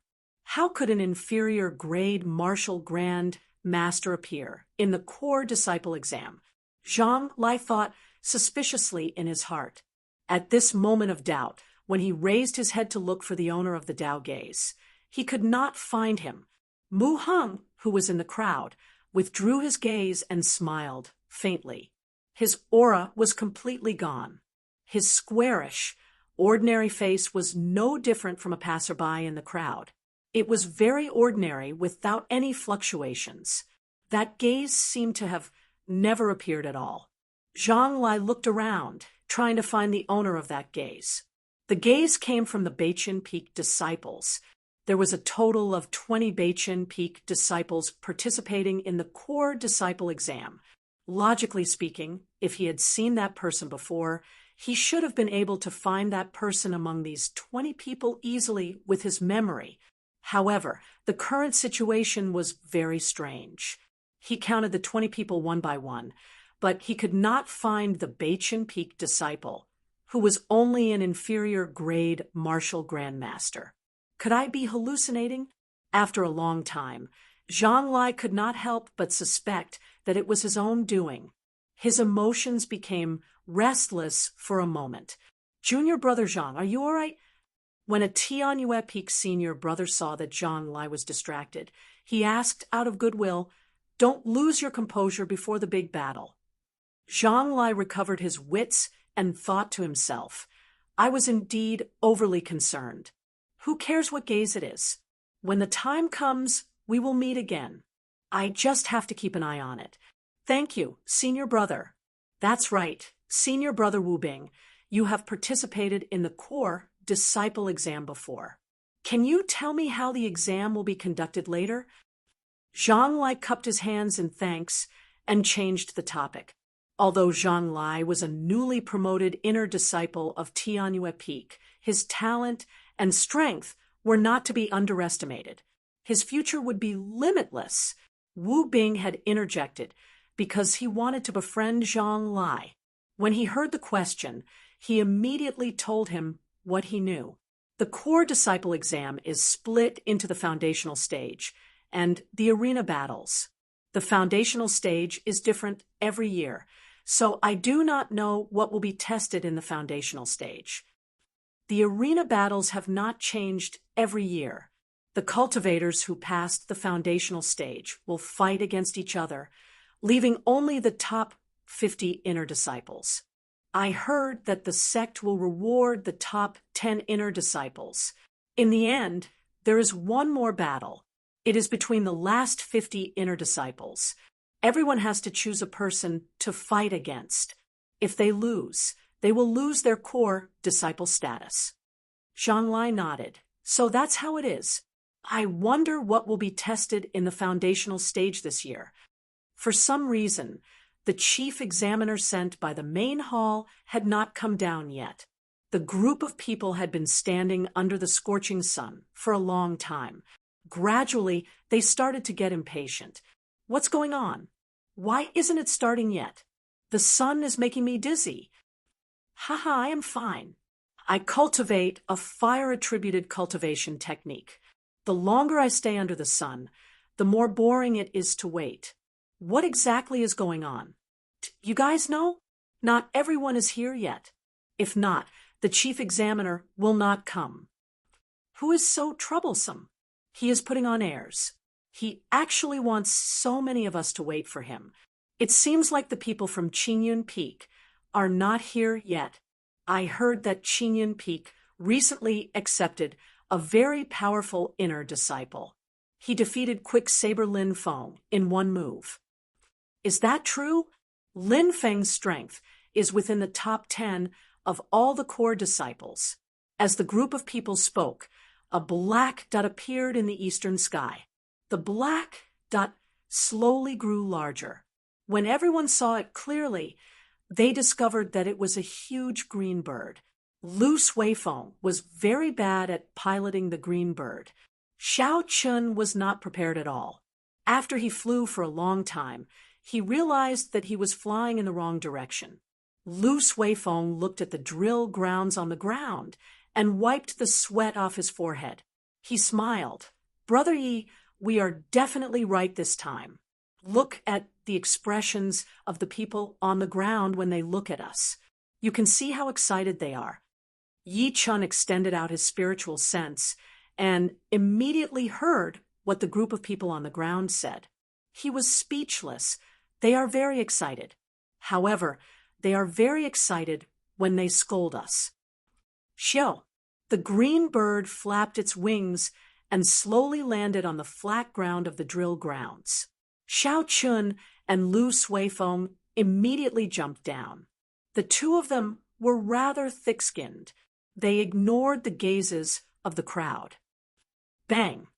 How could an inferior-grade martial grand master appear in the core disciple exam? Zhang Lai thought suspiciously in his heart. At this moment of doubt, when he raised his head to look for the owner of the Dao gaze, he could not find him. Mu Heng, who was in the crowd, withdrew his gaze and smiled faintly. His aura was completely gone. His squarish, ordinary face was no different from a passerby in the crowd. It was very ordinary without any fluctuations. That gaze seemed to have never appeared at all. Zhang Lai looked around, trying to find the owner of that gaze. The gaze came from the Beichin Peak disciples. There was a total of 20 Beichin Peak disciples participating in the core disciple exam. Logically speaking, if he had seen that person before, he should have been able to find that person among these 20 people easily with his memory. However, the current situation was very strange. He counted the 20 people one by one, but he could not find the Beichin Peak disciple, who was only an inferior-grade martial grandmaster. Could I be hallucinating? After a long time, Zhang Lai could not help but suspect that it was his own doing. His emotions became restless for a moment. Junior brother Zhang, are you all right? When a Tianyue Peak senior brother saw that Zhang Lai was distracted, he asked out of goodwill, "Don't lose your composure before the big battle." Zhang Lai recovered his wits and thought to himself, "I was indeed overly concerned. Who cares what gaze it is? When the time comes, we will meet again. I just have to keep an eye on it. Thank you, senior brother." That's right, senior brother Wu Bing. You have participated in the core disciple exam before. Can you tell me how the exam will be conducted later? Zhang Lai cupped his hands in thanks and changed the topic. Although Zhang Lai was a newly promoted inner disciple of Tianyue Peak, his talent and strength were not to be underestimated. His future would be limitless. Wu Bing had interjected because he wanted to befriend Zhang Lai. When he heard the question, he immediately told him what he knew. The core disciple exam is split into the foundational stage and the arena battles. The foundational stage is different every year, so I do not know what will be tested in the foundational stage. The arena battles have not changed every year. The cultivators who passed the foundational stage will fight against each other, leaving only the top 50 inner disciples. I heard that the sect will reward the top 10 inner disciples. In the end, there is one more battle. It is between the last 50 inner disciples. Everyone has to choose a person to fight against. If they lose, they will lose their core disciple status. Zhang Lai nodded. So that's how it is. I wonder what will be tested in the foundational stage this year. For some reason, the chief examiner sent by the main hall had not come down yet. The group of people had been standing under the scorching sun for a long time. Gradually, they started to get impatient. What's going on? Why isn't it starting yet? The sun is making me dizzy. Haha, I am fine. I cultivate a fire-attributed cultivation technique. The longer I stay under the sun, the more boring it is to wait. What exactly is going on? You guys know? Not everyone is here yet. If not, the chief examiner will not come. Who is so troublesome? He is putting on airs. He actually wants so many of us to wait for him. It seems like the people from Chingyun Peak are not here yet. I heard that Chingyun Peak recently accepted a very powerful inner disciple. He defeated Quicksaber Lin Feng in one move. Is that true? Lin Feng's strength is within the top 10 of all the core disciples. As the group of people spoke, a black dot appeared in the eastern sky. The black dot slowly grew larger. When everyone saw it clearly, they discovered that it was a huge green bird. Lu Suifeng was very bad at piloting the green bird. Xiao Chun was not prepared at all. After he flew for a long time, he realized that he was flying in the wrong direction. Lu Suifeng looked at the drill grounds on the ground and wiped the sweat off his forehead. He smiled. Brother Yi, we are definitely right this time. Look at the expressions of the people on the ground when they look at us. You can see how excited they are. Yi Chun extended out his spiritual sense and immediately heard what the group of people on the ground said. He was speechless. They are very excited. However, they are very excited when they scold us. Xiao, the green bird flapped its wings and slowly landed on the flat ground of the drill grounds. Xiao Chun and Lu Suifeng immediately jumped down. The two of them were rather thick-skinned. They ignored the gazes of the crowd. Bang,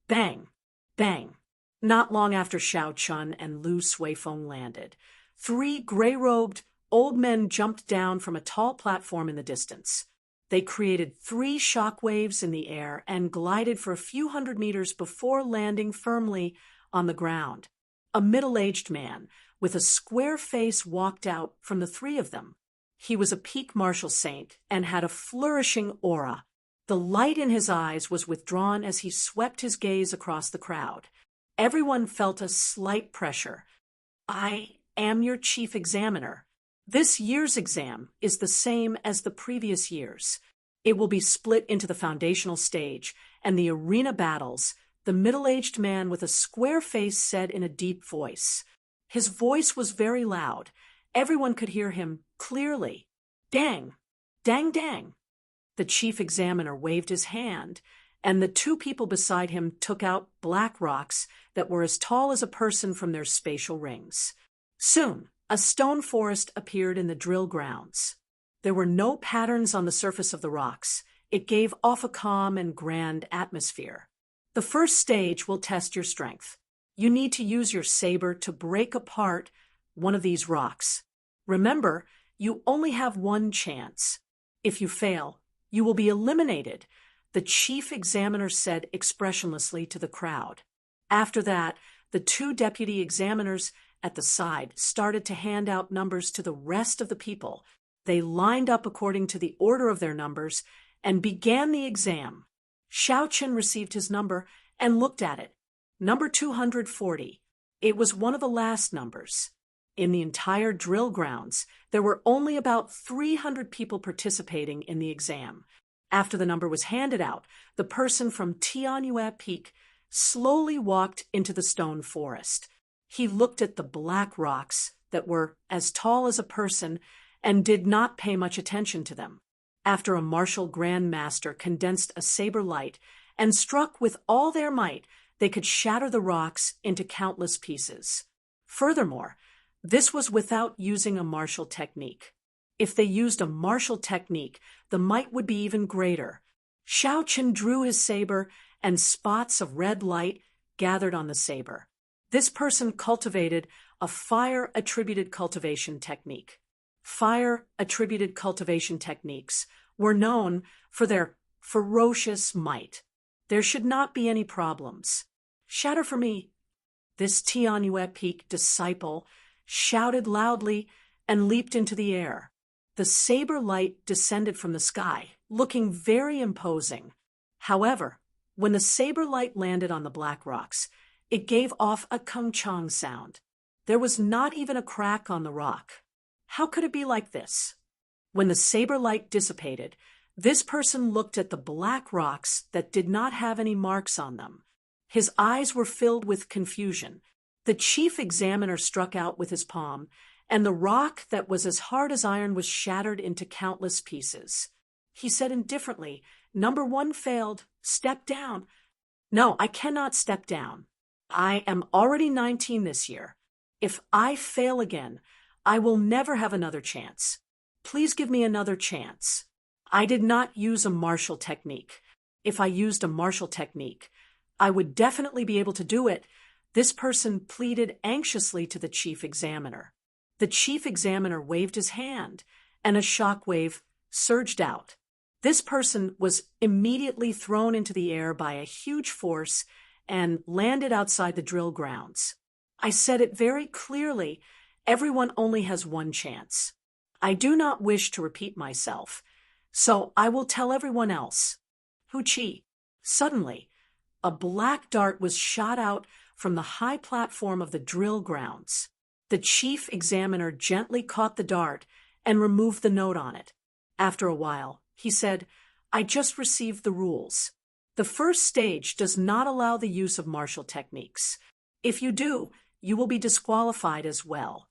bang, bang. Not long after Xiao Chun and Lu Suifeng landed, 3 gray-robed old men jumped down from a tall platform in the distance. They created 3 shock waves in the air and glided for a few hundred meters before landing firmly on the ground. A middle-aged man with a square face walked out from the 3 of them. He was a peak martial saint and had a flourishing aura. The light in his eyes was withdrawn as he swept his gaze across the crowd. Everyone felt a slight pressure. I am your chief examiner. This year's exam is the same as the previous years. It will be split into the foundational stage and the arena battles, the middle-aged man with a square face said in a deep voice. His voice was very loud. Everyone could hear him clearly. Dang! Dang, dang! The chief examiner waved his hand, and the 2 people beside him took out black rocks that were as tall as a person from their spatial rings. Soon, a stone forest appeared in the drill grounds. There were no patterns on the surface of the rocks. It gave off a calm and grand atmosphere. The first stage will test your strength. You need to use your saber to break apart one of these rocks. Remember, you only have one chance. If you fail, you will be eliminated, the chief examiner said expressionlessly to the crowd. After that, the 2 deputy examiners at the side started to hand out numbers to the rest of the people. They lined up according to the order of their numbers and began the exam. Xiao Chen received his number and looked at it. Number 240. It was one of the last numbers. In the entire drill grounds, there were only about 300 people participating in the exam. After the number was handed out, the person from Tianyue Peak slowly walked into the stone forest. He looked at the black rocks that were as tall as a person and did not pay much attention to them. After a martial grand master condensed a saber light and struck with all their might, they could shatter the rocks into countless pieces. Furthermore, this was without using a martial technique. If they used a martial technique, the might would be even greater. Xiao Chen drew his saber, and spots of red light gathered on the saber. This person cultivated a fire-attributed cultivation technique. Fire-attributed cultivation techniques were known for their ferocious might. There should not be any problems. Shatter for me. This Tianyue Peak disciple shouted loudly and leaped into the air. The saber light descended from the sky, looking very imposing. However, when the saber light landed on the black rocks, it gave off a kung-chang sound. There was not even a crack on the rock. How could it be like this? When the saber light dissipated, This person looked at the black rocks that did not have any marks on them. His eyes were filled with confusion. The chief examiner struck out with his palm, and the rock that was as hard as iron was shattered into countless pieces. He said indifferently, "Number 1 failed. Step down." "No, I cannot step down. I am already 19 this year. If I fail again, I will never have another chance. Please give me another chance. I did not use a martial technique. If I used a martial technique, I would definitely be able to do it." This person pleaded anxiously to the chief examiner. The chief examiner waved his hand, and a shock wave surged out. This person was immediately thrown into the air by a huge force and landed outside the drill grounds. I said it very clearly, everyone only has one chance. I do not wish to repeat myself, so I will tell everyone else. Hoochie! Suddenly, a black dart was shot out from the high platform of the drill grounds. The chief examiner gently caught the dart and removed the note on it. After a while, he said, "I just received the rules. The first stage does not allow the use of martial techniques. If you do, you will be disqualified as well."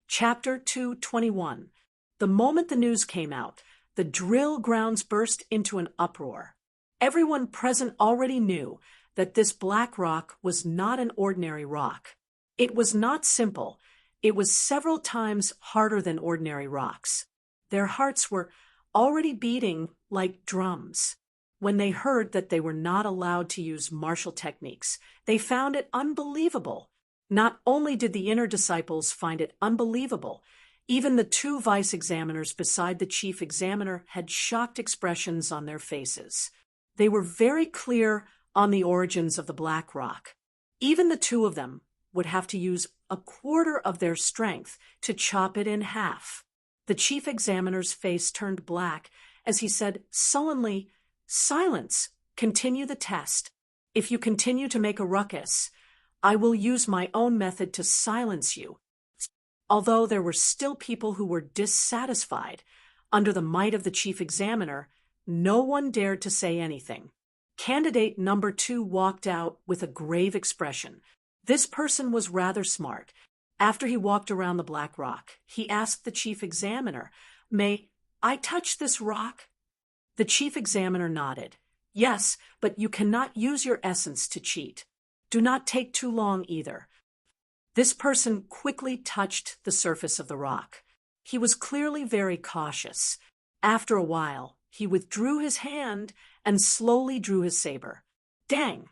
Chapter 221. The moment the news came out, the drill grounds burst into an uproar. Everyone present already knew that this black rock was not an ordinary rock. It was not simple. It was several times harder than ordinary rocks. Their hearts were already beating like drums. When they heard that they were not allowed to use martial techniques, they found it unbelievable. Not only did the inner disciples find it unbelievable, even the 2 vice examiners beside the chief examiner had shocked expressions on their faces. They were very clear on the origins of the black rock. Even the 2 of them would have to use a quarter of their strength to chop it in half. The chief examiner's face turned black as he said sullenly, "Silence! Continue the test. If you continue to make a ruckus, I will use my own method to silence you." Although there were still people who were dissatisfied, under the might of the chief examiner, no one dared to say anything. Candidate number 2 walked out with a grave expression. This person was rather smart. After he walked around the black rock, he asked the chief examiner, "May I touch this rock?" The chief examiner nodded. "Yes, but you cannot use your essence to cheat. Do not take too long either." This person quickly touched the surface of the rock. He was clearly very cautious. After a while, he withdrew his hand and slowly drew his saber. Dang!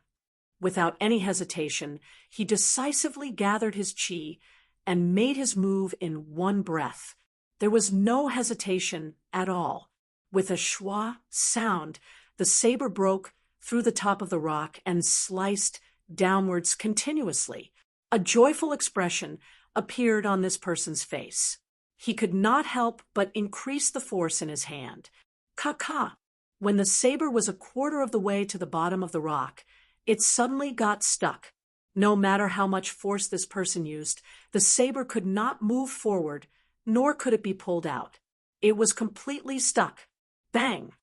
Without any hesitation, he decisively gathered his chi and made his move in one breath. There was no hesitation at all. With a schwa sound, the saber broke through the top of the rock and sliced downwards continuously. A joyful expression appeared on this person's face. He could not help but increase the force in his hand. Ka-ka! When the saber was a quarter of the way to the bottom of the rock, it suddenly got stuck. No matter how much force this person used, the saber could not move forward, nor could it be pulled out. It was completely stuck. Bang!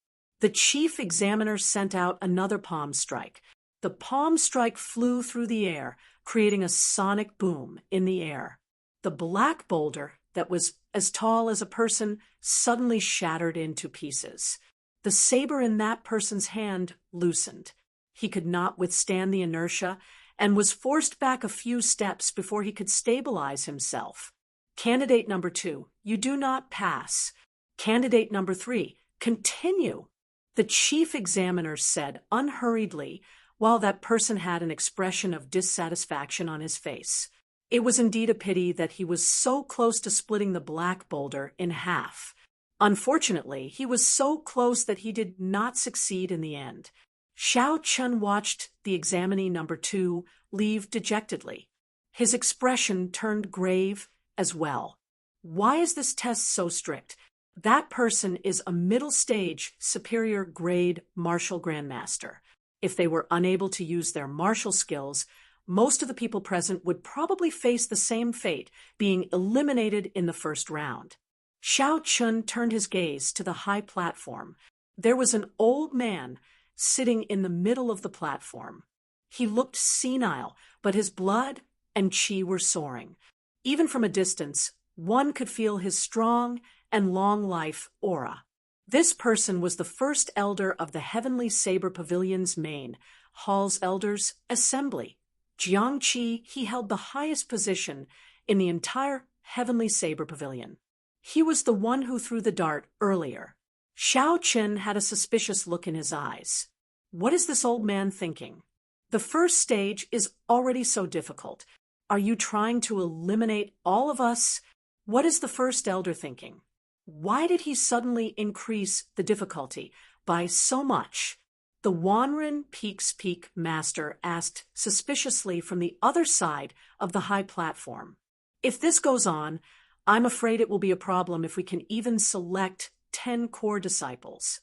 The chief examiner sent out another palm strike. The palm strike flew through the air, creating a sonic boom in the air. The black boulder that was as tall as a person suddenly shattered into pieces. The saber in that person's hand loosened. He could not withstand the inertia and was forced back a few steps before he could stabilize himself. Candidate number 2, you do not pass. Candidate number 3, continue. The chief examiner said unhurriedly, while that person had an expression of dissatisfaction on his face. It was indeed a pity that he was so close to splitting the black boulder in half. Unfortunately, he was so close that he did not succeed in the end. Xiao Chun watched the examinee number 2 leave dejectedly. His expression turned grave as well. Why is this test so strict? That person is a middle stage, superior grade martial grandmaster. If they were unable to use their martial skills, most of the people present would probably face the same fate, being eliminated in the first round. Xiao Chun turned his gaze to the high platform. There was an old man sitting in the middle of the platform. He looked senile, but his blood and chi were soaring. Even from a distance, one could feel his strong and long life aura. This person was the first elder of the Heavenly Saber Pavilion's main, Hall's Elders Assembly. Jiangqi, he held the highest position in the entire Heavenly Saber Pavilion. He was the one who threw the dart earlier. Xiao Qin had a suspicious look in his eyes. What is this old man thinking? The first stage is already so difficult. Are you trying to eliminate all of us? What is the first elder thinking? Why did he suddenly increase the difficulty by so much? The Wanren Peak's Peak Master asked suspiciously from the other side of the high platform. If this goes on, I'm afraid it will be a problem if we can even select 10 core disciples.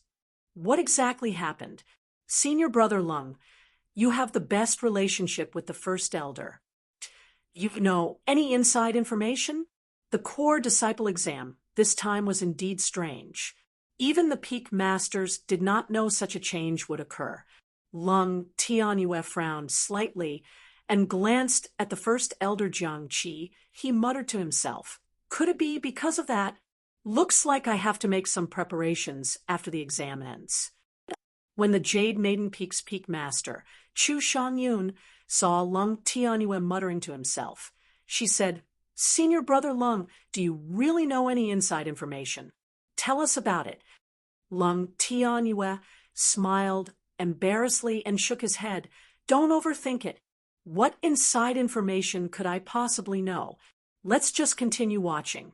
What exactly happened? Senior Brother Lung, you have the best relationship with the first elder. You know any inside information? The core disciple exam this time was indeed strange. Even the peak masters did not know such a change would occur. Lung Tianyue frowned slightly and glanced at the first elder Jiangqi. He muttered to himself, "Could it be because of that? Looks like I have to make some preparations after the exam ends." When the Jade Maiden Peak's peak master, Chu Shangyun, saw Lung Tianyue muttering to himself, she said, "Senior Brother Lung, do you really know any inside information? Tell us about it." Lung Tianyue smiled embarrassedly and shook his head. "Don't overthink it. What inside information could I possibly know? Let's just continue watching."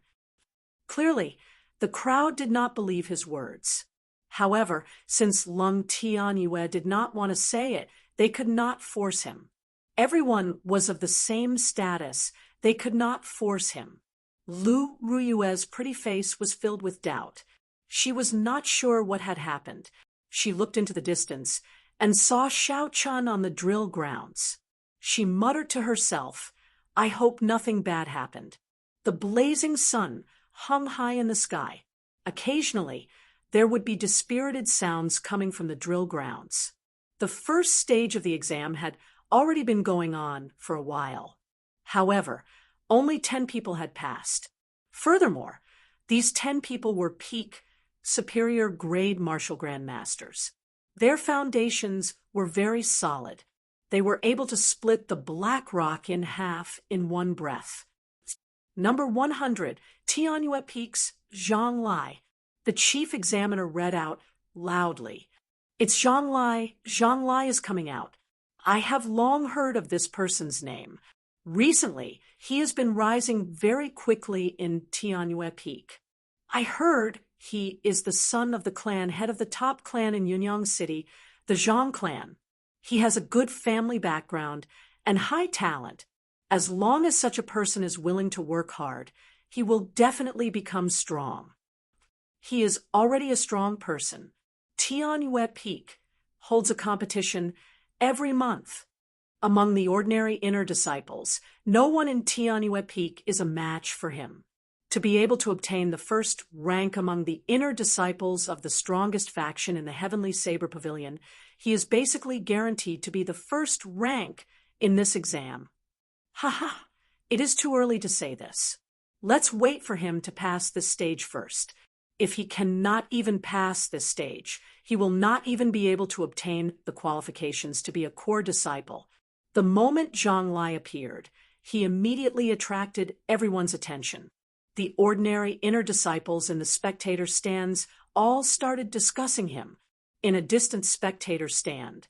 Clearly, the crowd did not believe his words. However, since Lung Tianyue did not want to say it, they could not force him. Everyone was of the same status. They could not force him. Lu Ruyue's pretty face was filled with doubt. She was not sure what had happened. She looked into the distance and saw Xiao Chun on the drill grounds. She muttered to herself, "I hope nothing bad happened." The blazing sun hung high in the sky. Occasionally, there would be dispirited sounds coming from the drill grounds. The first stage of the exam had already been going on for a while. However, only 10 people had passed. Furthermore, these 10 people were peak, superior grade martial grandmasters. Their foundations were very solid. They were able to split the black rock in half in one breath. Number 100, Tianyue Peak's Zhang Lai. The chief examiner read out loudly. "It's Zhang Lai. Zhang Lai is coming out. I have long heard of this person's name. Recently, he has been rising very quickly in Tianyue Peak. I heard he is the son of the clan, head of the top clan in Yunyang City, the Zhang clan. He has a good family background and high talent. As long as such a person is willing to work hard, he will definitely become strong. He is already a strong person. Tianyue Peak holds a competition every month. Among the ordinary inner disciples, no one in Tianyue Peak is a match for him. To be able to obtain the first rank among the inner disciples of the strongest faction in the Heavenly Saber Pavilion, he is basically guaranteed to be the first rank in this exam. Haha, it is too early to say this. Let's wait for him to pass this stage first. If he cannot even pass this stage, he will not even be able to obtain the qualifications to be a core disciple." The moment Zhang Lai appeared, he immediately attracted everyone's attention. The ordinary inner disciples in the spectator stands all started discussing him. In a distant spectator stand,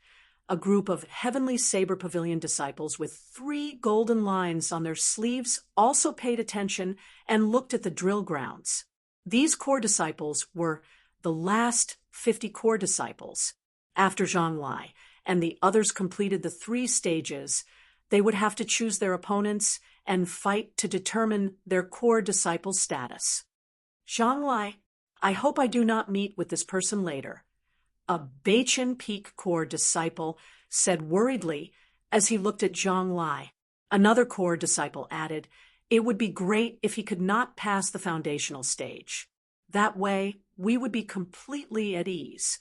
a group of Heavenly Saber Pavilion disciples with 3 golden lines on their sleeves also paid attention and looked at the drill grounds. These core disciples were the last 50 core disciples. After Zhang Lai and the others completed the 3 stages, they would have to choose their opponents and fight to determine their core disciple status. "Zhang Lai, I hope I do not meet with this person later," a Beichen Peak core disciple said worriedly as he looked at Zhang Lai. Another core disciple added, "It would be great if he could not pass the foundational stage. That way, we would be completely at ease.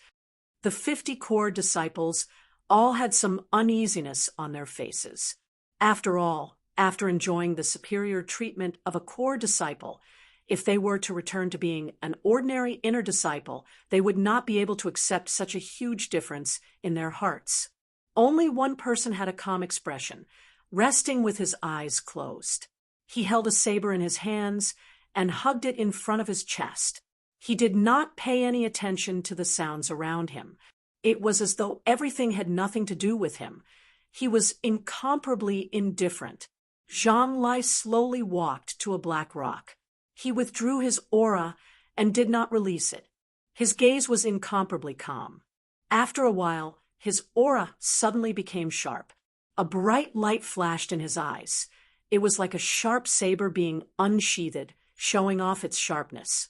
The 50 core disciples all had some uneasiness on their faces. After all, after enjoying the superior treatment of a core disciple, if they were to return to being an ordinary inner disciple, they would not be able to accept such a huge difference in their hearts. Only one person had a calm expression, resting with his eyes closed. He held a saber in his hands and hugged it in front of his chest. He did not pay any attention to the sounds around him. It was as though everything had nothing to do with him. He was incomparably indifferent. Zhang Lai slowly walked to a black rock. He withdrew his aura and did not release it. His gaze was incomparably calm. After a while, his aura suddenly became sharp. A bright light flashed in his eyes. It was like a sharp saber being unsheathed, showing off its sharpness.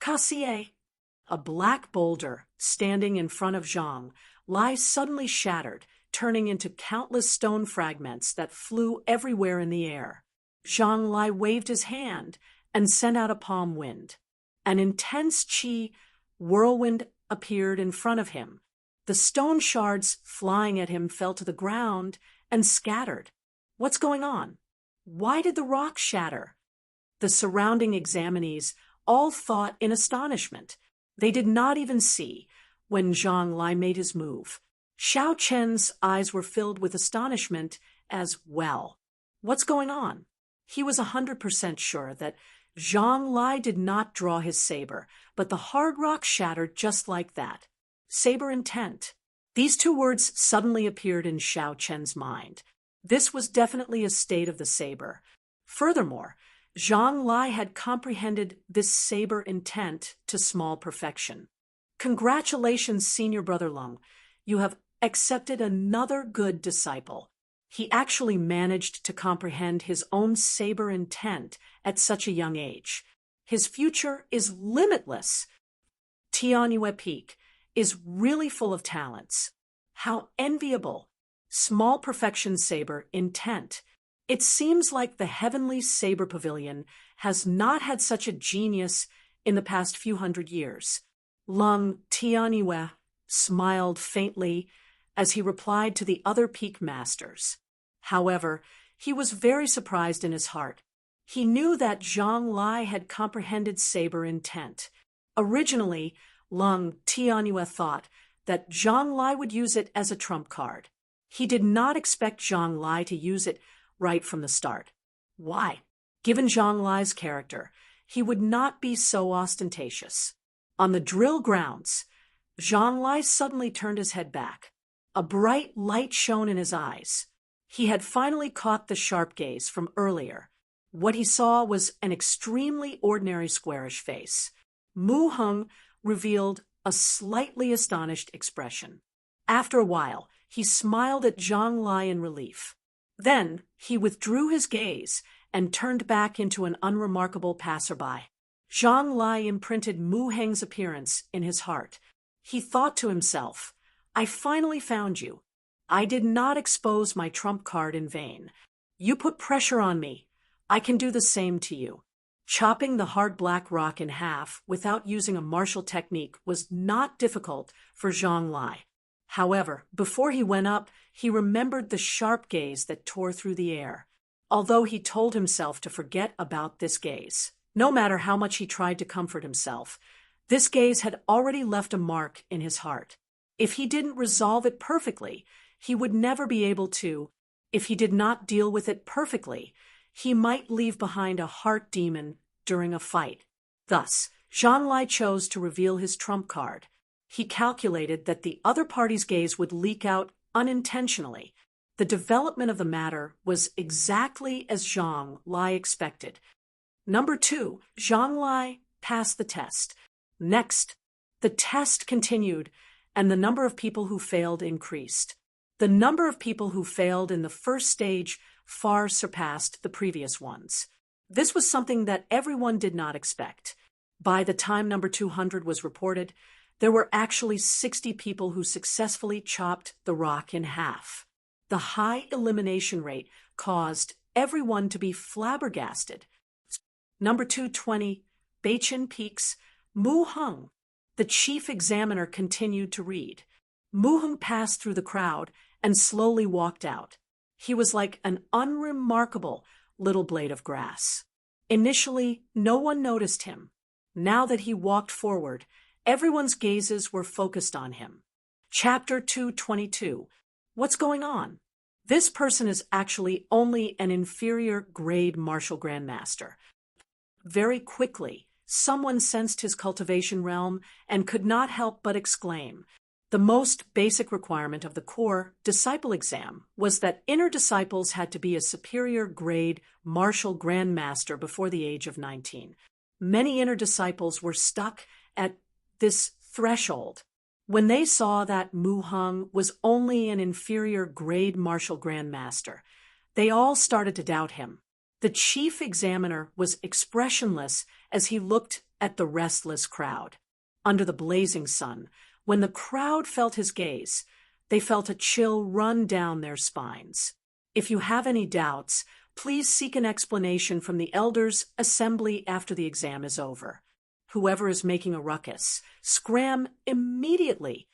Cassier! A black boulder, standing in front of Zhang Lai, suddenly shattered, turning into countless stone fragments that flew everywhere in the air. Zhang Lai waved his hand and sent out a palm wind. An intense qi whirlwind appeared in front of him. The stone shards flying at him fell to the ground and scattered. What's going on? Why did the rock shatter? The surrounding examinees all thought in astonishment. They did not even see when Zhang Lai made his move. Xiao Chen's eyes were filled with astonishment as well. What's going on? He was 100% sure that Zhang Lai did not draw his saber, but the hard rock shattered just like that. Saber intent. These two words suddenly appeared in Xiao Chen's mind. This was definitely a state of the saber. Furthermore, Zhang Lai had comprehended this saber intent to small perfection. Congratulations, Senior Brother Lung. You have accepted another good disciple. He actually managed to comprehend his own saber intent at such a young age. His future is limitless. Tianyue Peak is really full of talents. How enviable! Small perfection saber intent. It seems like the Heavenly Saber Pavilion has not had such a genius in the past few hundred years. Lung Tianyue smiled faintly as he replied to the other peak masters. However, he was very surprised in his heart. He knew that Zhang Lai had comprehended saber intent. Originally, Lung Tianyue thought that Zhang Lai would use it as a trump card. He did not expect Zhang Lai to use it right from the start. Why? Given Zhang Lai's character, he would not be so ostentatious. On the drill grounds, Zhang Lai suddenly turned his head back. A bright light shone in his eyes. He had finally caught the sharp gaze from earlier. What he saw was an extremely ordinary squarish face. Mu Heng revealed a slightly astonished expression. After a while, he smiled at Zhang Lai in relief. Then he withdrew his gaze and turned back into an unremarkable passerby. Zhang Lai imprinted Mu Heng's appearance in his heart. He thought to himself, I finally found you. I did not expose my trump card in vain. You put pressure on me. I can do the same to you. Chopping the hard black rock in half without using a martial technique was not difficult for Zhang Lai. However, before he went up, he remembered the sharp gaze that tore through the air. Although he told himself to forget about this gaze, no matter how much he tried to comfort himself, this gaze had already left a mark in his heart. If he didn't resolve it perfectly, he would never be able to. If he did not deal with it perfectly, he might leave behind a heart demon during a fight. Thus, Zhang Lai chose to reveal his trump card. He calculated that the other party's gaze would leak out unintentionally. The development of the matter was exactly as Zhang Lai expected. Number 2, Zhang Lai passed the test. Next, the test continued, and the number of people who failed increased. The number of people who failed in the first stage far surpassed the previous ones. This was something that everyone did not expect. By the time number 200 was reported, there were actually 60 people who successfully chopped the rock in half. The high elimination rate caused everyone to be flabbergasted. Number 220, Beichin Peak's Mu Heng The chief examiner continued to read. Mu Heng passed through the crowd and slowly walked out. He was like an unremarkable little blade of grass. Initially, no one noticed him. Now that he walked forward, everyone's gazes were focused on him. Chapter 222. What's going on? This person is actually only an inferior grade martial grandmaster. Very quickly, someone sensed his cultivation realm and could not help but exclaim. The most basic requirement of the core disciple exam was that inner disciples had to be a superior grade martial grandmaster before the age of 19. Many inner disciples were stuck at this threshold. When they saw that Mu Heng was only an inferior grade martial grandmaster, they all started to doubt him. The chief examiner was expressionless as he looked at the restless crowd. Under the blazing sun, when the crowd felt his gaze, they felt a chill run down their spines. If you have any doubts, please seek an explanation from the elders' assembly after the exam is over. Whoever is making a ruckus, scram immediately.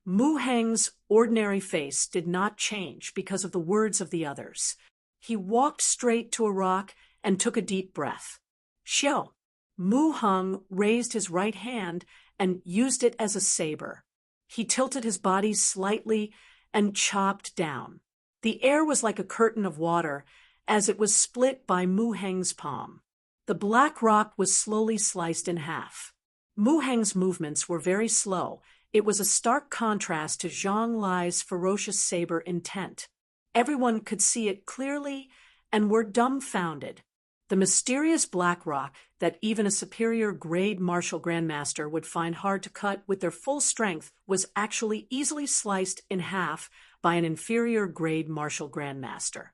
Mu Heng's ordinary face did not change because of the words of the others. He walked straight to a rock and took a deep breath. Xiao. Mu Heng raised his right hand and used it as a saber. He tilted his body slightly and chopped down. The air was like a curtain of water as it was split by Mu Heng's palm. The black rock was slowly sliced in half. Mu Heng's movements were very slow. It was a stark contrast to Zhang Lai's ferocious saber intent. Everyone could see it clearly and were dumbfounded. The mysterious black rock that even a superior grade martial grandmaster would find hard to cut with their full strength was actually easily sliced in half by an inferior grade martial grandmaster.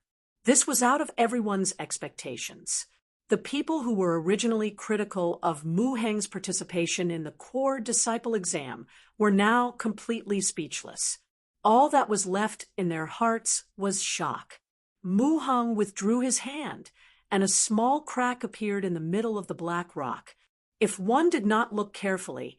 This was out of everyone's expectations. The people who were originally critical of Mu Heng's participation in the core disciple exam were now completely speechless. All that was left in their hearts was shock. Mu Heng withdrew his hand, and a small crack appeared in the middle of the black rock. If one did not look carefully,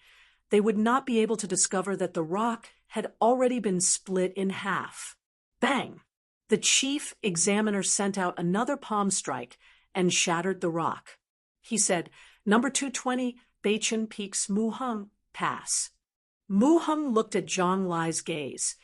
they would not be able to discover that the rock had already been split in half. Bang! The chief examiner sent out another palm strike and shattered the rock. He said, "Number 220, Beichen Peaks Mu Heng, pass." Mu Heng looked at Zhang Lai's gaze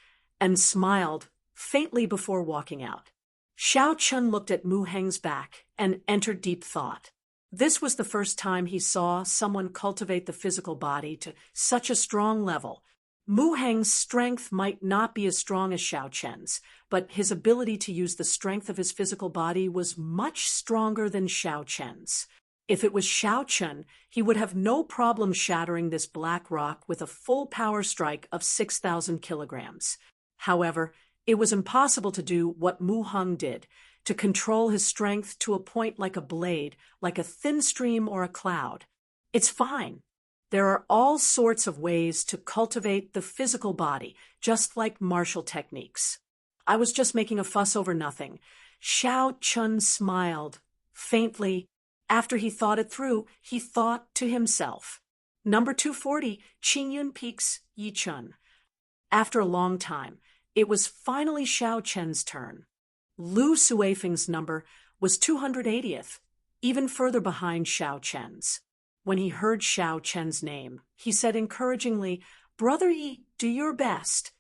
and smiled faintly before walking out. Xiao Chun looked at Mu Heng's back and entered deep thought. This was the first time he saw someone cultivate the physical body to such a strong level. Mu Heng's strength might not be as strong as Xiao Chen's, but his ability to use the strength of his physical body was much stronger than Xiao Chen's. If it was Xiao Chen, he would have no problem shattering this black rock with a full power strike of 6,000 kilograms. However, it was impossible to do what Mu Heng did, to control his strength to a point like a blade, like a thin stream or a cloud. It's fine. There are all sorts of ways to cultivate the physical body, just like martial techniques. I was just making a fuss over nothing. Xiao Chun smiled, faintly. After he thought it through, he thought to himself. Number 240, Qingyun Peaks Yi Chun. After a long time, it was finally Xiao Chen's turn. Lu Suifeng's number was 280th, even further behind Xiao Chen's. When he heard Xiao Chen's name, he said encouragingly, "Brother Yi, do your best."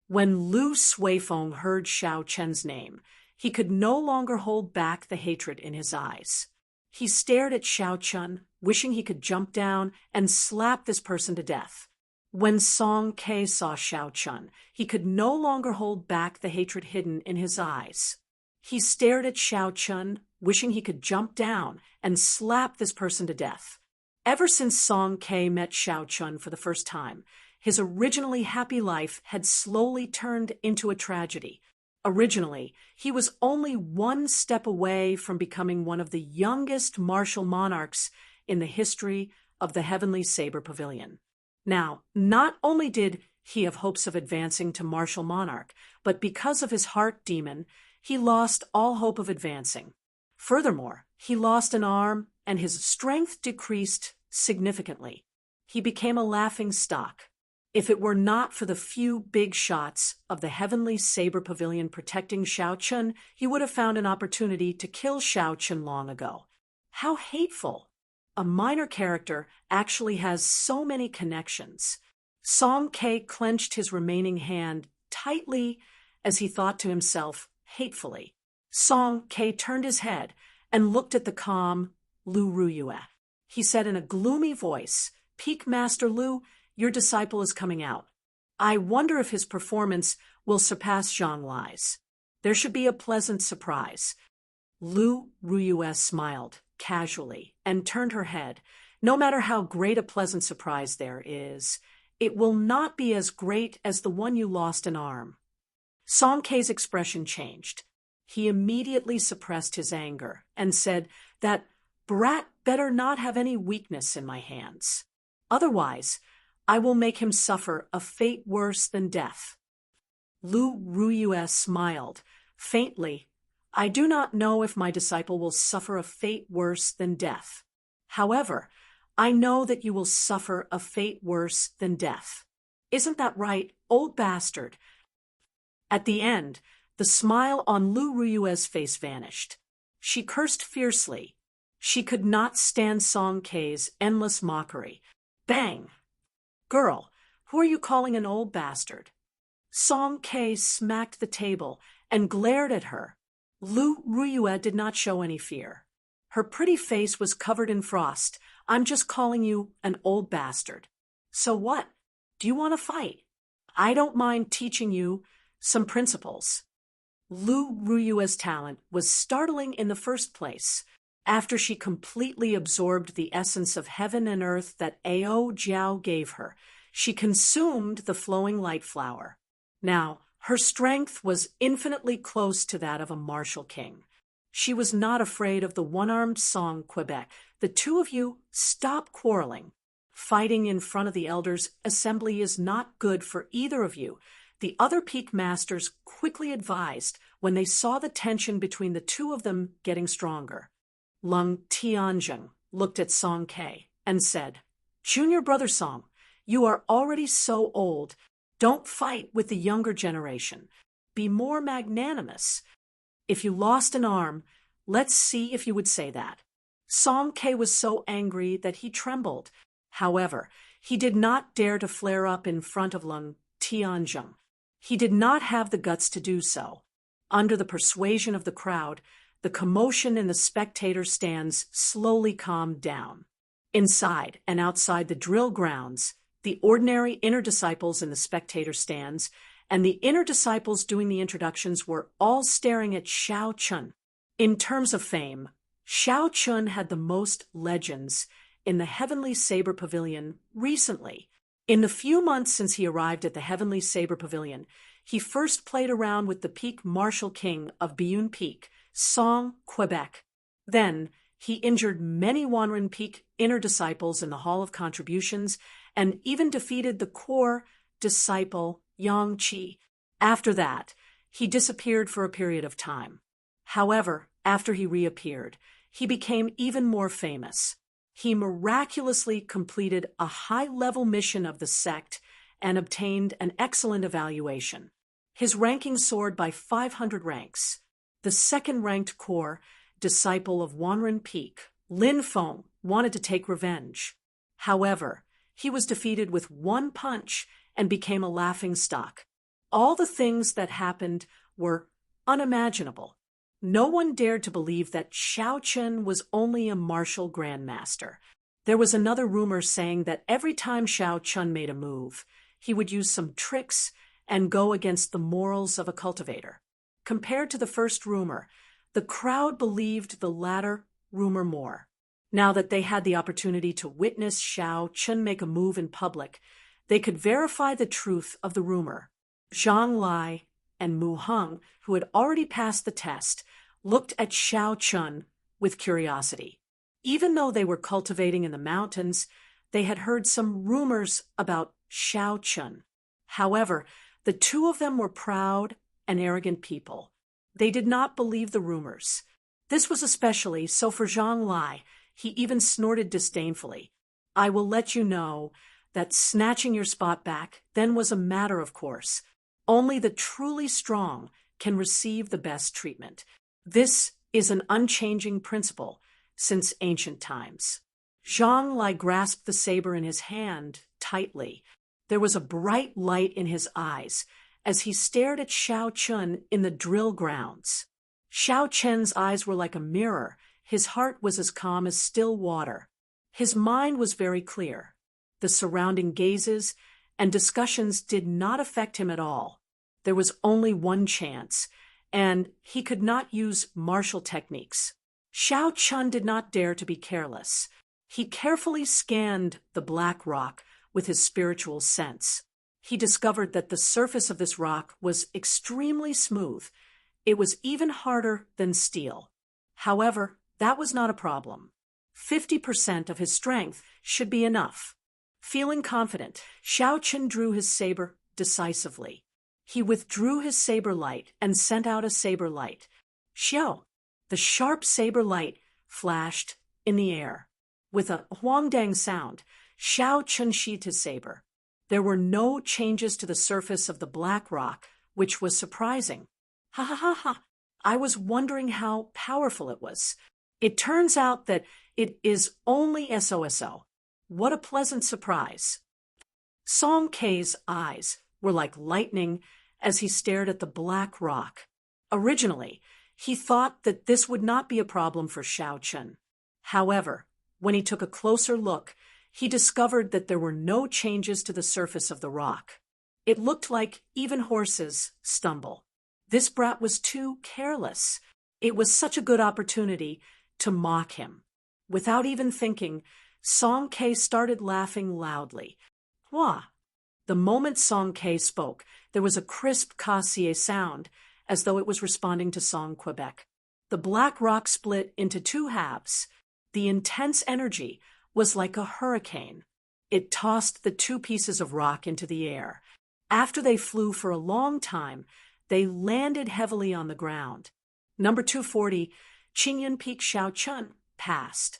When Lu Suifeng heard Xiao Chen's name, he could no longer hold back the hatred in his eyes. He stared at Xiao Chen, wishing he could jump down and slap this person to death. When Song Ke saw Xiao Chen, he could no longer hold back the hatred hidden in his eyes. He stared at Xiao Chen, wishing he could jump down and slap this person to death. Ever since Song Ke met Xiao Chen for the first time, his originally happy life had slowly turned into a tragedy. Originally, he was only one step away from becoming one of the youngest martial monarchs in the history of the Heavenly Saber Pavilion. Now, not only did he have hopes of advancing to martial monarch, but because of his heart demon, he lost all hope of advancing. Furthermore, he lost an arm and his strength decreased significantly. He became a laughing stock. If it were not for the few big shots of the heavenly saber pavilion protecting Xiao Chun, he would have found an opportunity to kill Xiao Chun long ago. How hateful! A minor character actually has so many connections. Song Ke clenched his remaining hand tightly as he thought to himself, hatefully. Song Ke turned his head and looked at the calm Lu Ruyue. He said in a gloomy voice, "Peak Master Lu, your disciple is coming out. I wonder if his performance will surpass Zhang Lai's. There should be a pleasant surprise." Lu Ruyue smiled casually and turned her head. "No matter how great a pleasant surprise there is, it will not be as great as the one you lost an arm." Song Ke's expression changed. He immediately suppressed his anger and said, "That brat better not have any weakness in my hands. Otherwise, I will make him suffer a fate worse than death." Lu Ruyue smiled faintly. "I do not know if my disciple will suffer a fate worse than death. However, I know that you will suffer a fate worse than death. Isn't that right, old bastard?" At the end, the smile on Lu Ruyue's face vanished. She cursed fiercely. She could not stand Song Ke's endless mockery. Bang! "Girl, who are you calling an old bastard?" Song Ke smacked the table and glared at her. Lu Ruyue did not show any fear. Her pretty face was covered in frost. "I'm just calling you an old bastard. So what? Do you want to fight? I don't mind teaching you some principles." Lu Ruyue's talent was startling in the first place. After she completely absorbed the essence of heaven and earth that Ao Jiao gave her, she consumed the flowing light flower. Now, her strength was infinitely close to that of a martial king. She was not afraid of the one-armed Song Quebec. "The two of you, stop quarreling. Fighting in front of the elders' assembly is not good for either of you," the other peak masters quickly advised when they saw the tension between the two of them getting stronger. Lung Tianzheng looked at Song Ke and said, "Junior brother Song, you are already so old. Don't fight with the younger generation. Be more magnanimous. If you lost an arm, let's see if you would say that." Song Ke was so angry that he trembled. However, he did not dare to flare up in front of Lung Tianzheng. He did not have the guts to do so. Under the persuasion of the crowd, the commotion in the spectator stands slowly calmed down. Inside and outside the drill grounds, the ordinary inner disciples in the spectator stands and the inner disciples doing the introductions were all staring at Xiao Chun. In terms of fame, Xiao Chun had the most legends in the Heavenly Saber Pavilion recently. In the few months since he arrived at the Heavenly Saber Pavilion, he first played around with the peak martial king of Biyun Peak, Song Quebec. Then, he injured many Wanren Peak inner disciples in the Hall of Contributions and even defeated the core disciple Yang Qi. After that, he disappeared for a period of time. However, after he reappeared, he became even more famous. He miraculously completed a high-level mission of the sect and obtained an excellent evaluation. His ranking soared by 500 ranks. The second-ranked core disciple of Wanren Peak, Lin Feng, wanted to take revenge. However, he was defeated with one punch and became a laughingstock. All the things that happened were unimaginable. No one dared to believe that Xiao Chun was only a martial grandmaster. There was another rumor saying that every time Xiao Chun made a move, he would use some tricks and go against the morals of a cultivator. Compared to the first rumor, the crowd believed the latter rumor more. Now that they had the opportunity to witness Xiao Chun make a move in public, they could verify the truth of the rumor. Zhang Lai and Mu Heng, who had already passed the test, looked at Xiao Chun with curiosity. Even though they were cultivating in the mountains, they had heard some rumors about Xiao Chun. However, the two of them were proud and arrogant people. They did not believe the rumors. This was especially so for Zhang Lai. He even snorted disdainfully. I will let you know that snatching your spot back then was a matter of course. Only the truly strong can receive the best treatment. This is an unchanging principle since ancient times. Zhang Lai grasped the saber in his hand tightly. There was a bright light in his eyes as he stared at Xiao Chun in the drill grounds. Xiao Chen's eyes were like a mirror. His heart was as calm as still water. His mind was very clear. The surrounding gazes and discussions did not affect him at all. There was only one chance, and he could not use martial techniques. Xiao Chun did not dare to be careless. He carefully scanned the black rock with his spiritual sense. He discovered that the surface of this rock was extremely smooth. It was even harder than steel. However, that was not a problem. 50% of his strength should be enough. Feeling confident, Xiao Chun drew his saber decisively. He withdrew his saber light and sent out a saber light. Xiao! The sharp saber light flashed in the air. With a huangdang sound, Xiao Chun sheathed his saber. There were no changes to the surface of the black rock, which was surprising. Ha ha ha ha! I was wondering how powerful it was. It turns out that it is only SOSO. What a pleasant surprise. Song Kei's eyes were like lightning as he stared at the black rock. Originally, he thought that this would not be a problem for Xiao Chun. However, when he took a closer look, he discovered that there were no changes to the surface of the rock. It looked like even horses stumble. This brat was too careless. It was such a good opportunity to mock him. Without even thinking, Song Kei started laughing loudly. Wah! The moment Song Kei spoke, there was a crisp Kassier sound, as though it was responding to Song Quebec. The black rock split into two halves. The intense energy was like a hurricane. It tossed the two pieces of rock into the air. After they flew for a long time, they landed heavily on the ground. Number 240, Qingyun Peak Xiao Chun, passed.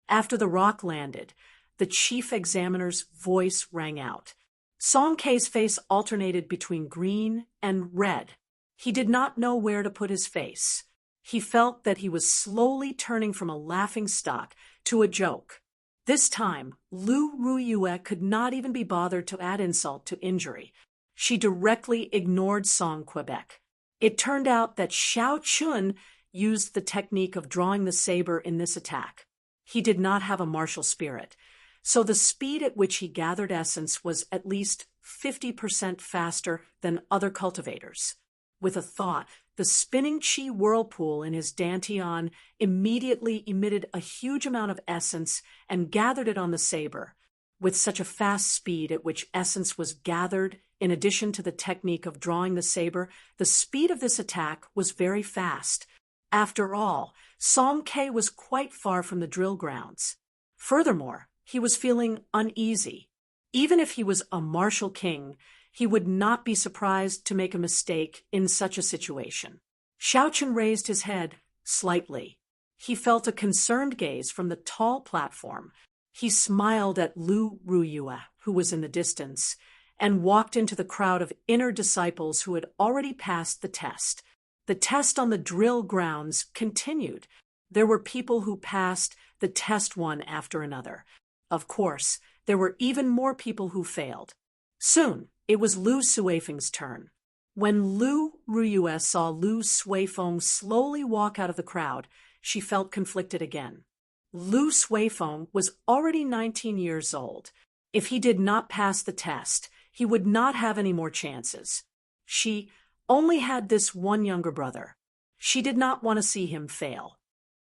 After the rock landed, the chief examiner's voice rang out. Song Kei's face alternated between green and red. He did not know where to put his face. He felt that he was slowly turning from a laughingstock to a joke. This time, Lu Ruyue could not even be bothered to add insult to injury. She directly ignored Song Quebec. It turned out that Xiao Chun used the technique of drawing the saber in this attack. He did not have a martial spirit, so the speed at which he gathered essence was at least 50% faster than other cultivators. With a thought, the spinning chi whirlpool in his dantian immediately emitted a huge amount of essence and gathered it on the saber. With such a fast speed at which essence was gathered, in addition to the technique of drawing the saber, the speed of this attack was very fast. After all, Song Kei was quite far from the drill grounds. Furthermore, he was feeling uneasy. Even if he was a martial king, he would not be surprised to make a mistake in such a situation. Xiao Chun raised his head slightly. He felt a concerned gaze from the tall platform. He smiled at Lu Ruyue, who was in the distance, and walked into the crowd of inner disciples who had already passed the test. The test on the drill grounds continued. There were people who passed the test one after another. Of course, there were even more people who failed. Soon, it was Lu Suifeng's turn. When Lu Ruyue saw Lu Suifeng slowly walk out of the crowd, she felt conflicted again. Lu Suifeng was already 19 years old. If he did not pass the test, he would not have any more chances. She only had this one younger brother. She did not want to see him fail.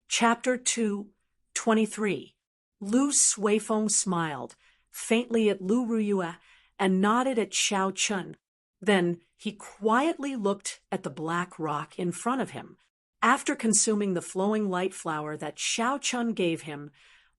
Chapter 2:23. Lu Suifeng smiled faintly at Lu Ruyue and nodded at Xiao Chun. Then he quietly looked at the black rock in front of him. After consuming the flowing light flower that Xiao Chun gave him,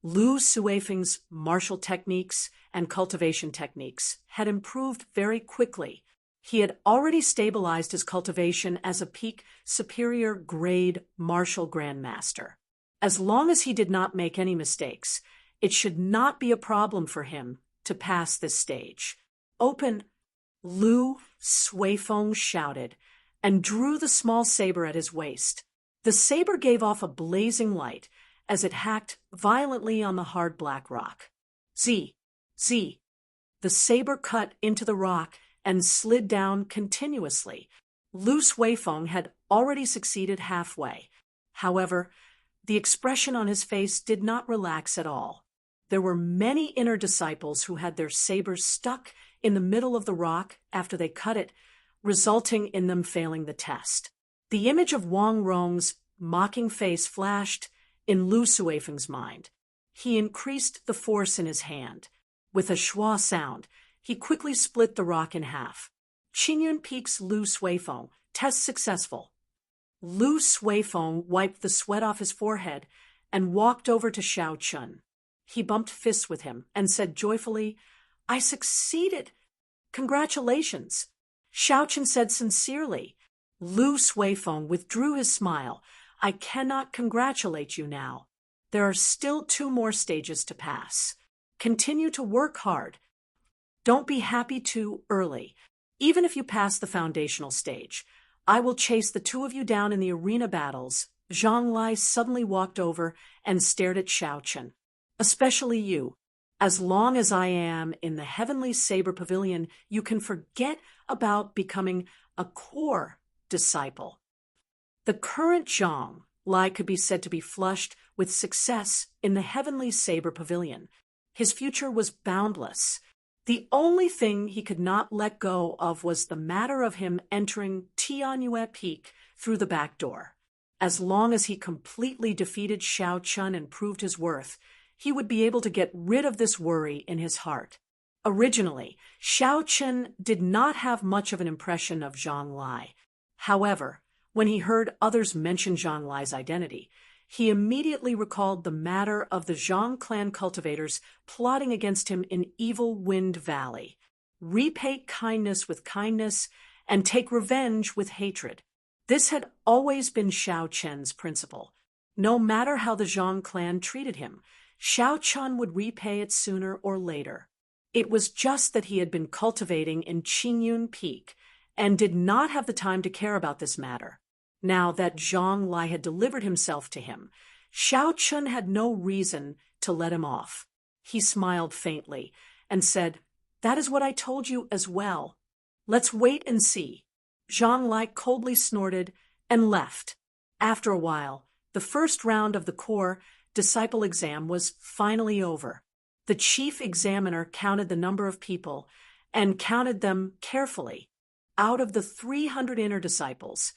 Lu Suifeng's martial techniques and cultivation techniques had improved very quickly. He had already stabilized his cultivation as a peak superior grade martial grandmaster. As long as he did not make any mistakes, It should not be a problem for him to pass this stage. Open, Lu Suifeng shouted, and drew the small saber at his waist. The saber gave off a blazing light as it hacked violently on the hard black rock. Z. The saber cut into the rock and slid down continuously. Lu Suifeng had already succeeded halfway. However, the expression on his face did not relax at all. There were many inner disciples who had their sabers stuck in the middle of the rock after they cut it, resulting in them failing the test. The image of Wang Rong's mocking face flashed in Lu Suifeng's mind. He increased the force in his hand. With a schwa sound, he quickly split the rock in half. Qingyun Peak's Lu Suifeng, test successful. Lu Suifeng wiped the sweat off his forehead and walked over to Xiao Chun. He bumped fists with him and said joyfully, "I succeeded! Congratulations!" Xiao Chun said sincerely. Lu Suifeng withdrew his smile. "I cannot congratulate you now. There are still 2 more stages to pass. Continue to work hard. Don't be happy too early. Even if you pass the foundational stage, I will chase the 2 of you down in the arena battles." Zhang Lai suddenly walked over and stared at Xiao Chun. "Especially you. As long as I am in the Heavenly Saber Pavilion, you can forget about becoming a core disciple." The current Zhang Lai could be said to be flushed with success in the Heavenly Saber Pavilion. His future was boundless. The only thing he could not let go of was the matter of him entering Tianyue Peak through the back door. As long as he completely defeated Xiao Chun and proved his worth, he would be able to get rid of this worry in his heart. Originally, Xiao Chun did not have much of an impression of Zhang Lai. However, when he heard others mention Zhang Lai's identity, he immediately recalled the matter of the Zhang clan cultivators plotting against him in Evil Wind Valley. Repay kindness with kindness and take revenge with hatred. This had always been Xiao Chen's principle. No matter how the Zhang clan treated him, Xiao Chun would repay it sooner or later. It was just that he had been cultivating in Qingyun Peak and did not have the time to care about this matter. Now that Zhang Lai had delivered himself to him, Xiao Chun had no reason to let him off. He smiled faintly and said, "That is what I told you as well. Let's wait and see." Zhang Lai coldly snorted and left. After a while, the first round of the core disciple exam was finally over. The chief examiner counted the number of people and counted them carefully. Out of the 300 inner disciples,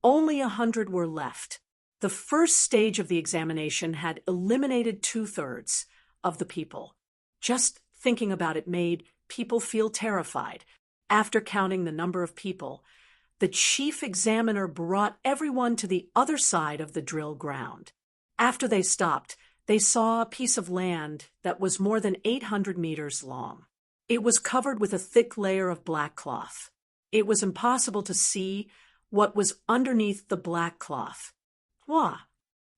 only 100 were left. The first stage of the examination had eliminated 2/3 of the people. Just thinking about it made people feel terrified. After counting the number of people, the chief examiner brought everyone to the other side of the drill ground. After they stopped, they saw a piece of land that was more than 800 meters long. It was covered with a thick layer of black cloth. It was impossible to see what was underneath the black cloth. Wah!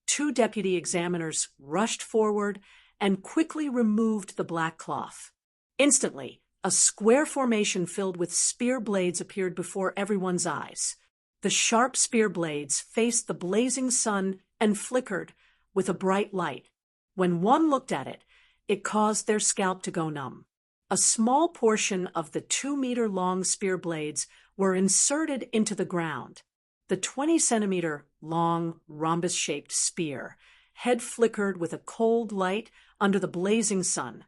2 deputy examiners rushed forward and quickly removed the black cloth. Instantly, a square formation filled with spear blades appeared before everyone's eyes. The sharp spear blades faced the blazing sun and flickered with a bright light. When one looked at it, it caused their scalp to go numb. A small portion of the 2-meter-long spear blades were inserted into the ground. The 20-centimeter-long rhombus-shaped spear head flickered with a cold light under the blazing sun.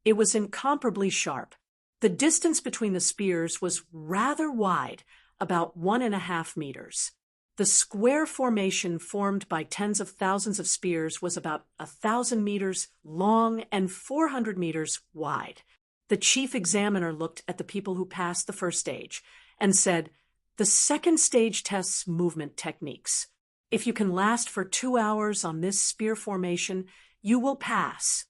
It was incomparably sharp. The distance between the spears was rather wide, about 1.5 meters. The square formation formed by tens of thousands of spears was about 1,000 meters long and 400 meters wide. The chief examiner looked at the people who passed the first stage and said, "The second stage tests movement techniques. If you can last for 2 hours on this spear formation, you will pass."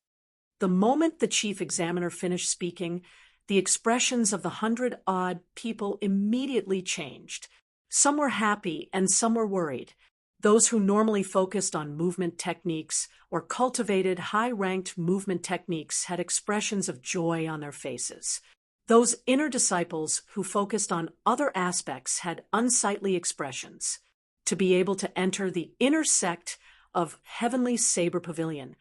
The moment the chief examiner finished speaking, the expressions of the 100-odd people immediately changed. Some were happy and some were worried. Those who normally focused on movement techniques or cultivated high-ranked movement techniques had expressions of joy on their faces. Those inner disciples who focused on other aspects had unsightly expressions. To be able to enter the inner sect of Heavenly Saber Pavilion,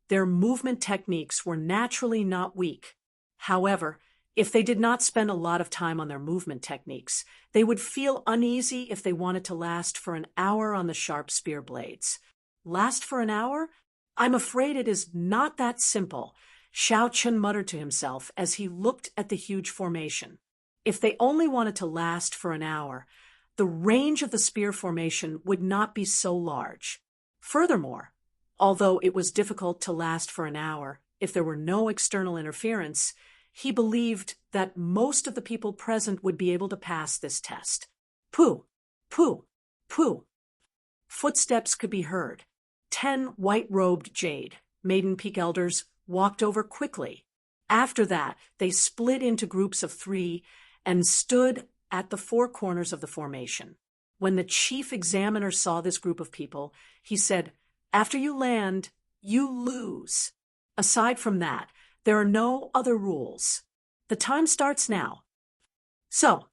their movement techniques were naturally not weak. However, if they did not spend a lot of time on their movement techniques, they would feel uneasy if they wanted to last for an hour on the sharp spear blades. Last for an hour? I'm afraid it is not that simple, Xiao Chun muttered to himself as he looked at the huge formation. If they only wanted to last for an hour, the range of the spear formation would not be so large. Furthermore, although it was difficult to last for an hour if there were no external interference, he believed that most of the people present would be able to pass this test. Pooh, pooh, pooh. Footsteps could be heard. 10 white-robed jade, Maiden Peak elders, walked over quickly. After that, they split into groups of 3 and stood at the 4 corners of the formation. When the chief examiner saw this group of people, he said, "After you land, you lose. Aside from that, there are no other rules. The time starts now." So.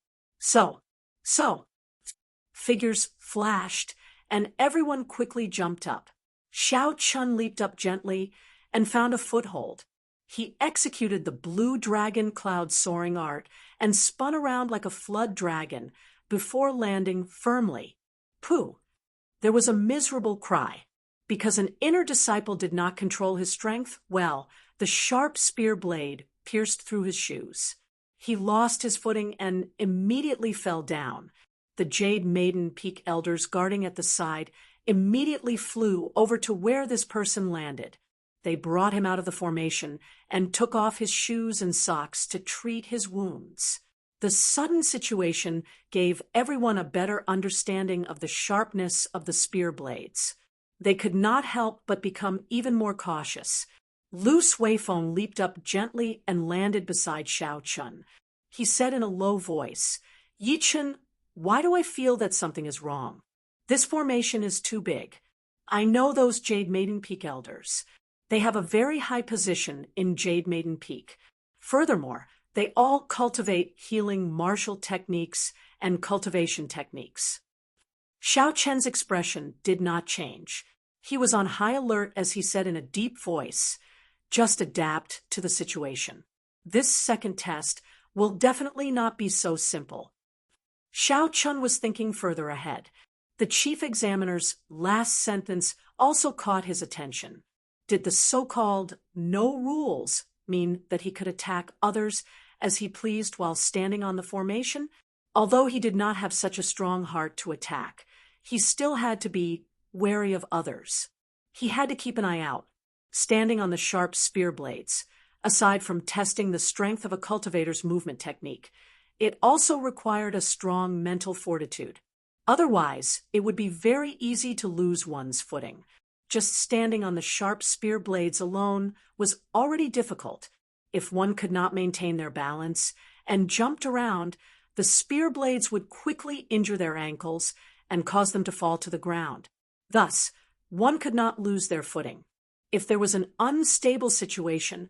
Figures flashed, and everyone quickly jumped up. Xiao Chun leaped up gently and found a foothold. He executed the blue dragon cloud soaring art and spun around like a flood dragon before landing firmly. Pooh! There was a miserable cry. Because an inner disciple did not control his strength, well, the sharp spear blade pierced through his shoes. He lost his footing and immediately fell down. The Jade Maiden Peak elders guarding at the side immediately flew over to where this person landed. They brought him out of the formation and took off his shoes and socks to treat his wounds. The sudden situation gave everyone a better understanding of the sharpness of the spear blades. They could not help but become even more cautious. Lu Suifeng leaped up gently and landed beside Xiao Chun. He said in a low voice, "Yi Chun, why do I feel that something is wrong? This formation is too big. I know those Jade Maiden Peak elders. They have a very high position in Jade Maiden Peak. Furthermore, they all cultivate healing martial techniques and cultivation techniques." Xiao Chen's expression did not change. He was on high alert as he said in a deep voice, "Just adapt to the situation. This second test will definitely not be so simple." Xiao Chun was thinking further ahead. The chief examiner's last sentence also caught his attention. Did the so-called no rules mean that he could attack others as he pleased while standing on the formation? Although he did not have such a strong heart to attack, he still had to be wary of others. He had to keep an eye out, standing on the sharp spear blades. Aside from testing the strength of a cultivator's movement technique, it also required a strong mental fortitude. Otherwise, it would be very easy to lose one's footing. Just standing on the sharp spear blades alone was already difficult. If one could not maintain their balance and jumped around, the spear blades would quickly injure their ankles and cause them to fall to the ground. Thus, one could not lose their footing. If there was an unstable situation,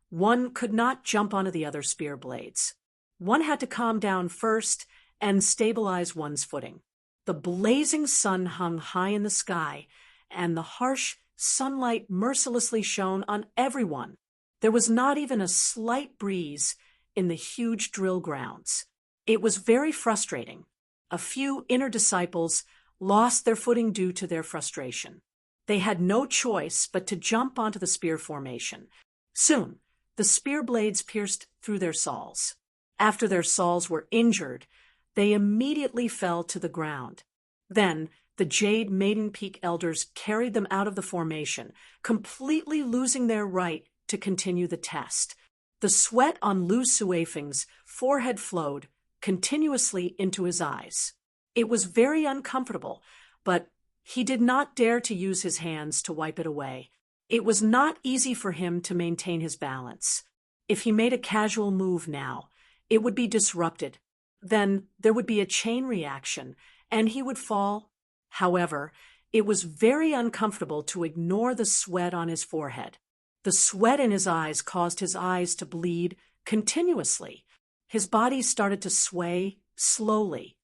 one could not jump onto the other spear blades. One had to calm down first and stabilize one's footing. The blazing sun hung high in the sky, and the harsh sunlight mercilessly shone on everyone. There was not even a slight breeze in the huge drill grounds. It was very frustrating. A few inner disciples lost their footing due to their frustration. They had no choice but to jump onto the spear formation. Soon, the spear blades pierced through their sawls. After their sawls were injured, they immediately fell to the ground. Then, the Jade Maiden Peak elders carried them out of the formation, completely losing their right to continue the test. The sweat on Lu Suifeng's forehead flowed continuously into his eyes. It was very uncomfortable, but he did not dare to use his hands to wipe it away. It was not easy for him to maintain his balance. If he made a casual move now, it would be disrupted. Then there would be a chain reaction, and he would fall. However, It was very uncomfortable to ignore the sweat on his forehead. The sweat in his eyes caused his eyes to bleed continuously. His body started to sway slowly.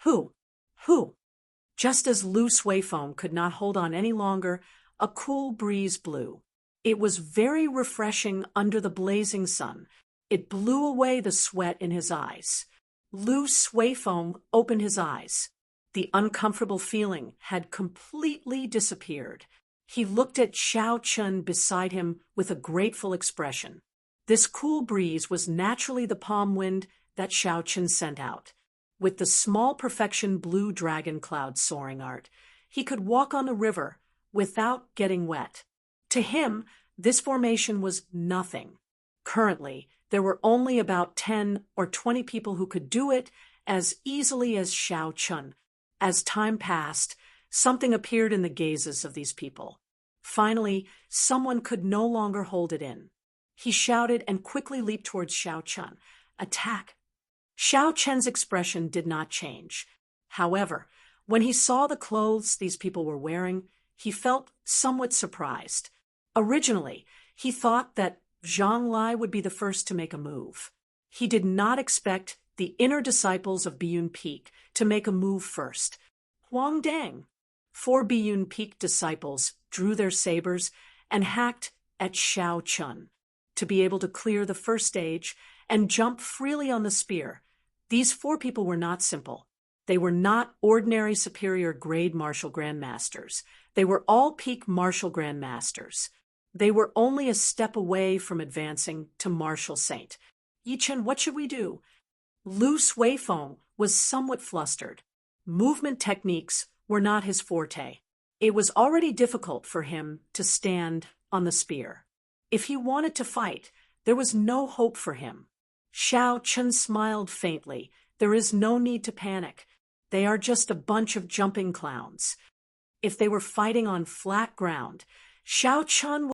Who? Just as loose wayfoam could not hold on any longer, a cool breeze blew. It was very refreshing under the blazing sun. It blew away the sweat in his eyes. Loose wayfoam opened his eyes. The uncomfortable feeling had completely disappeared. He looked at Xiao Chun beside him with a grateful expression. This cool breeze was naturally the palm wind that Xiao Chun sent out. With the small perfection blue dragon cloud soaring art, he could walk on the river without getting wet. To him, this formation was nothing. Currently, there were only about 10 or 20 people who could do it as easily as Xiao Chun. As time passed, something appeared in the gazes of these people. Finally, someone could no longer hold it in. He shouted and quickly leaped towards Xiao Chun. Attack! Xiao Chun's expression did not change. However, when he saw the clothes these people were wearing, he felt somewhat surprised. Originally, he thought that Zhang Lai would be the first to make a move. He did not expect the inner disciples of Biyun Peak to make a move first. Huang Dang. 4 Biyun Peak disciples drew their sabers and hacked at Xiao Chun to be able to clear the first stage and jump freely on the spear. These 4 people were not simple. They were not ordinary superior grade martial grandmasters. They were all peak martial grandmasters. They were only a step away from advancing to martial saint. Yichen, what should we do? Loose wayfoam was somewhat flustered. Movement techniques were not his forte. It was already difficult for him to stand on the spear. If he wanted to fight, there was no hope for him. Xiao Chun smiled faintly. There is no need to panic. They are just a bunch of jumping clowns. If they were fighting on flat ground, Xiao Chun